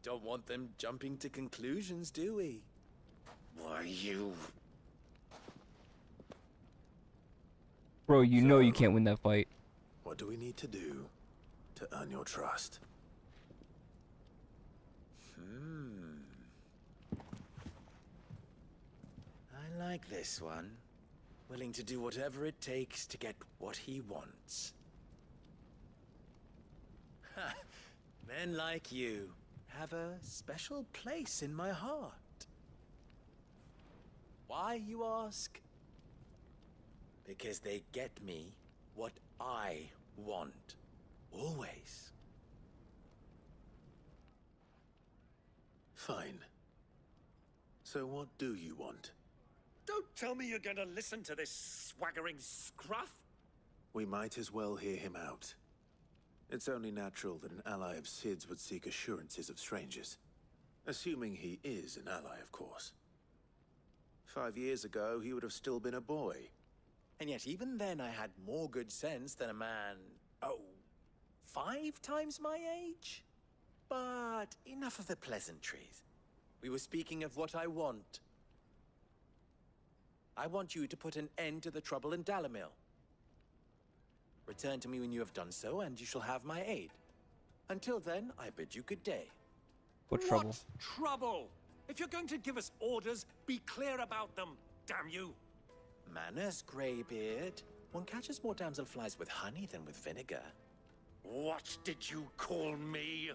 Don't want them jumping to conclusions, do we? Why, you... Bro, you know you can't win that fight. What do we need to do to earn your trust? I like this one. Willing to do whatever it takes to get what he wants. Ha! Men like you have a special place in my heart. Why, you ask? Because they get me what I want. Always. Fine. So what do you want? Don't tell me you're going to listen to this swaggering scruff. We might as well hear him out. It's only natural that an ally of Sid's would seek assurances of strangers. Assuming he is an ally, of course. 5 years ago, he would have still been a boy. And yet even then I had more good sense than a man, 5 times my age? But enough of the pleasantries. We were speaking of what I want. I want you to put an end to the trouble in Dalamil. Return to me when you have done so, and you shall have my aid. Until then, I bid you good day. What trouble? What trouble? If you're going to give us orders, be clear about them, damn you! Manners, Greybeard. One catches more damselflies with honey than with vinegar. What did you call me?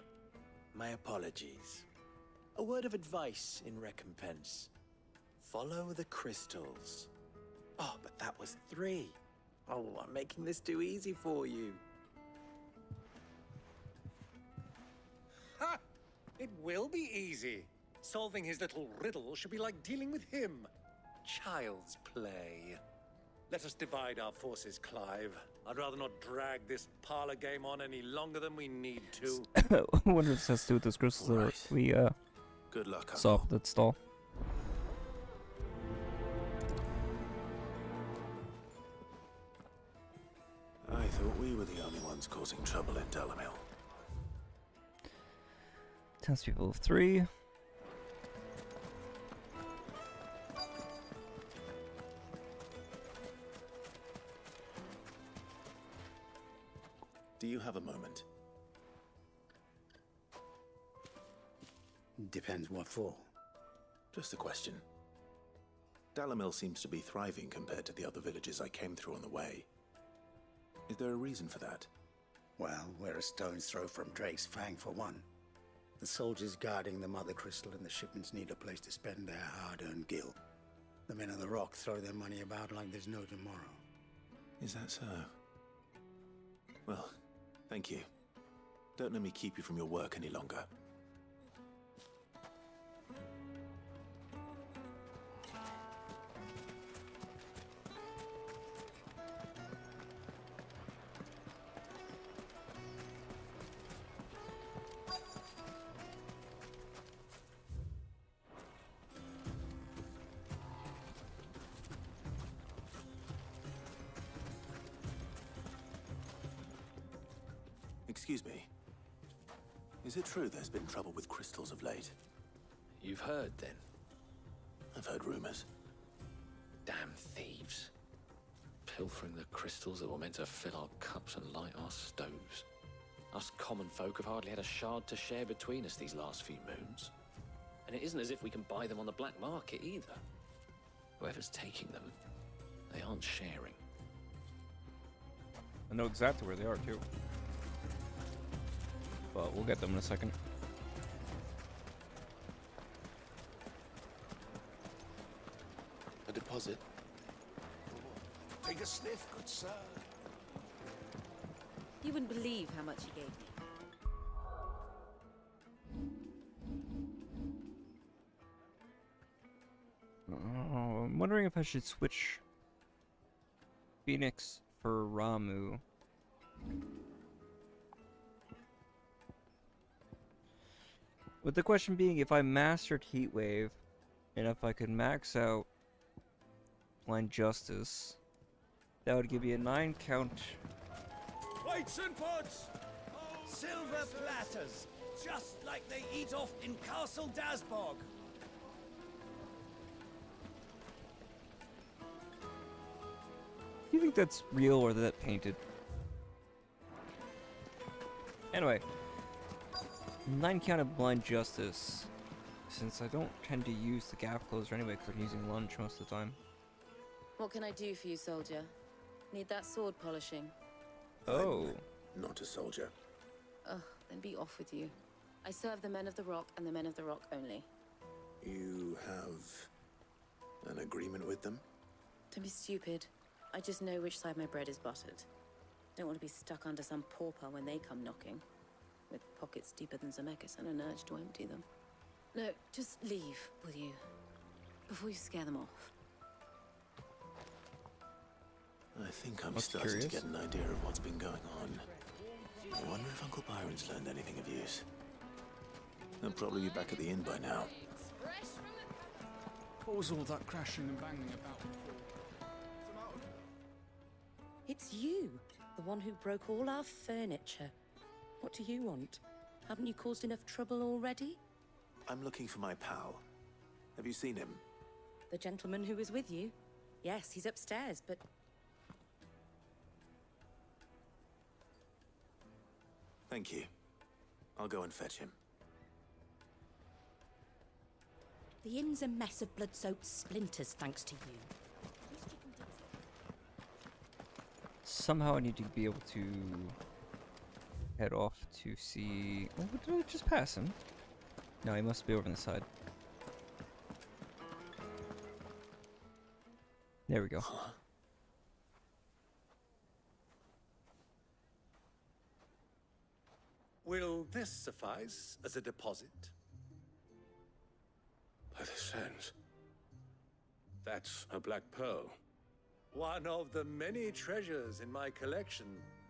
My apologies. A word of advice in recompense. Follow the crystals. Oh, but that was 3. Oh, I'm making this too easy for you. Ha! It will be easy. Solving his little riddle should be like dealing with him. Child's play. Let us divide our forces, Clive. I'd rather not drag this parlor game on any longer than we need to. I wonder if this has to do with those crystals that we Good luck, saw up that stall. I thought we were the only ones causing trouble in Dalamil. Townspeople of 3. Do you have a moment? Depends what for. Just a question. Dalamil seems to be thriving compared to the other villages I came through on the way. Is there a reason for that? Well, we're a stone's throw from Drake's Fang for one. The soldiers guarding the Mother Crystal and the shipments need a place to spend their hard-earned gil. The men of the Rock throw their money about like there's no tomorrow. Is that so? Well, thank you. Don't let me keep you from your work any longer. Excuse me. Is it true there's been trouble with crystals of late? You've heard, then? I've heard rumors. Damn thieves. Pilfering the crystals that were meant to fill our cups and light our stoves. Us common folk have hardly had a shard to share between us these last few moons. And it isn't as if we can buy them on the black market either. Whoever's taking them, they aren't sharing. I know exactly where they are, too. But we'll get them in a second. A deposit? Take a sniff, good sir. You wouldn't believe how much he gave me. I'm wondering if I should switch Phoenix for Ramu. With the question being if I mastered Heatwave and if I could max out Blind Justice, that would give me a 9 count. Plates and pots! Silver platters, just like they eat off in Castle Dasbog. Do you think that's real or that painted? Anyway, 9 count of Blind Justice, since I don't tend to use the gap closer anyway because I'm using lunge most of the time. What can I do for you, soldier? Need that sword polishing? Oh. Not a soldier. Ugh, then be off with you. I serve the men of the Rock and the men of the Rock only. You have an agreement with them? Don't be stupid. I just know which side my bread is buttered. Don't want to be stuck under some pauper when they come knocking. With pockets deeper than Zemeckis and an urge to empty them. No, just leave, will you? Before you scare them off. I think I'm That's starting curious. to get an idea of what's been going on. I wonder if Uncle Byron's learned anything of use. He'll probably be back at the inn by now. What was all that crashing and banging about before? It's you, the one who broke all our furniture. What do you want? Haven't you caused enough trouble already? I'm looking for my pal. Have you seen him? The gentleman who was with you? Yes, he's upstairs, but... Thank you. I'll go and fetch him. The inn's a mess of blood-soaked splinters, thanks to you. Somehow I need to be able to head off to see... Oh, did I just pass him? No, he must be over on the side. There we go. Will this suffice as a deposit? By the sands. That's a black pearl. One of the many treasures in my collection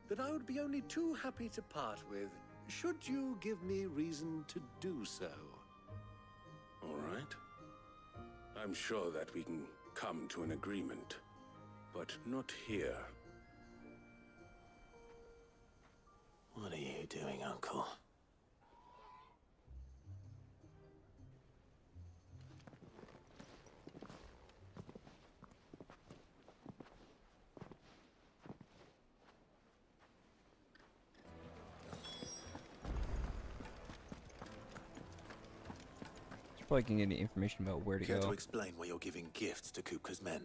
that I would be only too happy to part with, should you give me reason to do so. All right. I'm sure that we can come to an agreement, but not here. What are you doing, Uncle? Probably can get any information about where to Care go. to explain why you're giving gifts to Kupka's men?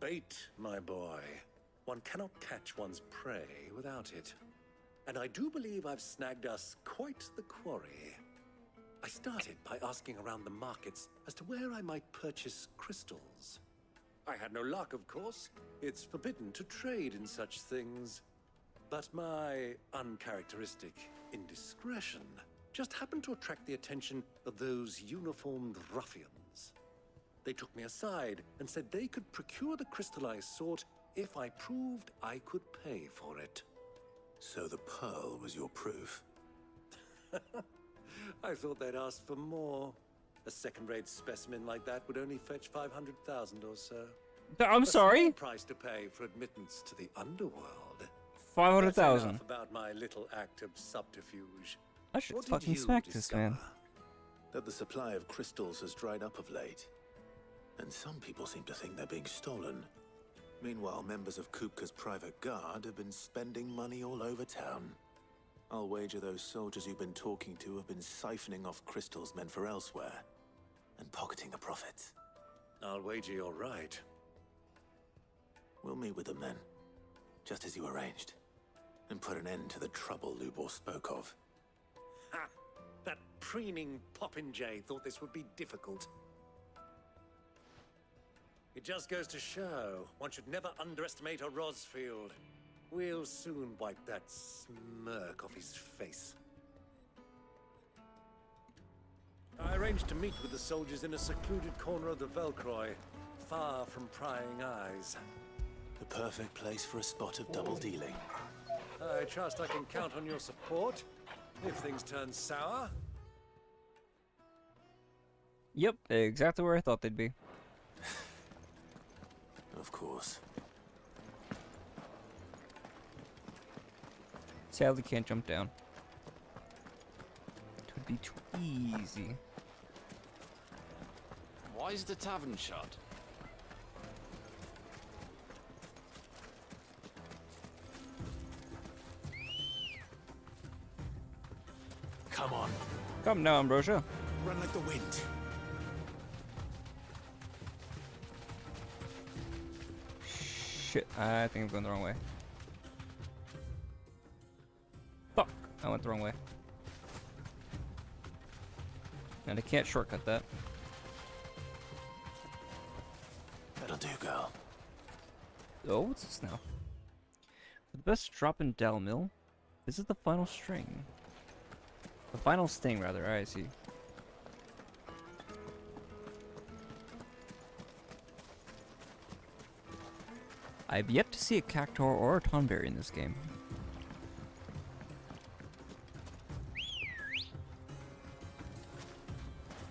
Bait, my boy. One cannot catch one's prey without it. And I do believe I've snagged us quite the quarry. I started by asking around the markets as to where I might purchase crystals. I had no luck, of course. It's forbidden to trade in such things. But my uncharacteristic indiscretion just happened to attract the attention of those uniformed ruffians. They took me aside and said they could procure the crystal I sought if I proved I could pay for it. So the pearl was your proof? I thought they'd ask for more. A second-rate specimen like that would only fetch 500,000 or so. I'm sorry? A small price to pay for admittance to the underworld. 500,000. That's enough about my little act of subterfuge. I should What did fucking you smack this man. discover? That the supply of crystals has dried up of late. And some people seem to think they're being stolen. Meanwhile, members of Kupka's private guard have been spending money all over town. I'll wager those soldiers you've been talking to have been siphoning off crystals meant for elsewhere and pocketing the profits. I'll wager you're right. We'll meet with them then, just as you arranged, and put an end to the trouble Lubor spoke of. Ha! That preening popinjay thought this would be difficult. It just goes to show one should never underestimate a Rosfield. We'll soon wipe that smirk off his face. I arranged to meet with the soldiers in a secluded corner of the Velcroy, far from prying eyes. The perfect place for a spot of double dealing. I trust I can count on your support if things turn sour. Yep, exactly where I thought they'd be. Of course. Sadly, can't jump down. It would be too easy. Why is the tavern shut? Come on. Come now, Ambrosia. Run like the wind. Shit, I think I'm going the wrong way. Fuck, I went the wrong way. And I can't shortcut that. That'll do, girl. Oh, what's this now? For the best drop in Dalmill, visit the final string. The final sting, rather. I see. I've yet to see a cactuar or a tonberry in this game.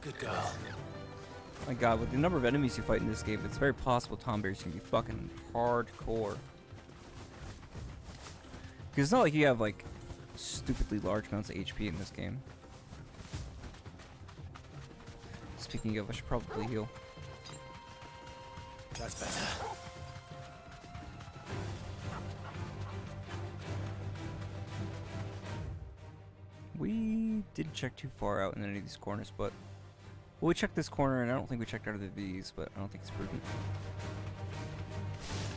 Good girl. My god, with the number of enemies you fight in this game, it's very possible tonberries can be fucking hardcore. Because it's not like you have, like, stupidly large amounts of HP in this game. Speaking of, I should probably heal. That's better. We didn't check too far out in any of these corners, but... Well, we checked this corner, and I don't think we checked out of these, but I don't think it's prudent.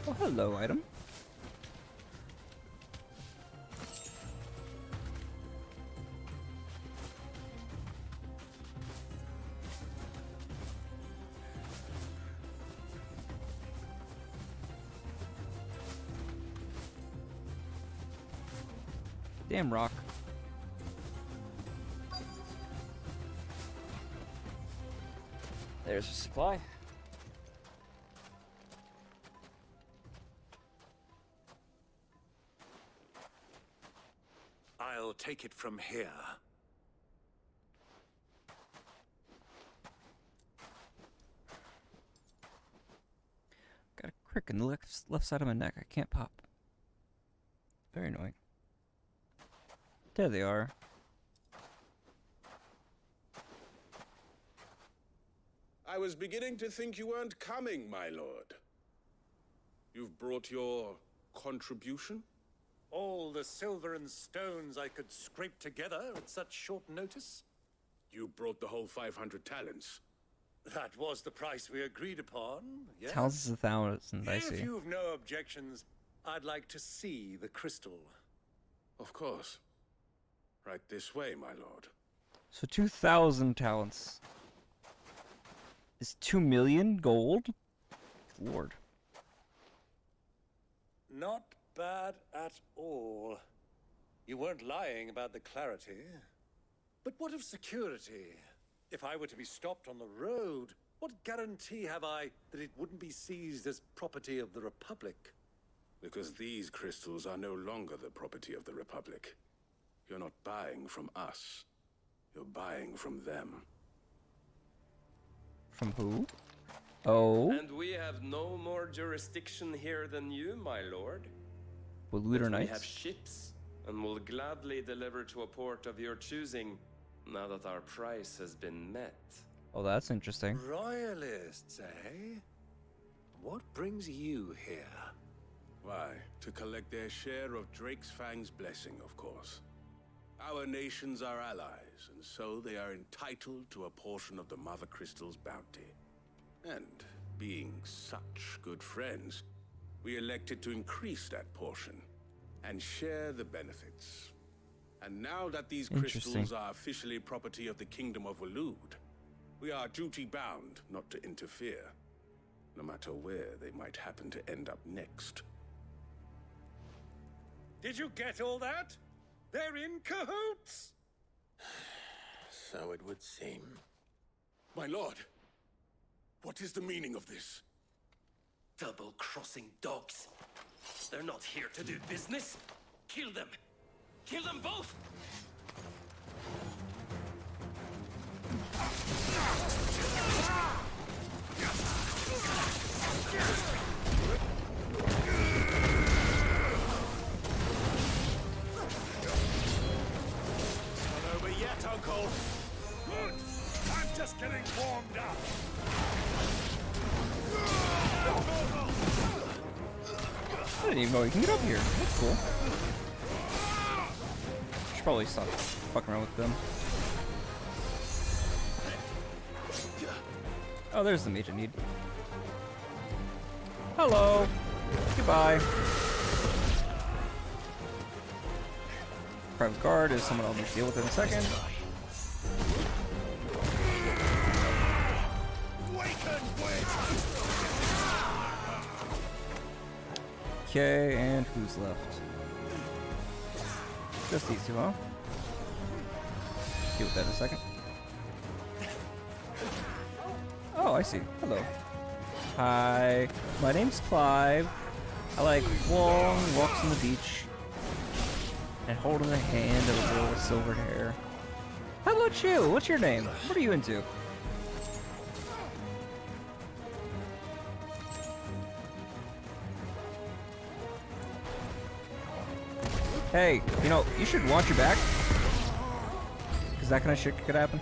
Oh, hello, item. Damn rock. There's a supply. I'll take it from here. Got a crick in the left side of my neck. I can't pop. Very annoying. There they are. I was beginning to think you weren't coming, my lord. You've brought your contribution? All the silver and stones I could scrape together at such short notice? You brought the whole 500 talents. That was the price we agreed upon, yes? Thousands of thousands, I see. If you've no objections, I'd like to see the crystal. Of course. Right this way, my lord. So 2,000 talents. Is 2 million gold? Lord. Not bad at all. You weren't lying about the clarity. But what of security? If I were to be stopped on the road, what guarantee have I that it wouldn't be seized as property of the Republic? Because these crystals are no longer the property of the Republic. You're not buying from us. You're buying from them. From who? Oh. And we have no more jurisdiction here than you, my lord. Well, Looter But we Knights? have ships, and will gladly deliver to a port of your choosing, now that our price has been met. Oh, that's interesting. Royalists, eh? What brings you here? Why, to collect their share of Drake's Fang's blessing, of course. Our nations are allies, and so they are entitled to a portion of the MotherCrystals' bounty. And, being such good friends, we elected to increase that portion and share the benefits. And now that these crystals are officially property of the Kingdom of Waloed, we are duty-bound not to interfere, no matter where they might happen to end up next. Did you get all that? They're in cahoots! So it would seem. My lord, what is the meaning of this? Double-crossing dogs. They're not here to do business. Kill them. Kill them both! Not over yet, Uncle. Good. I'm just getting warmed up. I didn't even know you can get up here. That's cool. Should probably stop fucking around with them. Oh, there's the mage I need. Hello. Goodbye. Private guard is someone I'll need to deal with in a second. Okay, and who's left? Just these two, huh? Deal with that in a second. Oh, I see. Hello. Hi. My name's Clive. I like long walks on the beach and holding the hand of a girl with silver hair. How about you? What's your name? What are you into? Hey, you know, you should watch your back. Because that kind of shit could happen.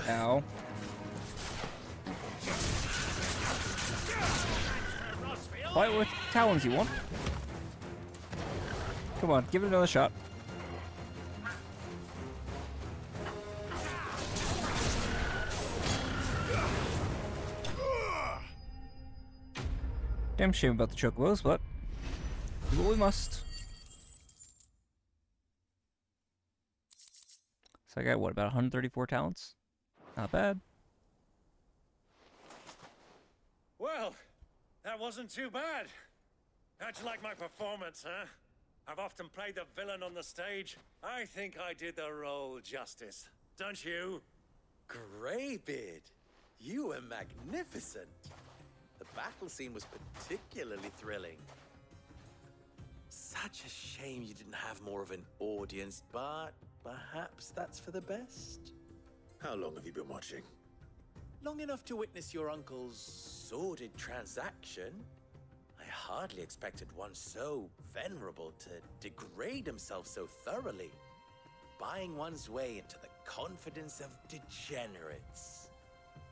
Ow. Fight with talons, you want? Come on, give it another shot. Damn shame about the chocobos, but do what we must. So I got, what, about 134 talents? Not bad. Well, that wasn't too bad. How'd you like my performance, huh? I've often played the villain on the stage. I think I did the role justice. Don't you? Greybeard, you were magnificent. The battle scene was particularly thrilling. Such a shame you didn't have more of an audience, but perhaps that's for the best. How long have you been watching? Long enough to witness your uncle's sordid transaction. I hardly expected one so venerable to degrade himself so thoroughly, buying one's way into the confidence of degenerates.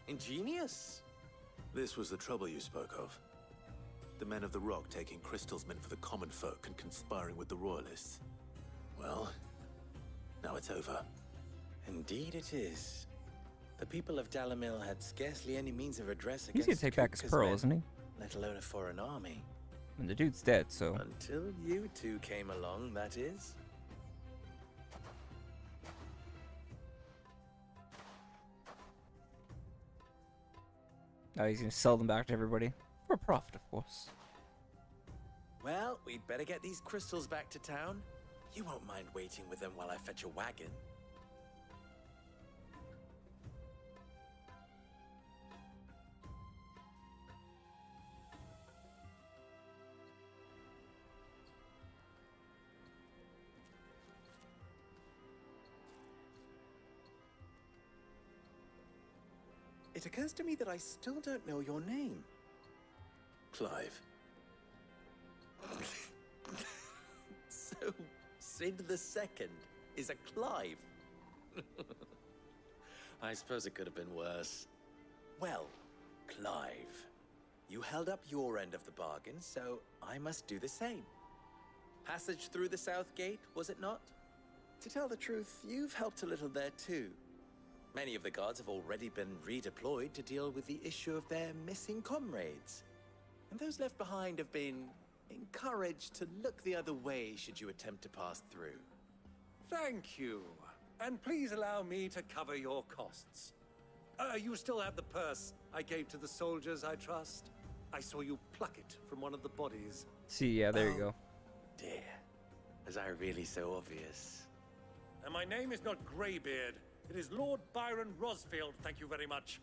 Ingenious. This was the trouble you spoke of. The men of the Rock taking crystals meant for the common folk and conspiring with the royalists. Well, now it's over. Indeed it is. The people of Dalamil had scarcely any means of redress He's against gonna take back his Kupka's pearl, men, isn't he? let alone a foreign army. And the dude's dead, so... Until you two came along, that is. Now he's gonna sell them back to everybody. For profit, of course. Well, we'd better get these crystals back to town. You won't mind waiting with them while I fetch a wagon. It occurs to me that I still don't know your name. Clive. So, Sid the Second is a Clive. I suppose it could have been worse. Well, Clive, you held up your end of the bargain, so I must do the same. Passage through the South Gate, was it not? To tell the truth, you've helped a little there too. Many of the guards have already been redeployed to deal with the issue of their missing comrades. And those left behind have been encouraged to look the other way should you attempt to pass through. Thank you. And please allow me to cover your costs. You still have the purse I gave to the soldiers, I trust? I saw you pluck it from one of the bodies. See, yeah, there you go. Dear, was I really so obvious? And my name is not Greybeard. It is Lord Byron Rosfield, thank you very much.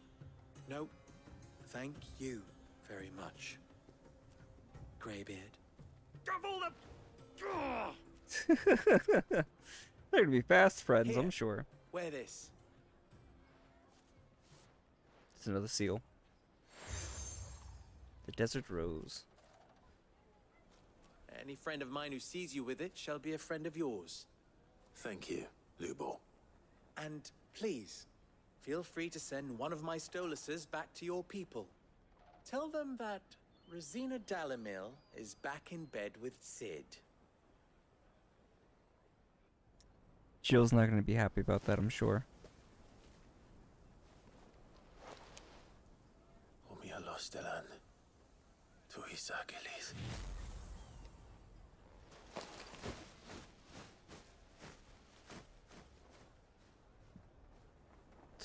No, thank you very much, Greybeard. Double They're gonna be fast friends, Here, I'm sure. wear this. It's another seal. The Desert Rose. Any friend of mine who sees you with it shall be a friend of yours. Thank you, Lubor. And please, feel free to send one of my Stoluses back to your people. Tell them that Rosina Dalamil is back in bed with Sid. Jill's not gonna be happy about that, I'm sure. Omia Lostelan. Tuisakelis.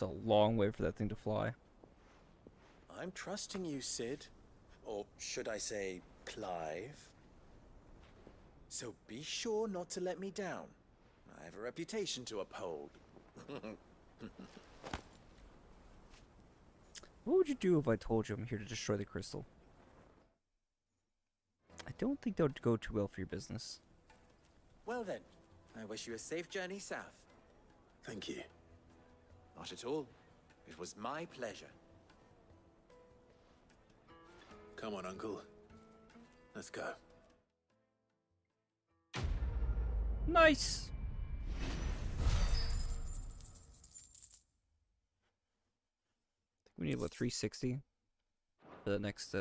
It's a long way for that thing to fly. I'm trusting you, Sid. Or should I say, Clive? So be sure not to let me down. I have a reputation to uphold. What would you do if I told you I'm here to destroy the crystal? I don't think that would go too well for your business. Well then, I wish you a safe journey south. Thank you. Not at all. It was my pleasure. Come on, Uncle. Let's go. Nice! I think we need about 360 for the next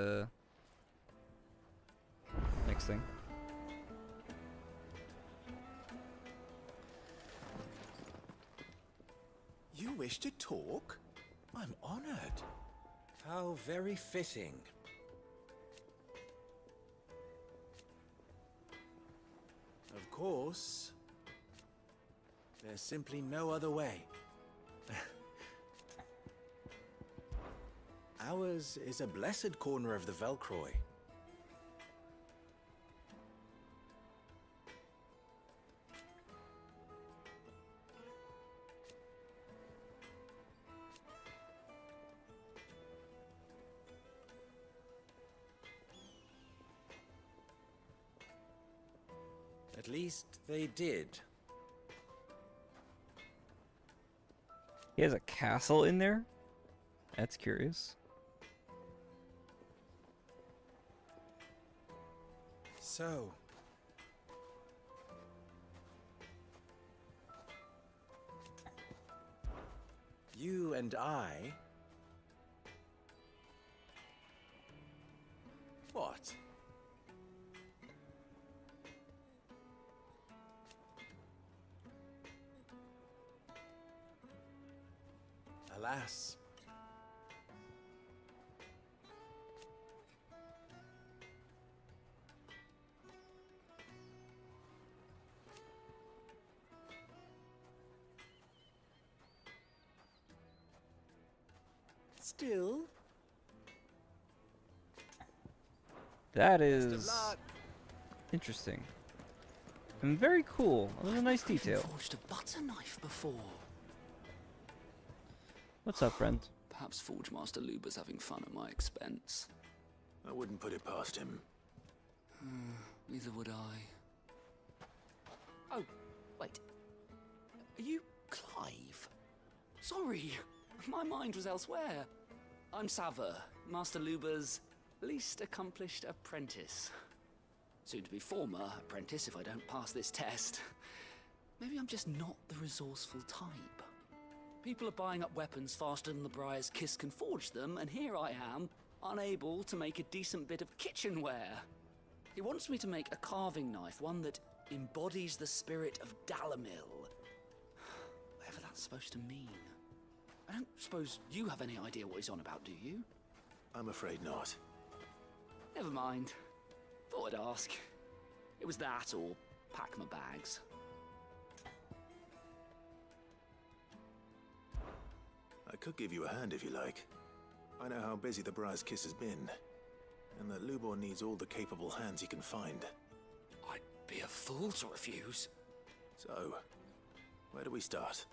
next thing. You wish to talk? I'm honored. How very fitting. Of course, there's simply no other way. Ours is a blessed corner of the Velcroy. At least they did. He has a castle in there? That's curious. So, you and I... What? Alas. Still. That is interesting. And very cool. That was a nice detail. Forged a butter knife before. What's up, friend? Perhaps Forge Master Luber's having fun at my expense. I wouldn't put it past him. Neither would I. Oh, wait. Are you Clive? Sorry, my mind was elsewhere. I'm Sava, Master Luber's least accomplished apprentice. Soon to be former apprentice if I don't pass this test. Maybe I'm just not the resourceful type. People are buying up weapons faster than the Briar's Kiss can forge them, and here I am, unable to make a decent bit of kitchenware. He wants me to make a carving knife, one that embodies the spirit of Dalamil. Whatever that's supposed to mean. I don't suppose you have any idea what he's on about, do you? I'm afraid not. Never mind. Thought I'd ask. It was that or pack my bags. I could give you a hand if you like. I know how busy the Briar's Kiss has been, and that Lubor needs all the capable hands he can find. I'd be a fool to refuse. So, where do we start?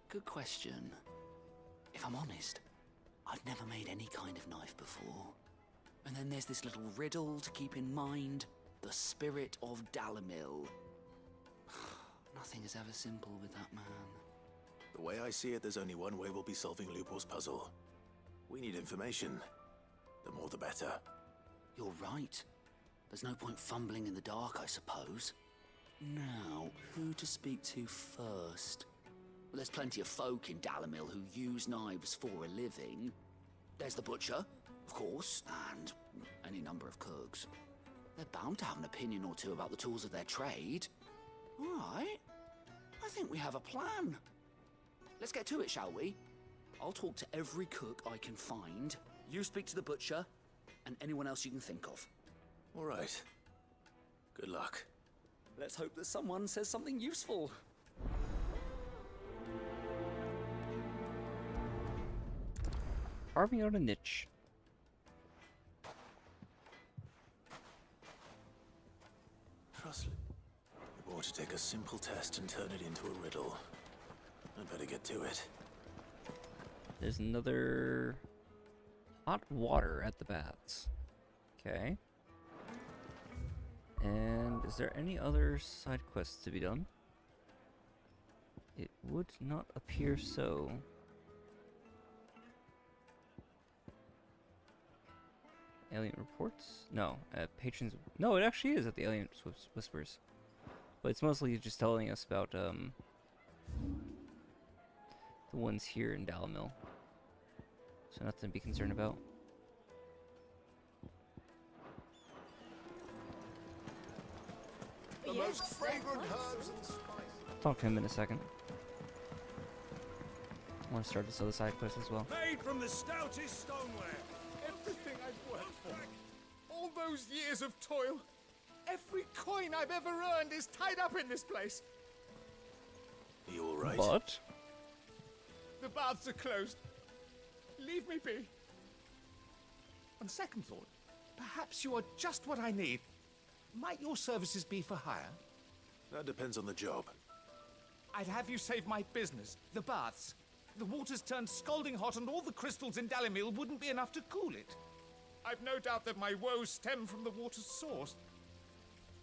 Good question. If I'm honest, I've never made any kind of knife before. And then there's this little riddle to keep in mind. The spirit of Dalamil. Nothing is ever simple with that man. The way I see it, there's only one way we'll be solving Lubor's puzzle. We need information. The more the better. You're right. There's no point fumbling in the dark, I suppose. Now, who to speak to first? Well, there's plenty of folk in Dalamil who use knives for a living. There's the butcher, of course, and any number of cooks. They're bound to have an opinion or two about the tools of their trade. All right. I think we have a plan. Let's get to it, shall we? I'll talk to every cook I can find. You speak to the butcher, and anyone else you can think of. All right. Good luck. Let's hope that someone says something useful. Carving out a niche. Trust. Or to take a simple test and turn it into a riddle. I'd better get to it. There's another hot water at the baths. Okay. And is there any other side quests to be done? It would not appear so. Alien reports? No. Patrons. No, it actually is at the Alien Whispers. But it's mostly just telling us about the ones here in Dalamil. So nothing to be concerned about. The most fragrant herbs and spices. Talk to him in a second. I want to start this other side quest as well. Made from the stoutest stoneware. Everything I've worked for. All those years of toil. Every coin I've ever earned is tied up in this place. Are you all right? But The baths are closed. Leave me be. On second thought, perhaps you are just what I need. Might your services be for hire? That depends on the job. I'd have you save my business, the baths. The water's turned scalding hot and all the crystals in Dalimil wouldn't be enough to cool it. I've no doubt that my woes stem from the water's source.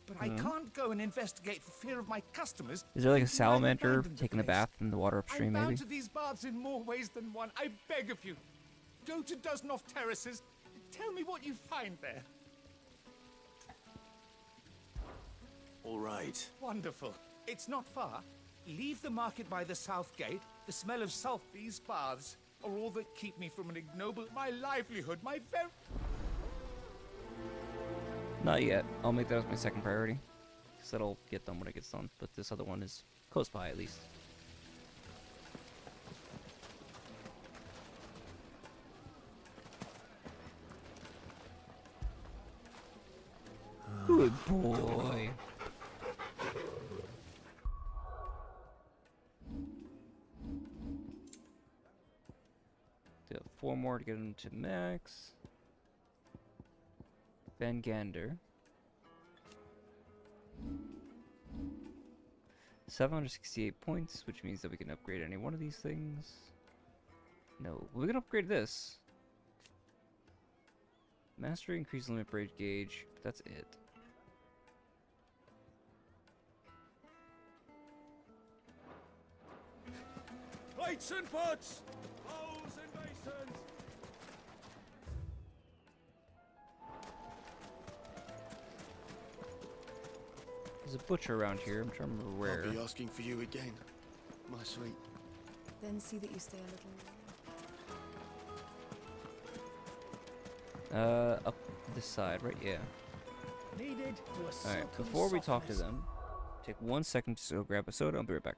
But I can't go and investigate for fear of my customers. is there like a thinking I've salamander abandoned the taking a place. bath in the water upstream, I'm bound maybe? to these baths in more ways than one. I beg of you. Go to Doznoff Terraces. Tell me what you find there. All right. Wonderful. It's not far. Leave the market by the south gate. The smell of salt, these baths, are all that keep me from an ignoble... My livelihood, my very... Not yet. I'll make that as my second priority. Because that'll get done when it gets done. But this other one is close by, at least. Good boy. Do 4 more to get him to max. Van Gander. 768 points, which means that we can upgrade any one of these things. No, we can upgrade this. Mastery increase limit braid gauge, but that's it. Plates and pots! Bowls and basins! There's a butcher around here. I'm trying to remember where. I'll be asking for you again, my sweet. Then see that you stay a little. Up this side, right? Yeah. Needed was Alright, before we talk to them, take 1 second to go grab a soda. I'll be right back.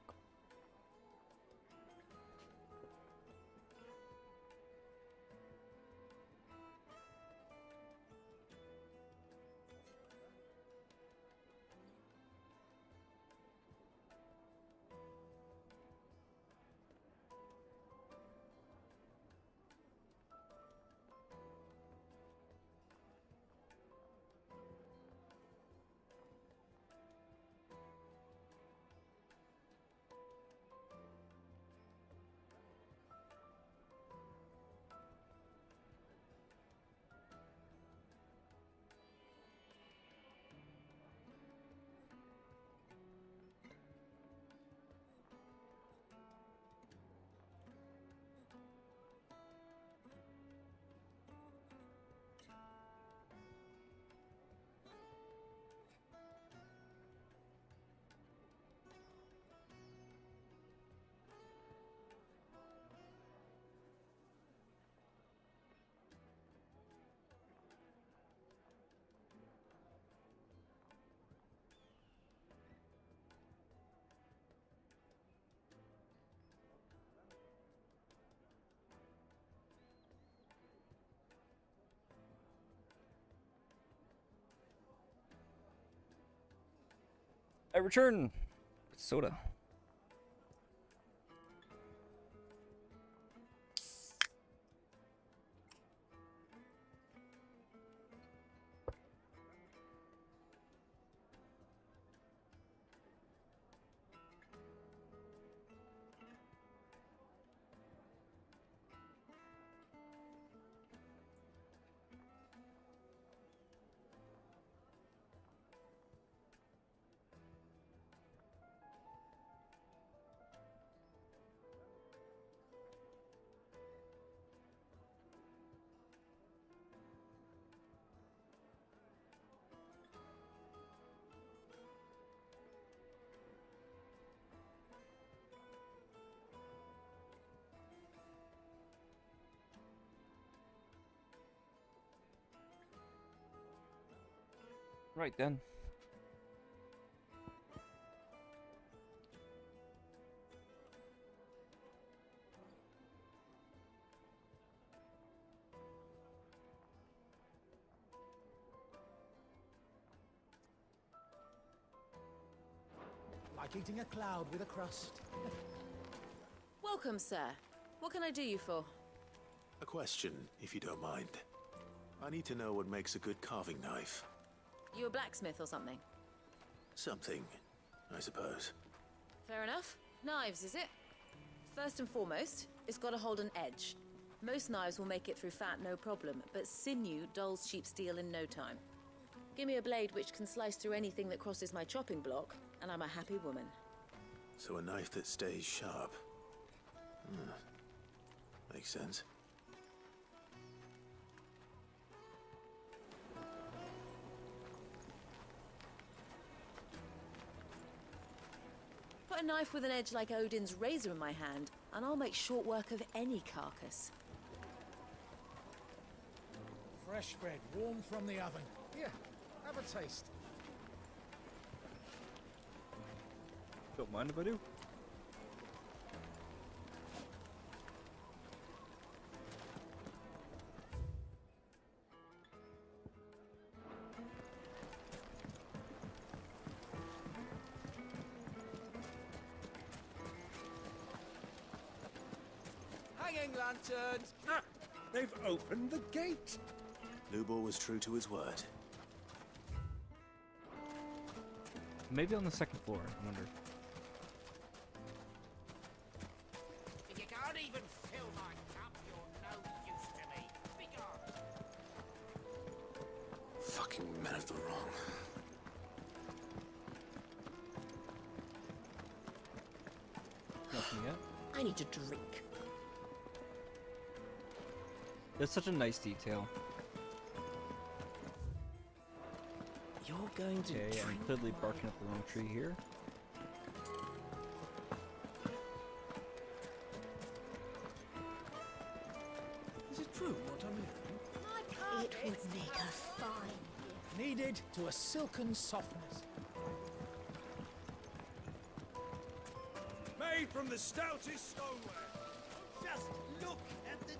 I return with soda. Right then. Like eating a cloud with a crust. Welcome, sir. What can I do you for? A question, if you don't mind. I need to know what makes a good carving knife. You a blacksmith or something? Something, I suppose. Fair enough. Knives, is it? First and foremost, it's got to hold an edge. Most knives will make it through fat, no problem, but sinew dulls cheap steel in no time. Give me a blade which can slice through anything that crosses my chopping block, and I'm a happy woman. So a knife that stays sharp. Makes sense. Put a knife with an edge like Odin's razor in my hand, and I'll make short work of any carcass. Fresh bread, warm from the oven. Here, have a taste. Don't mind if I do. Hanging lanterns! Ah, they've opened the gate! Lubor was true to his word. Maybe on the second floor, I wonder. If you can't even fill my cup, you're no use to me. Be gone! Fucking men of the wrong. Nothing yet. I need to drink. That's such a nice detail. You're going to Okay, I'm drink clearly barking up the wrong tree here. Is it true what I'm hearing? It would make a fine. Kneaded to a silken softness. Made from the stoutest stoneware. Just look at the...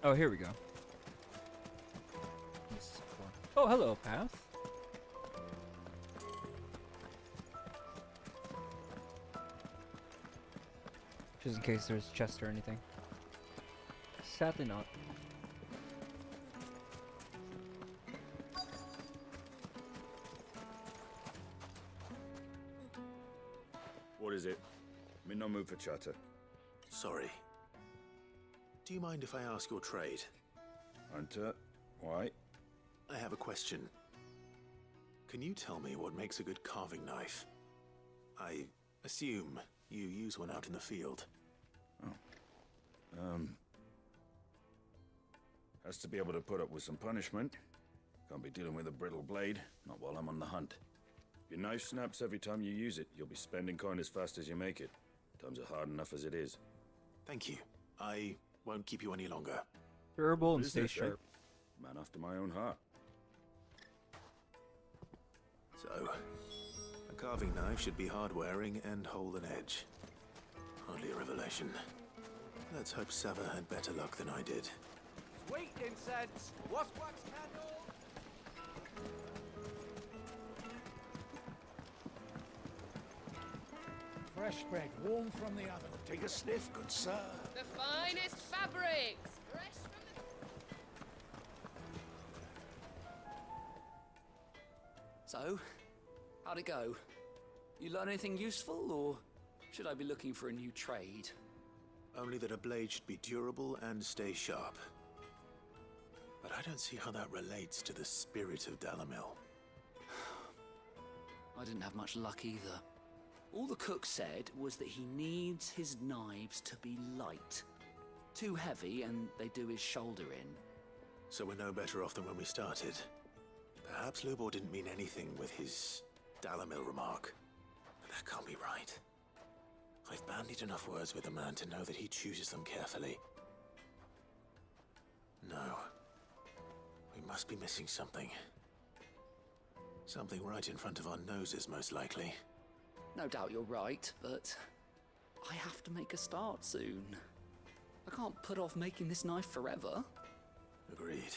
Oh, here we go. Oh, hello, Path. Just in case there's a chest or anything. Sadly not. What is it? I'm in no mood for chatter. Sorry. Do you mind if I ask your trade? Hunter, why? I have a question. Can you tell me what makes a good carving knife? I assume you use one out in the field. Has to be able to put up with some punishment. Can't be dealing with a brittle blade, not while I'm on the hunt. If your knife snaps every time you use it, you'll be spending coin as fast as you make it. Times are hard enough as it is. Thank you. I won't keep you any longer. Durable and stay Business, eh? sharp. Man after my own heart. So, a carving knife should be hard-wearing and hold an edge. Hardly a revelation. Let's hope Sava had better luck than I did. Sweet incense! Wax candle! Fresh bread, warm from the oven. Take a sniff, good sir. The finest fabrics! Fresh from the... So, how'd it go? You learn anything useful, or should I be looking for a new trade? Only that a blade should be durable and stay sharp. But I don't see how that relates to the spirit of Dalamil. I didn't have much luck either. All the cook said was that he needs his knives to be light. Too heavy and they do his shoulder in. So we're no better off than when we started. Perhaps Lubor didn't mean anything with his Dalamil remark. But that can't be right. I've bandied enough words with the man to know that he chooses them carefully. No. We must be missing something. Something right in front of our noses, most likely. No doubt you're right, but I have to make a start soon. I can't put off making this knife forever. Agreed.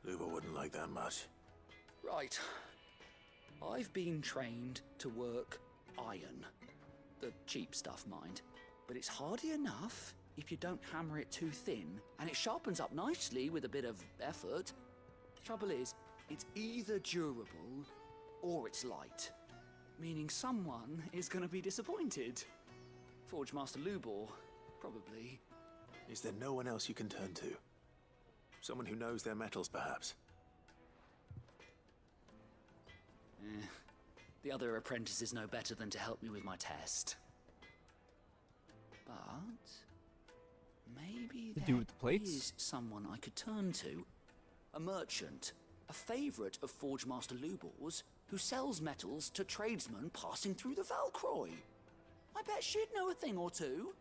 Luba wouldn't like that much. Right. I've been trained to work iron. The cheap stuff, mind. But it's hardy enough if you don't hammer it too thin, and it sharpens up nicely with a bit of effort. Trouble is, it's either durable or it's light, meaning someone is going to be disappointed. Forge Master Lubor, probably. Is there no one else you can turn to? Someone who knows their metals, perhaps? The other apprentices know better than to help me with my test. But maybe The there dude with the plates? is someone I could turn to. A merchant, a favourite of Forge Master Lubor's, who sells metals to tradesmen passing through the Valcroy. I bet she'd know a thing or two.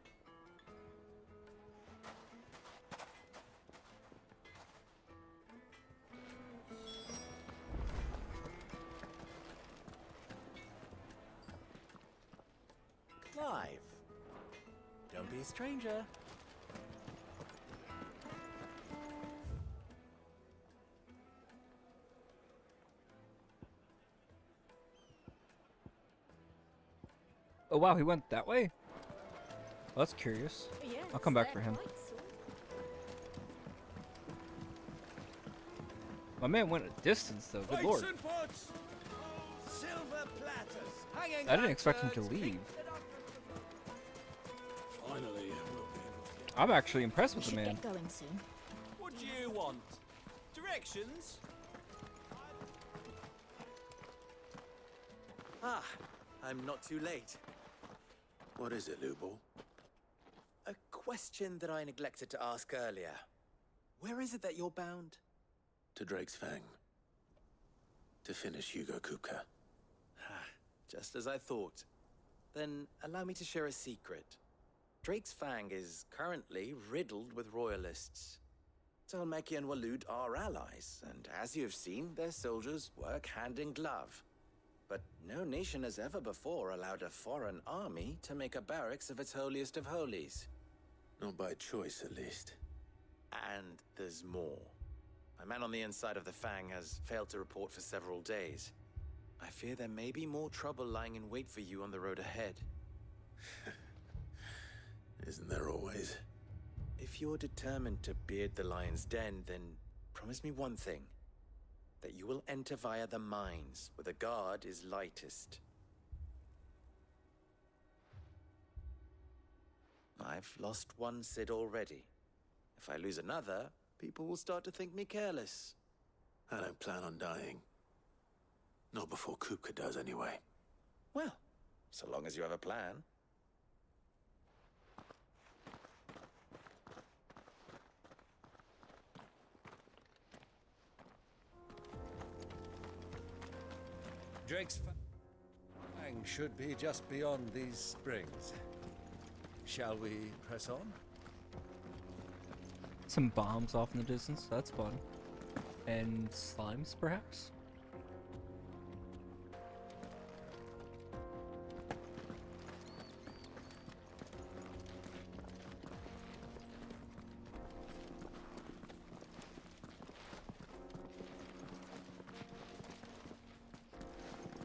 Clive, don't be a stranger. Oh wow, he went that way? Well, that's curious. I'll come back for him. My man went a distance though, good lord. Silver platters, hanging I didn't expect him to leave. Finally, we'll be I'm actually impressed with the man. Get going soon. What do you want? Directions? Ah, I'm not too late. What is it, Lubor? A question that I neglected to ask earlier. Where is it that you're bound? To Drake's Fang. To finish Hugo Kupka. Just as I thought. Then allow me to share a secret. Drake's Fang is currently riddled with royalists. Talmeki and Walud are allies, and as you have seen, their soldiers work hand in glove. But no nation has ever before allowed a foreign army to make a barracks of its holiest of holies. Not by choice, at least. And there's more. A man on the inside of the Fang has failed to report for several days. I fear there may be more trouble lying in wait for you on the road ahead. Isn't there always? If you're determined to beard the lion's den, then promise me one thing. That you will enter via the mines, where the guard is lightest. I've lost one Cid already. If I lose another, people will start to think me careless. I don't plan on dying. Not before Kupka does, anyway. Well, so long as you have a plan. Drake's Fang should be just beyond these springs. Shall we press on? Some bombs off in the distance, that's fun. And slimes, perhaps?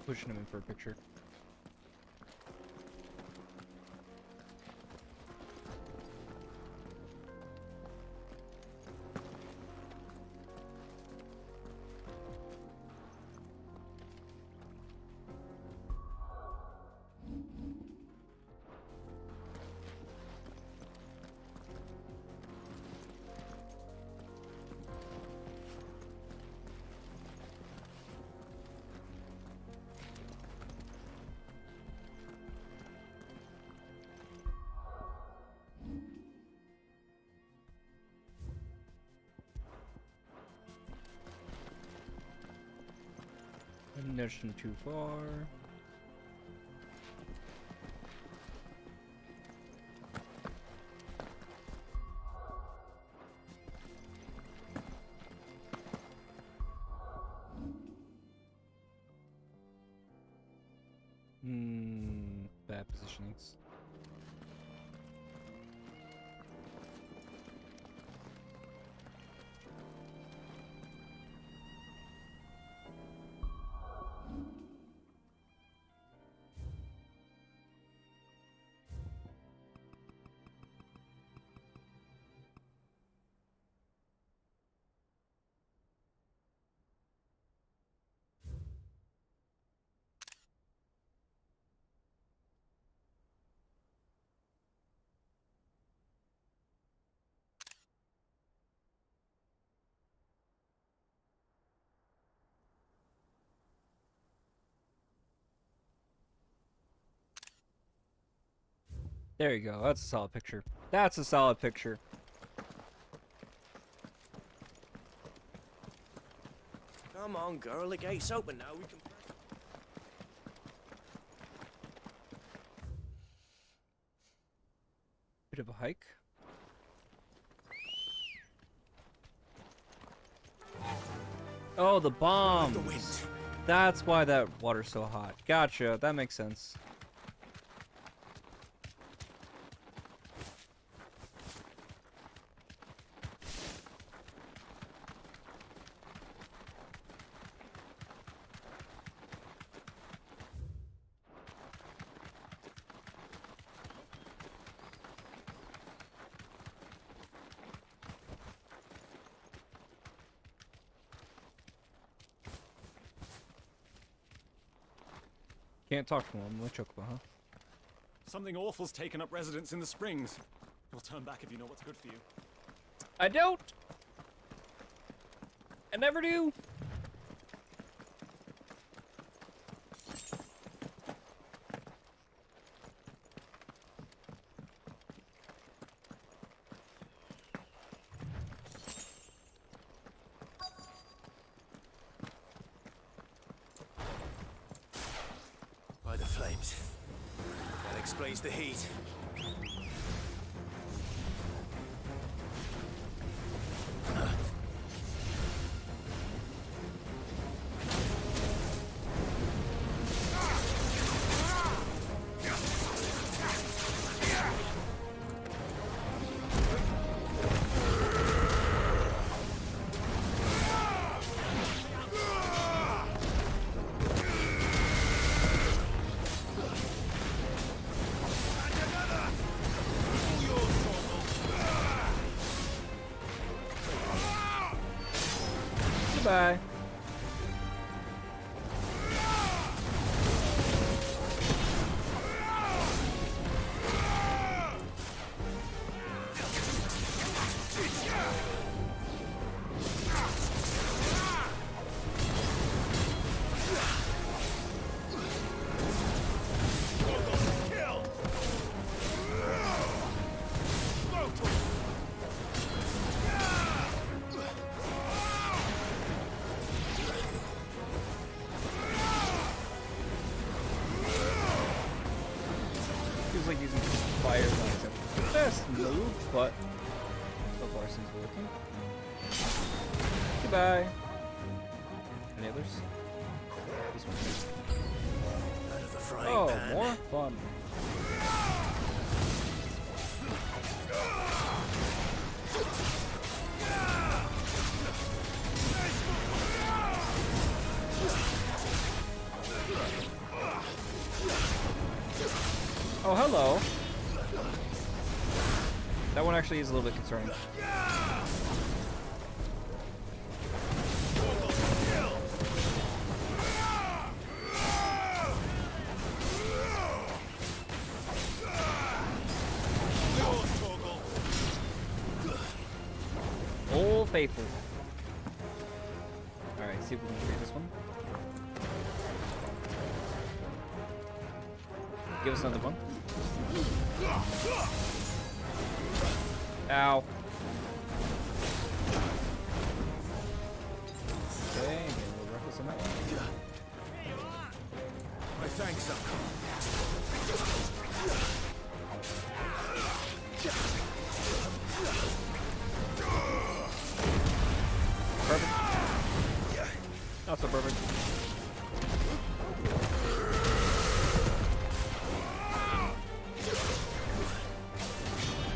Pushing him in for a picture. Ammunition too far. There you go. That's a solid picture. That's a solid picture. Come on, girl. The gate's open now. We can. Bit of a hike. Oh, the bombs. That's why that water's so hot. Gotcha. That makes sense. Can't talk to him. Like Chocobo, huh? Something awful's taken up residence in the springs. You'll turn back if you know what's good for you. I don't. I never do. By the flames. That explains the heat. Goodbye. Feels like using fire like the best move, but so far seems working. Goodbye. Any others? This one. Out of the frying Oh, pan. more fun. Oh, hello. That one actually is a little bit concerning. Old faithful. Alright, see if we can trade this one. Give us another one. Ow. Okay, maybe we'll reckless on that one. My thanks, Uncle. Perfect. Not so perfect.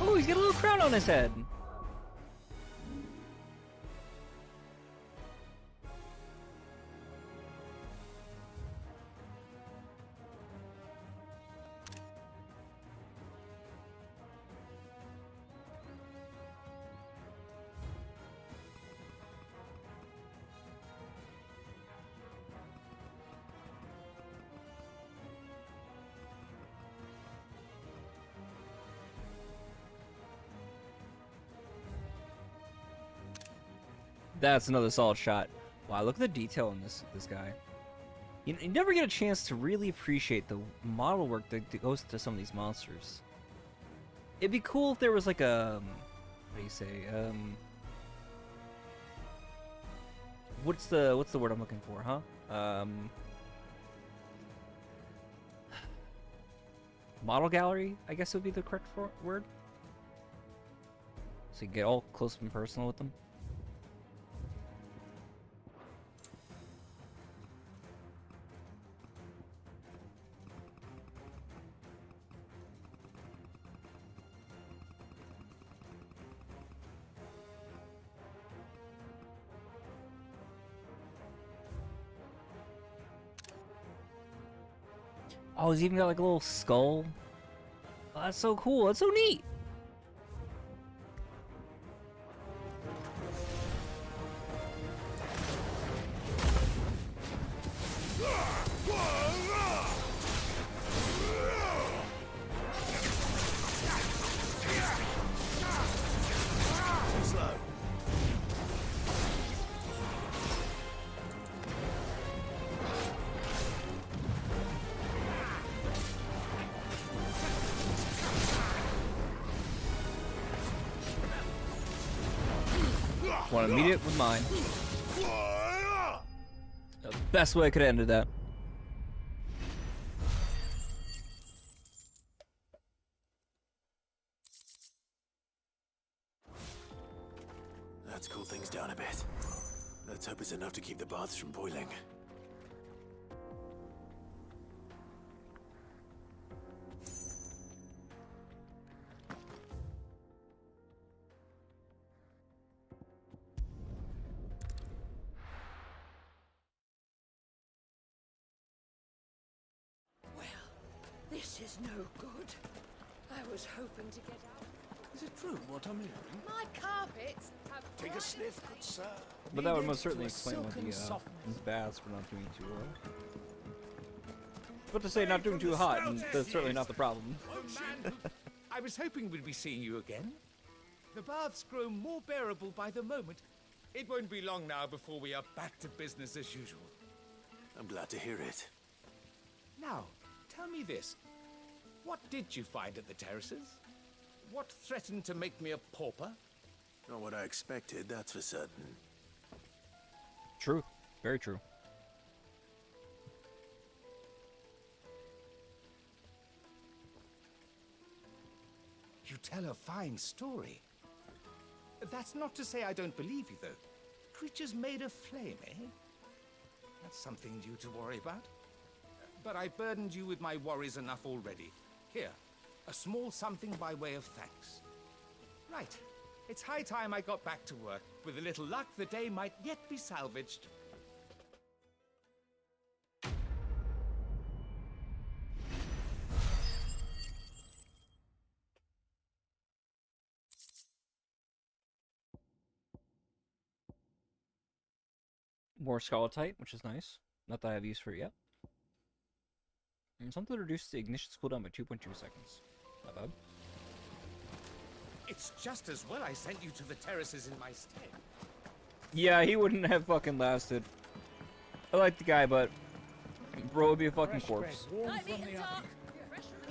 Oh, he's got a little crown on his head. That's another solid shot. Wow, look at the detail in this guy. You never get a chance to really appreciate the model work that goes to some of these monsters. It'd be cool if there was like a, what do you say? What's the word I'm looking for, huh? Model gallery, I guess would be the correct word. So you get all close and personal with them. Oh, he's even got like a little skull. Oh, that's so cool. That's so neat. Want to meet it with mine. The best way I could have ended that. Let's cool things down a bit. Let's hope it's enough to keep the baths from boiling. This is no good. I was hoping to get out. Is it true what I'm hearing? My carpets have Take a sniff, good sir. But that would Needed most certainly to a explain why silken the softness. baths were not doing too well. But to say not doing too hot, and that's certainly not the problem. Oh, man. I was hoping we'd be seeing you again. The baths grow more bearable by the moment. It won't be long now before we are back to business as usual. I'm glad to hear it. Now, tell me this. What did you find at the terraces? What threatened to make me a pauper? Not what I expected, that's for certain. True. Very true. You tell a fine story. That's not to say I don't believe you, though. Creatures made of flame, eh? That's something new to worry about. But I burdened you with my worries enough already. Here, a small something by way of thanks. Right. It's high time I got back to work. With a little luck, the day might yet be salvaged. More Scarletite, which is nice. Not that I have use for it yet. And something to reduce the ignition's cooldown by 2.2 seconds. Not bad. It's just as well I sent you to the terraces in my stead. Yeah, he wouldn't have fucking lasted. I like the guy, but bro would be a fucking corpse.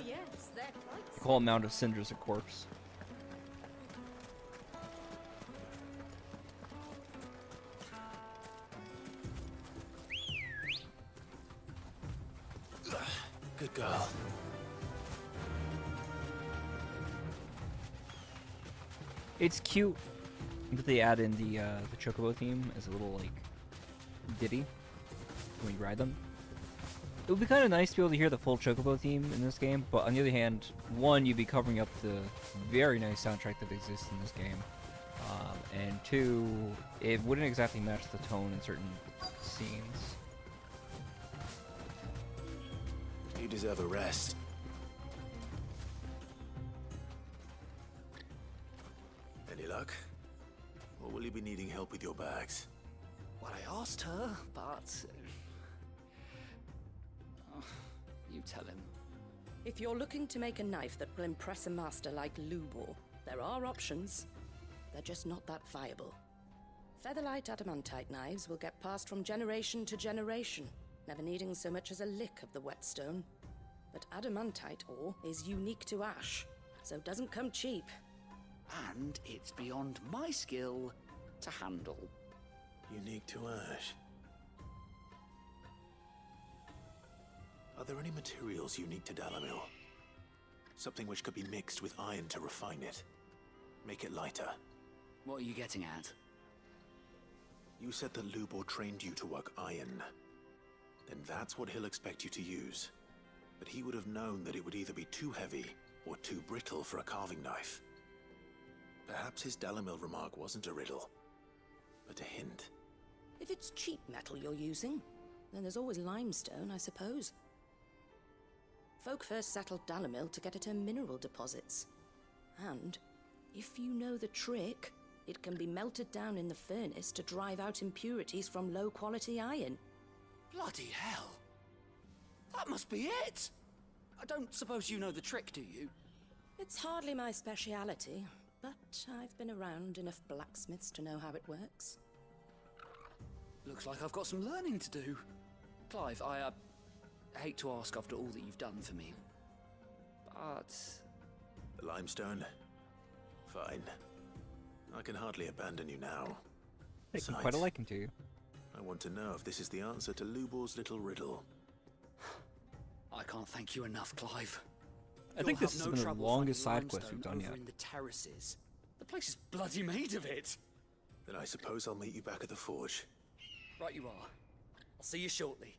Yes, they're quite Whole amount of cinders a corpse. Good girl. It's cute that they add in the Chocobo theme as a little like ditty when you ride them. It would be kind of nice to be able to hear the full Chocobo theme in this game, but on the other hand, one, you'd be covering up the very nice soundtrack that exists in this game, and two, it wouldn't exactly match the tone in certain scenes. You deserve a rest. Any luck? Or will you be needing help with your bags? Well, I asked her, but... you tell him. If you're looking to make a knife that will impress a master like Lubor, there are options. They're just not that viable. Featherlight adamantite knives will get passed from generation to generation, never needing so much as a lick of the whetstone. But adamantite ore is unique to ash, so it doesn't come cheap. And it's beyond my skill to handle. Unique to Ash. Are there any materials unique to Dalamil? Something which could be mixed with iron to refine it. Make it lighter. What are you getting at? You said that Lubor trained you to work iron. Then that's what he'll expect you to use. But he would have known that it would either be too heavy or too brittle for a carving knife. Perhaps his Dalamil remark wasn't a riddle, but a hint. If it's cheap metal you're using, then there's always limestone, I suppose. Folk first settled Dalamil to get at her mineral deposits. And, if you know the trick, it can be melted down in the furnace to drive out impurities from low-quality iron. Bloody hell! That must be it! I don't suppose you know the trick, do you? It's hardly my speciality, but I've been around enough blacksmiths to know how it works. Looks like I've got some learning to do. Clive, I hate to ask after all that you've done for me, but... The limestone? Fine. I can hardly abandon you now. Taking quite a liking to you. I want to know if this is the answer to Lubor's little riddle. I can't thank you enough, Clive. I think this has been the longest side quest we've done yet. In the terraces. The place is bloody made of it. Then I suppose I'll meet you back at the forge. Right you are. I'll see you shortly.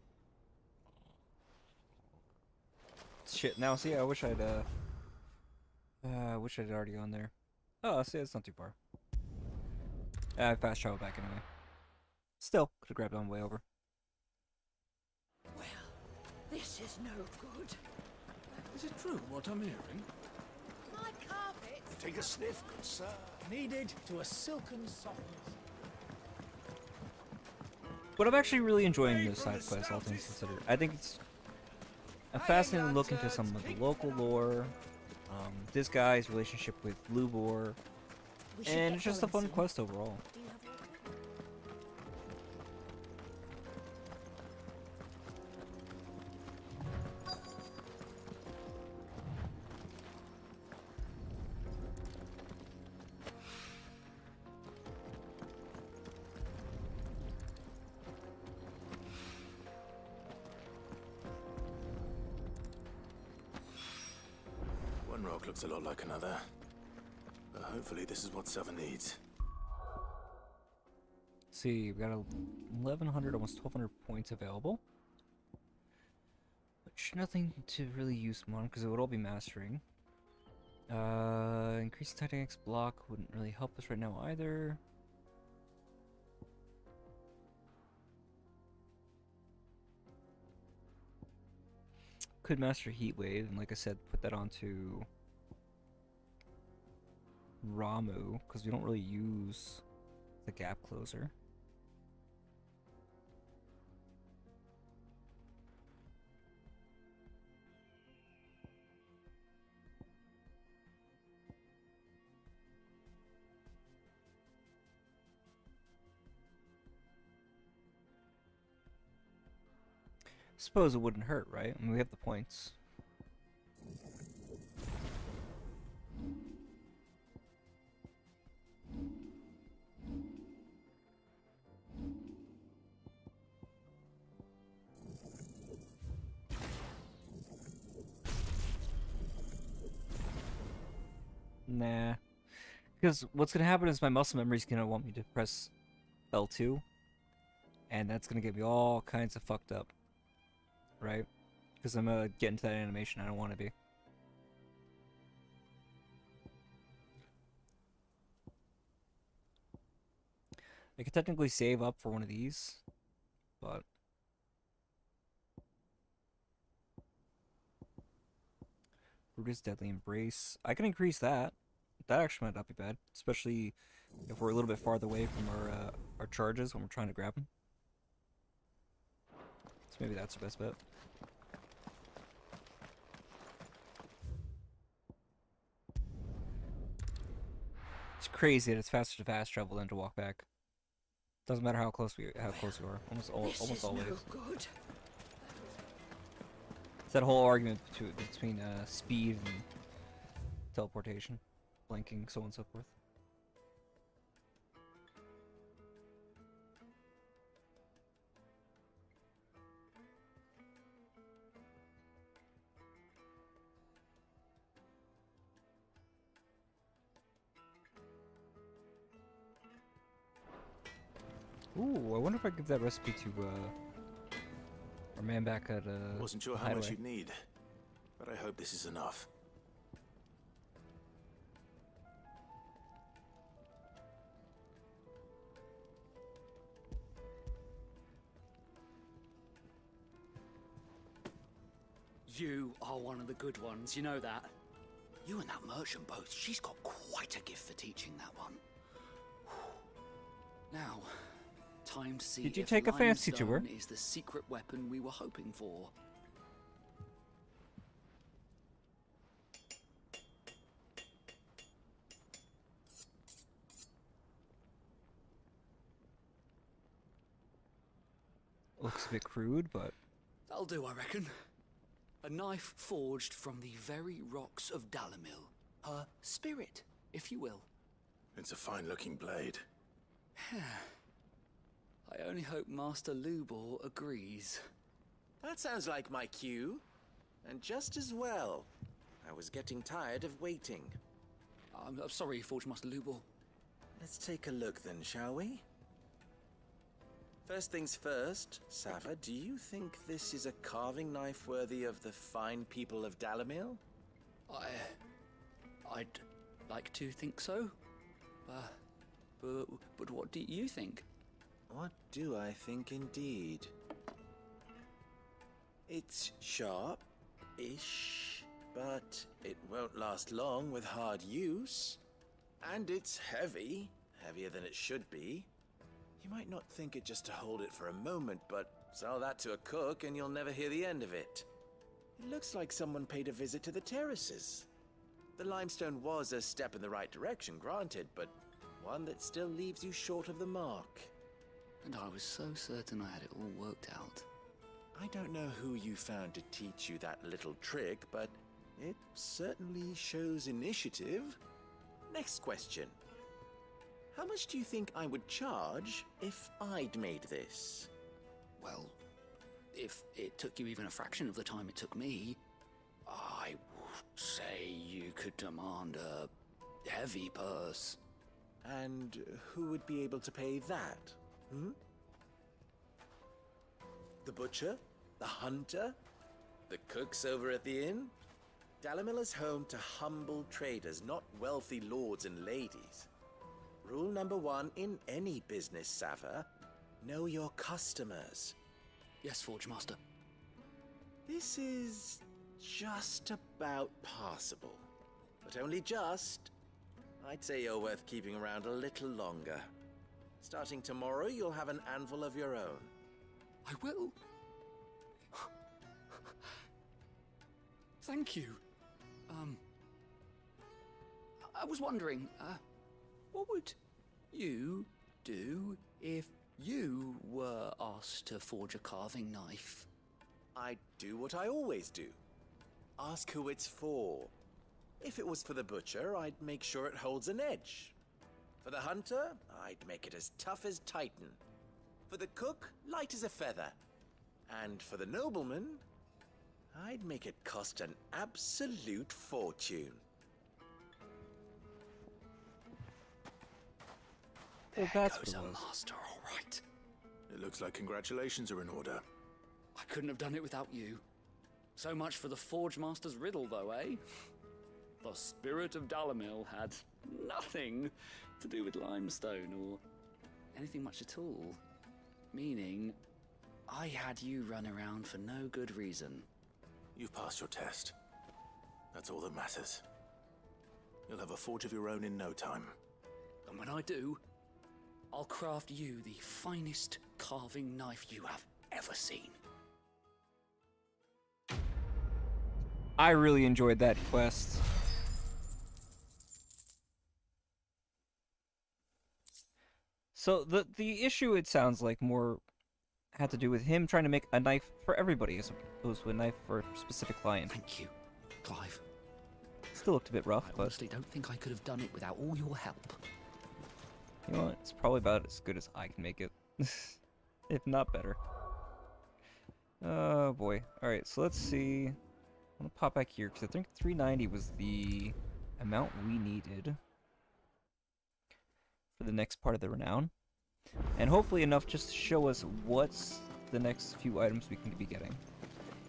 Shit, now see, I wish I'd already gone there. Oh, see, it's not too far. I fast travel back anyway. Still, could have grabbed on the way over. Well, this is no good. Is it true what I'm hearing? My carpet! Take a sniff, good sir. Kneaded to a silken softness. But I'm actually really enjoying this side quest, all things considered. I think it's a fascinating look into some of the local lore, this guy's relationship with Lubor, and it's just a fun quest overall. One rock looks a lot like another. But hopefully this is what Seven needs. See, we got 1,100, almost 1,200 points available. Which, nothing to really use them on, because it would all be mastering. Increasing Titanics block wouldn't really help us right now either. Could master Heat Wave, and like I said, put that onto Ramu, because we don't really use the Gap Closer. Suppose it wouldn't hurt, right? I mean, we have the points. Nah. Because what's going to happen is my muscle memory is going to want me to press L2. And that's going to get me all kinds of fucked up. Right? Because I'm going to get into that animation I don't want to be. I could technically save up for one of these. But... Brutus Deadly Embrace. I can increase that. That actually might not be bad. Especially if we're a little bit farther away from our charges when we're trying to grab them. So maybe that's the best bet. It's crazy that it's faster to fast travel than to walk back. Doesn't matter how close we are. Almost always. No good. It's that whole argument between speed and teleportation, blinking, so on and so forth. Ooh, I wonder if I could give that recipe to our man back at Wasn't sure how much you'd need, but I hope this is enough. You are one of the good ones, you know that? You and that merchant both, she's got quite a gift for teaching that one. Now, time to see Did you if take a fancy to her? limestone is the secret weapon we were hoping for. Looks a bit crude, but That'll do, I reckon. A knife forged from the very rocks of Dalimil. Her spirit, if you will. It's a fine-looking blade. I only hope Master Lubor agrees. That sounds like my cue. And just as well. I was getting tired of waiting. I'm sorry, Forge Master Lubor. Let's take a look then, shall we? First things first, Sava, do you think this is a carving knife worthy of the fine people of Dalimil? I'd like to think so. But what do you think? What do I think indeed? It's sharp-ish, but it won't last long with hard use. And it's heavy, heavier than it should be. You might not think it just to hold it for a moment, but sell that to a cook and you'll never hear the end of it. It looks like someone paid a visit to the terraces. The limestone was a step in the right direction, granted, but one that still leaves you short of the mark. And I was so certain I had it all worked out. I don't know who you found to teach you that little trick, but it certainly shows initiative. Next question. How much do you think I would charge if I'd made this? Well, if it took you even a fraction of the time it took me, I would say you could demand a heavy purse. And who would be able to pay that? The butcher? The hunter? The cooks over at the inn? Dalimil is home to humble traders, not wealthy lords and ladies. Rule number 1 in any business, Sava, know your customers. Yes, Forge Master. This is just about passable, but only just. I'd say you're worth keeping around a little longer. Starting tomorrow, you'll have an anvil of your own. I will. Thank you. I was wondering, what would you do if you were asked to forge a carving knife? I'd do what I always do. Ask who it's for. If it was for the butcher, I'd make sure it holds an edge. For the hunter, I'd make it as tough as Titan. For the cook, light as a feather. And for the nobleman, I'd make it cost an absolute fortune. Well, that's what it was. Master, all right. It looks like congratulations are in order. I couldn't have done it without you. So much for the Forge Master's riddle, though, eh? The spirit of Dalimil had nothing to do with limestone or anything much at all. Meaning, I had you run around for no good reason. You've passed your test. That's all that matters. You'll have a forge of your own in no time. And when I do, I'll craft you the finest carving knife you have ever seen. I really enjoyed that quest. So the issue, it sounds like, more had to do with him trying to make a knife for everybody as opposed to a knife for a specific client. Thank you, Clive. Still looked a bit rough, I but honestly don't think I could have done it without all your help. you know what? It's probably about as good as I can make it, if not better. Oh boy. All right, so let's see. I'm gonna pop back here because I think 390 was the amount we needed for the next part of the renown, and hopefully enough just to show us what's the next few items we can be getting.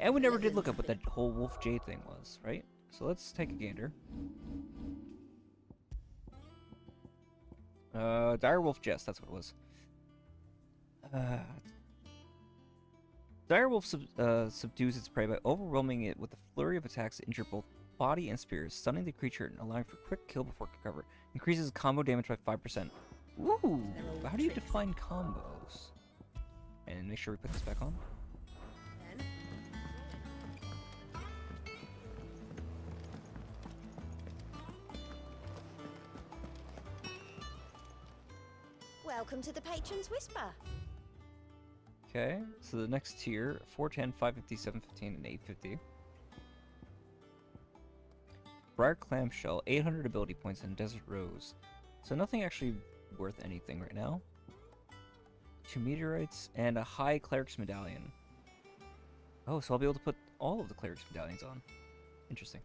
And we never did look up what that whole Wolf Jade thing was, right? So let's take a gander. Direwolf Jest, that's what it was. Direwolf subdues its prey by overwhelming it with a flurry of attacks that injure both body and spears, stunning the creature and allowing for quick kill before cover. Increases combo damage by 5%. Ooh! How do you define combos? And make sure we put this back on. Welcome to the Patron's Whisper. Okay, so the next tier, 410, 550, 715, and 850. Briar Clamshell, 800 ability points, and Desert Rose. So nothing actually worth anything right now. 2 meteorites, and a high Cleric's Medallion. Oh, so I'll be able to put all of the Cleric's Medallions on. Interesting.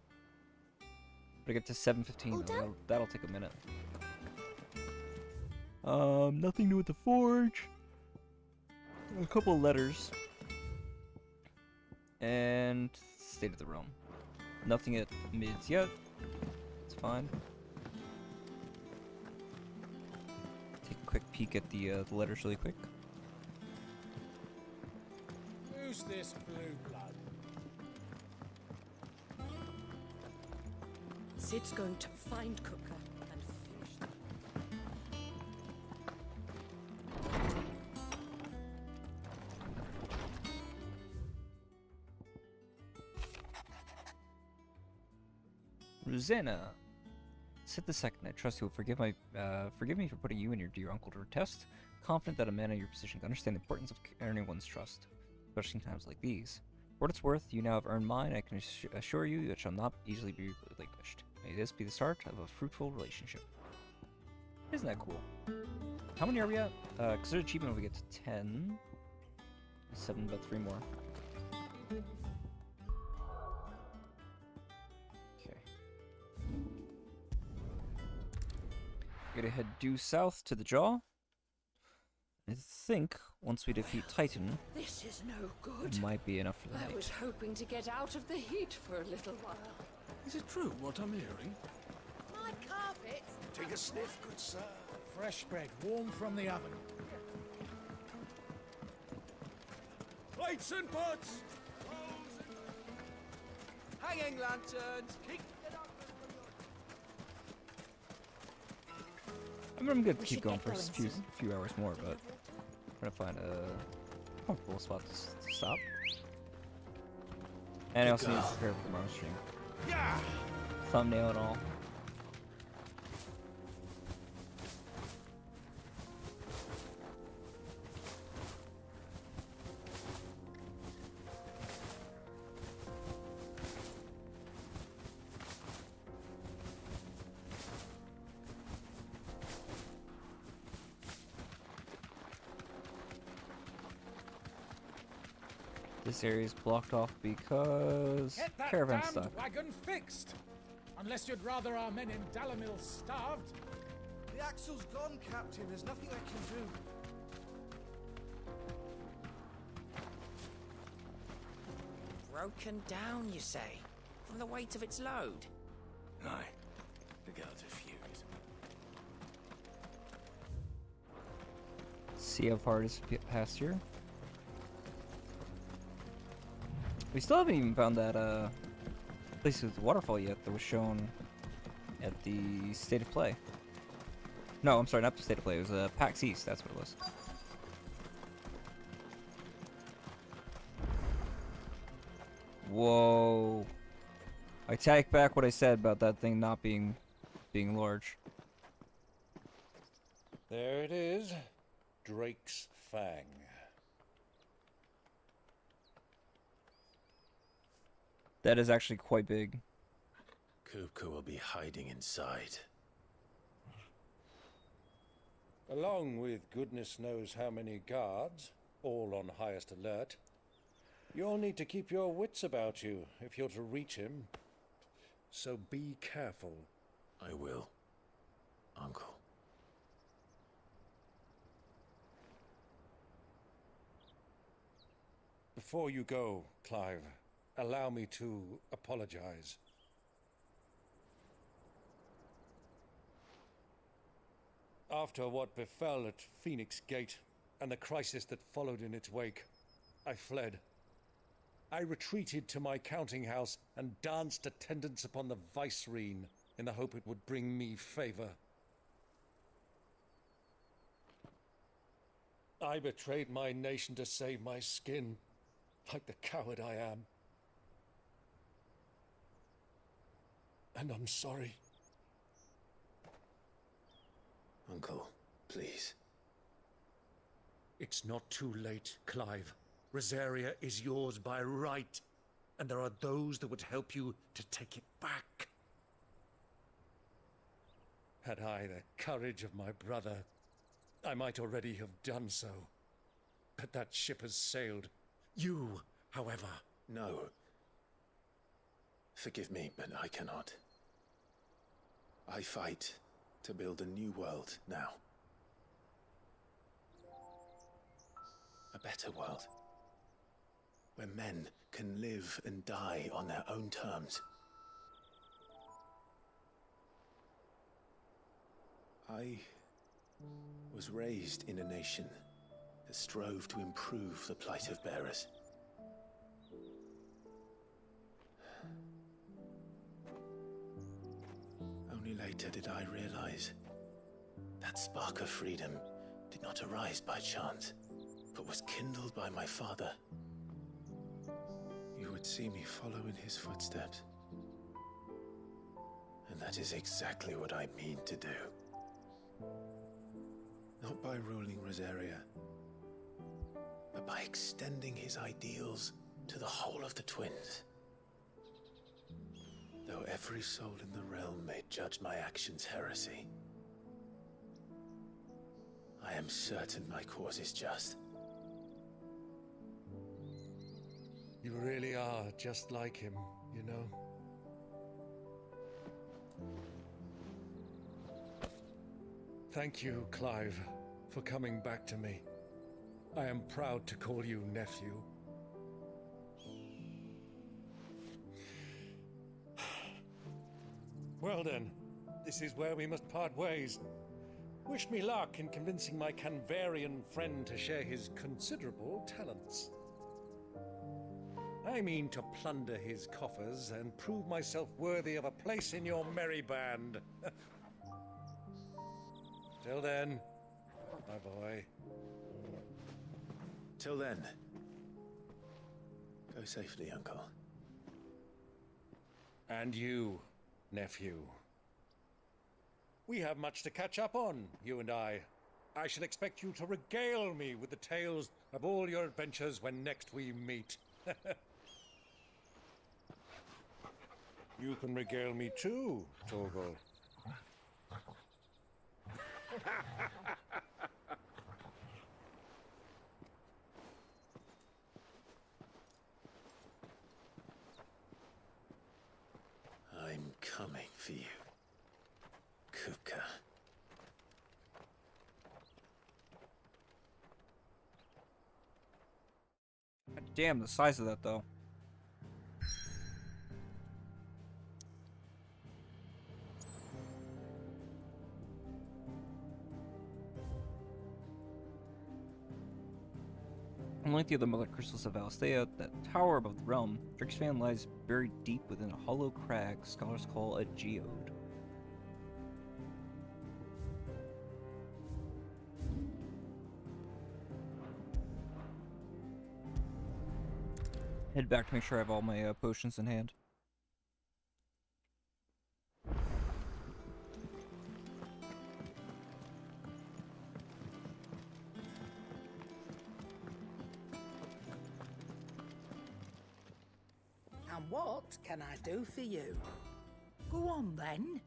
But I get to 715, though. That'll take a minute. Nothing new with the Forge. A couple of letters. And State of the Realm. Nothing at mids yet. It's fine. Take a quick peek at the letters really quick. Who's this blue blood? Sid's going to find Kupka and finish them. Rosanna. Sid the Second, I trust you will forgive me for putting you and your dear uncle to a test. Confident that a man in your position can understand the importance of earning one's trust, especially in times like these. For what it's worth, you now have earned mine. I can assure you it shall not easily be relinquished. May this be the start of a fruitful relationship. Isn't that cool? How many are we at? Consider achievement if we get to 10. 7, about 3 more. Gonna head due south to the Jaw. I think once we defeat Titan, This is no good. it might be enough for the I night. was hoping to get out of the heat for a little while. Is it true what I'm hearing? My carpet. Take a sniff, good sir. Fresh bread, warm from the oven. Plates and pots! Hanging lanterns. Keep it up. I'm gonna We keep should going get for a going few hours more, but I'm gonna find a comfortable spot to stop. And I also need to prepare for tomorrow's stream. Yeah. Thumbnail and all. This area is blocked off because Get that caravan damned stuck. wagon fixed! Unless you'd rather our men in Dalamil starved. The axle's gone, Captain. There's nothing I can do. Broken down, you say? From the weight of its load? Aye. The guards are fused. See how far it is past here. We still haven't even found that place with the waterfall yet that was shown at the State of Play. No, I'm sorry, not the State of Play. It was PAX East. That's what it was. Whoa! I take back what I said about that thing not being large. There it is. Drake's Fang. That is actually quite big. Kupka will be hiding inside. Along with goodness knows how many guards, all on highest alert. You'll need to keep your wits about you if you're to reach him. So be careful. I will, Uncle. Before you go, Clive, allow me to apologize. After what befell at Phoenix Gate and the crisis that followed in its wake, I fled. I retreated to my counting house and danced attendance upon the vicereine in the hope it would bring me favor. I betrayed my nation to save my skin, like the coward I am. And I'm sorry. Uncle, please. It's not too late, Clive. Rosaria is yours by right, and there are those that would help you to take it back. Had I the courage of my brother, I might already have done so. But that ship has sailed. You, however... No. Forgive me, but I cannot. I fight to build a new world now. A better world. Where men can live and die on their own terms. I was raised in a nation that strove to improve the plight of bearers. Only later did I realize that spark of freedom did not arise by chance, but was kindled by my father. You would see me follow in his footsteps. And that is exactly what I mean to do. Not by ruling Rosaria, but by extending his ideals to the whole of the twins. Though every soul in the realm may judge my actions heresy, I am certain my cause is just. You really are just like him, you know? Thank you, Clive, for coming back to me. I am proud to call you nephew. Well then, this is where we must part ways. Wish me luck in convincing my Canvarian friend to share his considerable talents. I mean to plunder his coffers and prove myself worthy of a place in your merry band. Till then, my boy. Till then, go safely, Uncle. And you, nephew. We have much to catch up on, you and I. I shall expect you to regale me with the tales of all your adventures when next we meet. You can regale me too, Torgal. I'm coming for you, Kupka. Damn, the size of that, though. Unlike the other MotherCrystals of Alstea, that tower above the realm, Drixfan lies buried deep within a hollow crag scholars call a geode. Head back to make sure I have all my potions in hand. And what can I do for you? Go on then.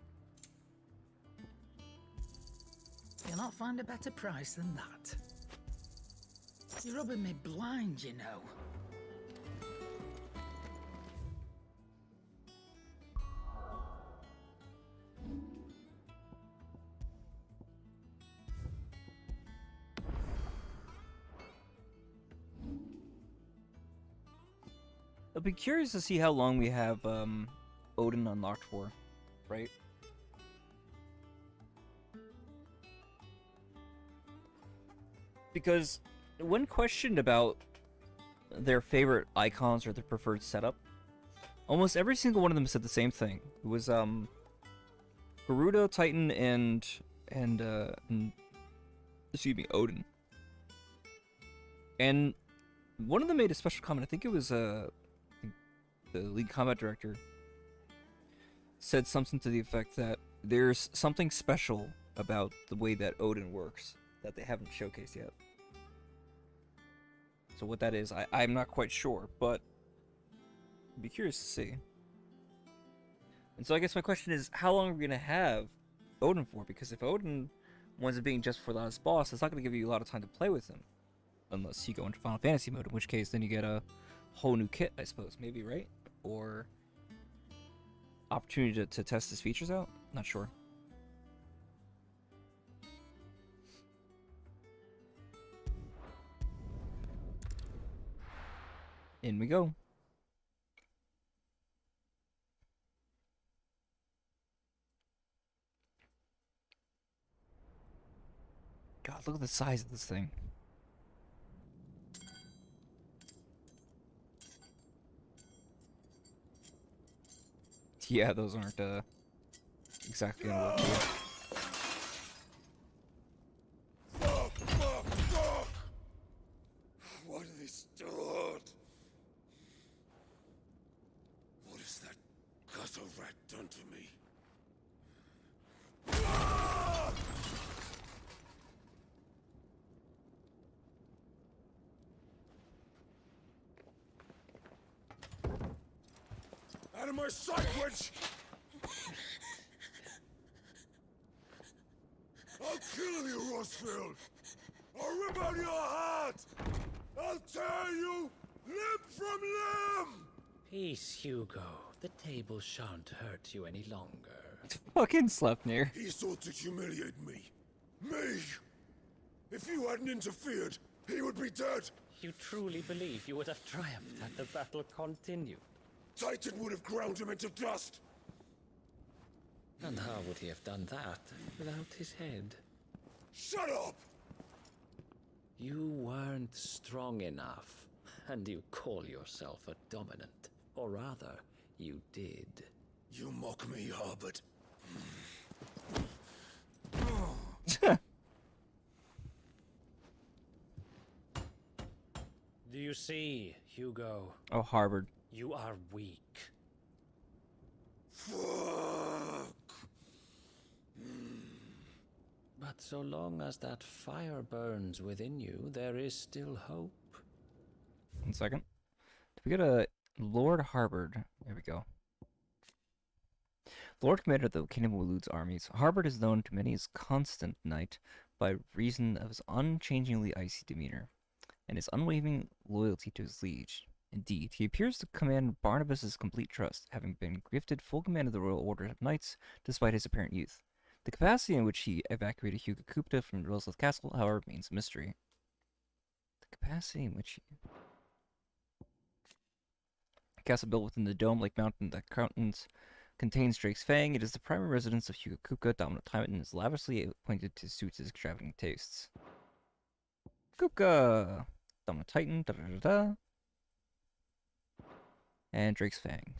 You'll not find a better price than that. You're rubbing me blind, you know. I'll be curious to see how long we have Odin unlocked for, right? Because when questioned about their favorite icons or their preferred setup, almost every single one of them said the same thing. It was Garuda, Titan, and excuse me, Odin. And one of them made a special comment. I think it was the lead combat director said something to the effect that there's something special about the way that Odin works that they haven't showcased yet. So what that is, I'm not quite sure, but I'd be curious to see. And so I guess my question is, how long are we going to have Odin for? Because if Odin winds up being just for the last boss, it's not going to give you a lot of time to play with him. Unless you go into Final Fantasy mode, in which case then you get a whole new kit, I suppose. Maybe, right? Or opportunity to test his features out? Not sure. In we go. God, look at the size of this thing. Yeah, those aren't exactly gonna work here. What are they stored? What has that gutter rat done to me? Out of my sight, witch! I'll kill you, Rosfield! I'll rip out your heart! I'll tear you limb from limb! Peace, Hugo. The table shan't hurt you any longer. Fucking Sleipnir. He sought to humiliate me. Me! If you hadn't interfered, he would be dead! You truly believe you would have triumphed had the battle continued? Titan would have ground him into dust! And how would he have done that without his head? Shut up! You weren't strong enough, and you call yourself a dominant. Or rather, you did. You mock me, Harbert. Do you see, Hugo? Oh, Harvard. You are weak. Fuck! But so long as that fire burns within you, there is still hope. 1 second. Did we get a Lord Harbord? There we go. Lord Commander of the Kingdom of Waloed's armies, Harbord is known to many as Constant Knight by reason of his unchangingly icy demeanor and his unwavering loyalty to his liege. Indeed, he appears to command Barnabas's complete trust, having been gifted full command of the Royal Order of Knights despite his apparent youth. The capacity in which he evacuated Hugo Kupka from Rosleth Castle, however, remains a mystery. The capacity in which he... Castle built within the dome-like mountain that contains Drake's Fang. It is the primary residence of Hugo Kupka, dominant Titan, and is lavishly appointed to suit his extravagant tastes. Kupka! Dominant Titan, da-da-da-da. And Drake's Fang.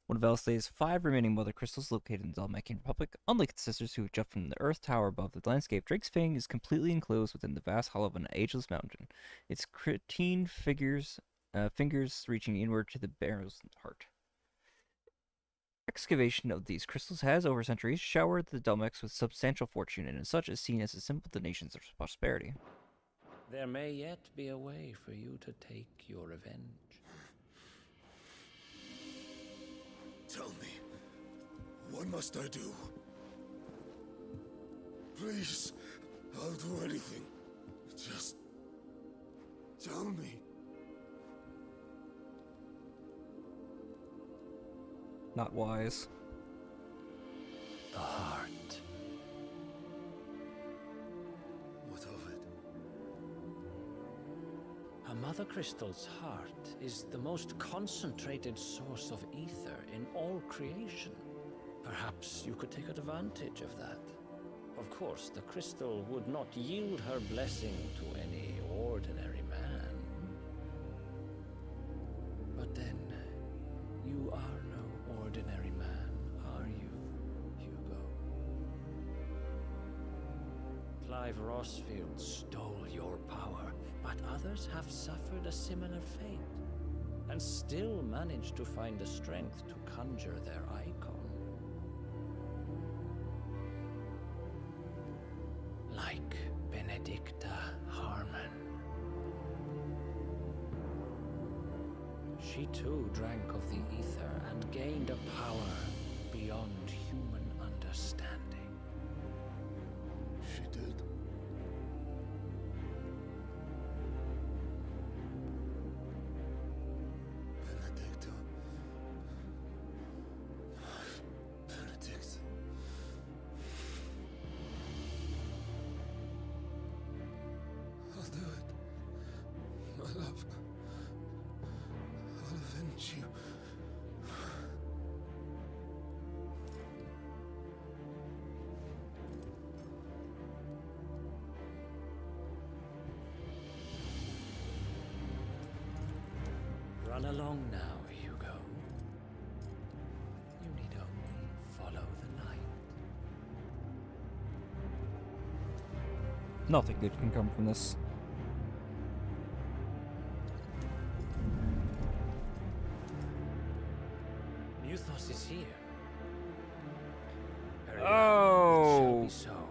One of Elstay's 5 remaining MotherCrystals located in the Dalmatian Republic. Unlike its sisters who jump from the Earth Tower above the landscape, Drake's Fang is completely enclosed within the vast hollow of an ageless mountain, its creatine fingers reaching inward to the barrel's heart. Excavation of these crystals has, over centuries, showered the Dalmex with substantial fortune, and as such is seen as a symbol of the nation's prosperity. There may yet be a way for you to take your revenge. Tell me, What must I do? Please, I'll do anything. Just tell me. Not wise. The heart. What of it? A mother crystal's heart is the most concentrated source of ether in all creation. Perhaps you could take advantage of that. Of course, the crystal would not yield her blessing to any ordinary man. But then, you are no ordinary man, are you, Hugo? Clive Rosfield stole your power, but others have suffered a similar fate, and still managed to find the strength to conjure their icon. Like Benedicta Harmon. She too drank of the ether and gained a power beyond human understanding. She did. Benedicta. Benedict. I'll do it. My love. I'll avenge you. Run along now, Hugo. You need only follow the light. Nothing good can come from this. Muthos is here. Oh. It shall be so.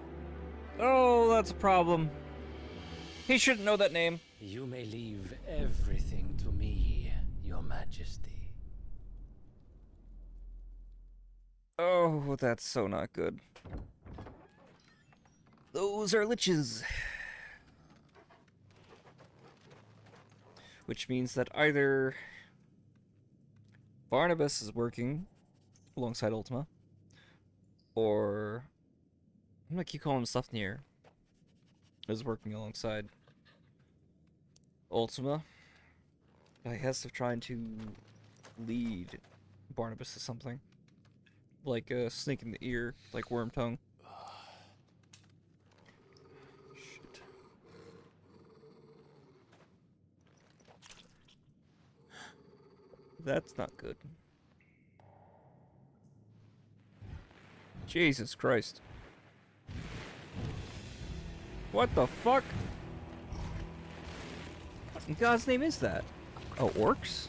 Oh, that's a problem. He shouldn't know that name. You may leave everything to me, Your Majesty. Oh, that's so not good. Those are liches. Which means that either Barnabas is working alongside Ultima, or I'm gonna keep calling him Slufnir is working alongside Ultima. I guess they're trying to lead Barnabas to something. Like a snake in the ear, like worm tongue. Shit. That's not good. Jesus Christ. What the fuck? What in God's name is that? Oh, orcs?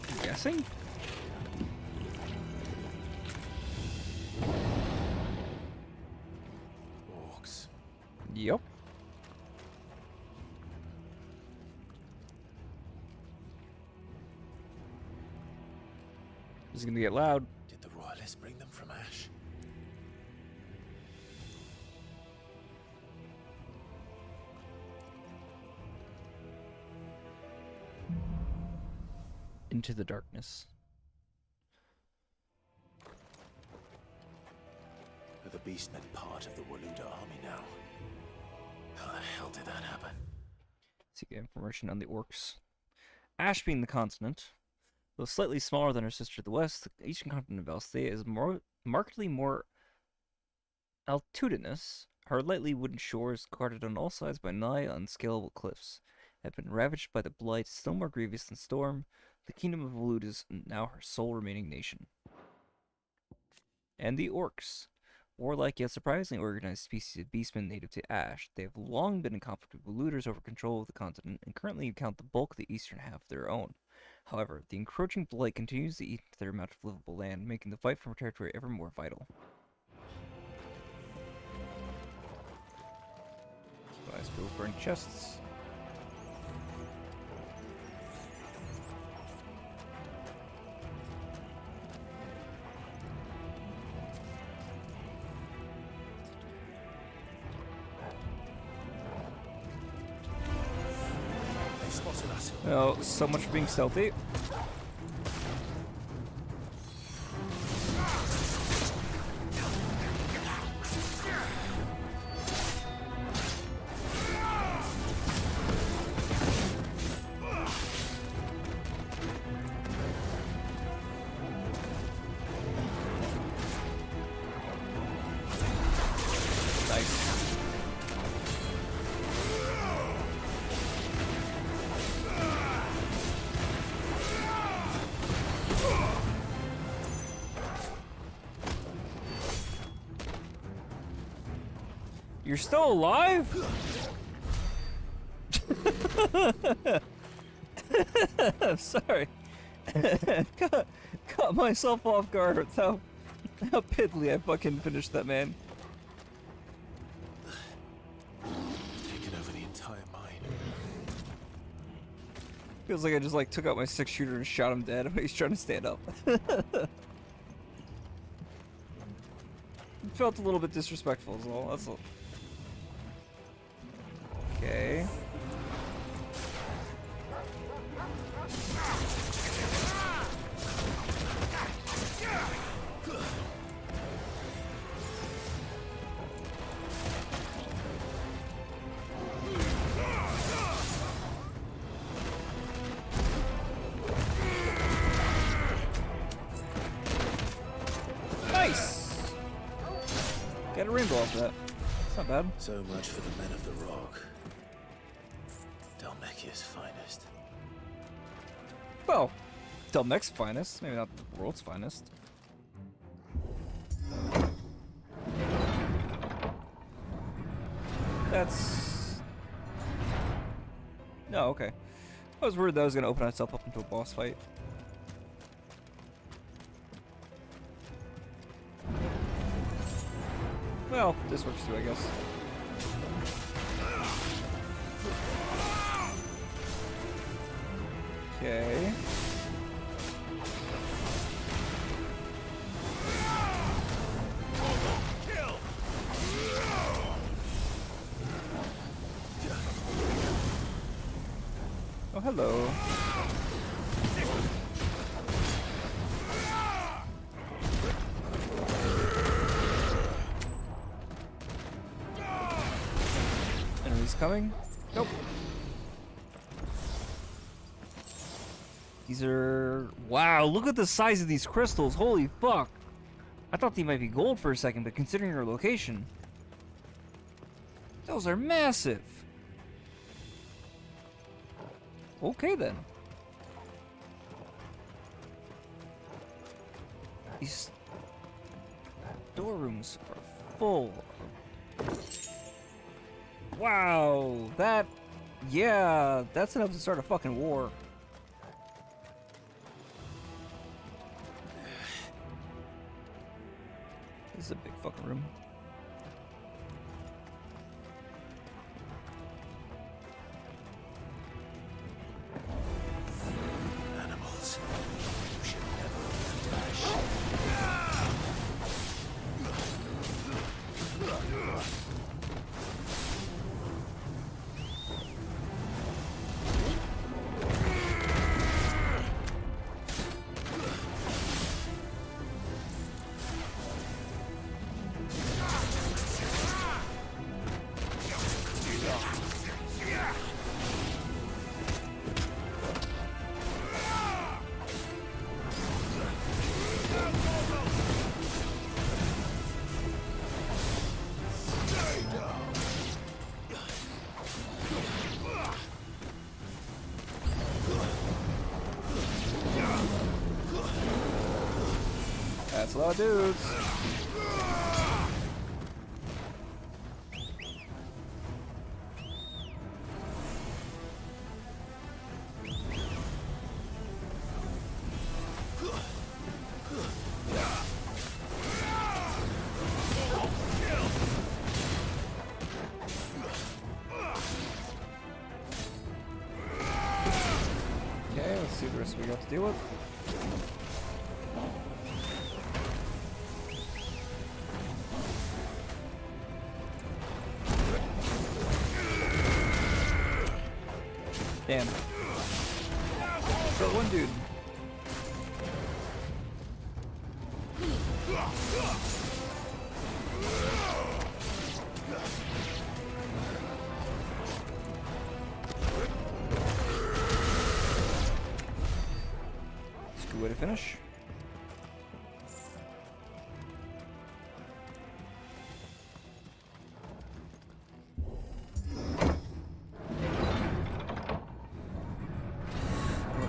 I'm guessing? Orcs. Yep. This is gonna get loud. Did the royalists bring them from Ash? Into the darkness. Are the beastmen part of the Waluda army now? How the hell did that happen? See information on the orcs. Ash being the continent, though slightly smaller than her sister to the west, the eastern continent of Althea is markedly more altitudinous. Her lightly wooden shores, guarded on all sides by nigh unscalable cliffs, have been ravaged by the blight still more grievous than Storm. The kingdom of Waluda is now her sole remaining nation. And the orcs. Warlike yet surprisingly organized species of beastmen native to Ash, they have long been in conflict with Waluders over control of the continent and currently account the bulk of the eastern half of their own. However, the encroaching blight continues to eat their amount of livable land, making the fight for territory ever more vital. Supplies for any chests. Oh, so much for being stealthy. You're still alive? I'm sorry. Caught myself off guard with how piddly I fucking finished that man. Taken over the entire mine. Feels like I just like took out my 6-shooter and shot him dead when he's trying to stand up. It felt a little bit disrespectful as well. That's all. Okay. Nice! Got a rainbow off that. It's not bad. So much for the men of the rock. Delmecia's finest. Well, Delmec's finest, maybe not the world's finest. That's... No, okay. I was worried that was going to open itself up into a boss fight. Well, this works too, I guess. Okay. Oh, hello. Enemies coming? Nope. These are... Wow, look at the size of these crystals. Holy fuck. I thought they might be gold for a second, but considering your location... Those are massive. Okay, then. These storerooms are full of... Wow, that... Yeah, that's enough to start a fucking war. This is a big fucking room. Animals. You should never flash. That's a lot of dudes. Okay, let's see what the rest we got to deal with. Damn. that one dude. It's a good way to finish.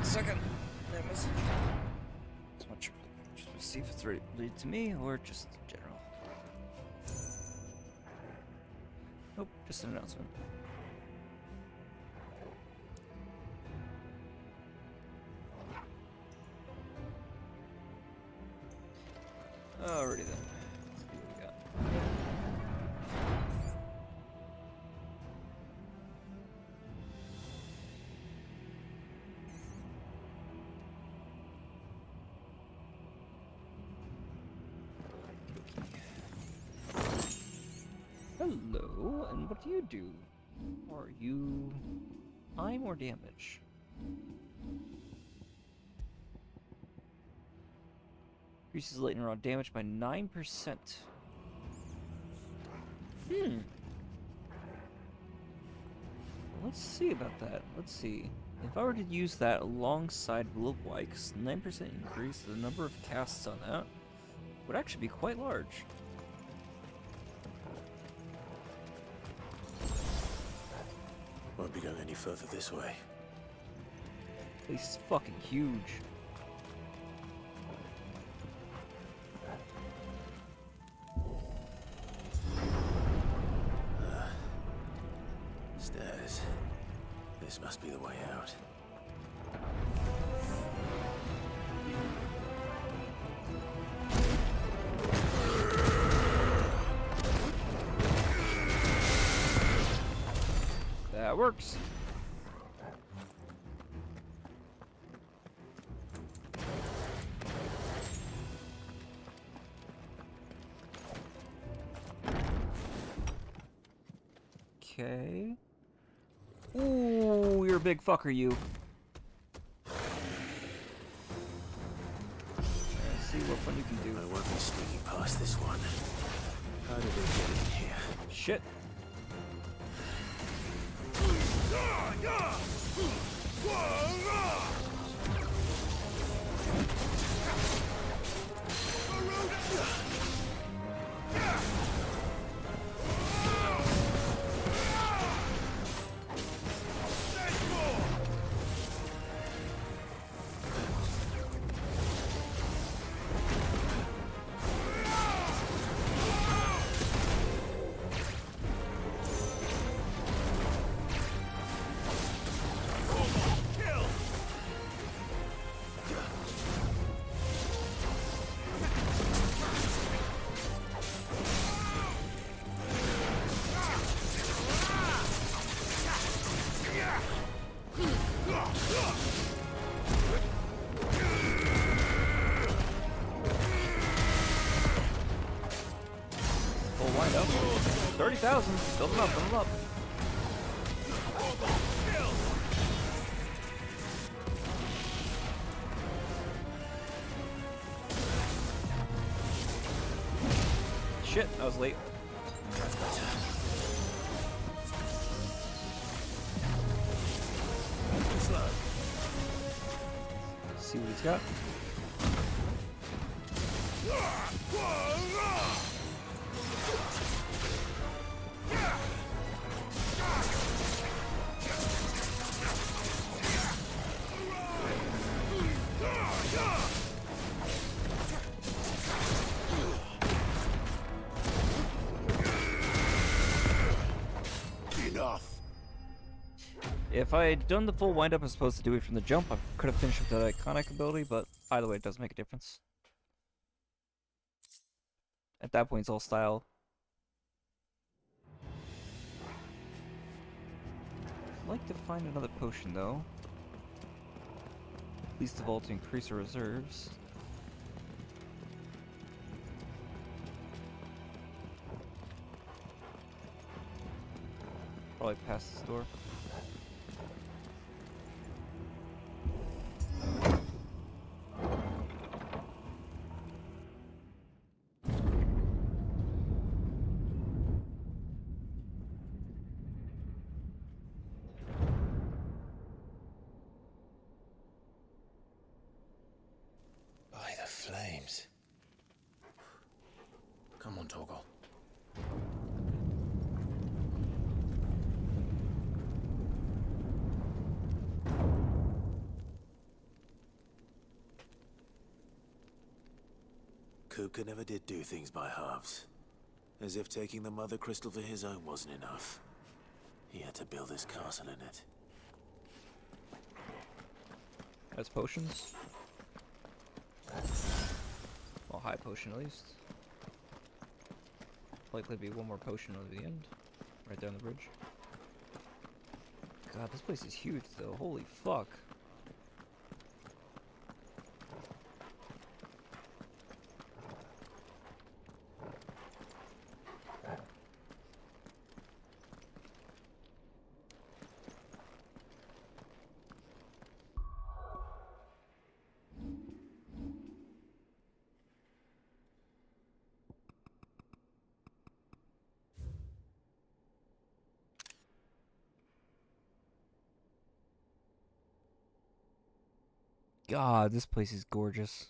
Second, that message. It's much. Just to see if it's related to me or just general. Nope, just an announcement. Alrighty then. Let's see what we got. Hello, and what do you do? Are you time or damage? Increases lightning rod damage by 9%. Let's see about that. Let's see. If I were to use that alongside Will Wykes, 9% increase, the number of casts on that would actually be quite large. Won't be going any further this way. This is fucking huge. Stairs. This must be the way out. That works. Okay. Ooh, you're a big fucker, you. Let's see what fun you can do. I won't be sneaking past this one. How did they get in here? Shit. Full wind up. 30,000. Build them up, build them up. Shit, I was late. That's better. Slow. See what he's got. Enough. If I had done the full wind-up as opposed to do it from the jump, I could have finished with that iconic ability, but either way, it does make a difference. At that point, it's all style. I'd like to find another potion, though. At least of all to increase our reserves. Probably past this door. Kupka never did do things by halves. As if taking the Mother Crystal for his own wasn't enough. He had to build his castle in it. That's potions. Well, high potion at least. Likely to be one more potion at the end. Right there on the bridge. God, this place is huge though. Holy fuck. God, this place is gorgeous.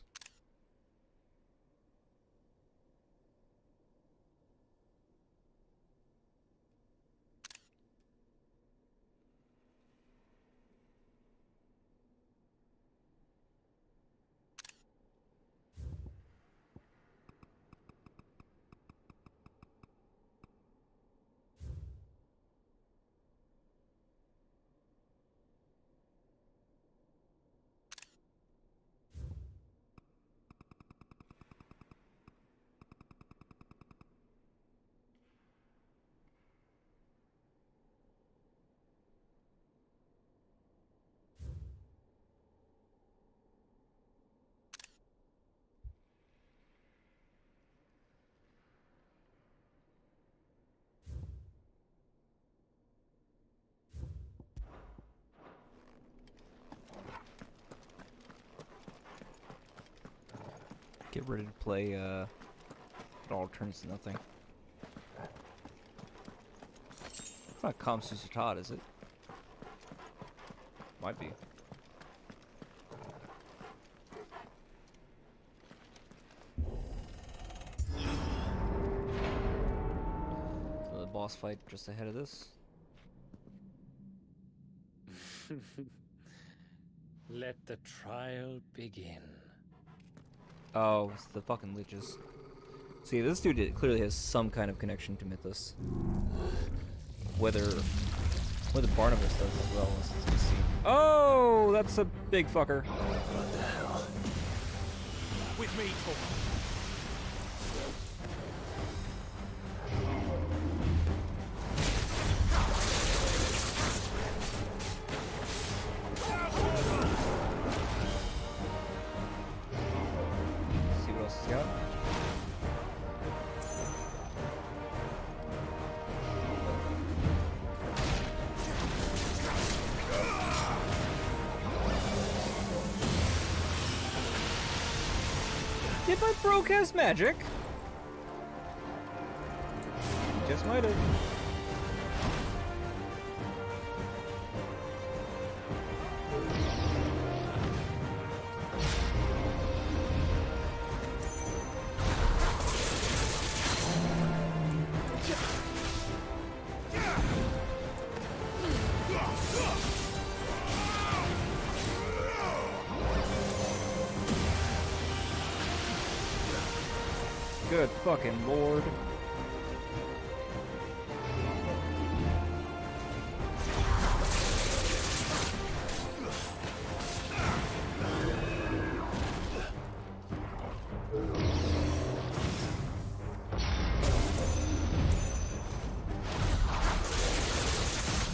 Get ready to play, it all turns to nothing. It's not Kamsusatat, is it? Might be. So the boss fight just ahead of this. Let the trial begin. Oh, it's the fucking leeches. See, this dude clearly has some kind of connection to Mythos. Whether Barnabas does as well, let's see. Oh, that's a big fucker. What the hell? With me, Tor. See what else he's got. Did my bro cast magic? Just might have. Good fucking lord.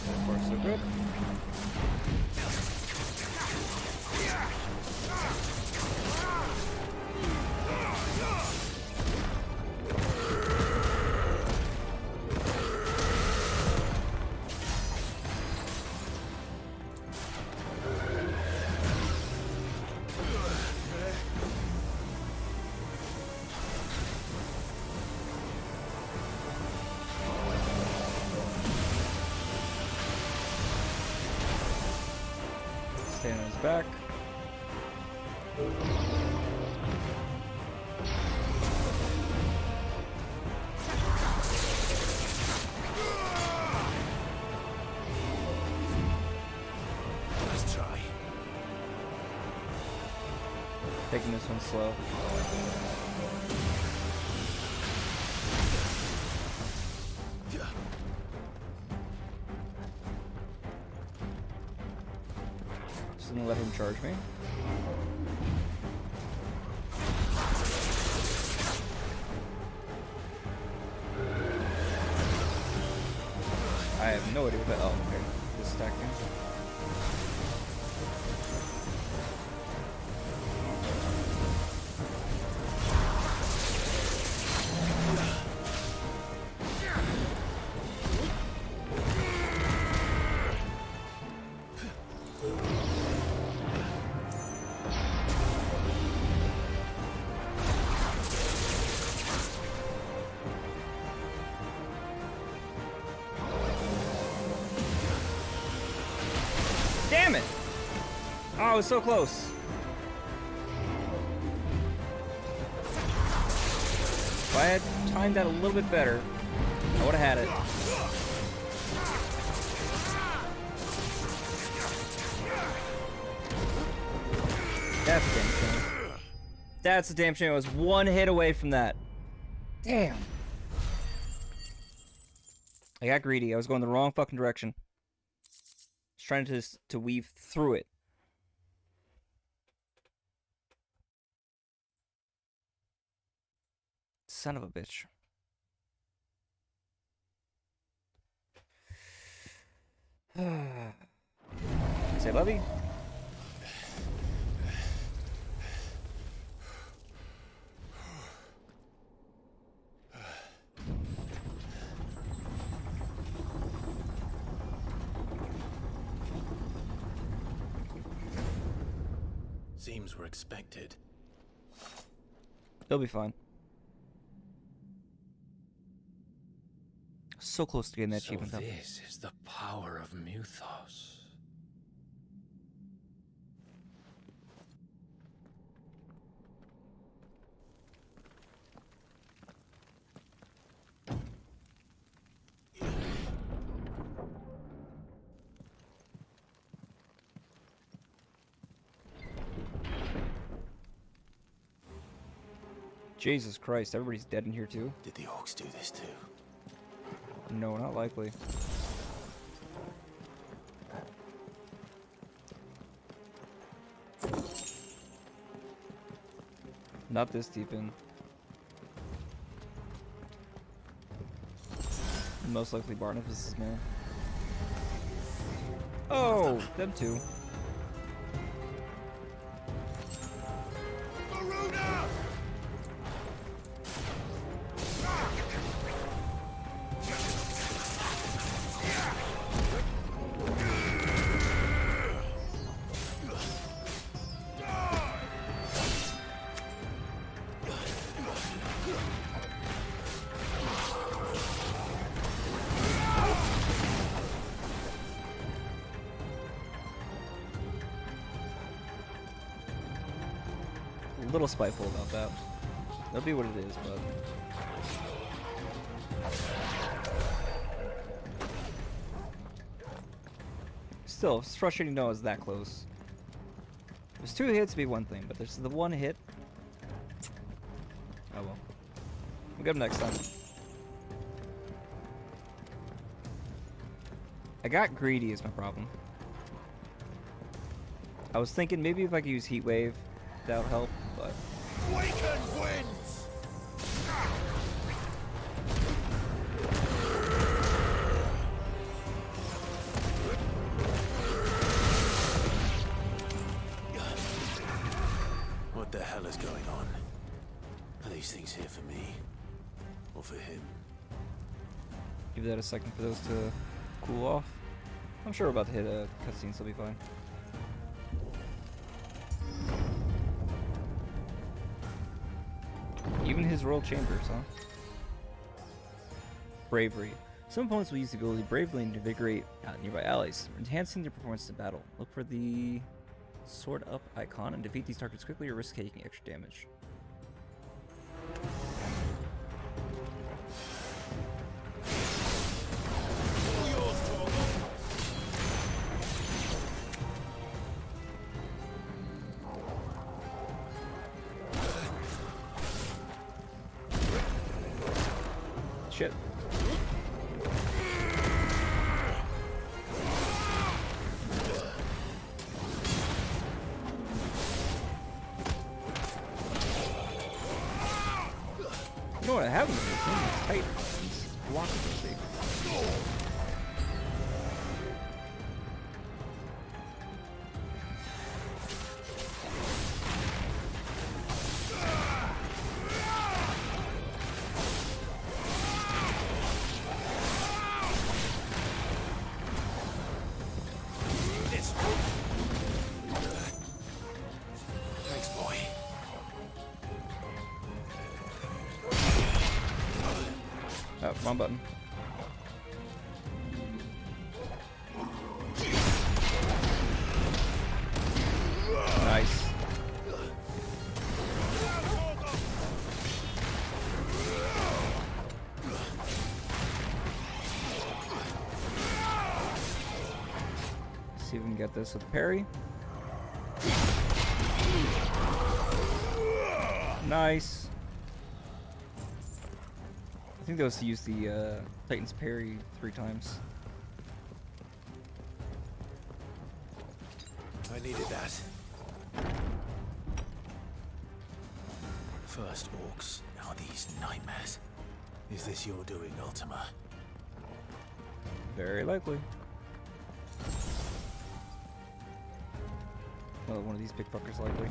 So far so good. Stay on his back. Let's try. Taking this one slow. and let him charge me. I have no idea what that. Oh, okay. This stacking. Damn it! Oh, I was so close. If I had timed that a little bit better, I would have had it. That's a damn shame. That's a damn shame. I was one hit away from that. Damn. I got greedy. I was going the wrong fucking direction. Trying to weave through it. Son of a bitch. Say lovey. Seems we're expected. They'll be fine. So close to getting that achievement. This is the power of Muthos. Jesus Christ, everybody's dead in here too? Did the orcs do this too? No, not likely. Not this deep in. Most likely Barnabas' man. Oh, them too. A little spiteful about that. That'll be what it is, but still, it's frustrating to know it's that close. There's 2 hits to be one thing, but there's the 1 hit. Oh well. We'll get him next time. I got greedy is my problem. I was thinking maybe if I could use Heat Wave, that would help, but Awaken winds! What the hell is going on? Are these things here for me? Or for him? give that a second for those to cool off. I'm sure we're about to hit a cutscene, so it'll be fine. Even his royal chambers, huh? Bravery. Some opponents will use the ability bravely and invigorate nearby allies, enhancing their performance in battle. Look for the sword up icon and defeat these targets quickly or risk taking extra damage. Shit. You know what I haven't seen? It's Titans. Blocking this thing. Thanks, boy. Oh, wrong button. Nice. See if we can get this with parry. Nice. I think that was to use the Titan's parry 3 times. I needed that. First orcs, now these nightmares. Is this your doing, Ultima? Very likely. Another one of these big fuckers likely.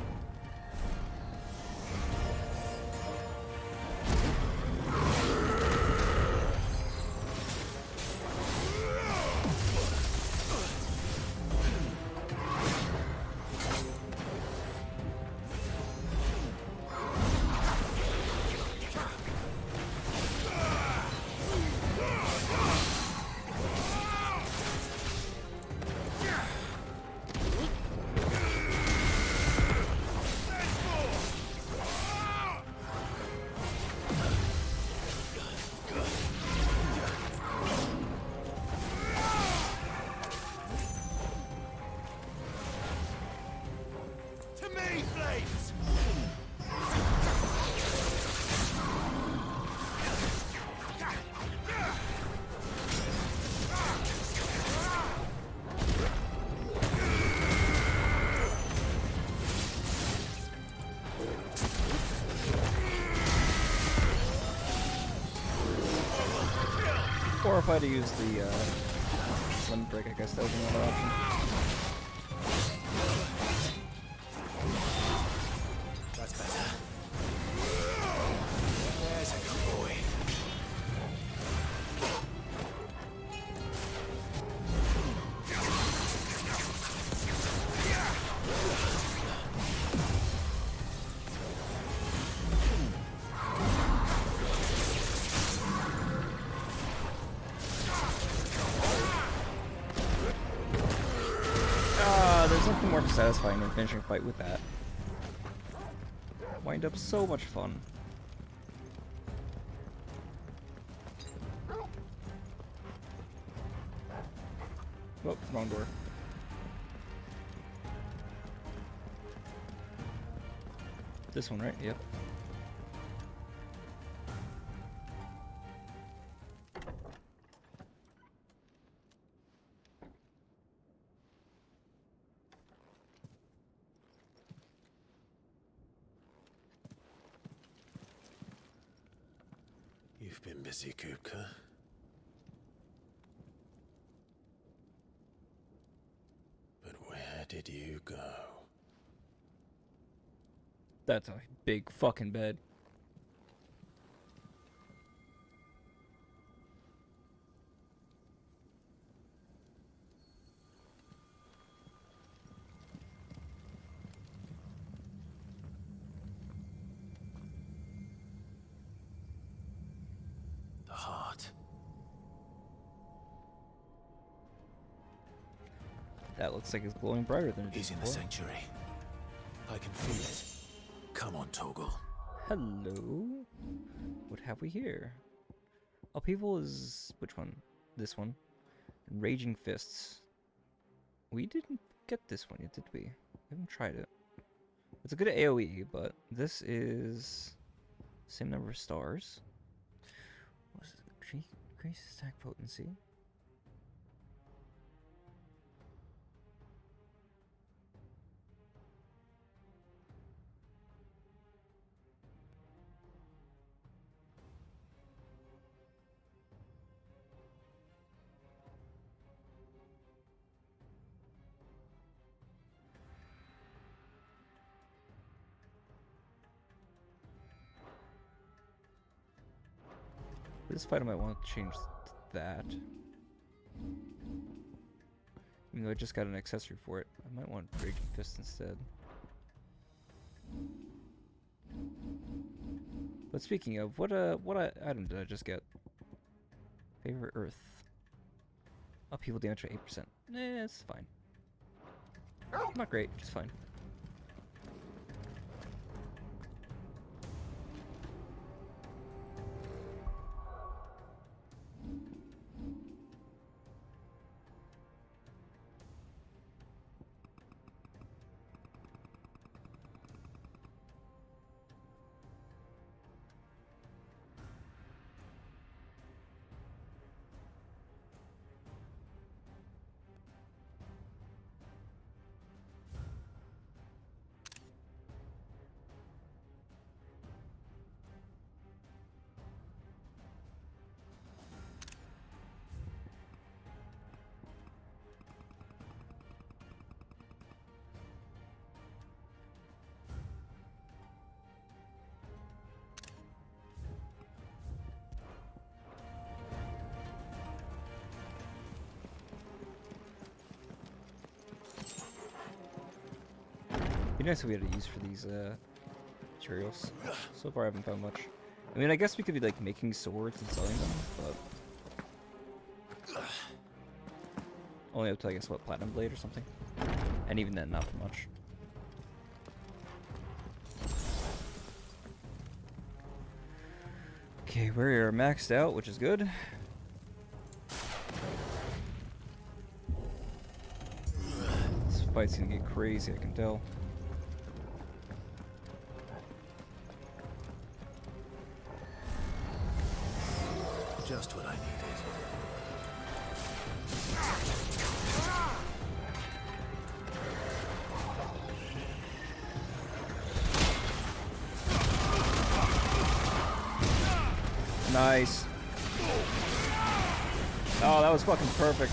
Or if I had to use the limit break, I guess that was another option. That's better. There's a good boy. There's nothing more satisfying than finishing a fight with that. Wind up so much fun. Oh, wrong door. This one, right? Yep. You've been busy, Kupka. But where did you go? That's a big fucking bed. The heart. That looks like it's glowing brighter than it He's did in the before. sanctuary. I can feel it. Come on, Toggle. Hello. What have we here? Upheaval is which one? This one. Raging Fists. We didn't get this one yet, did we? We haven't tried it. It's a good AoE, but this is same number of stars. What is it? Increase attack potency. This fight I might want to change to that. Even though I just got an accessory for it, I might want Raging Fist instead. But speaking of, what item did I just get? Favorite Earth. Upheaval damage by 8%. Eh, it's fine. Not great, just fine. Be nice if we had a use for these materials. So far I haven't found much. I mean, I guess we could be like making swords and selling them, but only up to, I guess, what, platinum blade or something? And even then, not for much. Okay, we are maxed out, which is good. This fight's gonna get crazy, I can tell. Just what I needed. Nice. Oh, that was fucking perfect.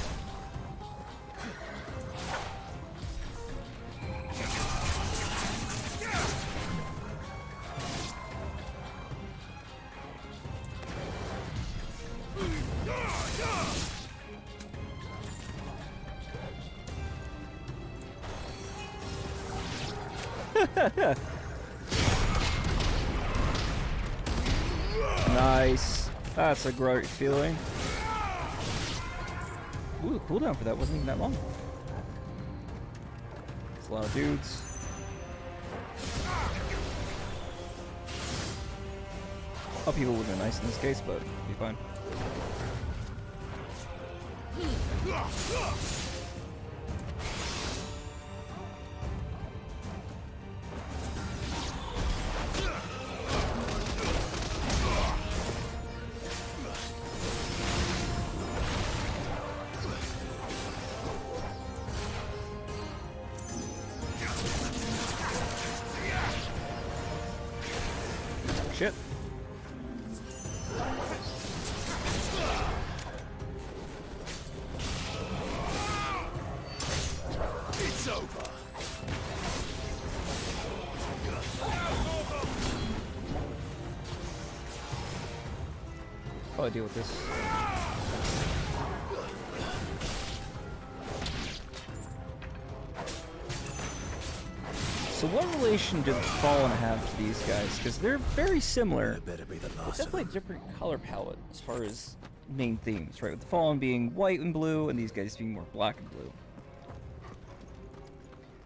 Nice. That's a great feeling. Ooh, the cooldown for that wasn't even that long. It's a lot of dudes. Upheaval would have been nice in this case, but it'd be fine. Shit. It's over. Probably deal with this. So what relation do the Fallen have to these guys? Because they're very similar. Better be the But last definitely a different color palette as far as main themes, right? With the Fallen being white and blue, and these guys being more black and blue.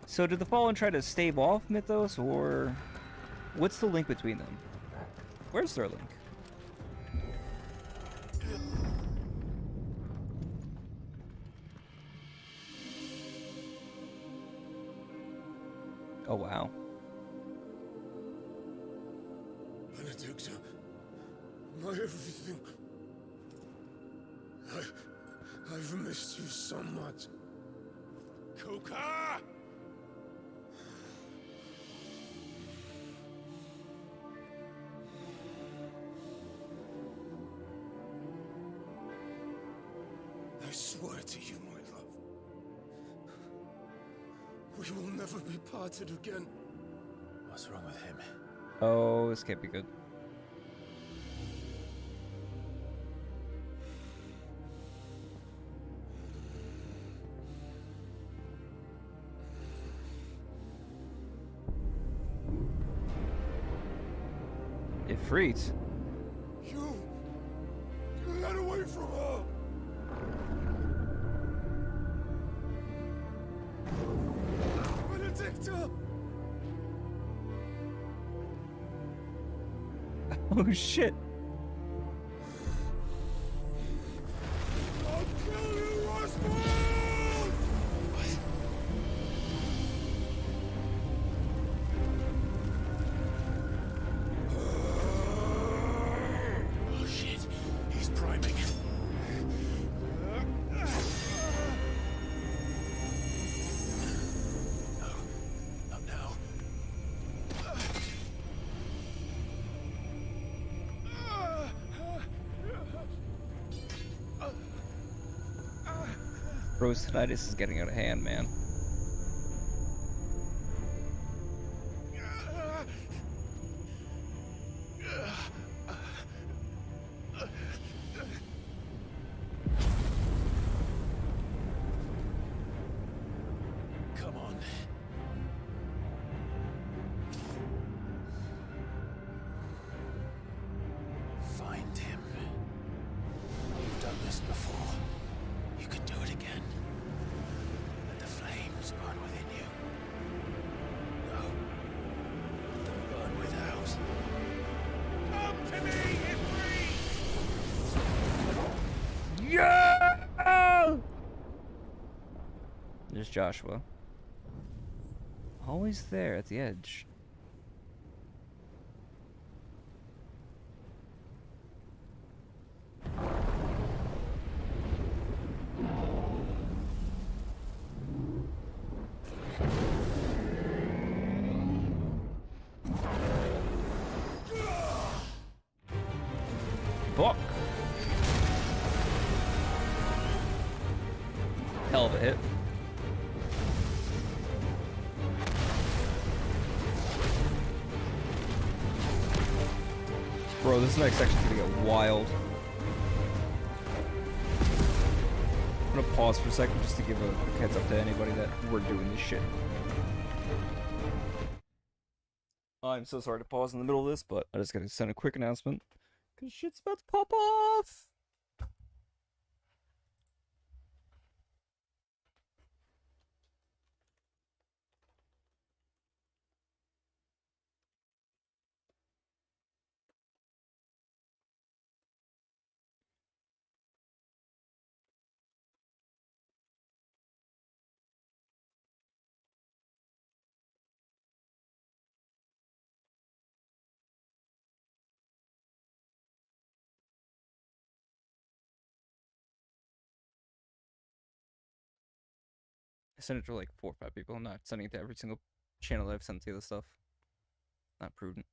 So did the Fallen try to stave off Mythos, or what's the link between them? Where's their link? Oh wow. Benedicta, my everything. I've missed you so much. Kupka! I swear to you, my love, we will never be parted again. What's wrong with him? Oh, this can't be good. Ifrit? You got away from her! Benedicta! Oh shit! I'll kill you, Rosfield! Oh shit, he's priming. No, not now. Rose tinnitus is getting out of hand, man. Come on. Find him. You've done this before. You can do it again. Let the flames burn within you. No. Let them burn without. Come to me, Ifrit! Yeah! There's Joshua. Always there at the edge. Fuck! Hell of a hit. Bro, this next section's gonna get wild. I'm gonna pause for a second just to give a quick heads up to anybody that we're doing this shit. I'm so sorry to pause in the middle of this, but I just gotta send a quick announcement. Cause shit's about to pop off! I sent it to like 4 or 5 people. I'm not sending it to every single channel that I've sent to the other stuff. Not prudent.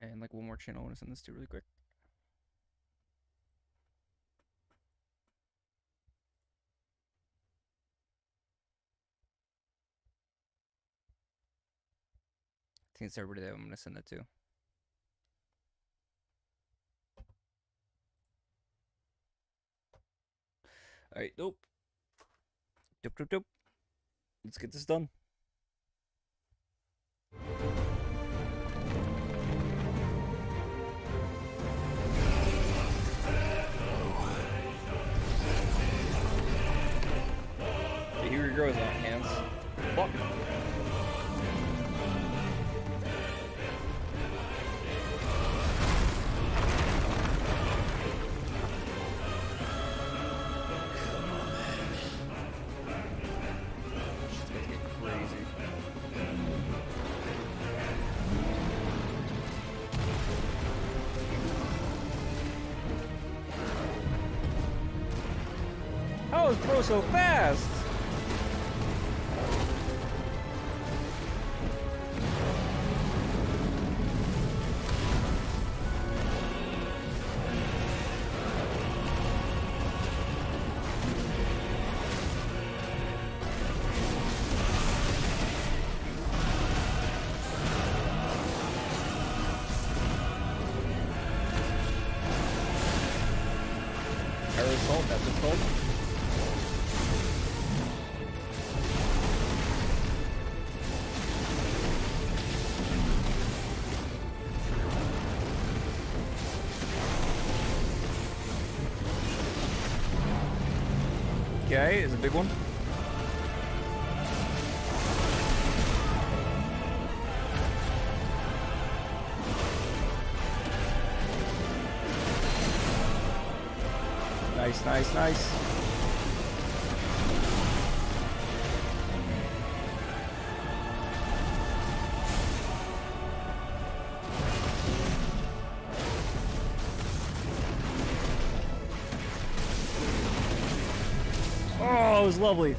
And like one more channel I want to send this to really quick. I think it's everybody that I'm going to send that to. Alright, nope. Dope. Let's get this done. Hey, here he goes on hands. Fuck. How is bro so fast? Aerosol, that's what's called. Okay, is a big one. Nice, nice, nice. Oh, it was lovely.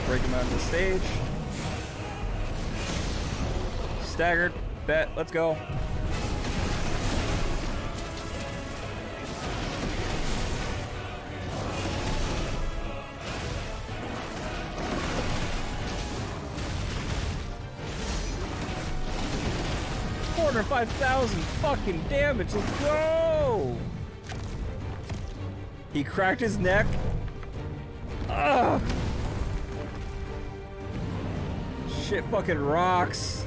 Break him out of the stage. Staggered. Bet. Let's go. $405,000 fucking damage. Let's go. He cracked his neck. Ugh. Shit fucking rocks.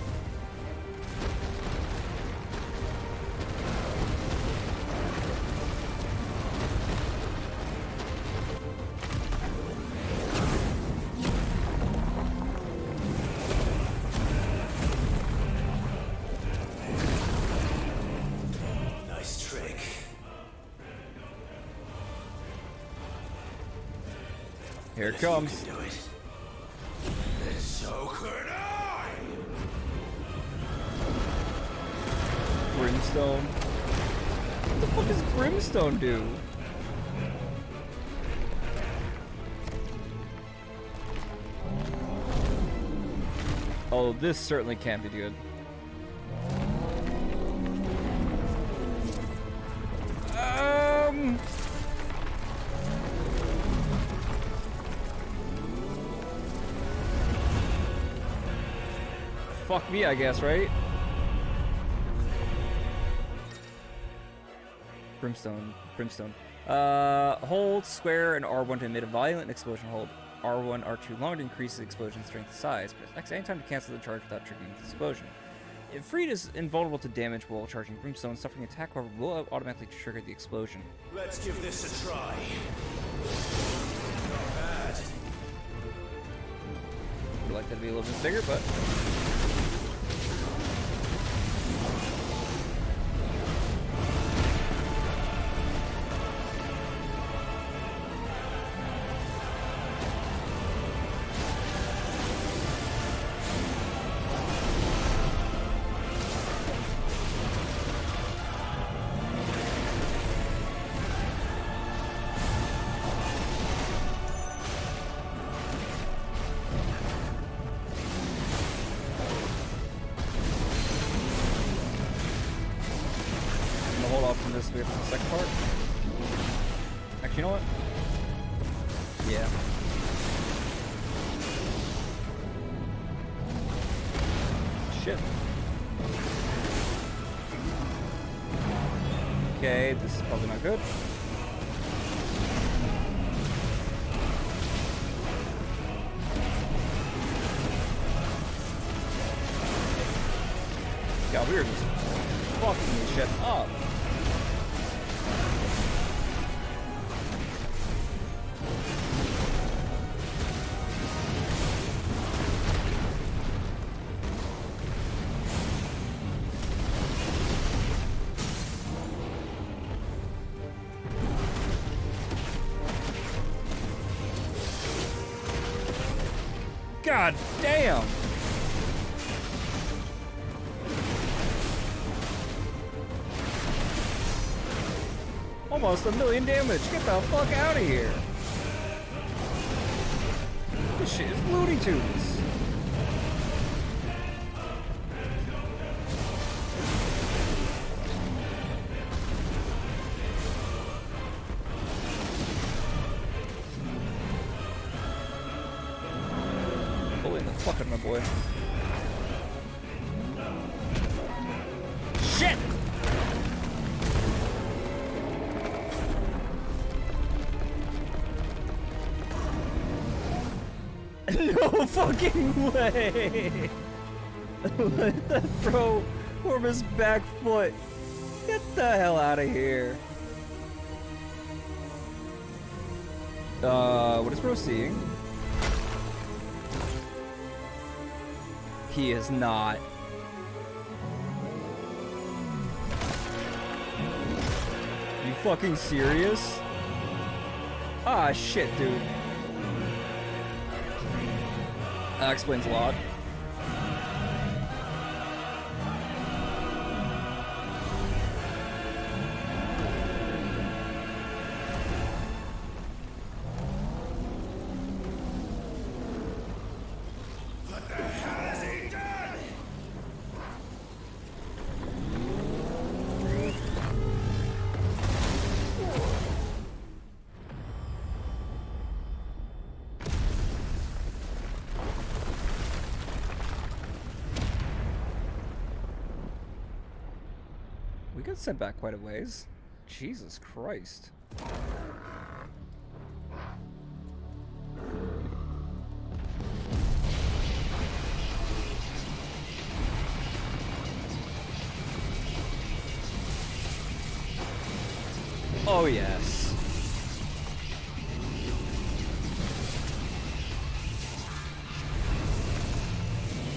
Nice trick. Here it comes. You can do it. Then so could I. Brimstone. What the fuck does Brimstone do? Oh, this certainly can't be good. Fuck me, I guess, right? Brimstone. Hold square and R1 to emit a violent explosion. Hold R1, R2 long to increase the explosion strength size. Press X anytime to cancel the charge without triggering the explosion. If Freed is invulnerable to damage while charging Brimstone, suffering attack however will automatically trigger the explosion. Let's give this a try. Not bad. Would like that to be a little bit bigger, but hold off from this. We have the second part. Actually, you know what? Yeah. Shit. Okay, this is probably not good. God, we are just fucking this shit up. God damn! Almost 1,000,000 damage. Get the fuck out of here. This shit is Looney Tunes. Bullying the fuck out of my boy. Shit! No fucking way! Let that throw from his back foot. Get the hell out of here. What is Bro seeing? He is not. You fucking serious? Ah, shit, dude. That explains a lot. What the hell has he done? We got sent back quite a ways. Jesus Christ. Oh yes.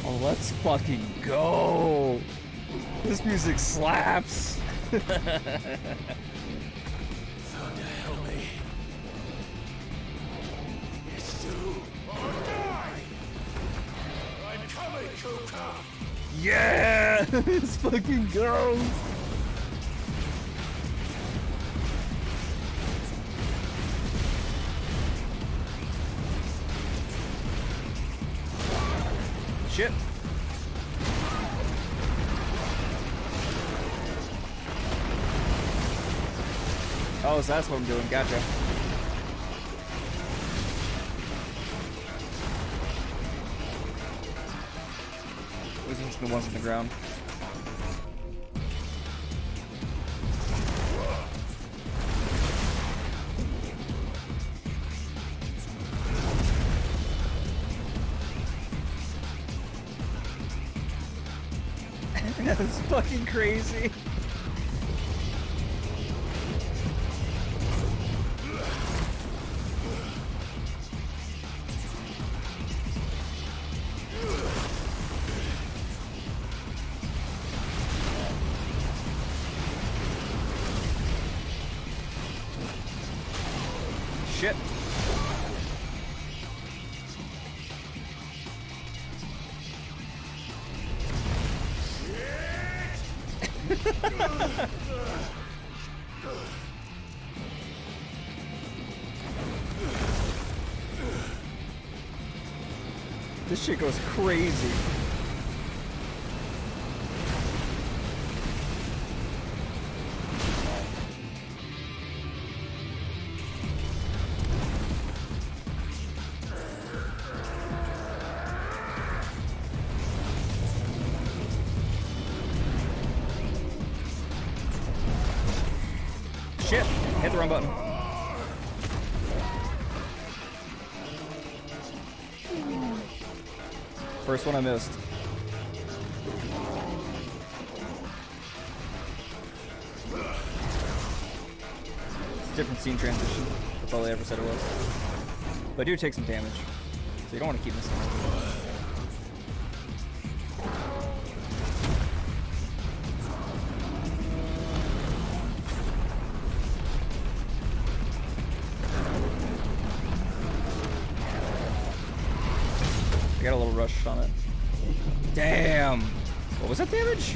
Oh, let's fucking go. This music slaps. Thunder help me. It's you or die. I'm coming, Kupka. Yeah! Let's fucking go. Shit. Oh, so that's what I'm doing. Gotcha. Those are the ones on the ground. That's fucking crazy. Shit. This shit goes crazy. Shit, hit the wrong button. First one I missed. It's a different scene transition. That's all they ever said it was. But I do take some damage, so you don't want to keep missing it. I got a little rush on it. Damn! What was that damage?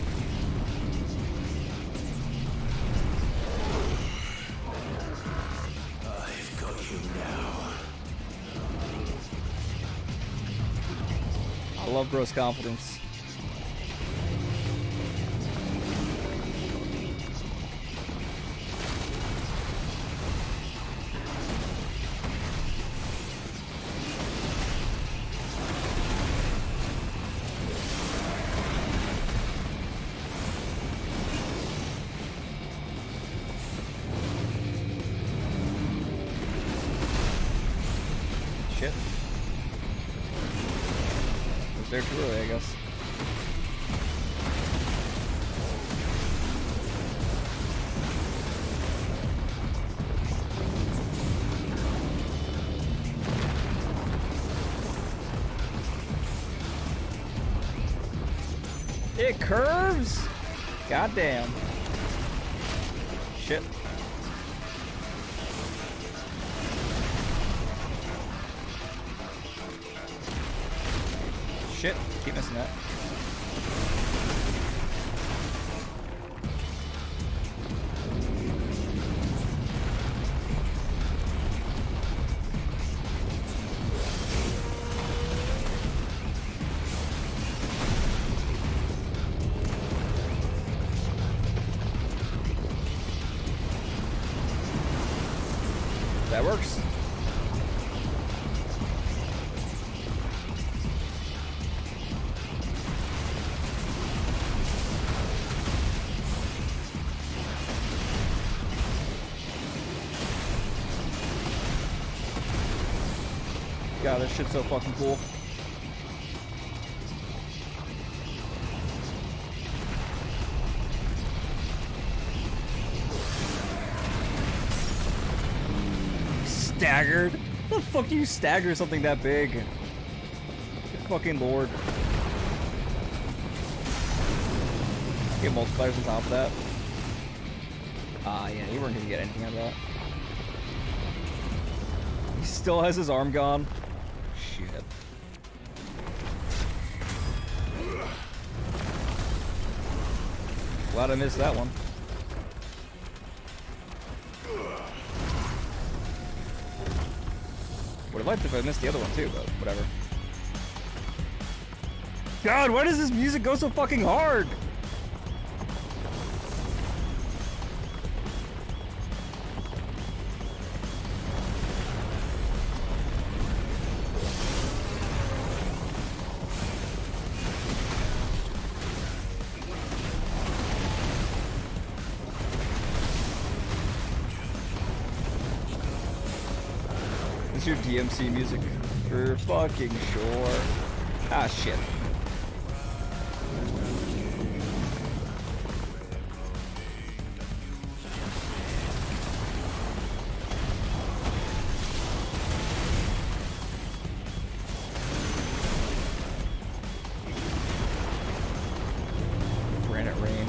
I've got you now. I love gross confidence. Shit. Was there too early, I guess. It curves! Goddamn. Shit. Shit, keep missing that. That works. God, this shit's so fucking cool. Staggered? How the fuck do you stagger something that big? Good fucking lord. Get multipliers on top of that. Ah, yeah, you weren't gonna get anything out of that. He still has his arm gone. Shit. Glad I missed that one. Would have liked if I missed the other one too, but whatever. God, why does this music go so fucking hard? This is your DMC music? For fucking sure. Ah, shit. Granite rain.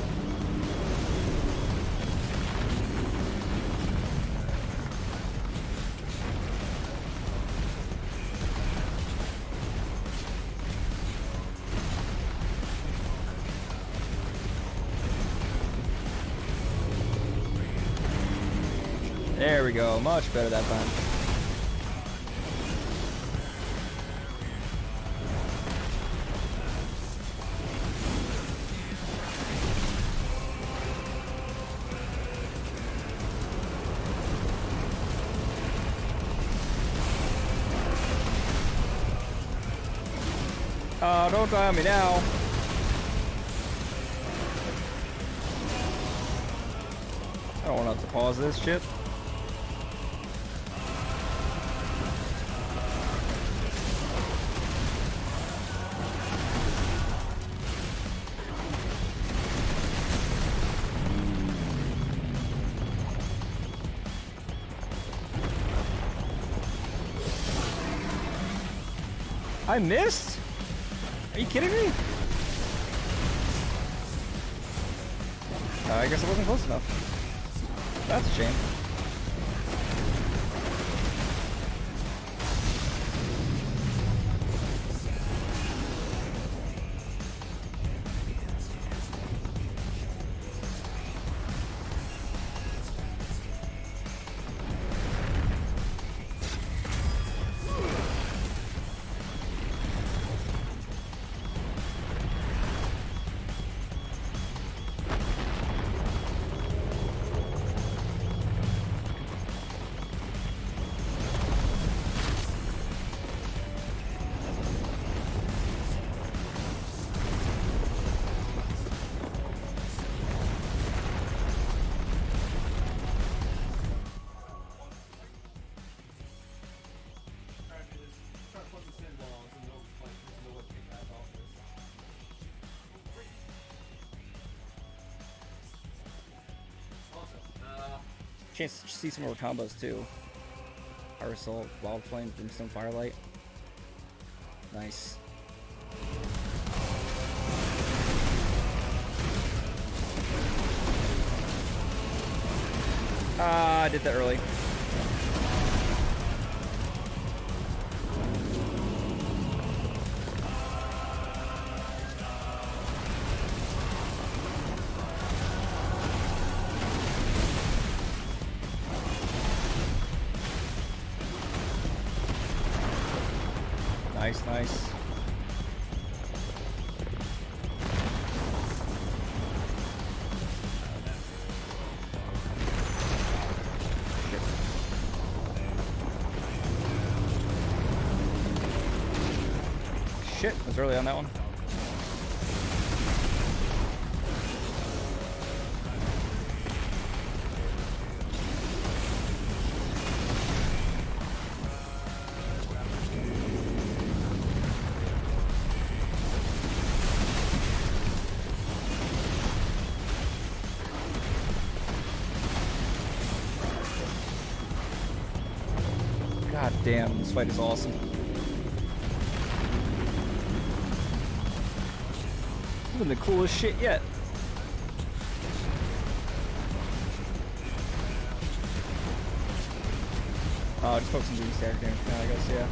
There we go, much better that time. Don't die on me now. I don't want to pause this shit. I missed? Are you kidding me? I guess I wasn't close enough. That's a shame. Chance to see some more combos too. Fire Assault, Wild Flame, Brimstone Firelight. Nice. Ah, I did that early. Nice, nice. Shit, I was early on that one. God damn, this fight is awesome. This has been the coolest shit yet. Oh, just focus on doing static damage now, I guess, yeah.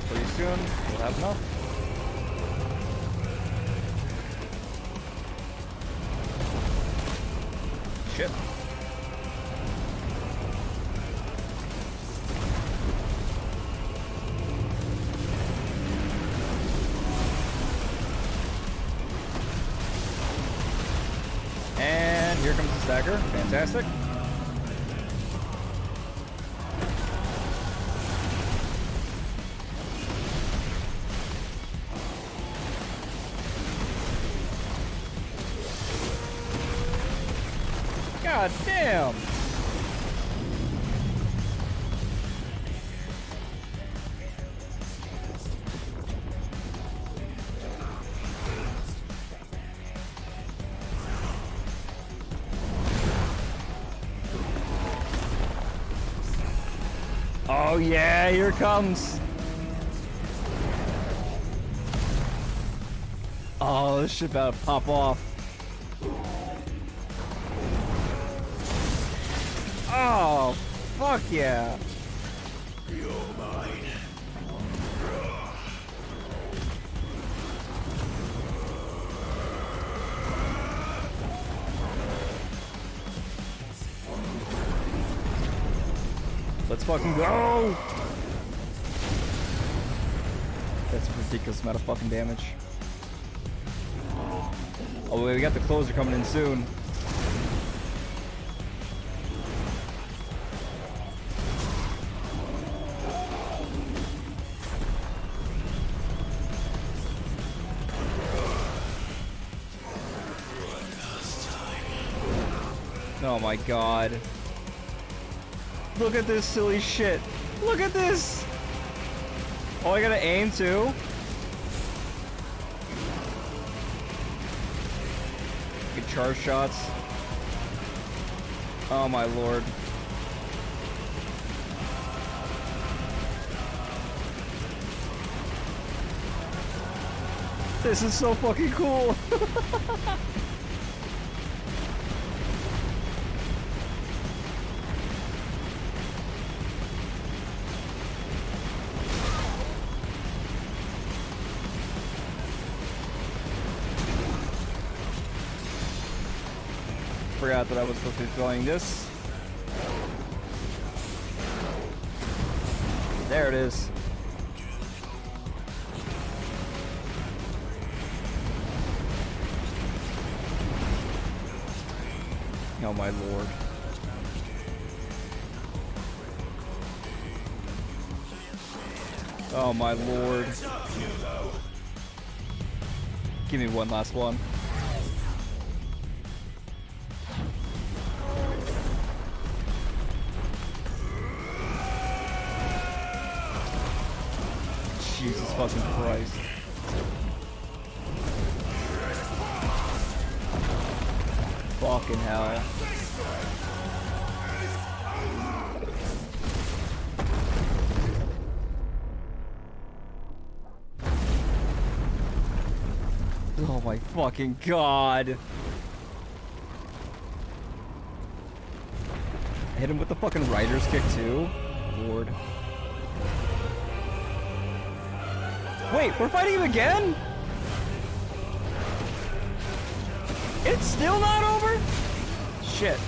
Pretty soon, we'll have enough. Shit. And here comes the stagger. Fantastic. God damn! Oh yeah, here it comes! Oh, this shit about to pop off. Oh, fuck yeah. You're mine. Let's fucking go! That's a ridiculous amount of fucking damage. Oh, wait, we got the closer coming in soon. Oh my god. Look at this silly shit. Look at this! Oh, I gotta aim too? Good charge shots. Oh my lord. This is so fucking cool! Forgot that I was supposed to be throwing this. There it is. Oh my lord. Oh my lord. Give me one last one. Jesus fucking Christ. Fucking hell. Oh my fucking god. I hit him with the fucking rider's kick too? Lord. Wait, we're fighting him again? It's still not over? Shit.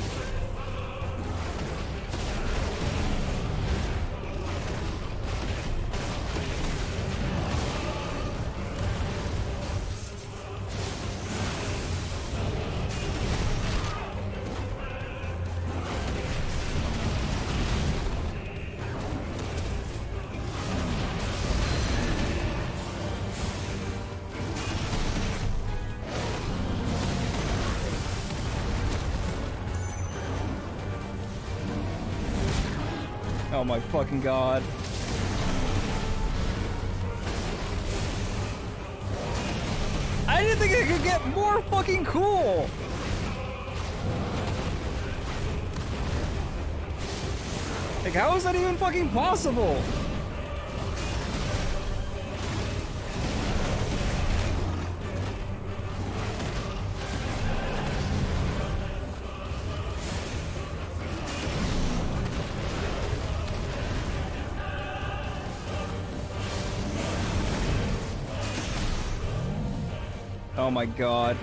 Oh my fucking god. I didn't think it could get more fucking cool! Like, how is that even fucking possible? Oh my god.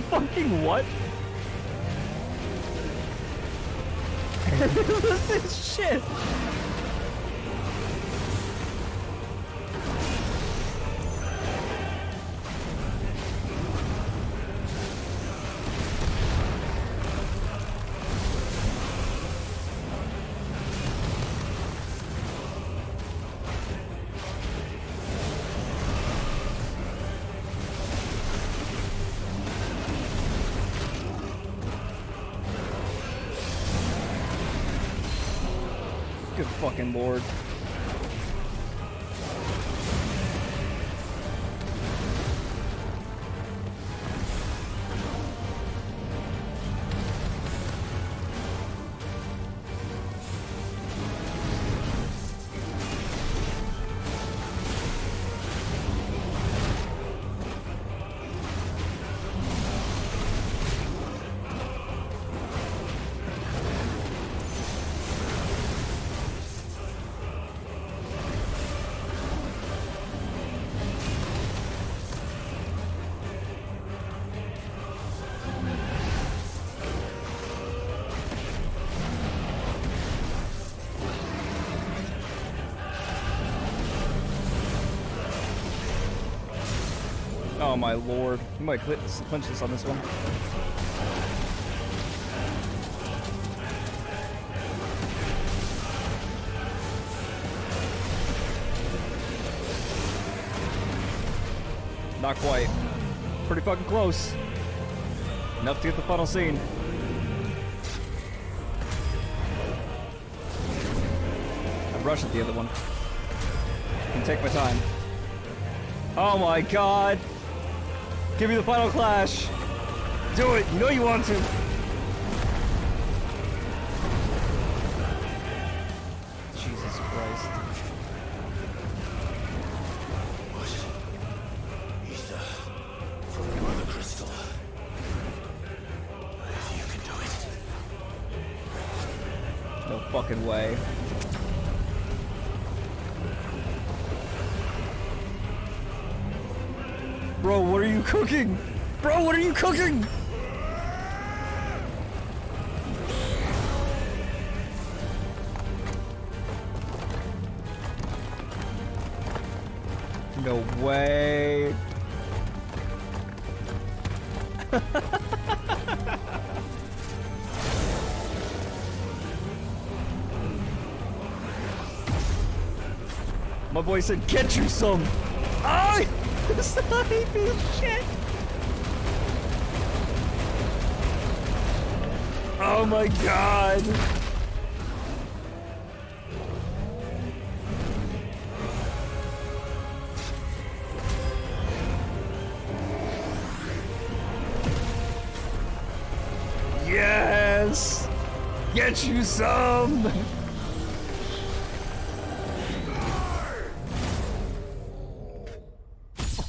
Fucking what? This is shit. Good fucking lord. Oh my lord. You might clinch this on this one. Not quite. Pretty fucking close. Enough to get the final scene. I rushed at the other one. I can take my time. Oh my god! Give me the final clash! Do it! You know you want to! Jesus Christ. Ether from the Mother Crystal. If you can do it. No fucking way. Bro, what are you cooking? Bro, what are you cooking? No way. My boy said, get you some. Oh, sleepy shit. Oh my god. Yes! Get you some!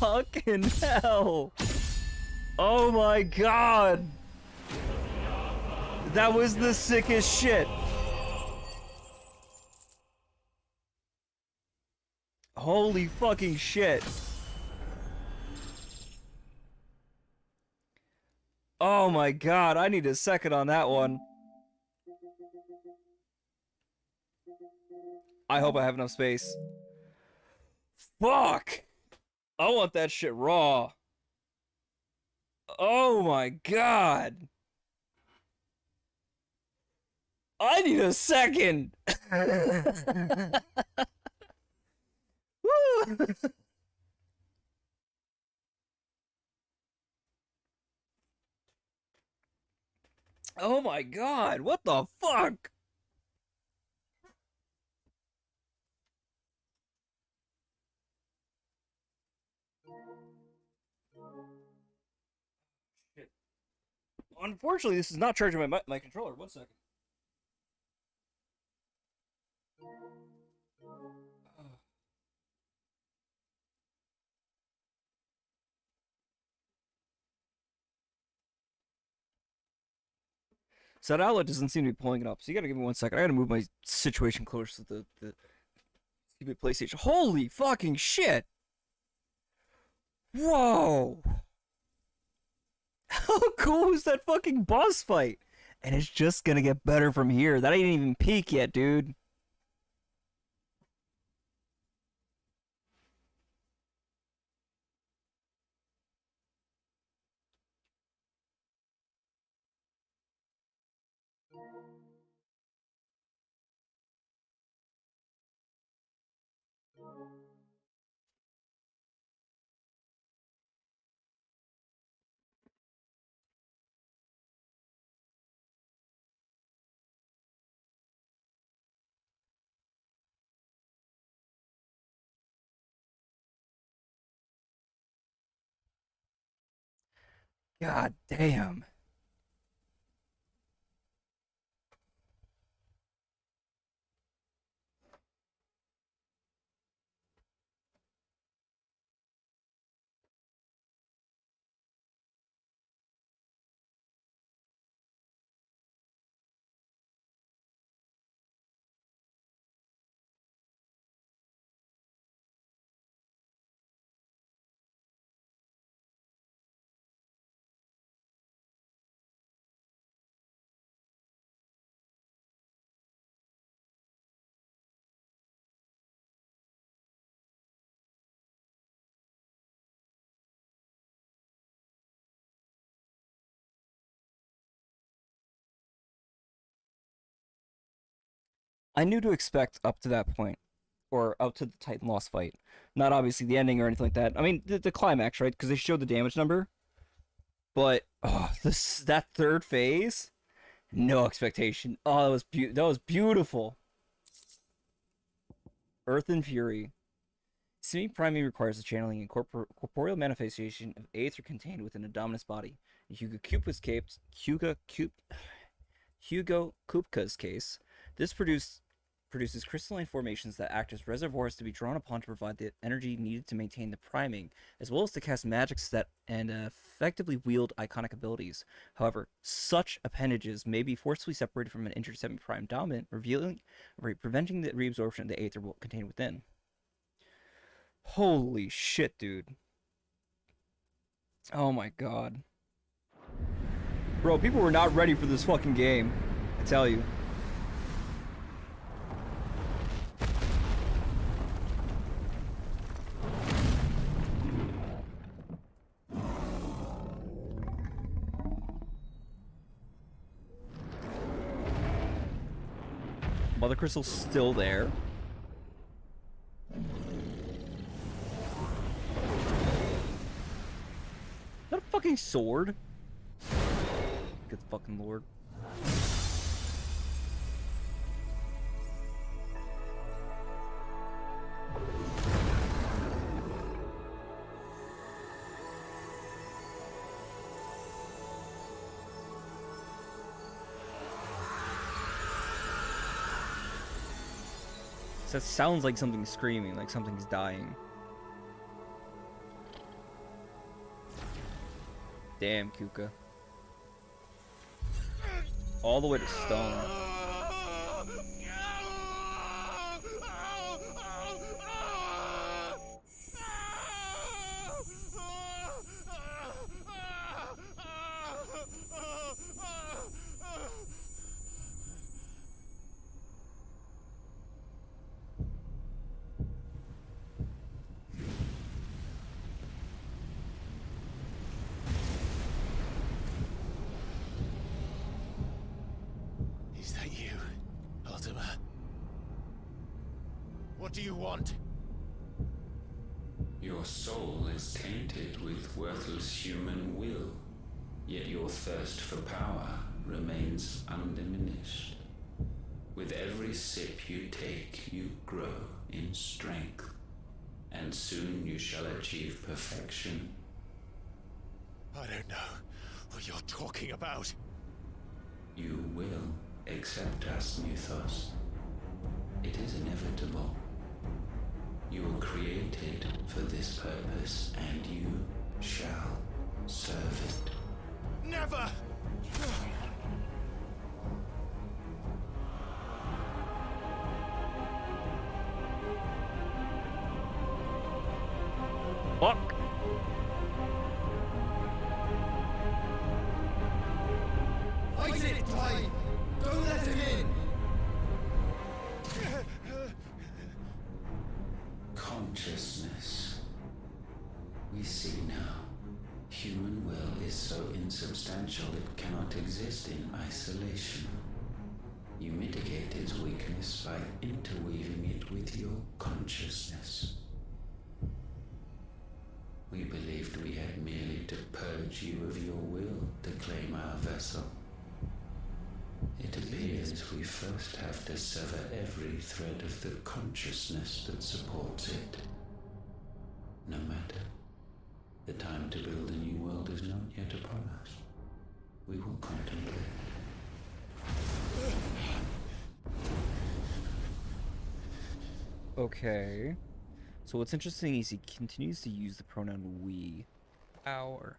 Fucking hell! Oh my god! That was the sickest shit! Holy fucking shit! Oh my god, I need a second on that one. I hope I have enough space. Fuck! I want that shit raw. Oh my god! I need a second! Woo! Oh my god, what the fuck? Shit. Unfortunately, this is not charging my controller. 1 second. So that outlet doesn't seem to be pulling it up, so you gotta give me 1 second. I gotta move my situation closer to the stupid PlayStation. Holy fucking shit! Whoa! How cool is that fucking boss fight? And it's just gonna get better from here. That ain't even peak yet, dude. God damn. I knew to expect up to that point, or up to the Titan Lost fight. Not obviously the ending or anything like that. I mean, the climax, right? Because they showed the damage number. But that third phase, no expectation. Oh, that was beautiful. Earth and Fury. Semi-priming requires the channeling and corporeal manifestation of aether contained within a dominus body. In Hugo Kupka's case, this produces crystalline formations that act as reservoirs to be drawn upon to provide the energy needed to maintain the priming, as well as to cast magic set and effectively wield iconic abilities. However, such appendages may be forcibly separated from an injured semi-prime dominant, preventing the reabsorption of the aether contained within. Holy shit, dude. Oh my god. Bro, people were not ready for this fucking game. I tell you. MotherCrystals still there. fucking sword. Good fucking lord. That sounds like something's screaming, like something's dying. Damn, Kupka. All the way to stone. Is that you, Ultima? What do you want? Your soul is tainted with worthless human will, yet your thirst for power remains undiminished. With every sip you take, you grow in strength, and soon you shall achieve perfection. I don't know what you're talking about. You will accept us, Mythos. It is inevitable. You were created for this purpose, and you shall serve it. Never! Fuck! Fight it, Clive! Don't let him in! Consciousness. We see now. Human will is so insubstantial it cannot exist in isolation. You mitigate its weakness by interweaving it with your consciousness. We believed we had merely to purge you of your will to claim our vessel. It appears we first have to sever every thread of the consciousness that supports it. No matter. The time to build a new world is not yet upon us. We will contemplate. Okay. So what's interesting is he continues to use the pronoun we. Our.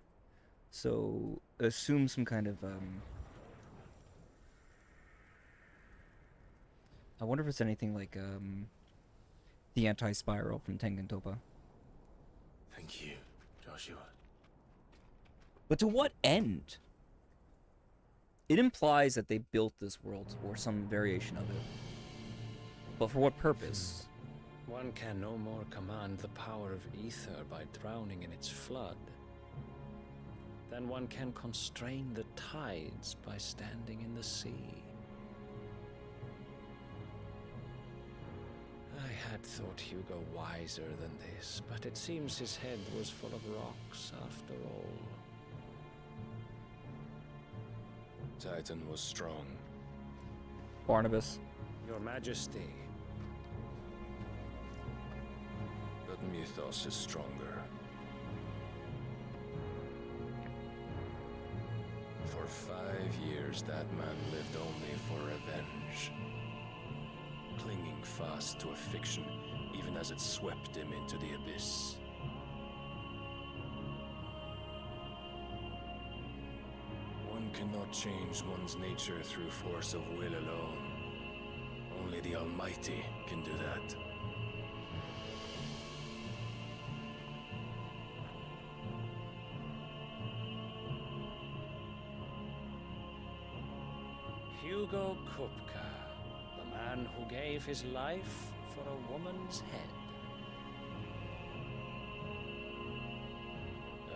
So assume some kind of I wonder if it's anything like the anti-spiral from Tengen Toppa. Thank you, Joshua. But to what end? It implies that they built this world or some variation of it. But for what purpose? One can no more command the power of ether by drowning in its flood than one can constrain the tides by standing in the sea. I had thought Hugo wiser than this, but it seems his head was full of rocks after all. Titan was strong. Barnabas. Your Majesty. But Mythos is stronger. For 5 years, that man lived only for revenge. Clinging fast to a fiction, even as it swept him into the abyss. One cannot change one's nature through force of will alone. Only the Almighty can do that. Hugo Kupka, the man who gave his life for a woman's head.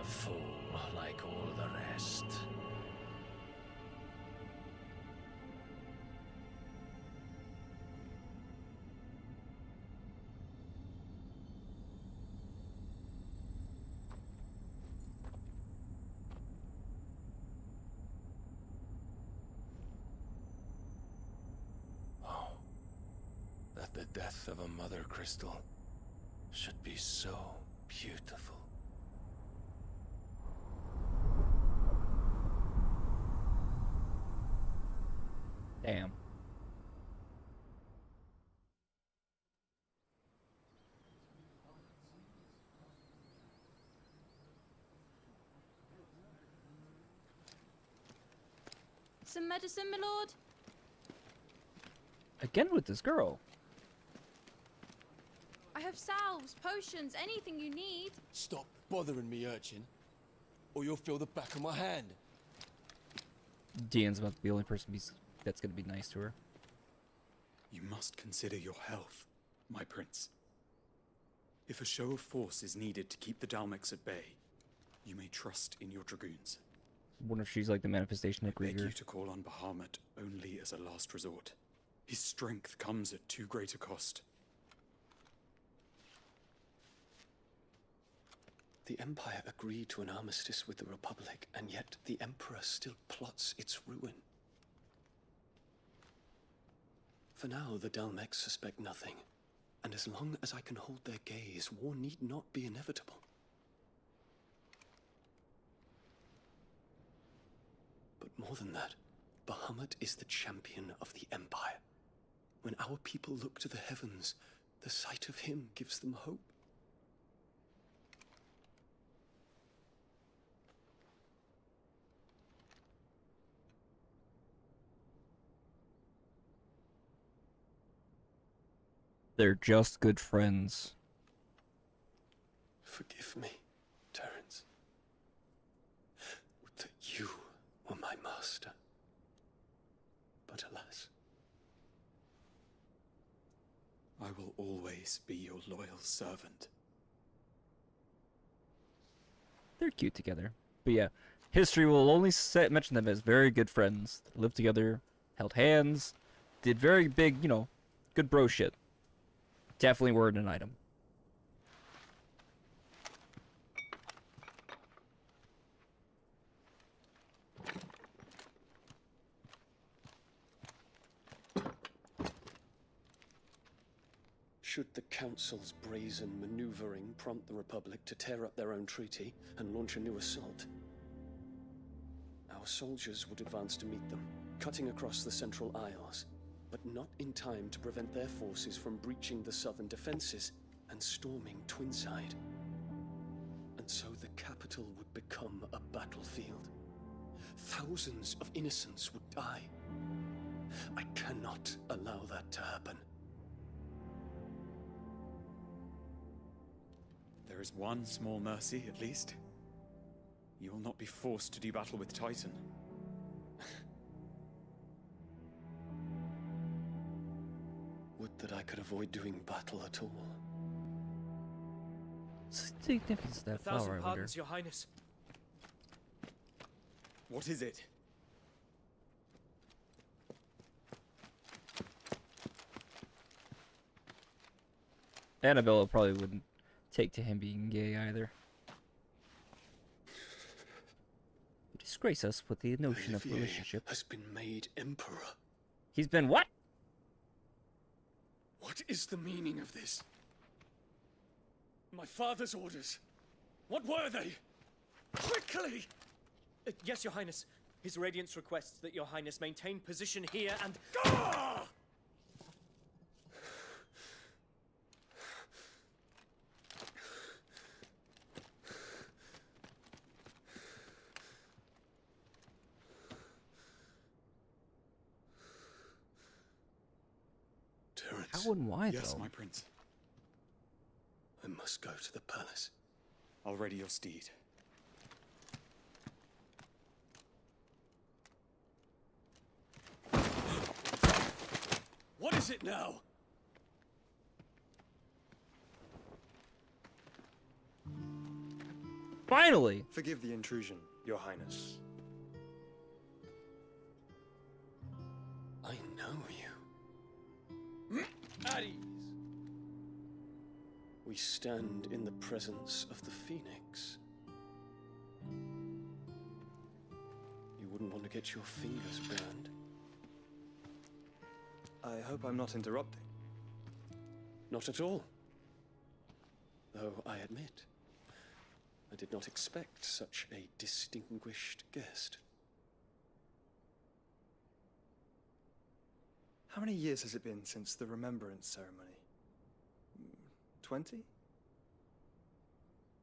A fool like all the rest. death of a mother crystal should be so beautiful. Damn. Some medicine, my lord? Again with this girl. I have salves, potions, anything you need. Stop bothering me, urchin, or you'll feel the back of my hand. Dean's about to be the only person that's gonna be nice to her. You must consider your health, my prince. If a show of force is needed to keep the Dalmex at bay, you may trust in your dragoons. Wonder if she's like the manifestation of I beg Earear. you to call on Bahamut only as a last resort. His strength comes at too great a cost. The Empire agreed to an armistice with the Republic, and yet the Emperor still plots its ruin. For now, the Dalmex suspect nothing, and as long as I can hold their gaze, war need not be inevitable. But more than that, Bahamut is the champion of the Empire. When our people look to the heavens, the sight of him gives them hope. They're just good friends. Forgive me, Terence. Would that you were my master. But alas. I will always be your loyal servant. They're cute together. But yeah, history will only mention them as very good friends. Lived together, held hands, did very big, you know, good bro shit. Definitely worth an item. Should the Council's brazen maneuvering prompt the Republic to tear up their own treaty and launch a new assault, our soldiers would advance to meet them, cutting across the Central Isles, but not in time to prevent their forces from breaching the southern defenses and storming Twinside. And so the capital would become a battlefield. Thousands of innocents would die. I cannot allow that to happen. There is one small mercy, at least. You will not be forced to do battle with Titan. Would that I could avoid doing battle at all. Significance of that flower, I wonder. Pardons, Your Highness. What is it? Annabella probably wouldn't take to him being gay either. You disgrace us with the notion of relationship. Has been made emperor. He's been what? What is the meaning of this? My father's orders. What were they? Quickly! Yes, Your Highness. His Radiance requests that Your Highness maintain position here and... Ah! How and why, yes, though? my prince. I must go to the palace. I'll ready your steed. What is it now? Finally! Forgive the intrusion, Your Highness. I know you. At ease. We stand in the presence of the Phoenix. You wouldn't want to get your fingers burned. I hope I'm not interrupting. Not at all. Though I admit, I did not expect such a distinguished guest. How many years has it been since the remembrance ceremony? 20?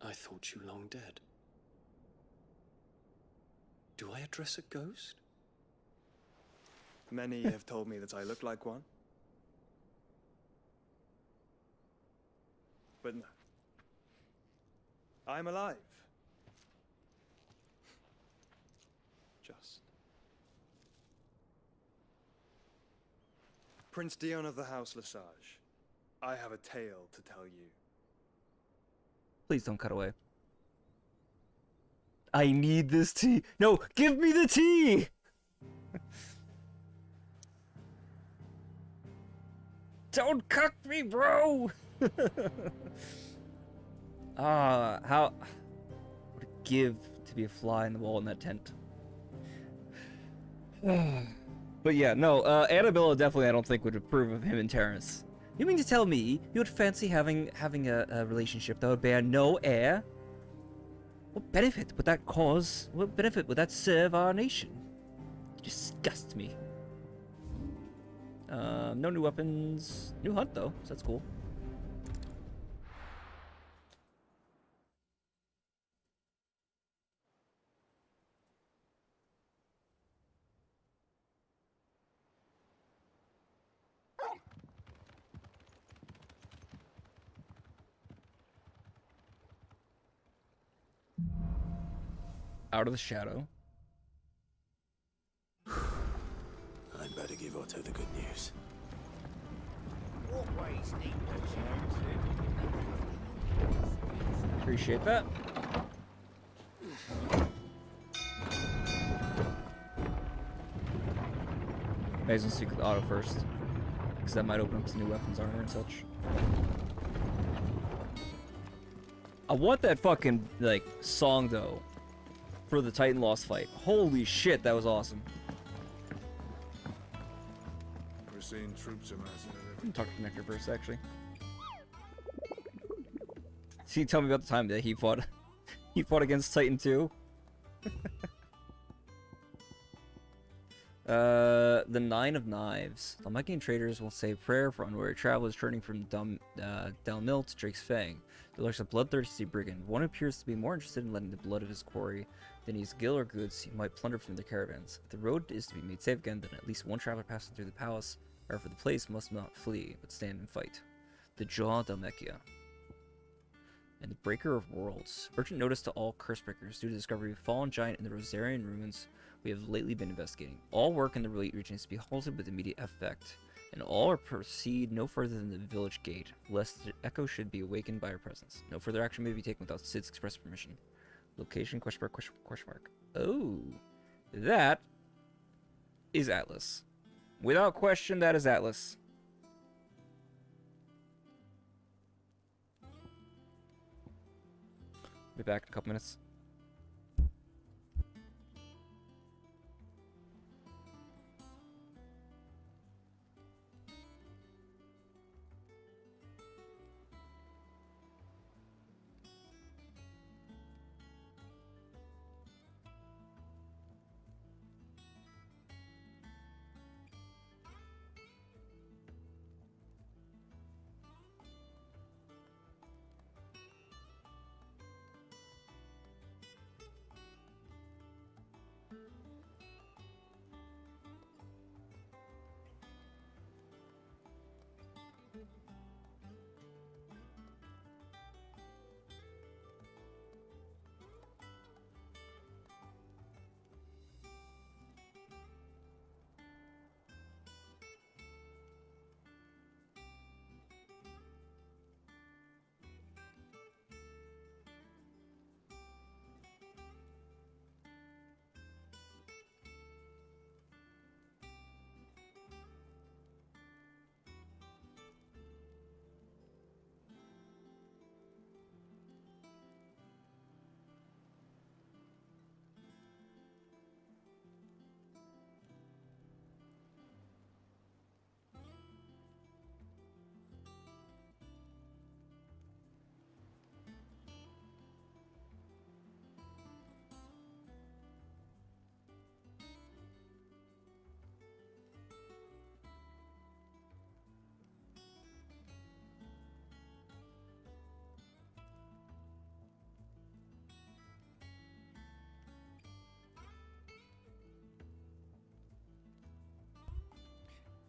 I thought you long dead. Do I address a ghost? Many have told me that I look like one. But no. I'm alive. Just. Prince Dion of the House Lesage, I have a tale to tell you. Please don't cut away. I need this tea. No, give me the tea! Don't cuck me, bro! How would it give to be a fly in the wall in that tent? But yeah, no, Annabella definitely I don't think would approve of him and Terrence. You mean to tell me you would fancy having a relationship that would bear no heir? What benefit would that cause? What benefit would that serve our nation? You disgust me. No new weapons. New hunt though, so that's cool. Out of the shadow. I'd better give Otto the good news. Appreciate that. May as well speak with Otto first, because that might open up some new weapons, armor, and such. I want that fucking, like, song, though, for the Titan Lost fight. Holy shit, that was awesome. We're seeing troops amassing I'm gonna talk to Nectar first, actually. See, tell me about the time that he fought against Titan 2. The Nine of Knives. The Viking traders will say prayer for unwary travelers returning from Dalmil to Drake's Fang. There lurks a bloodthirsty brigand. One appears to be more interested in letting the blood of his quarry than his gil or goods he might plunder from their caravans. If the road is to be made safe again, then at least one traveler passing through the palace, or for the place, must not flee, but stand and fight. The Jaw Dalmekia. And the Breaker of Worlds. Urgent notice to all Cursebreakers due to the discovery of fallen giant in the Rosarian ruins we have lately been investigating. All work in the Relate region is to be halted with immediate effect, and all are proceed no further than the village gate, lest the echo should be awakened by our presence. No further action may be taken without Sid's express permission. Location, question mark, question mark. Oh, that is Atlas. Without question, that is Atlas. Be back in a couple minutes.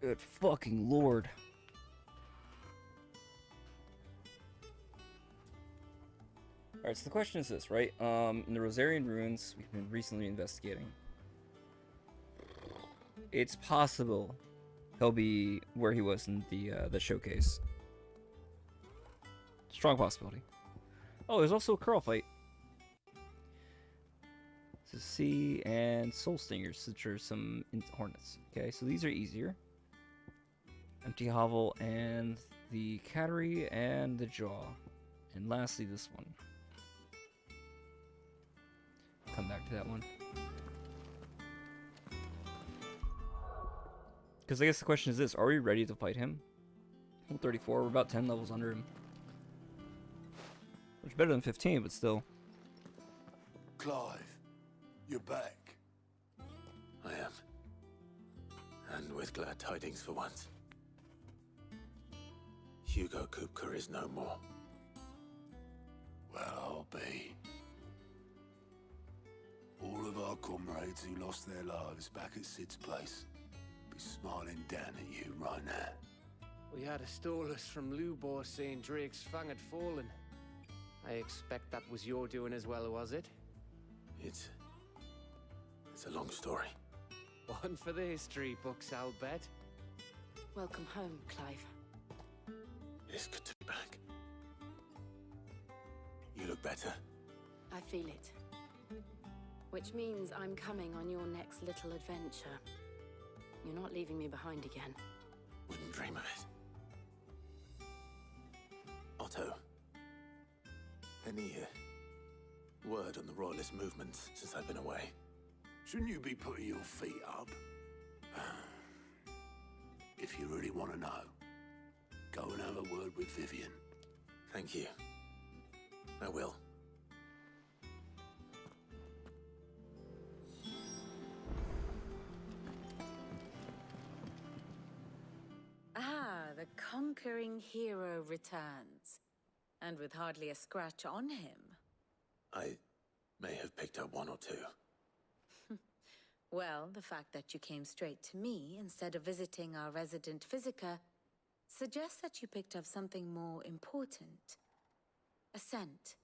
Good fucking lord. Alright, so the question is this, right? In the Rosarian ruins, we've been recently investigating. It's possible he'll be where he was in the showcase. Strong possibility. Oh, there's also a curl fight. So sea and soul stingers, which are some hornets. Okay, so these are easier. Empty hovel and the cattery and the jaw. And lastly, this one. Come back to that one. Because I guess the question is this, are we ready to fight him? 34, we're about 10 levels under him. Which is better than 15, but still. Clive, you're back. I am. And with glad tidings for once. Hugo Kupka is no more. Well, I'll be. All of our comrades who lost their lives back at Sid's place be smiling down at you right now. We had a stolus from Lubor saying Drake's Fang had fallen. I expect that was your doing as well, was it? It's a long story. One for the history books, I'll bet. Welcome home, Clive. It's good to be back. You look better. I feel it. Which means I'm coming on your next little adventure. You're not leaving me behind again. Wouldn't dream of it. Otto. Any word on the Royalist movements since I've been away? Shouldn't you be putting your feet up? If you really want to know, go and have a word with Vivian. Thank you. I will. Ah, the conquering hero returns. And with hardly a scratch on him. I may have picked up one or two. Well, the fact that you came straight to me instead of visiting our resident physiker suggests that you picked up something more important. A scent.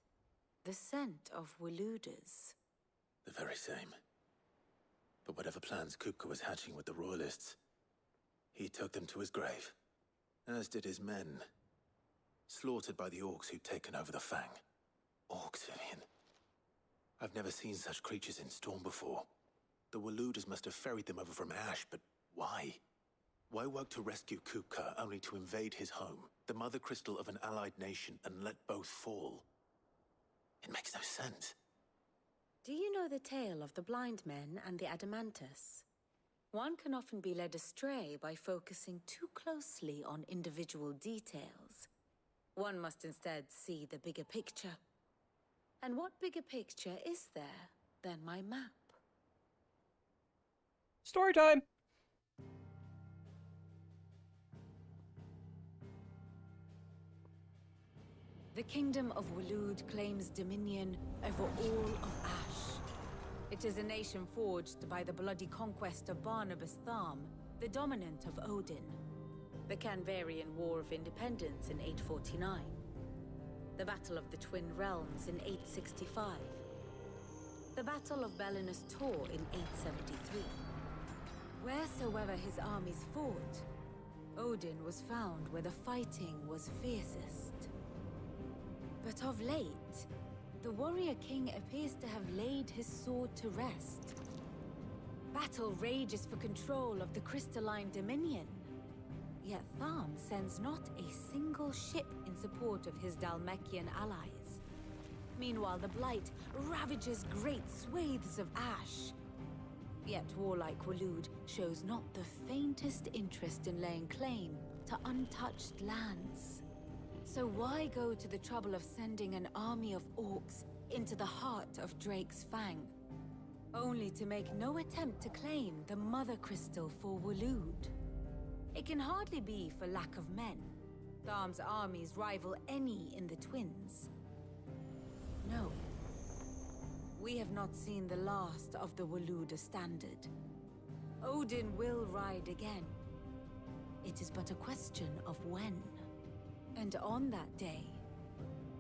The scent of Waludas. The very same. But whatever plans Kupka was hatching with the Royalists, he took them to his grave. As did his men. Slaughtered by the orcs who'd taken over the Fang. Orcs, Vivian. I've never seen such creatures in Storm before. The Waludas must have ferried them over from Ash, but why? Why work to rescue Kupka only to invade his home, the mother crystal of an allied nation, and let both fall? It makes no sense. Do you know the tale of the blind men and the Adamantus? One can often be led astray by focusing too closely on individual details. One must instead see the bigger picture. And what bigger picture is there than my map? Story time! The kingdom of Walud claims dominion over all of Ash. It is a nation forged by the bloody conquest of Barnabas Tharm, the dominant of Odin. The Canvarian War of Independence in 849. The Battle of the Twin Realms in 865. The Battle of Belinus Tor in 873. Wheresoever his armies fought, Odin was found where the fighting was fiercest. But of late, the warrior king appears to have laid his sword to rest. Battle rages for control of the crystalline dominion. Yet Tharm sends not a single ship in support of his Dhalmekian allies. Meanwhile, the Blight ravages great swathes of Ash. Yet warlike Walud shows not the faintest interest in laying claim to untouched lands. So why go to the trouble of sending an army of orcs into the heart of Drake's Fang, only to make no attempt to claim the Mother Crystal for Walud? It can hardly be for lack of men. Tharm's armies rival any in the Twins. No. We have not seen the last of the Waluda standard. Odin will ride again. it is but a question of when. And on that day,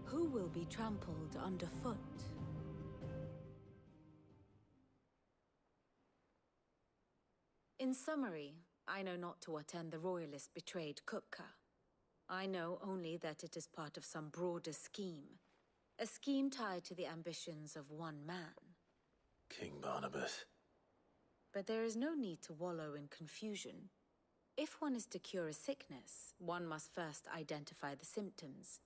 who will be trampled underfoot? In summary, I know not to what end the royalist betrayed Kupka. I know only that it is part of some broader scheme. A scheme tied to the ambitions of one man. King Barnabas. But there is no need to wallow in confusion. If one is to cure a sickness, one must first identify the symptoms.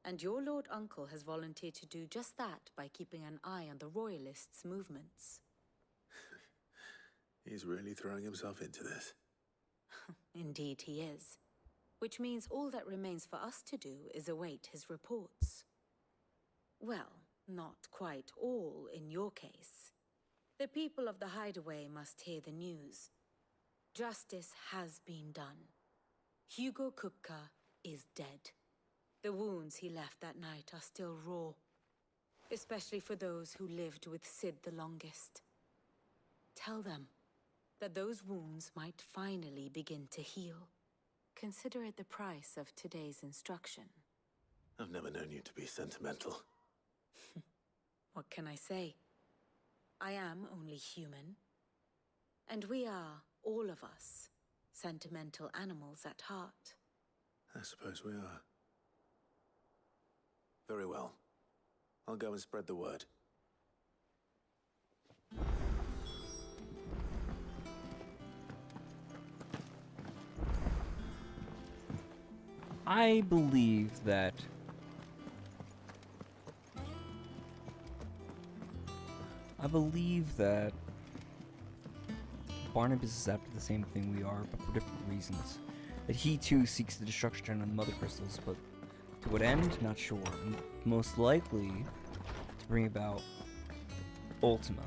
And your Lord Uncle has volunteered to do just that by keeping an eye on the royalists' movements. He's really throwing himself into this. Indeed he is. Which means all that remains for us to do is await his reports. Well, not quite all in your case. The people of the Hideaway must hear the news. Justice has been done. Hugo Kupka is dead. The wounds he left that night are still raw. Especially for those who lived with Sid the longest. Tell them that those wounds might finally begin to heal. Consider it the price of today's instruction. I've never known you to be sentimental. What can I say? I am only human. And we are, all of us, sentimental animals at heart. I suppose we are. Very well. I'll go and spread the word. I believe that Barnabas is after the same thing we are, but for different reasons. That he too seeks the destruction of the MotherCrystals, but to what end? Not sure. And most likely to bring about Ultima.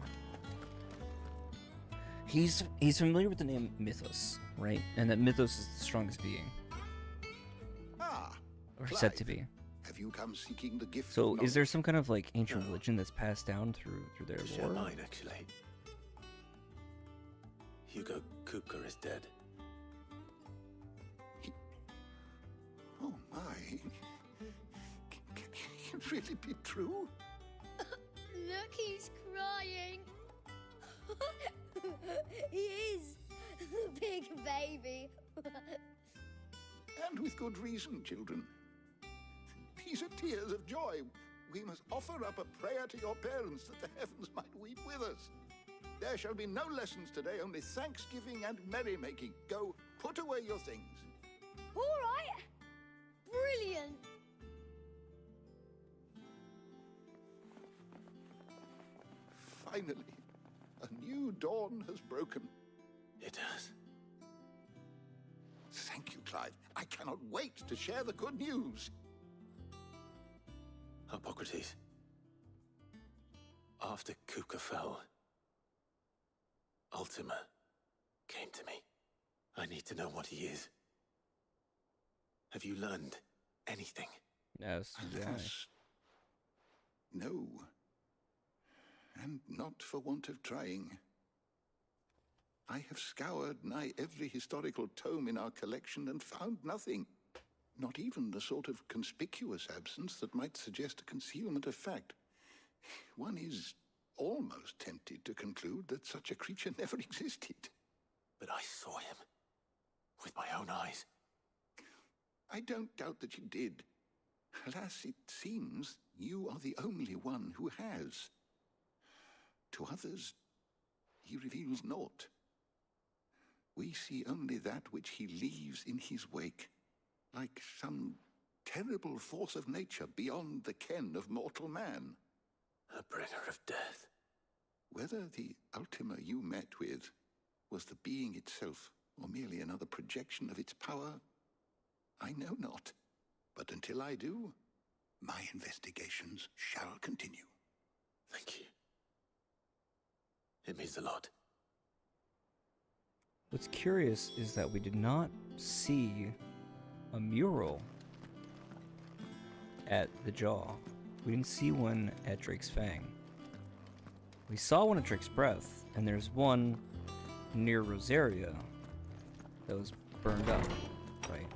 He's familiar with the name Mythos, right? And that Mythos is the strongest being. Or Clive, said to be. Have you come seeking the gift? So, is there some kind of like ancient religion that's passed down through their Share lore? mine, actually. Hugo Kupka is dead. Oh my! Can it really be true? Look, he's crying. He is. Big baby. And with good reason, children. These are tears of joy. We must offer up a prayer to your parents that the heavens might weep with us. There shall be no lessons today, only thanksgiving and merrymaking. Go, put away your things. All right. Brilliant. Finally, a new dawn has broken. It has. Thank you, Clive. I cannot wait to share the good news. Hippocrates. After Kupka fell, Ultima came to me. I need to know what he is. Have you learned anything? Yes. Alas, no. And not for want of trying. I have scoured nigh every historical tome in our collection and found nothing. Not even the sort of conspicuous absence that might suggest a concealment of fact. One is almost tempted to conclude that such a creature never existed. But I saw him. With my own eyes. I don't doubt that you did. Alas, it seems you are the only one who has. To others, he reveals naught. We see only that which he leaves in his wake, like some terrible force of nature beyond the ken of mortal man. A bringer of death. Whether the Ultima you met with was the being itself, or merely another projection of its power, I know not. But until I do, my investigations shall continue. Thank you. It means a lot. What's curious is that we did not see a mural at the Jaw. We didn't see one at Drake's Fang. We saw one at Drake's Breath, and there's one near Rosaria that was burned up. Right.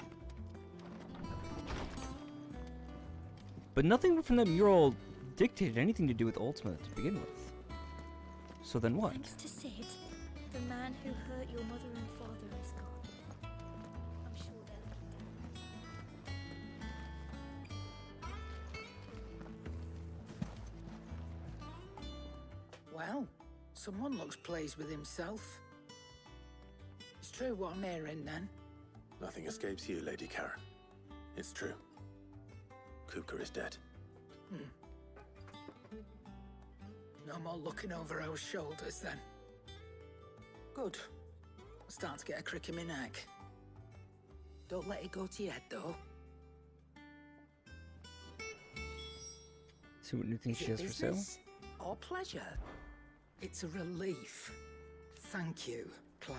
But nothing from that mural dictated anything to do with Ultima to begin with. So then what? Thanks to Sid, the man who hurt your mother and father is gone. I'm sure they're Well, someone looks pleased with himself. It's true what I'm hearing, then. Nothing escapes you, Lady Karen. It's true. Kupka is dead. No more looking over our shoulders, then. Good. I'm starting to get a crick in my neck. Don't let it go to your head, though. See what new things she has for sale? Business or pleasure? It's a relief. Thank you, Clive.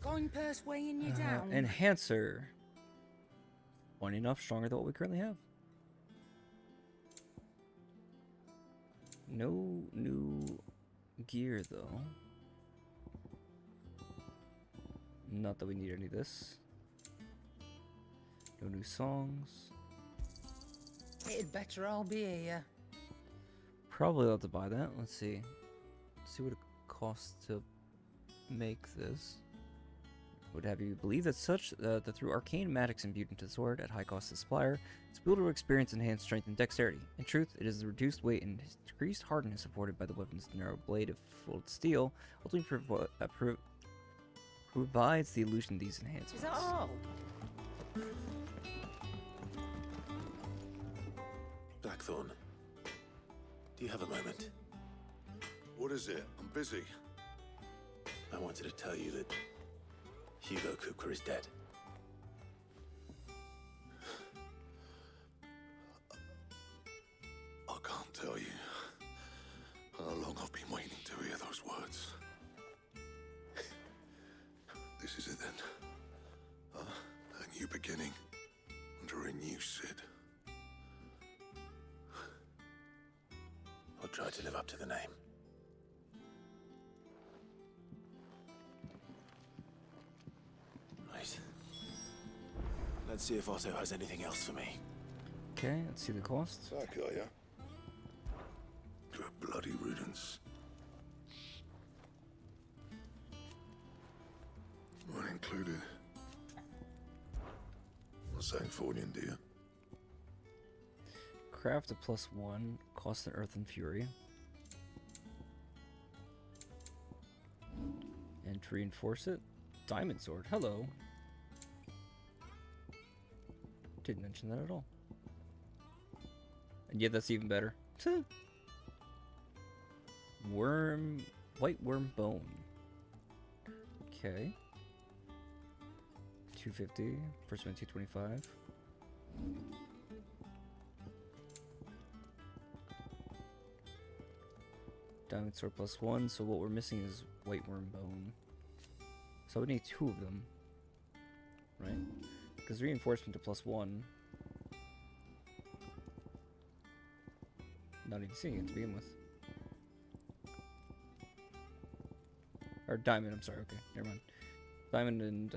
Going purse weighing you down? Enhancer. Funny enough, stronger than what we currently have. No new gear, though. Not that we need any of this. No new songs. It'd better all be here. Probably ought to buy that. Let's see. See what it costs to make this. Would have you believe that that through arcane magics imbued into the sword at high cost to the supplier, its wielder will experience enhanced strength and dexterity. In truth, it is the reduced weight and decreased hardness afforded by the weapon's narrow blade of fulled steel, ultimately provides the illusion of these enhancements. Is that all? Blackthorn, do you have a moment? What is it? I'm busy. I wanted to tell you that Hugo Kupka is dead. I can't tell you how long I've been waiting to hear those words. This is it then. A new beginning under a new Sid. I'll try to live up to the name. Right. Let's see if Otto has anything else for me. Okay, let's see the cost. Sack, are ya? To a bloody riddance. Not included. What's that for you, dear? Craft a +1, cost an Earth and Fury. And to reinforce it, Diamond Sword. Hello. Didn't mention that at all. And yet that's even better. White worm bone. Okay. 250, first one 225. Diamond sword +1, so what we're missing is white worm bone. So we need 2 of them. Right? Because reinforcement to +1. Not even seeing it to begin with. Or diamond, I'm sorry, okay, never mind. Diamond and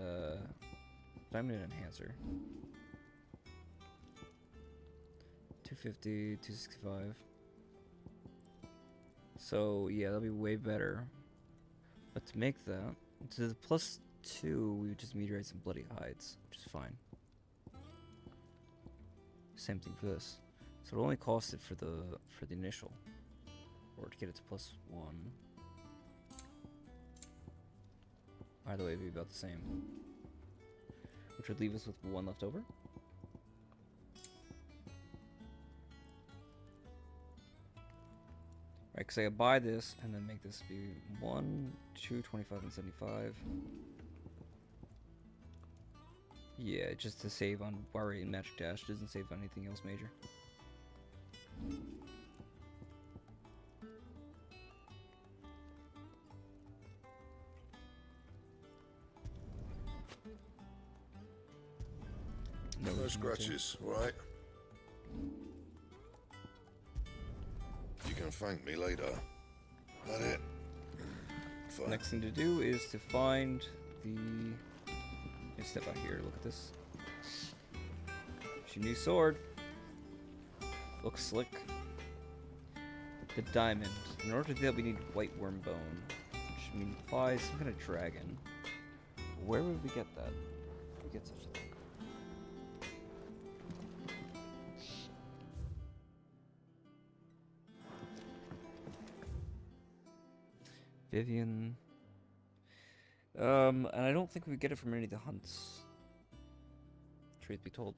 enhancer. 250, 265. So yeah, that'll be way better. But to make that, to the +2, we would just meteorite some bloody hides, which is fine. Same thing for this. So it only costed for the initial, or to get it to +1. Either way, it'd be about the same. Which would leave us with 1 left over. Right, because I could buy this and then make this be 1, 2, 25, and 75. Yeah, just to save on worry and magic dash. Doesn't save on anything else major. No scratches, right? You can thank me later. That it? Fine. Next thing to do is to find the... Let me step out here, look at this. It's your new sword. Looks slick. The diamond. In order to do that, we need white worm bone, which implies some kind of dragon. Where would we get that? We get such a thing. Vivian. And I don't think we get it from any of the hunts. Truth be told.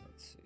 Let's see.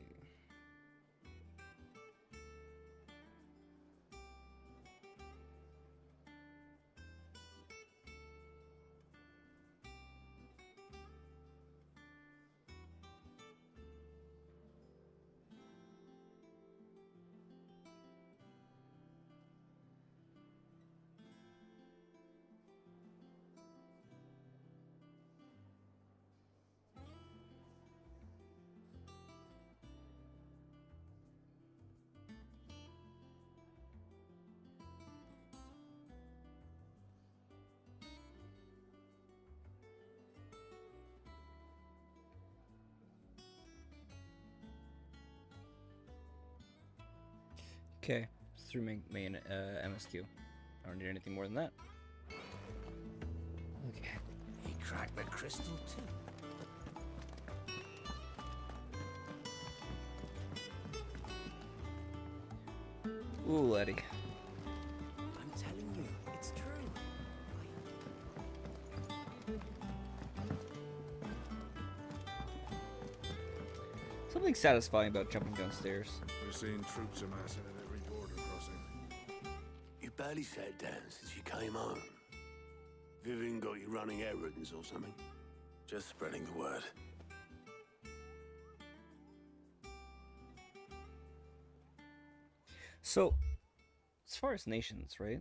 Okay, it's through main MSQ. I don't need anything more than that. Okay. He cracked the crystal too. Ooh, Eddie. I'm telling you, it's true. Something satisfying about jumping downstairs. We're seeing troops amassing at every border crossing. You barely sat down since you came home. Vivian got you running errands or something? Just spreading the word. So, as far as nations, right?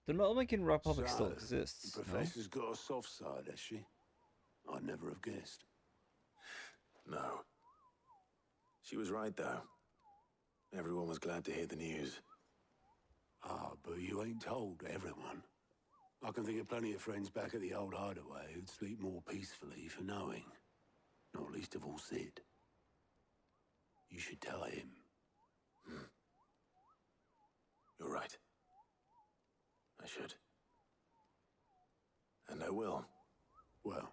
The Dominican Republic So, still exists. The No? professor's got a soft side, has she? I'd never have guessed. No. She was right, though. Everyone was glad to hear the news. Ah, but you ain't told everyone. I can think of plenty of friends back at the old hideaway who'd sleep more peacefully for knowing. Not least of all Sid. You should tell him. You're right. I should. And I will. Well,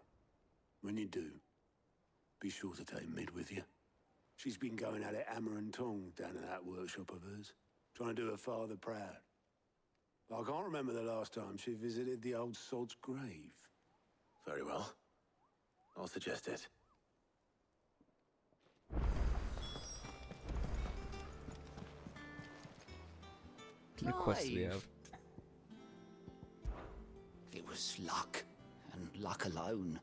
when you do, be sure to take Mid with you. She's been going at it hammer and tongs down in that workshop of hers, trying to do her father proud. I can't remember the last time she visited the old sod's grave. Very well. I'll suggest it. What quests do we have? It was luck, and luck alone.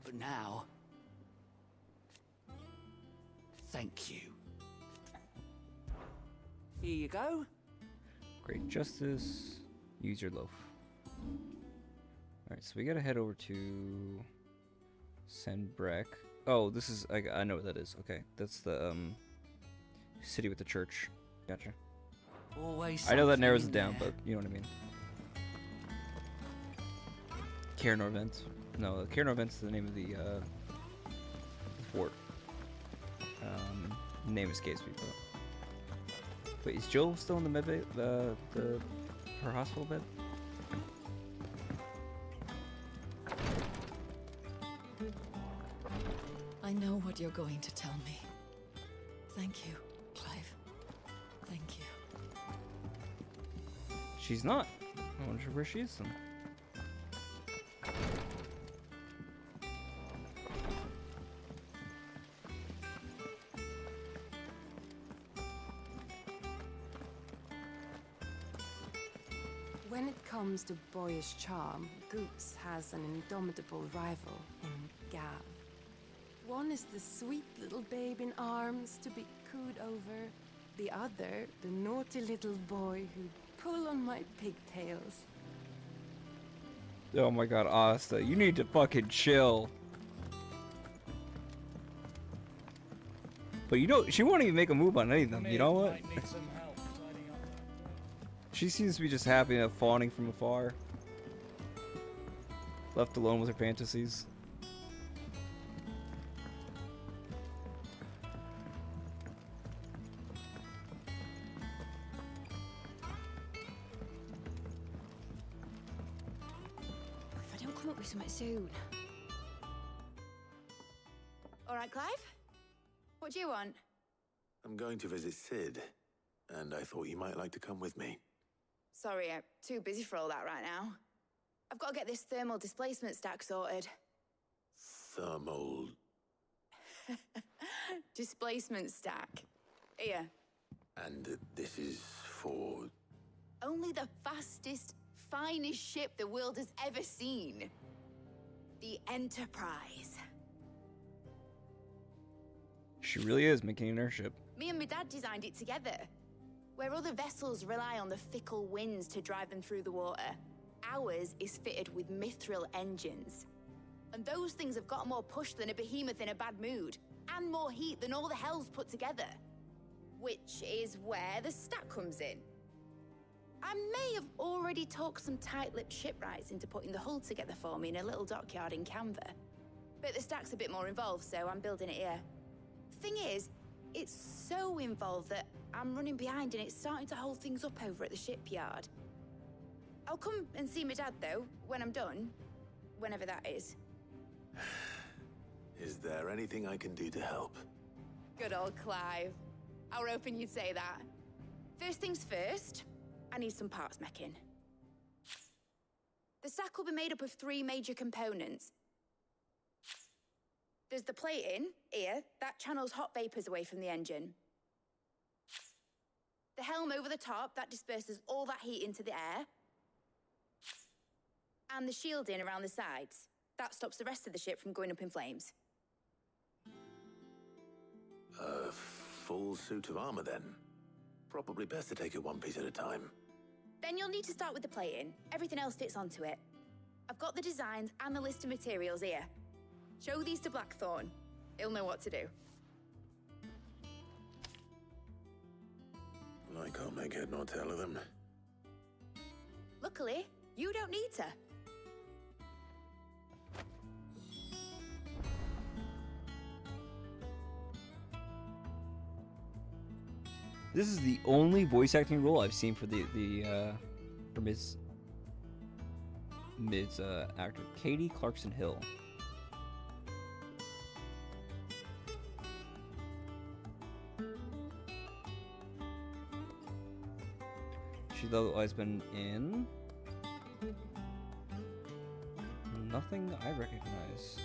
But now, thank you. Here you go. Great justice. Use your loaf. Alright, so we gotta head over to Sandbreck. Oh, this is I know what that is. Okay, that's the city with the church. Gotcha. Always I know that something narrows in it down, there. but you know what I mean. Cairnorvent. No, Cairnorvent's the name of the fort. Name escapes me, but wait, is Jill still in the med bay, her hospital bed? what you're going to tell me. Thank you, Clive. Thank you. She's not. I wonder where she is then. When it comes to boyish charm, Goops has an indomitable rival in Gav. One is the sweet little babe in arms to be cooed over. The other, the naughty little boy who'd pull on my pigtails. Oh my god, Asta, you need to fucking chill. But you know, she won't even make a move on any of them, you know what? She seems to be just happy and fawning from afar. Left alone with her fantasies. If I don't come up with something soon. All right, Clive? What do you want? I'm going to visit Sid, and I thought you might like to come with me. Sorry, I'm too busy for all that right now. I've got to get this thermal displacement stack sorted. Thermal... Displacement stack. Here. And this is for... Only the fastest, finest ship the world has ever seen. The Enterprise. She really is making an airship. Me and my dad designed it together. Where other vessels rely on the fickle winds to drive them through the water, ours is fitted with mithril engines. And those things have got more push than a behemoth in a bad mood, and more heat than all the hells put together. Which is where the stack comes in. I may have already talked some tight-lipped shipwrights into putting the hull together for me in a little dockyard in Canva. But the stack's a bit more involved, so I'm building it here. Thing is, it's so involved that I'm running behind and it's starting to hold things up over at the shipyard. I'll come and see my dad, though, when I'm done. Whenever that is. Is there anything I can do to help? Good old Clive. I were hoping you'd say that. First things first, I need some parts meching. The stack will be made up of 3 major components. There's the plating, here, that channels hot vapors away from the engine. The helm over the top, that disperses all that heat into the air. And the shielding around the sides. That stops the rest of the ship from going up in flames. A full suit of armor, then. Probably best to take it one piece at a time. Then you'll need to start with the plating. Everything else fits onto it. I've got the designs and the list of materials here. Show these to Blackthorn. He'll know what to do. I can't make head nor tail of them. Luckily, you don't need to. This is the only voice acting role I've seen for for Mid's actor, Katie Clarkson Hill. She's otherwise been in nothing I recognize.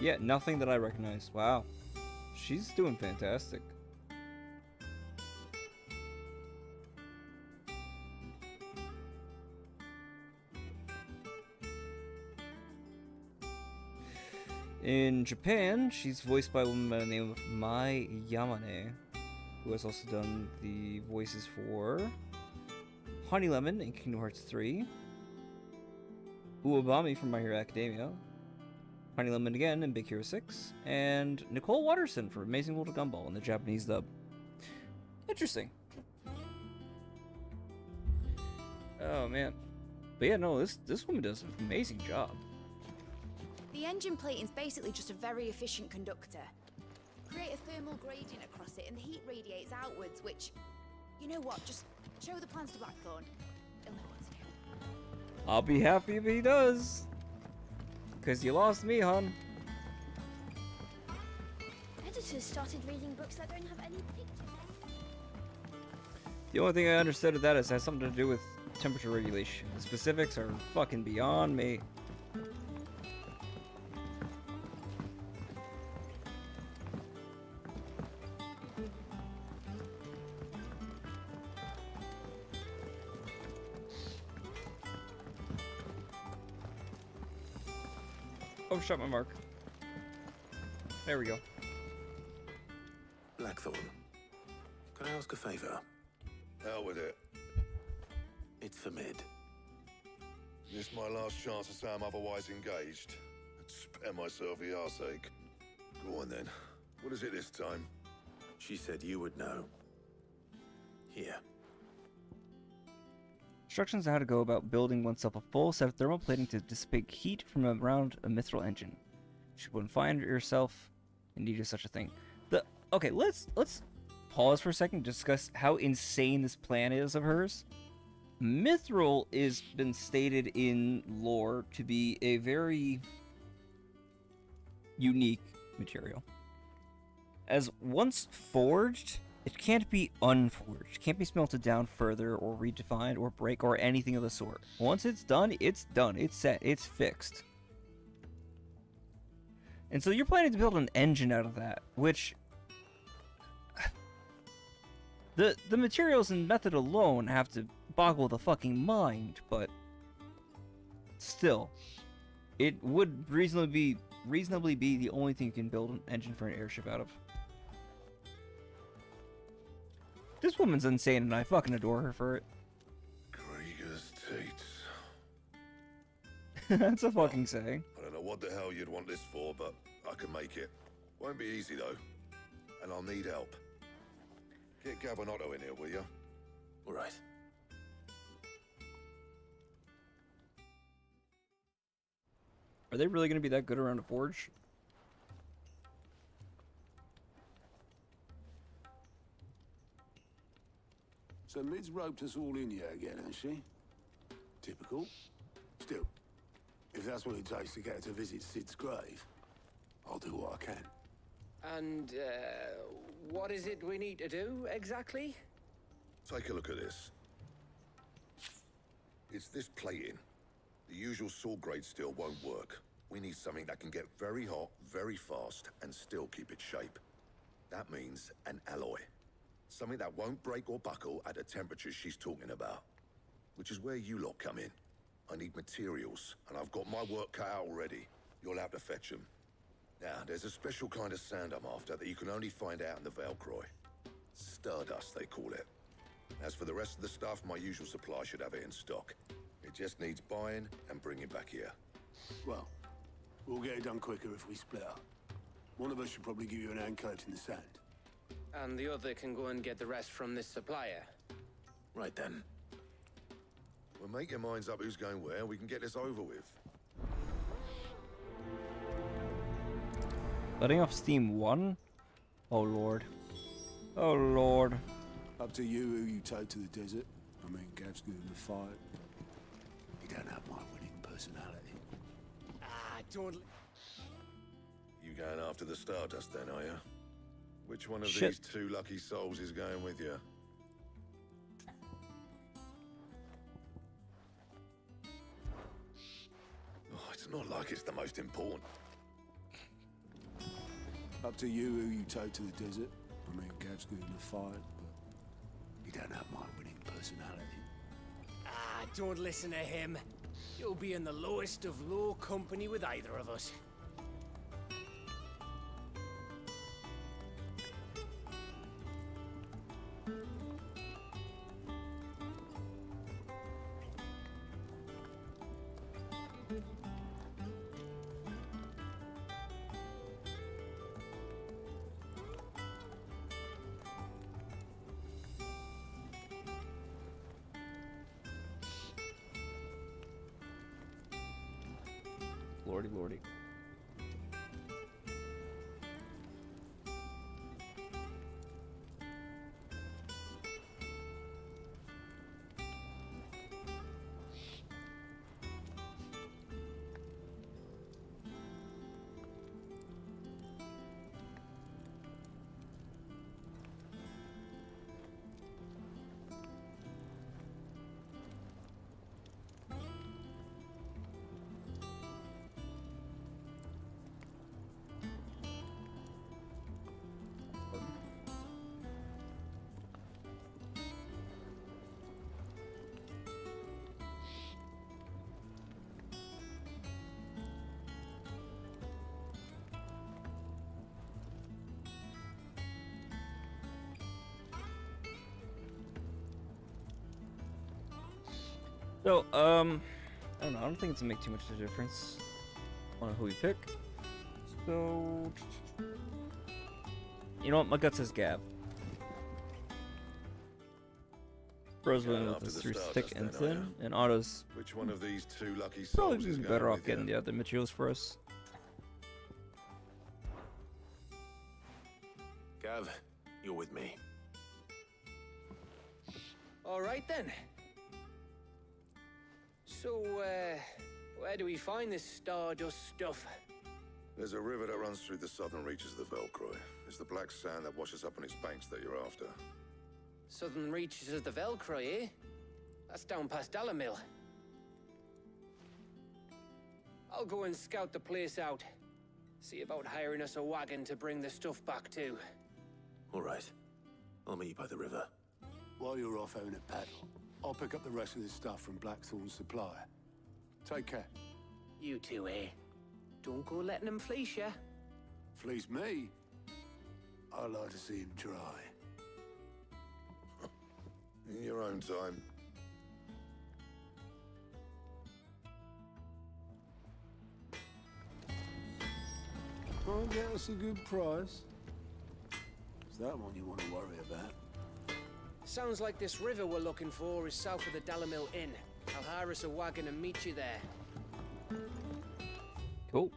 Yeah, nothing that I recognize. Wow. She's doing fantastic. In Japan, she's voiced by a woman by the name of Mai Yamane, who has also done the voices for Honey Lemon in Kingdom Hearts 3, Uobami from My Hero Academia, Honey Lemon again in Big Hero 6, and Nicole Watterson for Amazing World of Gumball in the Japanese dub. Interesting. Oh man. But yeah, no, this woman does an amazing job. The engine plating's basically just a very efficient conductor. Create a thermal gradient across it and the heat radiates outwards, which, you know what, just show the plans to Blackthorn. He'll know what to do. I'll be happy if he does. 'Cause you lost me, hon. writers started reading books that don't have any pictures. The only thing I understood of that is it has something to do with temperature regulation. The specifics are fucking beyond me. Overshot my mark. There we go. Blackthorn, can I ask a favor? Hell with it. It's for Mid. This my last chance to say I'm otherwise engaged. I'd spare myself the arseache. Go on then. What is it this time? She said you would know. Here. Instructions on how to go about building oneself a full set of thermal plating to dissipate heat from around a mithril engine. Should one find yourself in need of such a thing. Okay, let's pause for a second to discuss how insane this plan is of hers. Mithril is been stated in lore to be a very unique material. As once forged, it can't be unforged. It can't be smelted down further or redefined or break or anything of the sort. Once it's done, it's done. It's set. It's fixed. And so you're planning to build an engine out of that, which the materials and method alone have to boggle the fucking mind, but still, it would reasonably be the only thing you can build an engine for an airship out of. This woman's insane, and I fucking adore her for it. Krieger's teats. That's a fucking saying. I don't know what the hell you'd want this for, but I can make it. Won't be easy though, and I'll need help. Get Gavin-Otto in here, will you? All right. Are they really going to be that good around a forge? So Mid's roped us all in here again, hasn't she? Typical. Still, if that's what it takes to get her to visit Sid's grave, I'll do what I can. And, what is it we need to do, exactly? Take a look at this. It's this plating. The usual sword grade steel won't work. We need something that can get very hot, very fast, and still keep its shape. That means an alloy. Something that won't break or buckle at the temperatures she's talking about. Which is where you lot come in. I need materials, and I've got my work cut out already. You'll have to fetch them. Now, there's a special kind of sand I'm after that you can only find out in the Valcroy. Stardust, they call it. As for the rest of the stuff, my usual supply should have it in stock. It just needs buying and bringing back here. Well, we'll get it done quicker if we split up. One of us should probably give you an hand coat in the sand. And the other can go and get the rest from this supplier. Right then. Well, make your minds up who's going where, we can get this over with. Letting off steam 1? Oh lord. Oh lord. Up to you who you take to the desert. I mean, Gav's good in the fight, but he don't have my winning personality. Ah, don't... You going after the Stardust then, are you? Which one of Shit. these two lucky souls is going with you? Oh, it's not like it's the most important. Up to you who you take to the desert. I mean, Gav's good in the fight, but he don't have my winning personality. Ah, don't listen to him. You'll be in the lowest of low company with either of us. Lordy, lordy. So, I don't know. I don't think it's gonna make too much of a difference on who we pick. So, you know what? My gut says Gav. Bros went with this through thick and thin, and Otto's Which one of these two lucky probably souls is be going better off with you? getting the other materials for us. Gav, you're with me. All right then. So, where do we find this stardust stuff? There's a river that runs through the southern reaches of the Velcroy. It's the black sand that washes up on its banks that you're after. Southern reaches of the Velcroy, eh? That's down past Dalamil. I'll go and scout the place out. See about hiring us a wagon to bring the stuff back to. All right. I'll meet you by the river. While you're off having a paddle, I'll pick up the rest of this stuff from Blackthorn's supply. Take care. You two, eh? Don't go letting them fleece ya. Fleece me? I'd like to see him try. In your own time. I'll get us a good price. Is that one you want to worry about? Sounds like this river we're looking for is south of the Dalamil Inn. I'll hire us a wagon and meet you there. Cool.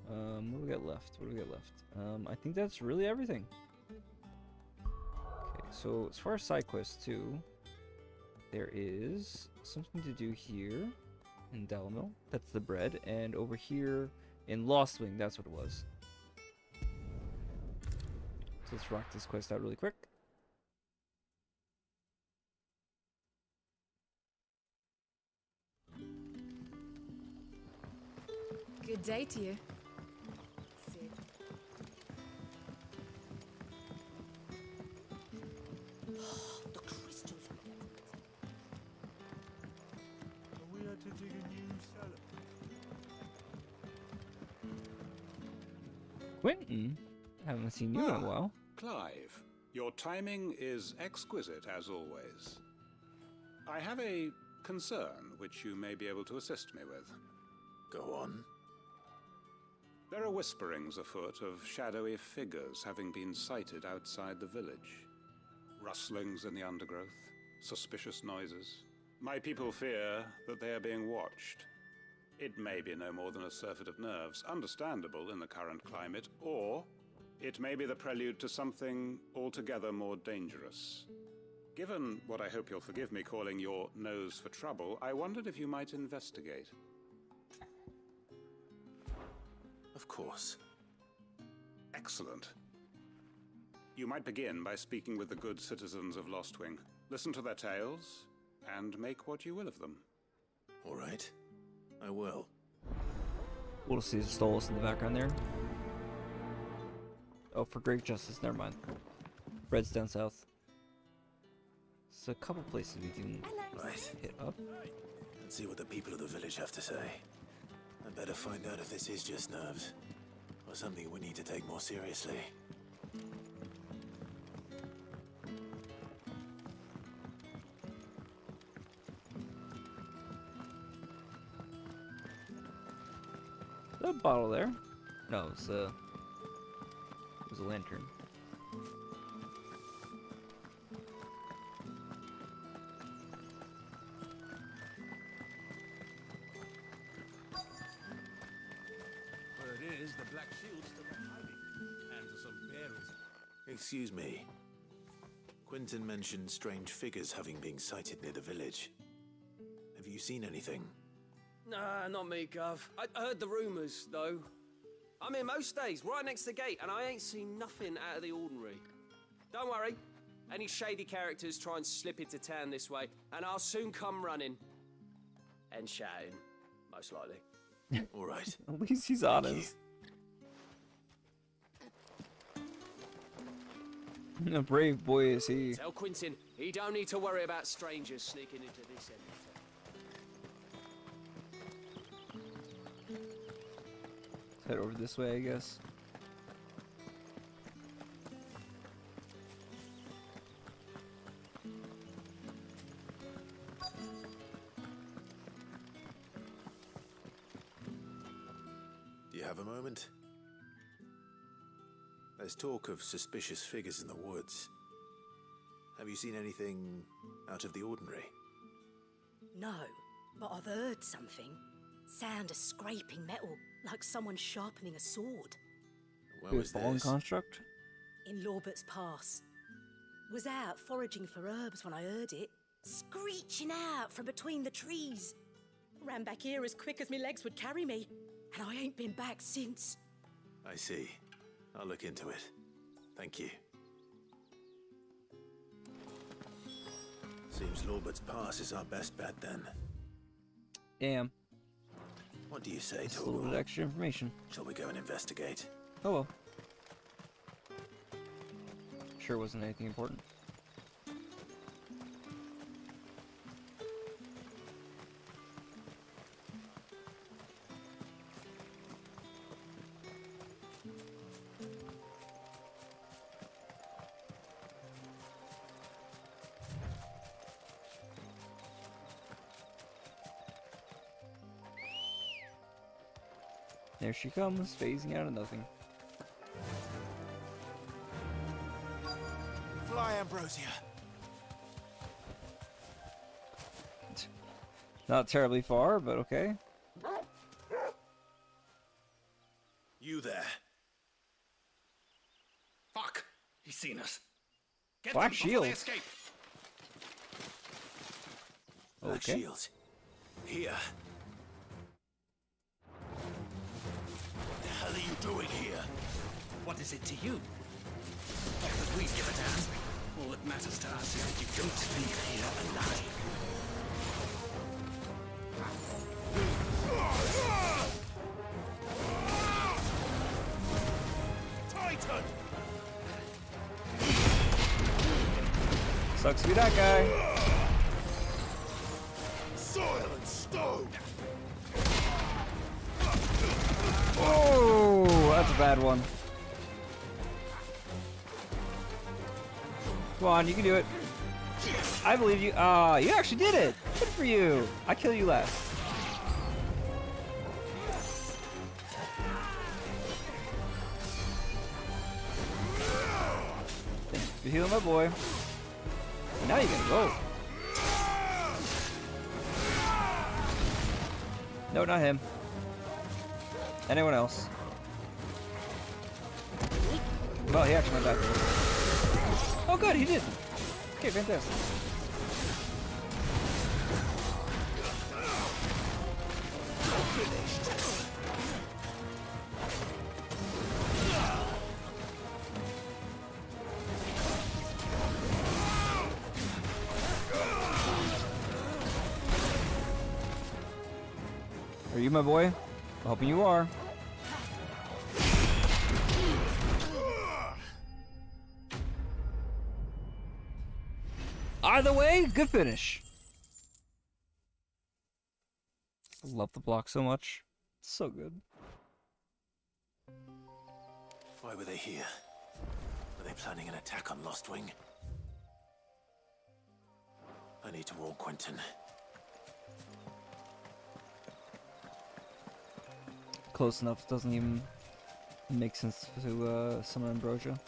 What do we got left? What do we got left? I think that's really everything. Okay, so as far as side quests too, there is something to do here in Dalamil. That's the bread, and over here in Lost Wing, that's what it was. So let's rock this quest out really quick. Good day to you. The crystals will get it. We had to dig a new cellar. Quentin, haven't seen you in a while. Clive, your timing is exquisite as always. I have a concern which you may be able to assist me with. Go on. There are whisperings afoot of shadowy figures having been sighted outside the village. Rustlings in the undergrowth, suspicious noises. My people fear that they are being watched. It may be no more than a surfeit of nerves, understandable in the current climate, or it may be the prelude to something altogether more dangerous. Given what I hope you'll forgive me calling your nose for trouble, I wondered if you might investigate. Of course. Excellent. You might begin by speaking with the good citizens of Lostwing. Listen to their tales, and make what you will of them. All right. I will. We'll see the Stolas in the background there. Oh, for great justice, never mind. Bread's down south. So a couple places we can hit up. Let's see what the people of the village have to say. I better find out if this is just nerves, or something we need to take more seriously. A bottle there. No, it was a lantern. Word is the Black Shield's still in hiding. And to some berries. Excuse me. Quentin mentioned strange figures having been sighted near the village. Have you seen anything? Nah, not me, Gov. I heard the rumours, though. I'm here most days, right next to the gate, and I ain't seen nothing out of the ordinary. Don't worry. Any shady characters try and slip into town this way, and I'll soon come running. And shouting, most likely. All right. At least he's honest. A brave boy is he. Tell Quentin he don't need to worry about strangers sneaking into this end of town. Head over this way, I guess. have a moment? There's talk of suspicious figures in the woods. Have you seen anything out of the ordinary? No, but I've heard something. Sound of scraping metal, like someone sharpening a sword. Where was fallen this? construct? In Lorbert's Pass. Was out foraging for herbs when I heard it, screeching out from between the trees. Ran back here as quick as my legs would carry me, and I ain't been back since. I see. I'll look into it. Thank you. Seems Lorbert's Pass is our best bet then. Damn. What do you say, Just a little bit Torgal? extra information. Shall we go and investigate? Oh well. Sure wasn't anything important. There she comes, phasing out of nothing. Fly, Ambrosia. Not terribly far, but okay. You there. Fuck! He's seen us. Get Black them before Shield. they escape. Black Okay. Shields. Here. What the hell are you doing here? What is it to you? Not that we give a damn. All that matters to us is that you don't leave here alive. Titan! Sucks to be that guy. Soil and stone! Oh, that's a bad one. Come on, you can do it. I believe you. Ah, you actually did it. Good for you. I kill you last. Thanks for healing my boy. Now you gotta go. No, not him. Anyone else? Well, he actually went back. Oh, good, he did. Okay, fantastic. Are you my boy? I'm hoping you are. Either way, good finish. I love the block so much. It's so good. Why were they here? Were they planning an attack on Lost Wing? I need to warn Quentin. Close enough, doesn't even make sense to summon Ambrosia.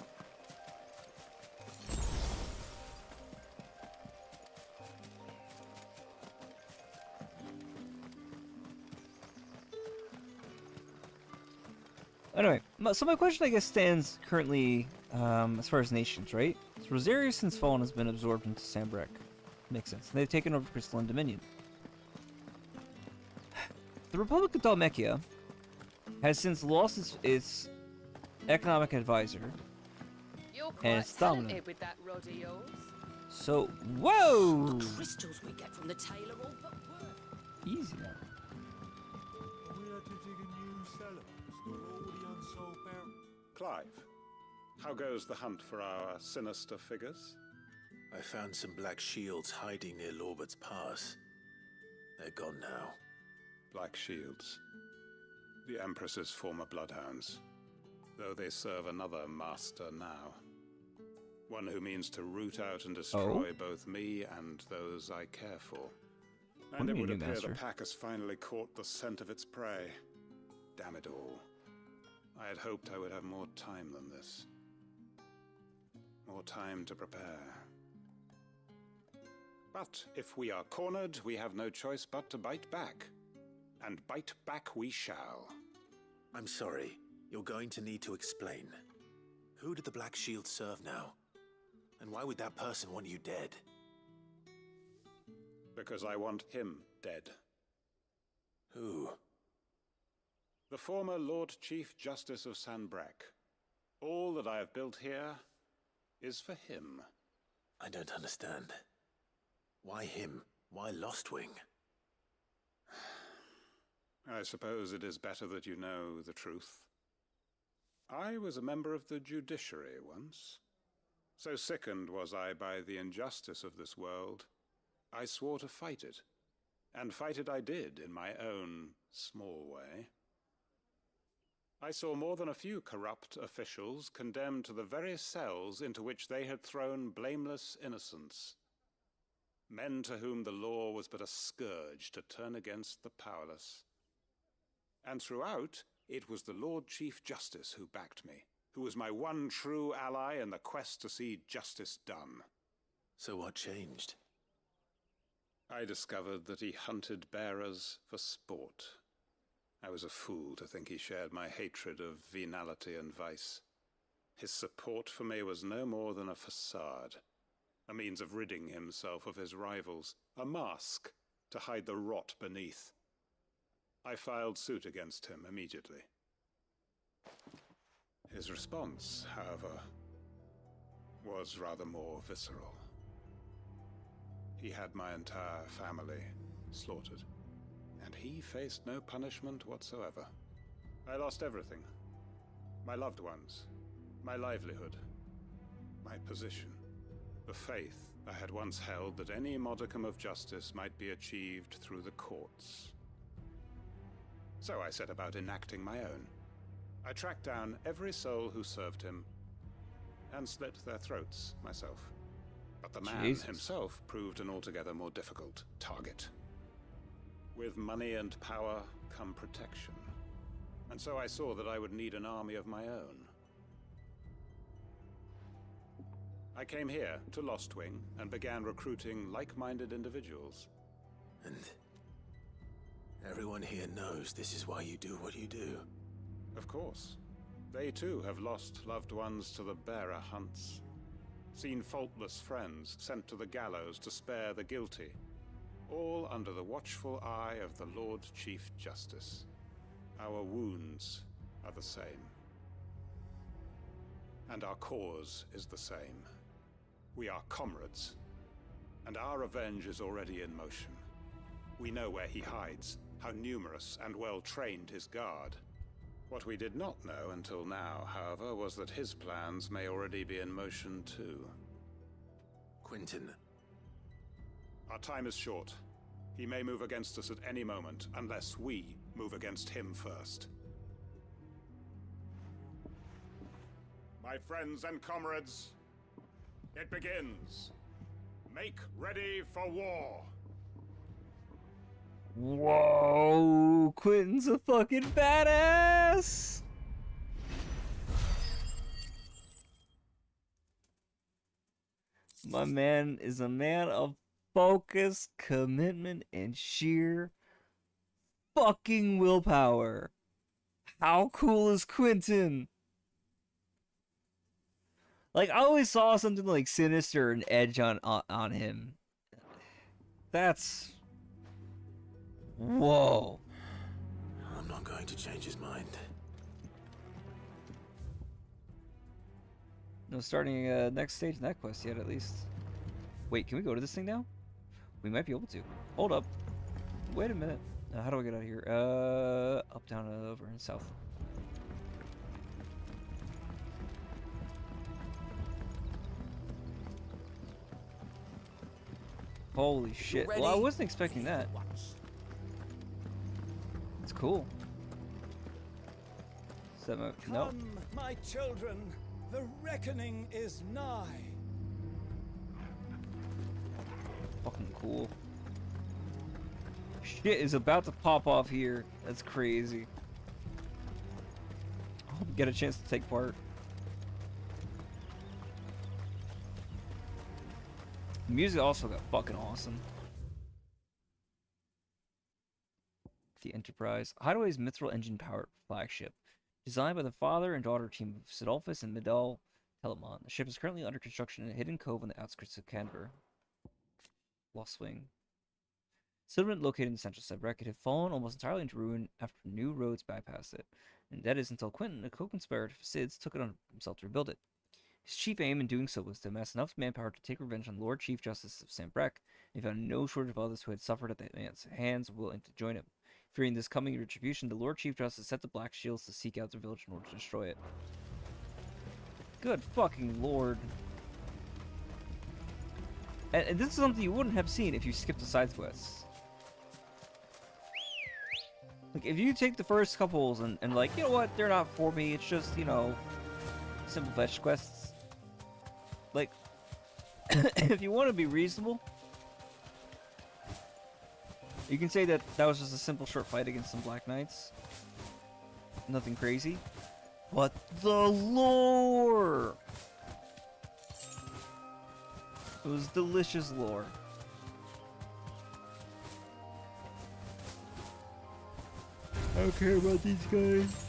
Anyway, so my question I guess stands currently as far as nations, right? So Rosaria since Fallen has been absorbed into Sambrek. Makes sense. They've taken over Crystalline Dominion. The Republic of Dhalmekia has since lost its economic advisor You're and quite its dominant. talented with that rod of yours. So, whoa! The crystals we get from the tailor all but worth. Easy now. We had to dig a new cellar to store all the unsold barrels. Clive, how goes the hunt for our sinister figures? I found some black shields hiding near Lorbert's Pass. They're gone now. Black Shields. The Empress's former bloodhounds. Though they serve another master now. One who means to root out and destroy both me and those I care for. And it would appear the pack has finally caught the scent of its prey. Damn it all. I had hoped I would have more time than this. More time to prepare. But if we are cornered, we have no choice but to bite back. And bite back we shall. I'm sorry. You're going to need to explain. Who did the Black Shield serve now? And why would that person want you dead? Because I want him dead. Who? The former Lord Chief Justice of Sanbreque. All that I have built here is for him. I don't understand. Why him? Why Lostwing? I suppose it is better that you know the truth. I was a member of the judiciary once. So sickened was I by the injustice of this world, I swore to fight it. And fight it I did in my own small way. I saw more than a few corrupt officials condemned to the very cells into which they had thrown blameless innocents. Men to whom the law was but a scourge to turn against the powerless. And throughout, it was the Lord Chief Justice who backed me, who was my one true ally in the quest to see justice done. So what changed? I discovered that he hunted bearers for sport. I was a fool to think he shared my hatred of venality and vice. His support for me was no more than a facade, a means of ridding himself of his rivals, a mask to hide the rot beneath. I filed suit against him immediately. His response, however, was rather more visceral. He had my entire family slaughtered, and he faced no punishment whatsoever. I lost everything. My loved ones, my livelihood, my position, the faith I had once held that any modicum of justice might be achieved through the courts. So I set about enacting my own. I tracked down every soul who served him, and slit their throats myself. But the man himself proved an altogether more difficult target. With money and power come protection. And so I saw that I would need an army of my own. I came here to Lostwing and began recruiting like-minded individuals. And everyone here knows this is why you do what you do. Of course. They too have lost loved ones to the bearer hunts. Seen faultless friends sent to the gallows to spare the guilty. All under the watchful eye of the Lord Chief Justice. Our wounds are the same. And our cause is the same. We are comrades. And our revenge is already in motion. We know where he hides, how numerous and well-trained his guard. What we did not know until now, however, was that his plans may already be in motion too. Quentin. Our time is short. He may move against us at any moment, unless we move against him first. My friends and comrades, it begins. Make ready for war. Whoa, Quentin's a fucking badass! My man is a man of focus, commitment, and sheer fucking willpower. How cool is Quentin? Like, I always saw something like sinister and edge on him. That's... Whoa. I'm not going to change his mind. No starting next stage in that quest yet, at least. Wait, can we go to this thing now? We might be able to. Hold up. Wait a minute. How do I get out of here? Up, down, over, and south. Holy shit. Well, I wasn't expecting that. It's cool. No. Come, my children. The reckoning is nigh. Fucking cool. Shit is about to pop off here. That's crazy. Oh get a chance to take part. The music also got fucking awesome. The Enterprise. Hideaway's mithril engine powered flagship. Designed by the father and daughter team of Sidolphus and Midal Telemon. The ship is currently under construction in a hidden cove on the outskirts of Canberra. Lost Wing. Settlement located in the central Sebrek, it had fallen almost entirely into ruin after new roads bypassed it. And that is until Quentin, a co-conspirator of Sid's, took it on himself to rebuild it. His chief aim in doing so was to amass enough manpower to take revenge on Lord Chief Justice of Sambrek, and he found no shortage of others who had suffered at the man's hands willing to join him. Fearing this coming retribution, the Lord Chief Justice set the Black Shields to seek out the village in order to destroy it. Good fucking lord. And this is something you wouldn't have seen if you skipped the side quests. Like, if you take the first couples and like, you know what, they're not for me, it's just, you know, simple fetch quests. Like, if you want to be reasonable, you can say that that was just a simple short fight against some Black Knights. Nothing crazy. But the lore! It was delicious lore. I don't care about these guys.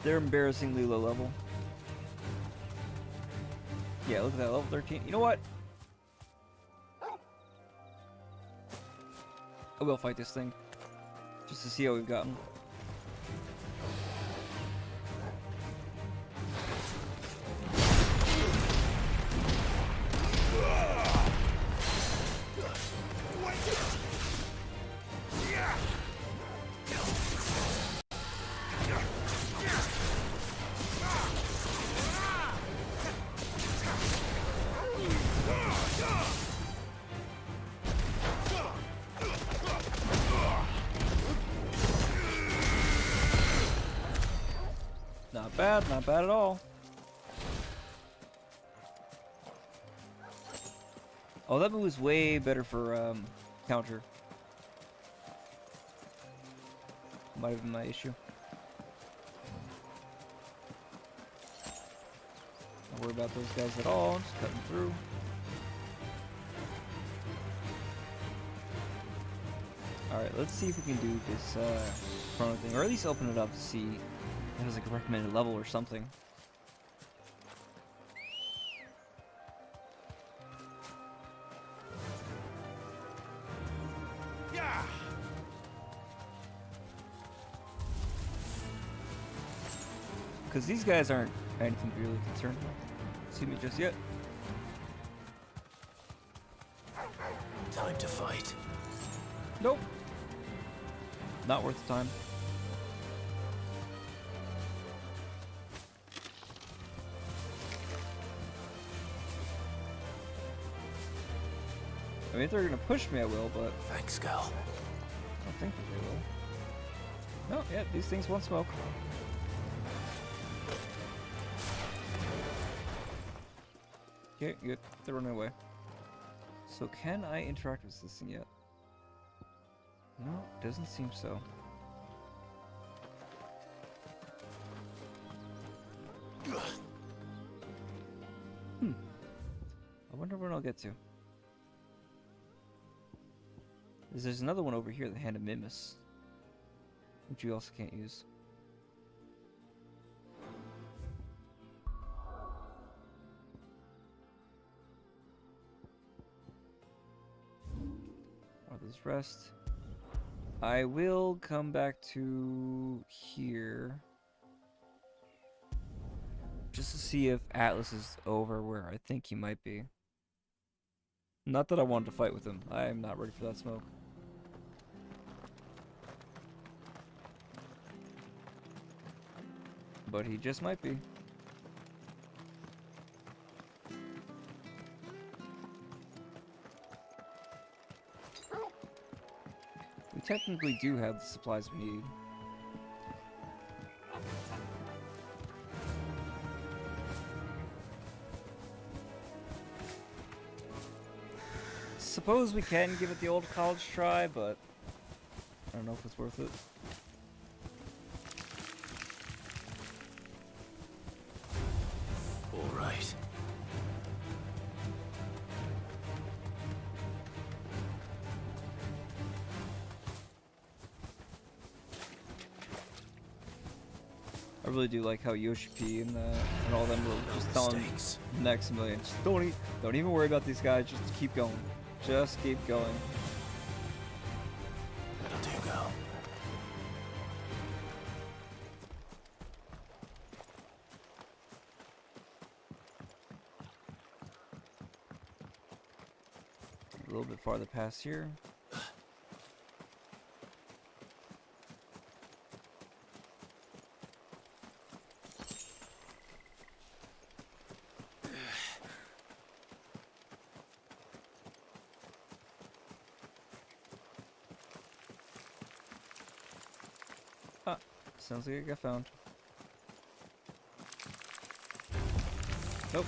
They're embarrassingly low level. Yeah, look at that, level 13. You know what? I will fight this thing. Just to see how we've gotten. Not bad at all. Oh, that move was way better for counter. Might have been my issue. Don't worry about those guys at all. Just cutting through. Alright, let's see if we can do this chrono thing, or at least open it up to see if it has like a recommended level or something. Yeah. Because these guys aren't anything to be really concerned with. See me just yet. Time to fight. Nope. Not worth the time. I mean, if they're gonna push me, I will, but... Thanks, Gal. I don't think that they will. No, yeah, these things won't smoke. Okay, good. They're running away. So can I interact with this thing yet? No, doesn't seem so. I wonder when I'll get to. There's another one over here, the Hand of Mimus, which you also can't use. Others rest. I will come back to here just to see if Atlas is over where I think he might be. Not that I wanted to fight with him. I am not ready for that smoke. But he just might be. We technically do have the supplies we need. Suppose we can give it the old college try, but I don't know if it's worth it. really do like how Yoshi P and all them were just telling Maximilian, just don't even worry about these guys, just keep going. Just keep going. That'll do, girl. A little bit farther past here. Sounds like I got found. Nope.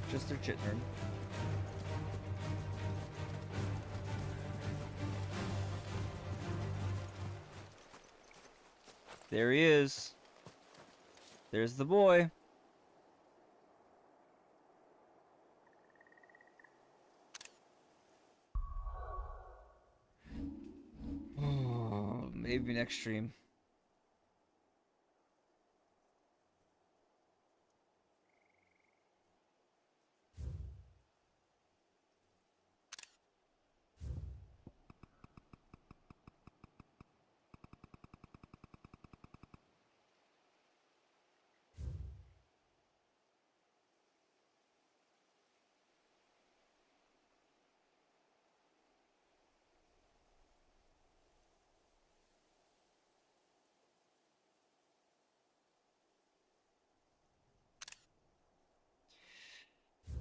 Just their chittering. There he is. There's the boy. Oh, maybe next stream.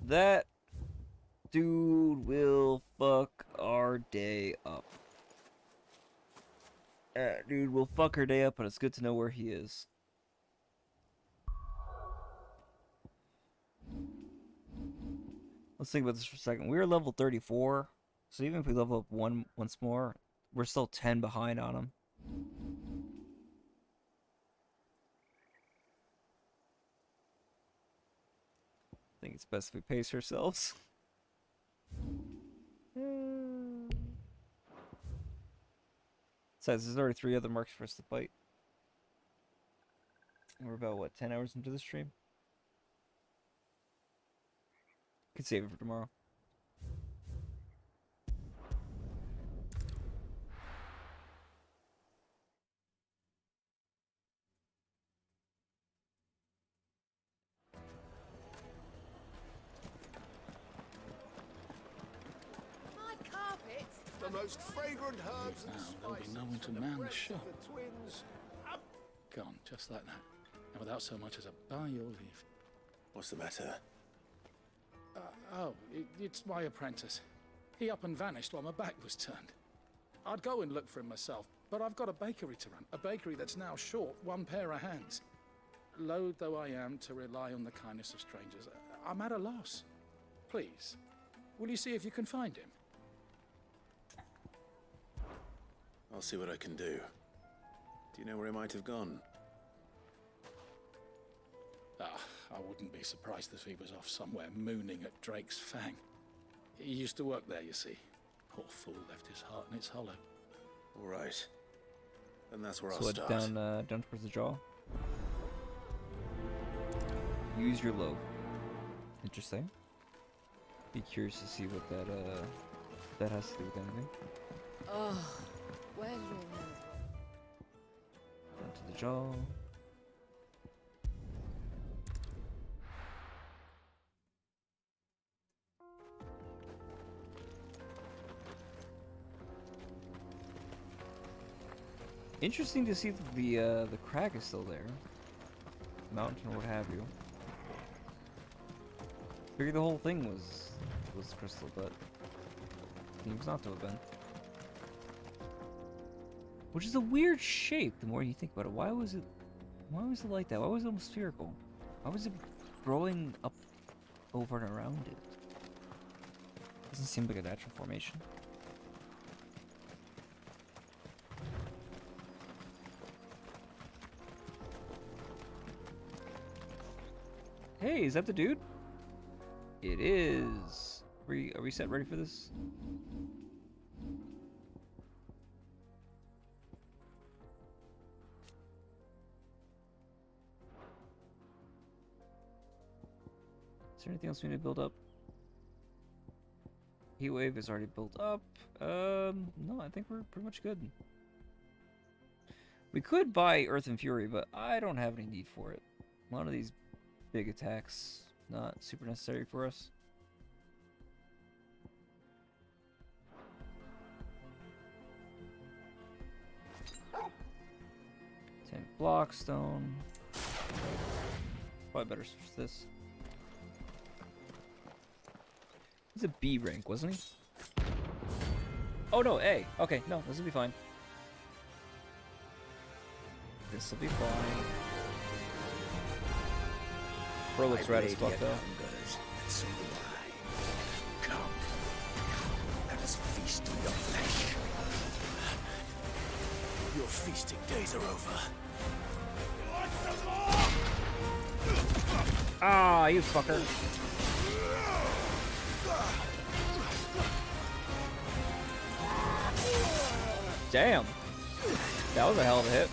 That dude will fuck our day up. That dude will fuck our day up, but it's good to know where he is. Let's think about this for a second. We're level 34, so even if we level up once more, we're still 10 behind on him. I think it's best if we pace ourselves. Besides, there's already 3 other marks for us to fight. And we're about, what, 10 hours into the stream? Could save it for tomorrow. The most fragrant herbs and Now there'll be no one to man the shop. Gone, just like that. And without so much as a by your leave. What's the matter? It's my apprentice. He up and vanished while my back was turned. I'd go and look for him myself, but I've got a bakery to run. A bakery that's now short 1 pair of hands. Loath though I am to rely on the kindness of strangers, I'm at a loss. Please, will you see if you can find him? I'll see what I can do. Do you know where he might have gone? I wouldn't be surprised if he was off somewhere mooning at Drake's Fang. He used to work there, you see. Poor fool left his heart in its hollow. All right. Then that's where I'll So start. down towards the jaw. Use your loaf. Interesting. Be curious to see what that has to do with anything. Oh, where's your nose? Down to the jaw. Interesting to see that the crag is still there. Mountain or what have you. Figured the whole thing was crystal, but it seems not to have been. Which is a weird shape the more you think about it. Why was it like that? Why was it almost spherical? Why was it growing up over and around it? Doesn't seem like a natural formation. Hey, is that the dude? It is. Are we set ready for this? there anything else we need to build up? Heat wave is already built up. No, I think we're pretty much good. We could buy Earth and Fury, but I don't have any need for it. One of these big attacks, not super necessary for us. Blockstone. Probably better switch this. He's a B rank, wasn't he? Oh no, A. Okay, no, this will be fine. This will be fine. Bro looks rad as fuck though. And so do I. Come, let us feast on your flesh. Your feasting days are over. Ah, you fucker. Damn. That was a hell of a hit.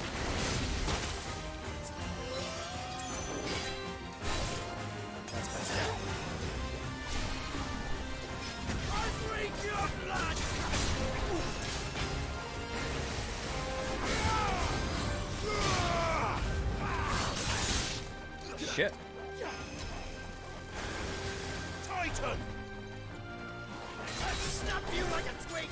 Shit. Titan! I'll snap you like a twig!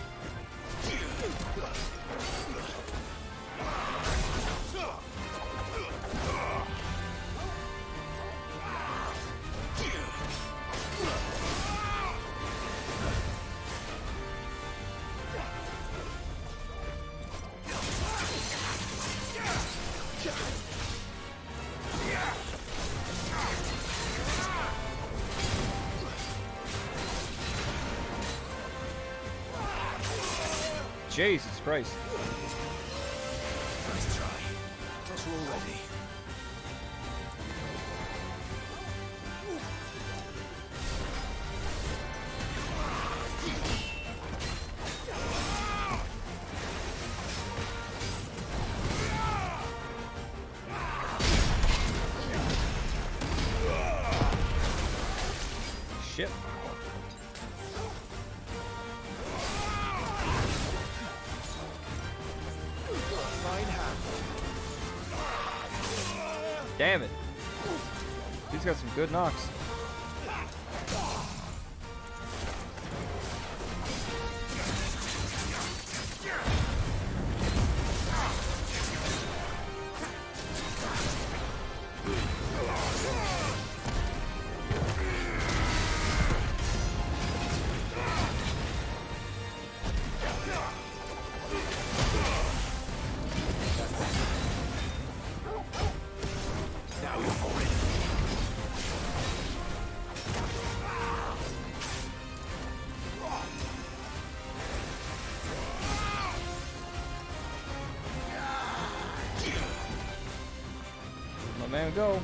Jesus Christ. Nice try. Guess we're all ready. Shit. Damn it. He's got some good knocks. Man, go.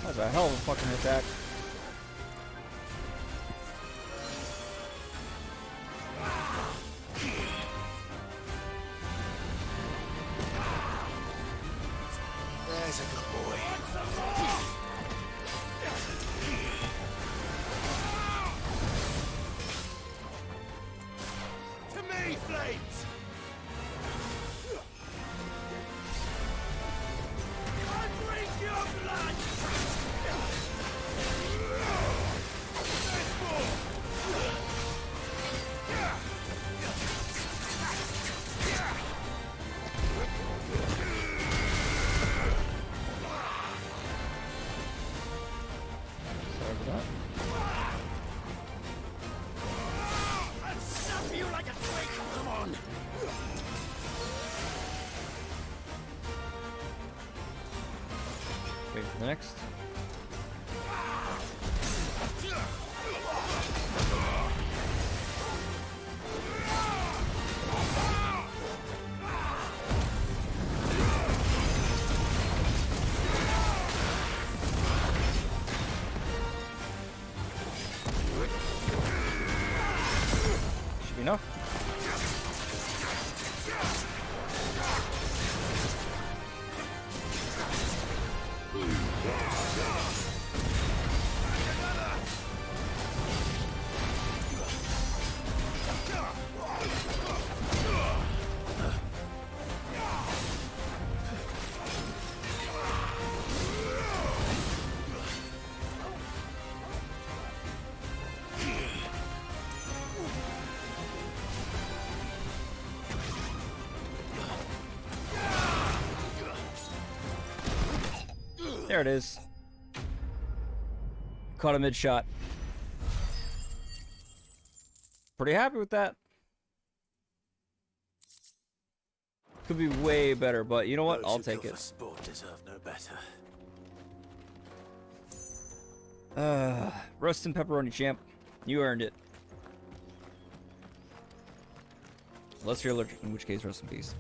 That's a hell of a fucking attack. There's a good boy. To me, Flames! I drink your blood! I'll snap you like a twig! Come on! Wait for the next. There it is. Caught a mid-shot. Pretty happy with that. Could be way better, but you know what? Those I'll who take kill it. for sport deserve no better. Roast and pepperoni champ. You earned it. Unless you're allergic, in which case, rest in peace.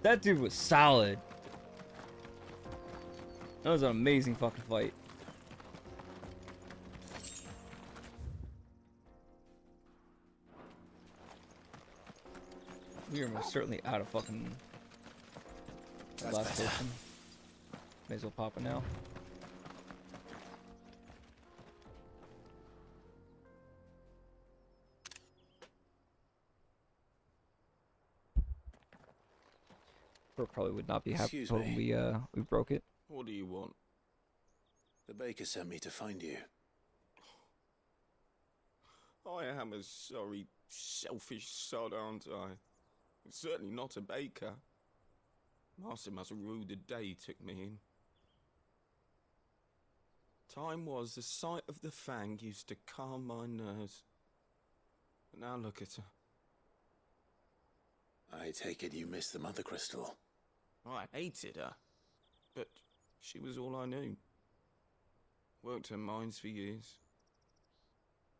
That dude was solid. That was an amazing fucking fight. We are most certainly out of fucking last potion. May as well pop it now. Bro probably would not be happy when we broke it. What do you want? The baker sent me to find you. I am a sorry, selfish sod, aren't I? Certainly not a baker. Master must have ruled the day he took me in. Time was the sight of the fang used to calm my nerves. But now look at her. I take it you missed the mother crystal. I hated her, but she was all I knew. Worked her mines for years.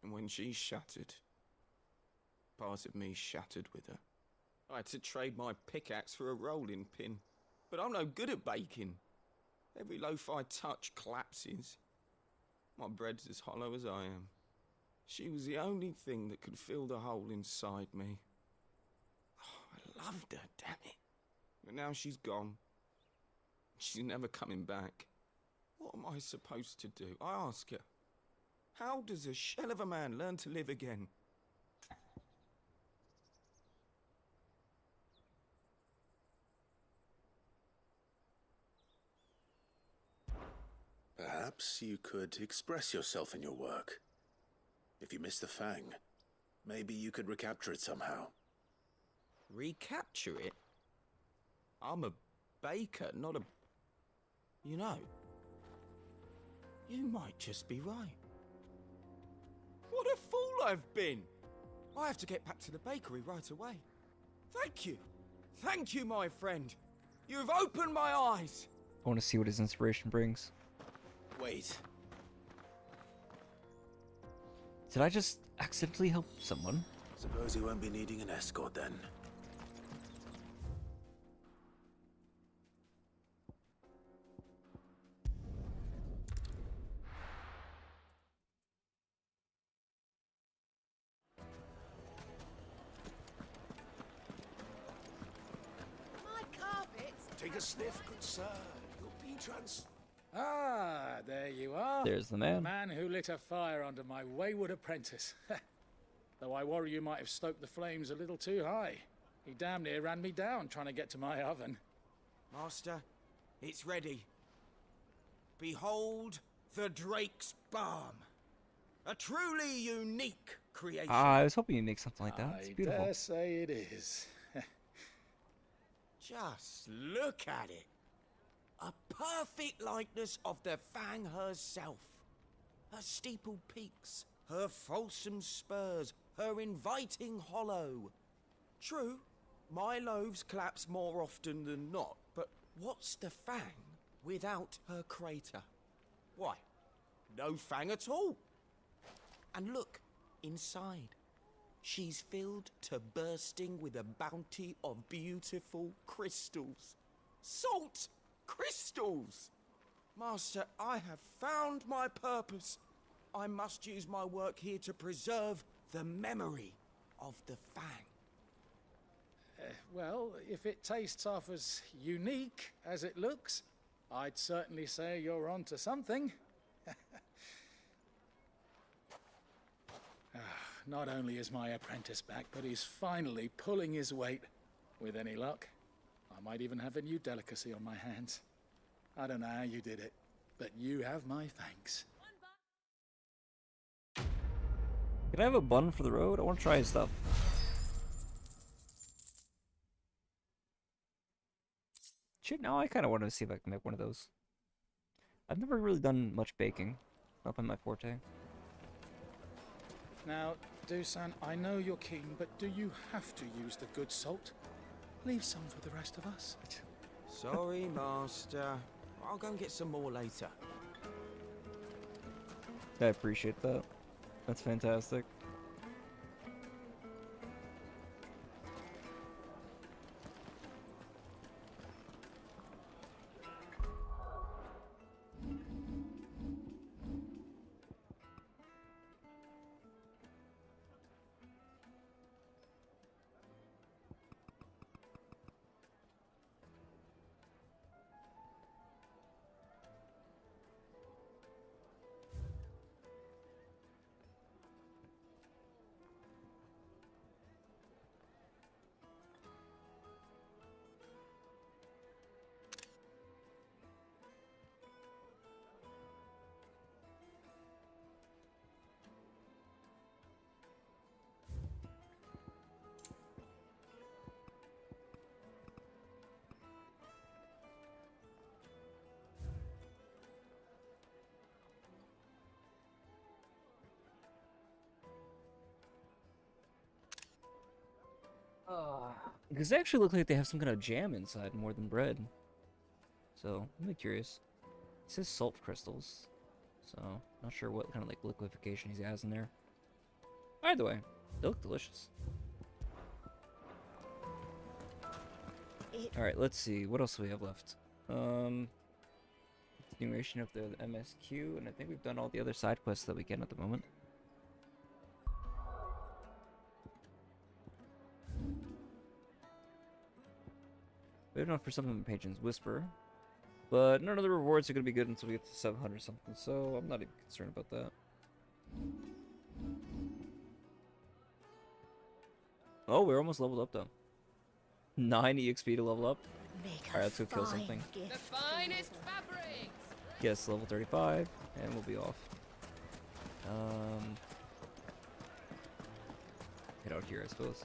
And when she shattered, part of me shattered with her. I had to trade my pickaxe for a rolling pin, but I'm no good at baking. Every loaf I touch collapses. My bread's as hollow as I am. She was the only thing that could fill the hole inside me. Oh, I loved her, damn it. But now she's gone. She's never coming back. What am I supposed to do? I ask her. How does a shell of a man learn to live again? Perhaps you could express yourself in your work. If you miss the fang, maybe you could recapture it somehow. Recapture it? I'm a baker, not a... You know, you might just be right. What a fool I've been! I have to get back to the bakery right away. Thank you! Thank you, my friend! You've opened my eyes! I want to see what his inspiration brings. Wait. Did I just accidentally help someone? Suppose you won't be needing an escort then. Take a sniff, good sir. You'll be Ah, there you are. There's the man. The man who lit a fire under my wayward apprentice. Though I worry you might have stoked the flames a little too high. He damn near ran me down trying to get to my oven. Master, it's ready. Behold the Drake's Balm. A truly unique creation. I was hoping you'd make something like that. It's I beautiful. dare say it is. Just look at it. A perfect likeness of the Fang herself. Her steeple peaks, her fulsome spurs, her inviting hollow. True, my loaves collapse more often than not, but what's the Fang without her crater? Why, no Fang at all. And look, inside. She's filled to bursting with a bounty of beautiful crystals. Salt crystals! Master, I have found my purpose. I must use my work here to preserve the memory of the Fang. Well, if it tastes half as unique as it looks, I'd certainly say you're onto something. Not only is my apprentice back, but he's finally pulling his weight. With any luck, I might even have a new delicacy on my hands. I don't know how you did it, but you have my thanks. Can I have a bun for the road? I want to try his stuff. Shit, now I kind of want to see if I can make one of those. I've never really done much baking. Not been my forte. Now, Dusan, I know you're keen, but do you have to use the good salt? Leave some for the rest of us. Sorry, Master. I'll go and get some more later. I appreciate that. That's fantastic. Because they actually look like they have some kind of jam inside more than bread. So, I'm really curious. It says salt crystals. So, not sure what kind of like liquefaction he has in there. Either way, they look delicious. Alright, let's see. What else do we have left? Continuation of the MSQ, and I think we've done all the other side quests that we can at the moment. We have enough for some of the patrons whisper, but none of the rewards are going to be good until we get to 700 something, so I'm not even concerned about that. Oh, we're almost leveled up though. 9 EXP to level up. Alright, let's go kill something. The finest fabrics! Yes, level 35, and we'll be off. Head out here, I suppose.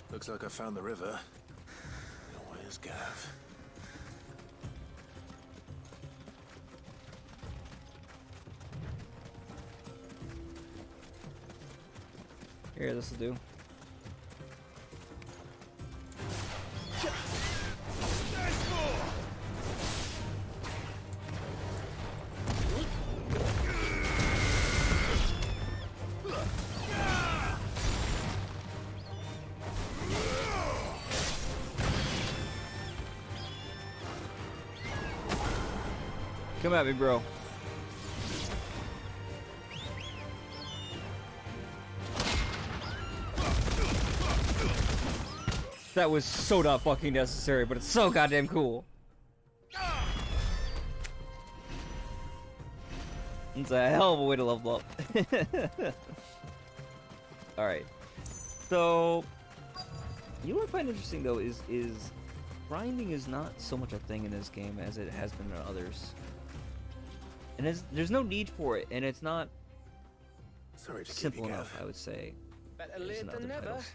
Looks like I found the river. Where's Gav? Here, this'll do. Come at me, bro. That was so not fucking necessary, but it's so goddamn cool. It's a hell of a way to level up. Alright. So, you know what I find interesting though is grinding is not so much a thing in this game as it has been in others. And there's no need for it, and it's not simple enough, I would say. Better late than never. Titles.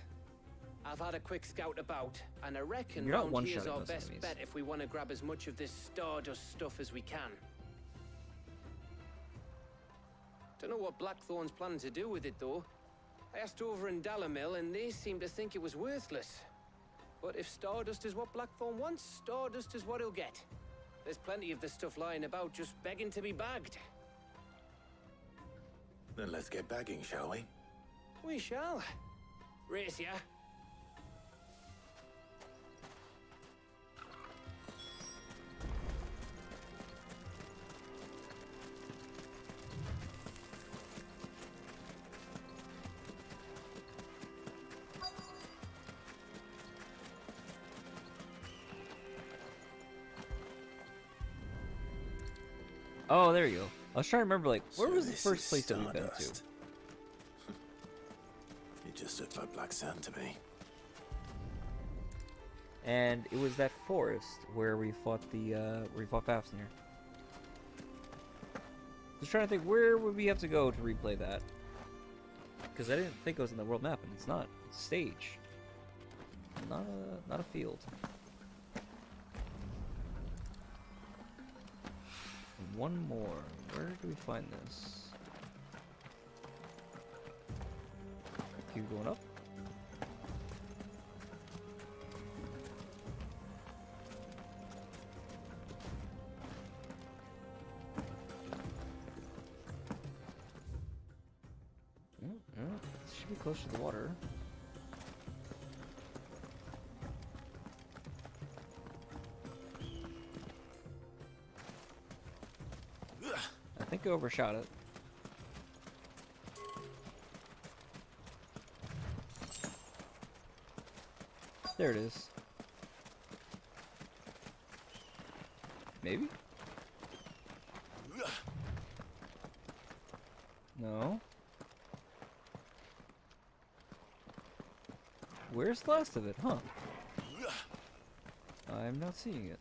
I've had a quick scout about, and I reckon You're not round here's one-shotting our those best enemies. bet if we want to grab as much of this Stardust stuff as we can. Don't know what Blackthorn's planning to do with it, though. I asked over in Dalamil, and they seem to think it was worthless. But if Stardust is what Blackthorn wants, Stardust is what he'll get. There's plenty of this stuff lying about, just begging to be bagged. Then let's get bagging, shall we? We shall. Race ya. Oh, there you go. I was trying to remember, like, where was the first place that we've been to? It just looked like black sand to me. And it was that forest where we fought Fafnir. Just trying to think, where would we have to go to replay that? because I didn't think it was in the world map, and it's not. It's a stage. Not a field. And one more. Where do we find this? Keep going up. It should be close to the water. I think I overshot it. There it is. Maybe? No. Where's the last of it, huh? I'm not seeing it.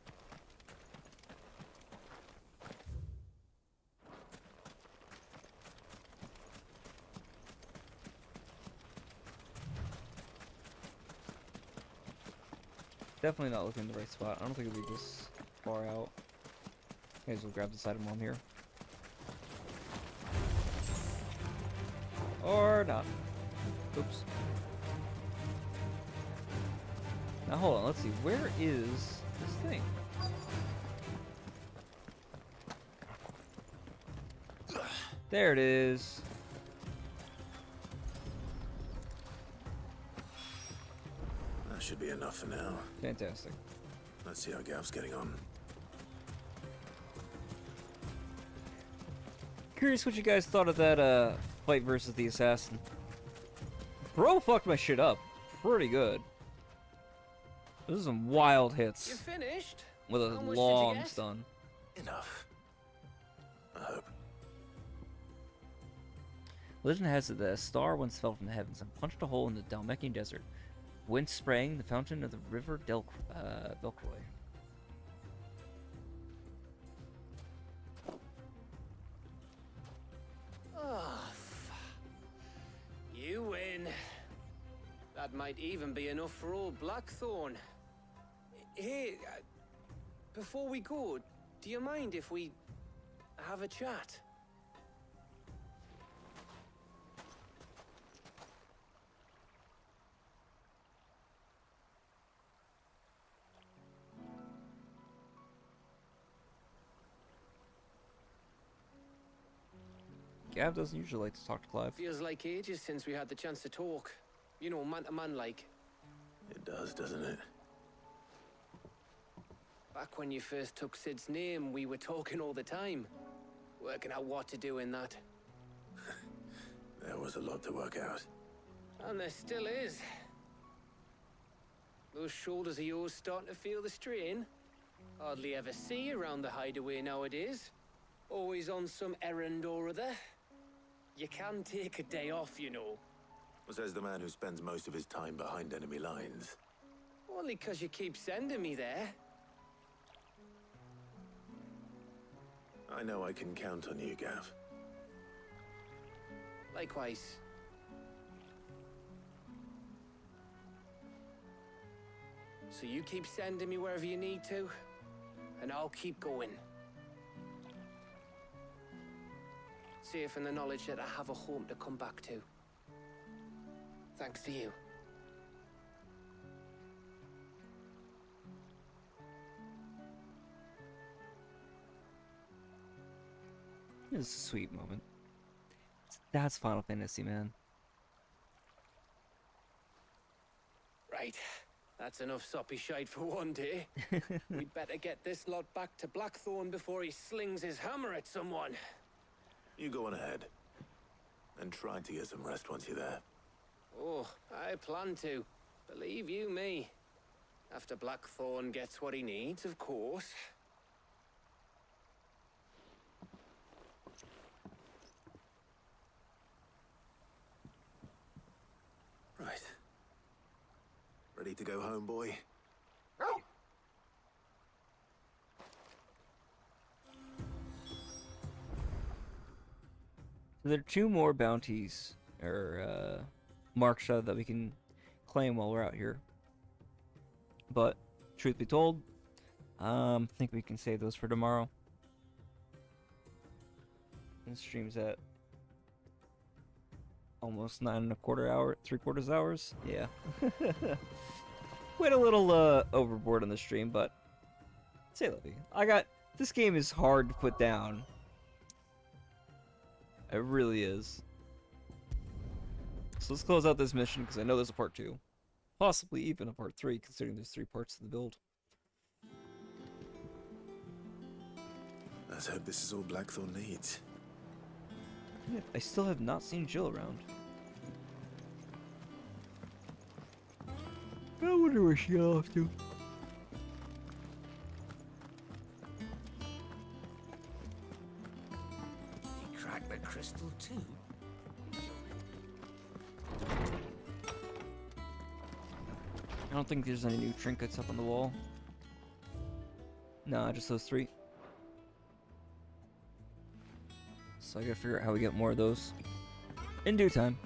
Definitely not looking in the right spot. I don't think it'll be this far out. May as well grab this item while I'm here. Or not. Oops. Now hold on, let's see. Where is this thing? There it is. That should be enough for now. Fantastic. Let's see how Gav's getting on. Curious what you guys thought of that fight versus the assassin. Bro fucked my shit up. Pretty good. Those are some wild hits. You finished? With a How much did you long get? stun. Enough. I hope. Legend has it that a star once fell from the heavens and punched a hole in the Dalmatian desert. Wind sprang the fountain of the river Velcroy. Oh, you win. That might even be enough for old Blackthorn. Hey, before we go, do you mind if we have a chat? Gav doesn't usually like to talk to Clive. Feels like ages since we had the chance to talk. You know, man to man like. It does, doesn't it? Back when you first took Sid's name, we were talking all the time. Working out what to do in that. There was a lot to work out. And there still is. Those shoulders of yours starting to feel the strain. Hardly ever see you around the hideaway nowadays. Always on some errand or other. You can take a day off, you know. Says the man who spends most of his time behind enemy lines. Only 'cause you keep sending me there. I know I can count on you, Gav. Likewise. So you keep sending me wherever you need to, and I'll keep going. Safe in the knowledge that I have a home to come back to. Thanks to you. This is a sweet moment. That's Final Fantasy, man. Right. That's enough soppy shite for one day. We'd better get this lot back to Blackthorn before he slings his hammer at someone. You go on ahead. And try to get some rest once you're there. Oh, I plan to. Believe you me. After Blackthorn gets what he needs, of course. Right. Ready to go home, boy? So there are 2 more bounties or Marksha that we can claim while we're out here. But truth be told, I think we can save those for tomorrow. And stream's at almost 9.25 hours, 3/4 hours. Yeah. Went a little overboard on the stream, but say Levy. This game is hard to put down. It really is. So let's close out this mission because I know there's a part 2. Possibly even a part 3, considering there's 3 parts to the build. Let's hope this is all Blackthorn needs. I still have not seen Jill around. I wonder where she'll off to. He cracked the crystal too. I don't think there's any new trinkets up on the wall. Nah, just those 3. So I gotta figure out how we get more of those in due time.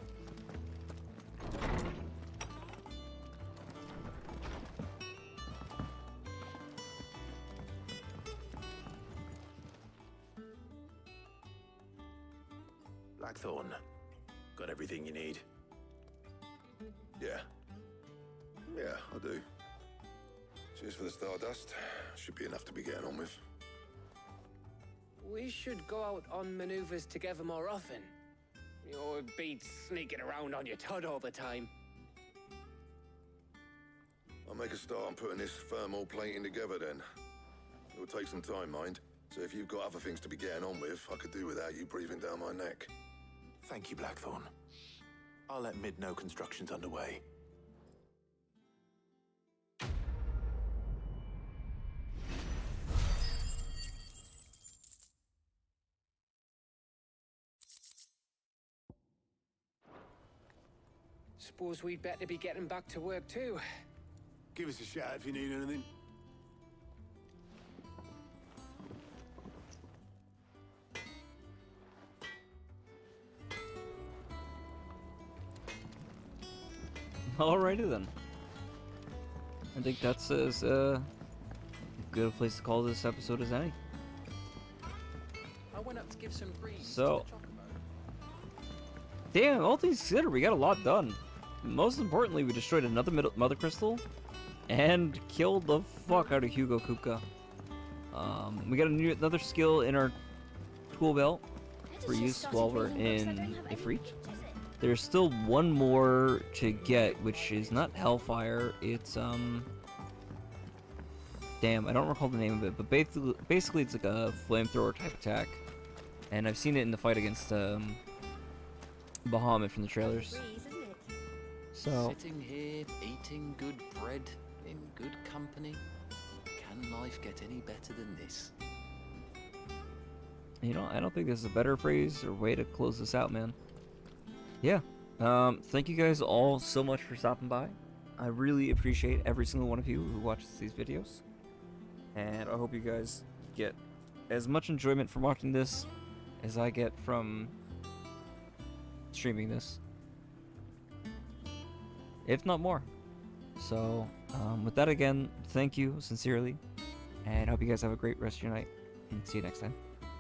Blackthorn, got everything you need? Yeah. Yeah, I do. Cheers for the Stardust. Should be enough to be getting on with. We should go out on maneuvers together more often. You'll be sneaking around on your Todd all the time. I'll make a start on putting this thermal plating together then. It'll take some time, mind. So if you've got other things to be getting on with, I could do without you breathing down my neck. Thank you, Blackthorn. I'll let Mid know construction's underway. Suppose we'd better be getting back to work too. Give us a shout if you need anything. Alrighty then. I think that's as good a place to call this episode as any. I went up to give some greens So, to the chocobo. damn, all things considered, we got a lot done. Most importantly, we destroyed another Mother Crystal and killed the fuck out of Hugo Kupka. We got another skill in our tool belt for use while we're in Ifrit. There's still one more to get, which is not Hellfire. It's damn, I don't recall the name of it, but basically it's like a flamethrower type attack, and I've seen it in the fight against Bahamut from the trailers. So Sitting here, eating good bread, in good company. Can life get any better than this? you know, I don't think there's a better phrase or way to close this out, man. Yeah. Thank you guys all so much for stopping by. I really appreciate every single one of you who watches these videos. And I hope you guys get as much enjoyment from watching this as I get from streaming this. If not more. So, with that again, thank you sincerely. And I hope you guys have a great rest of your night. And see you next time.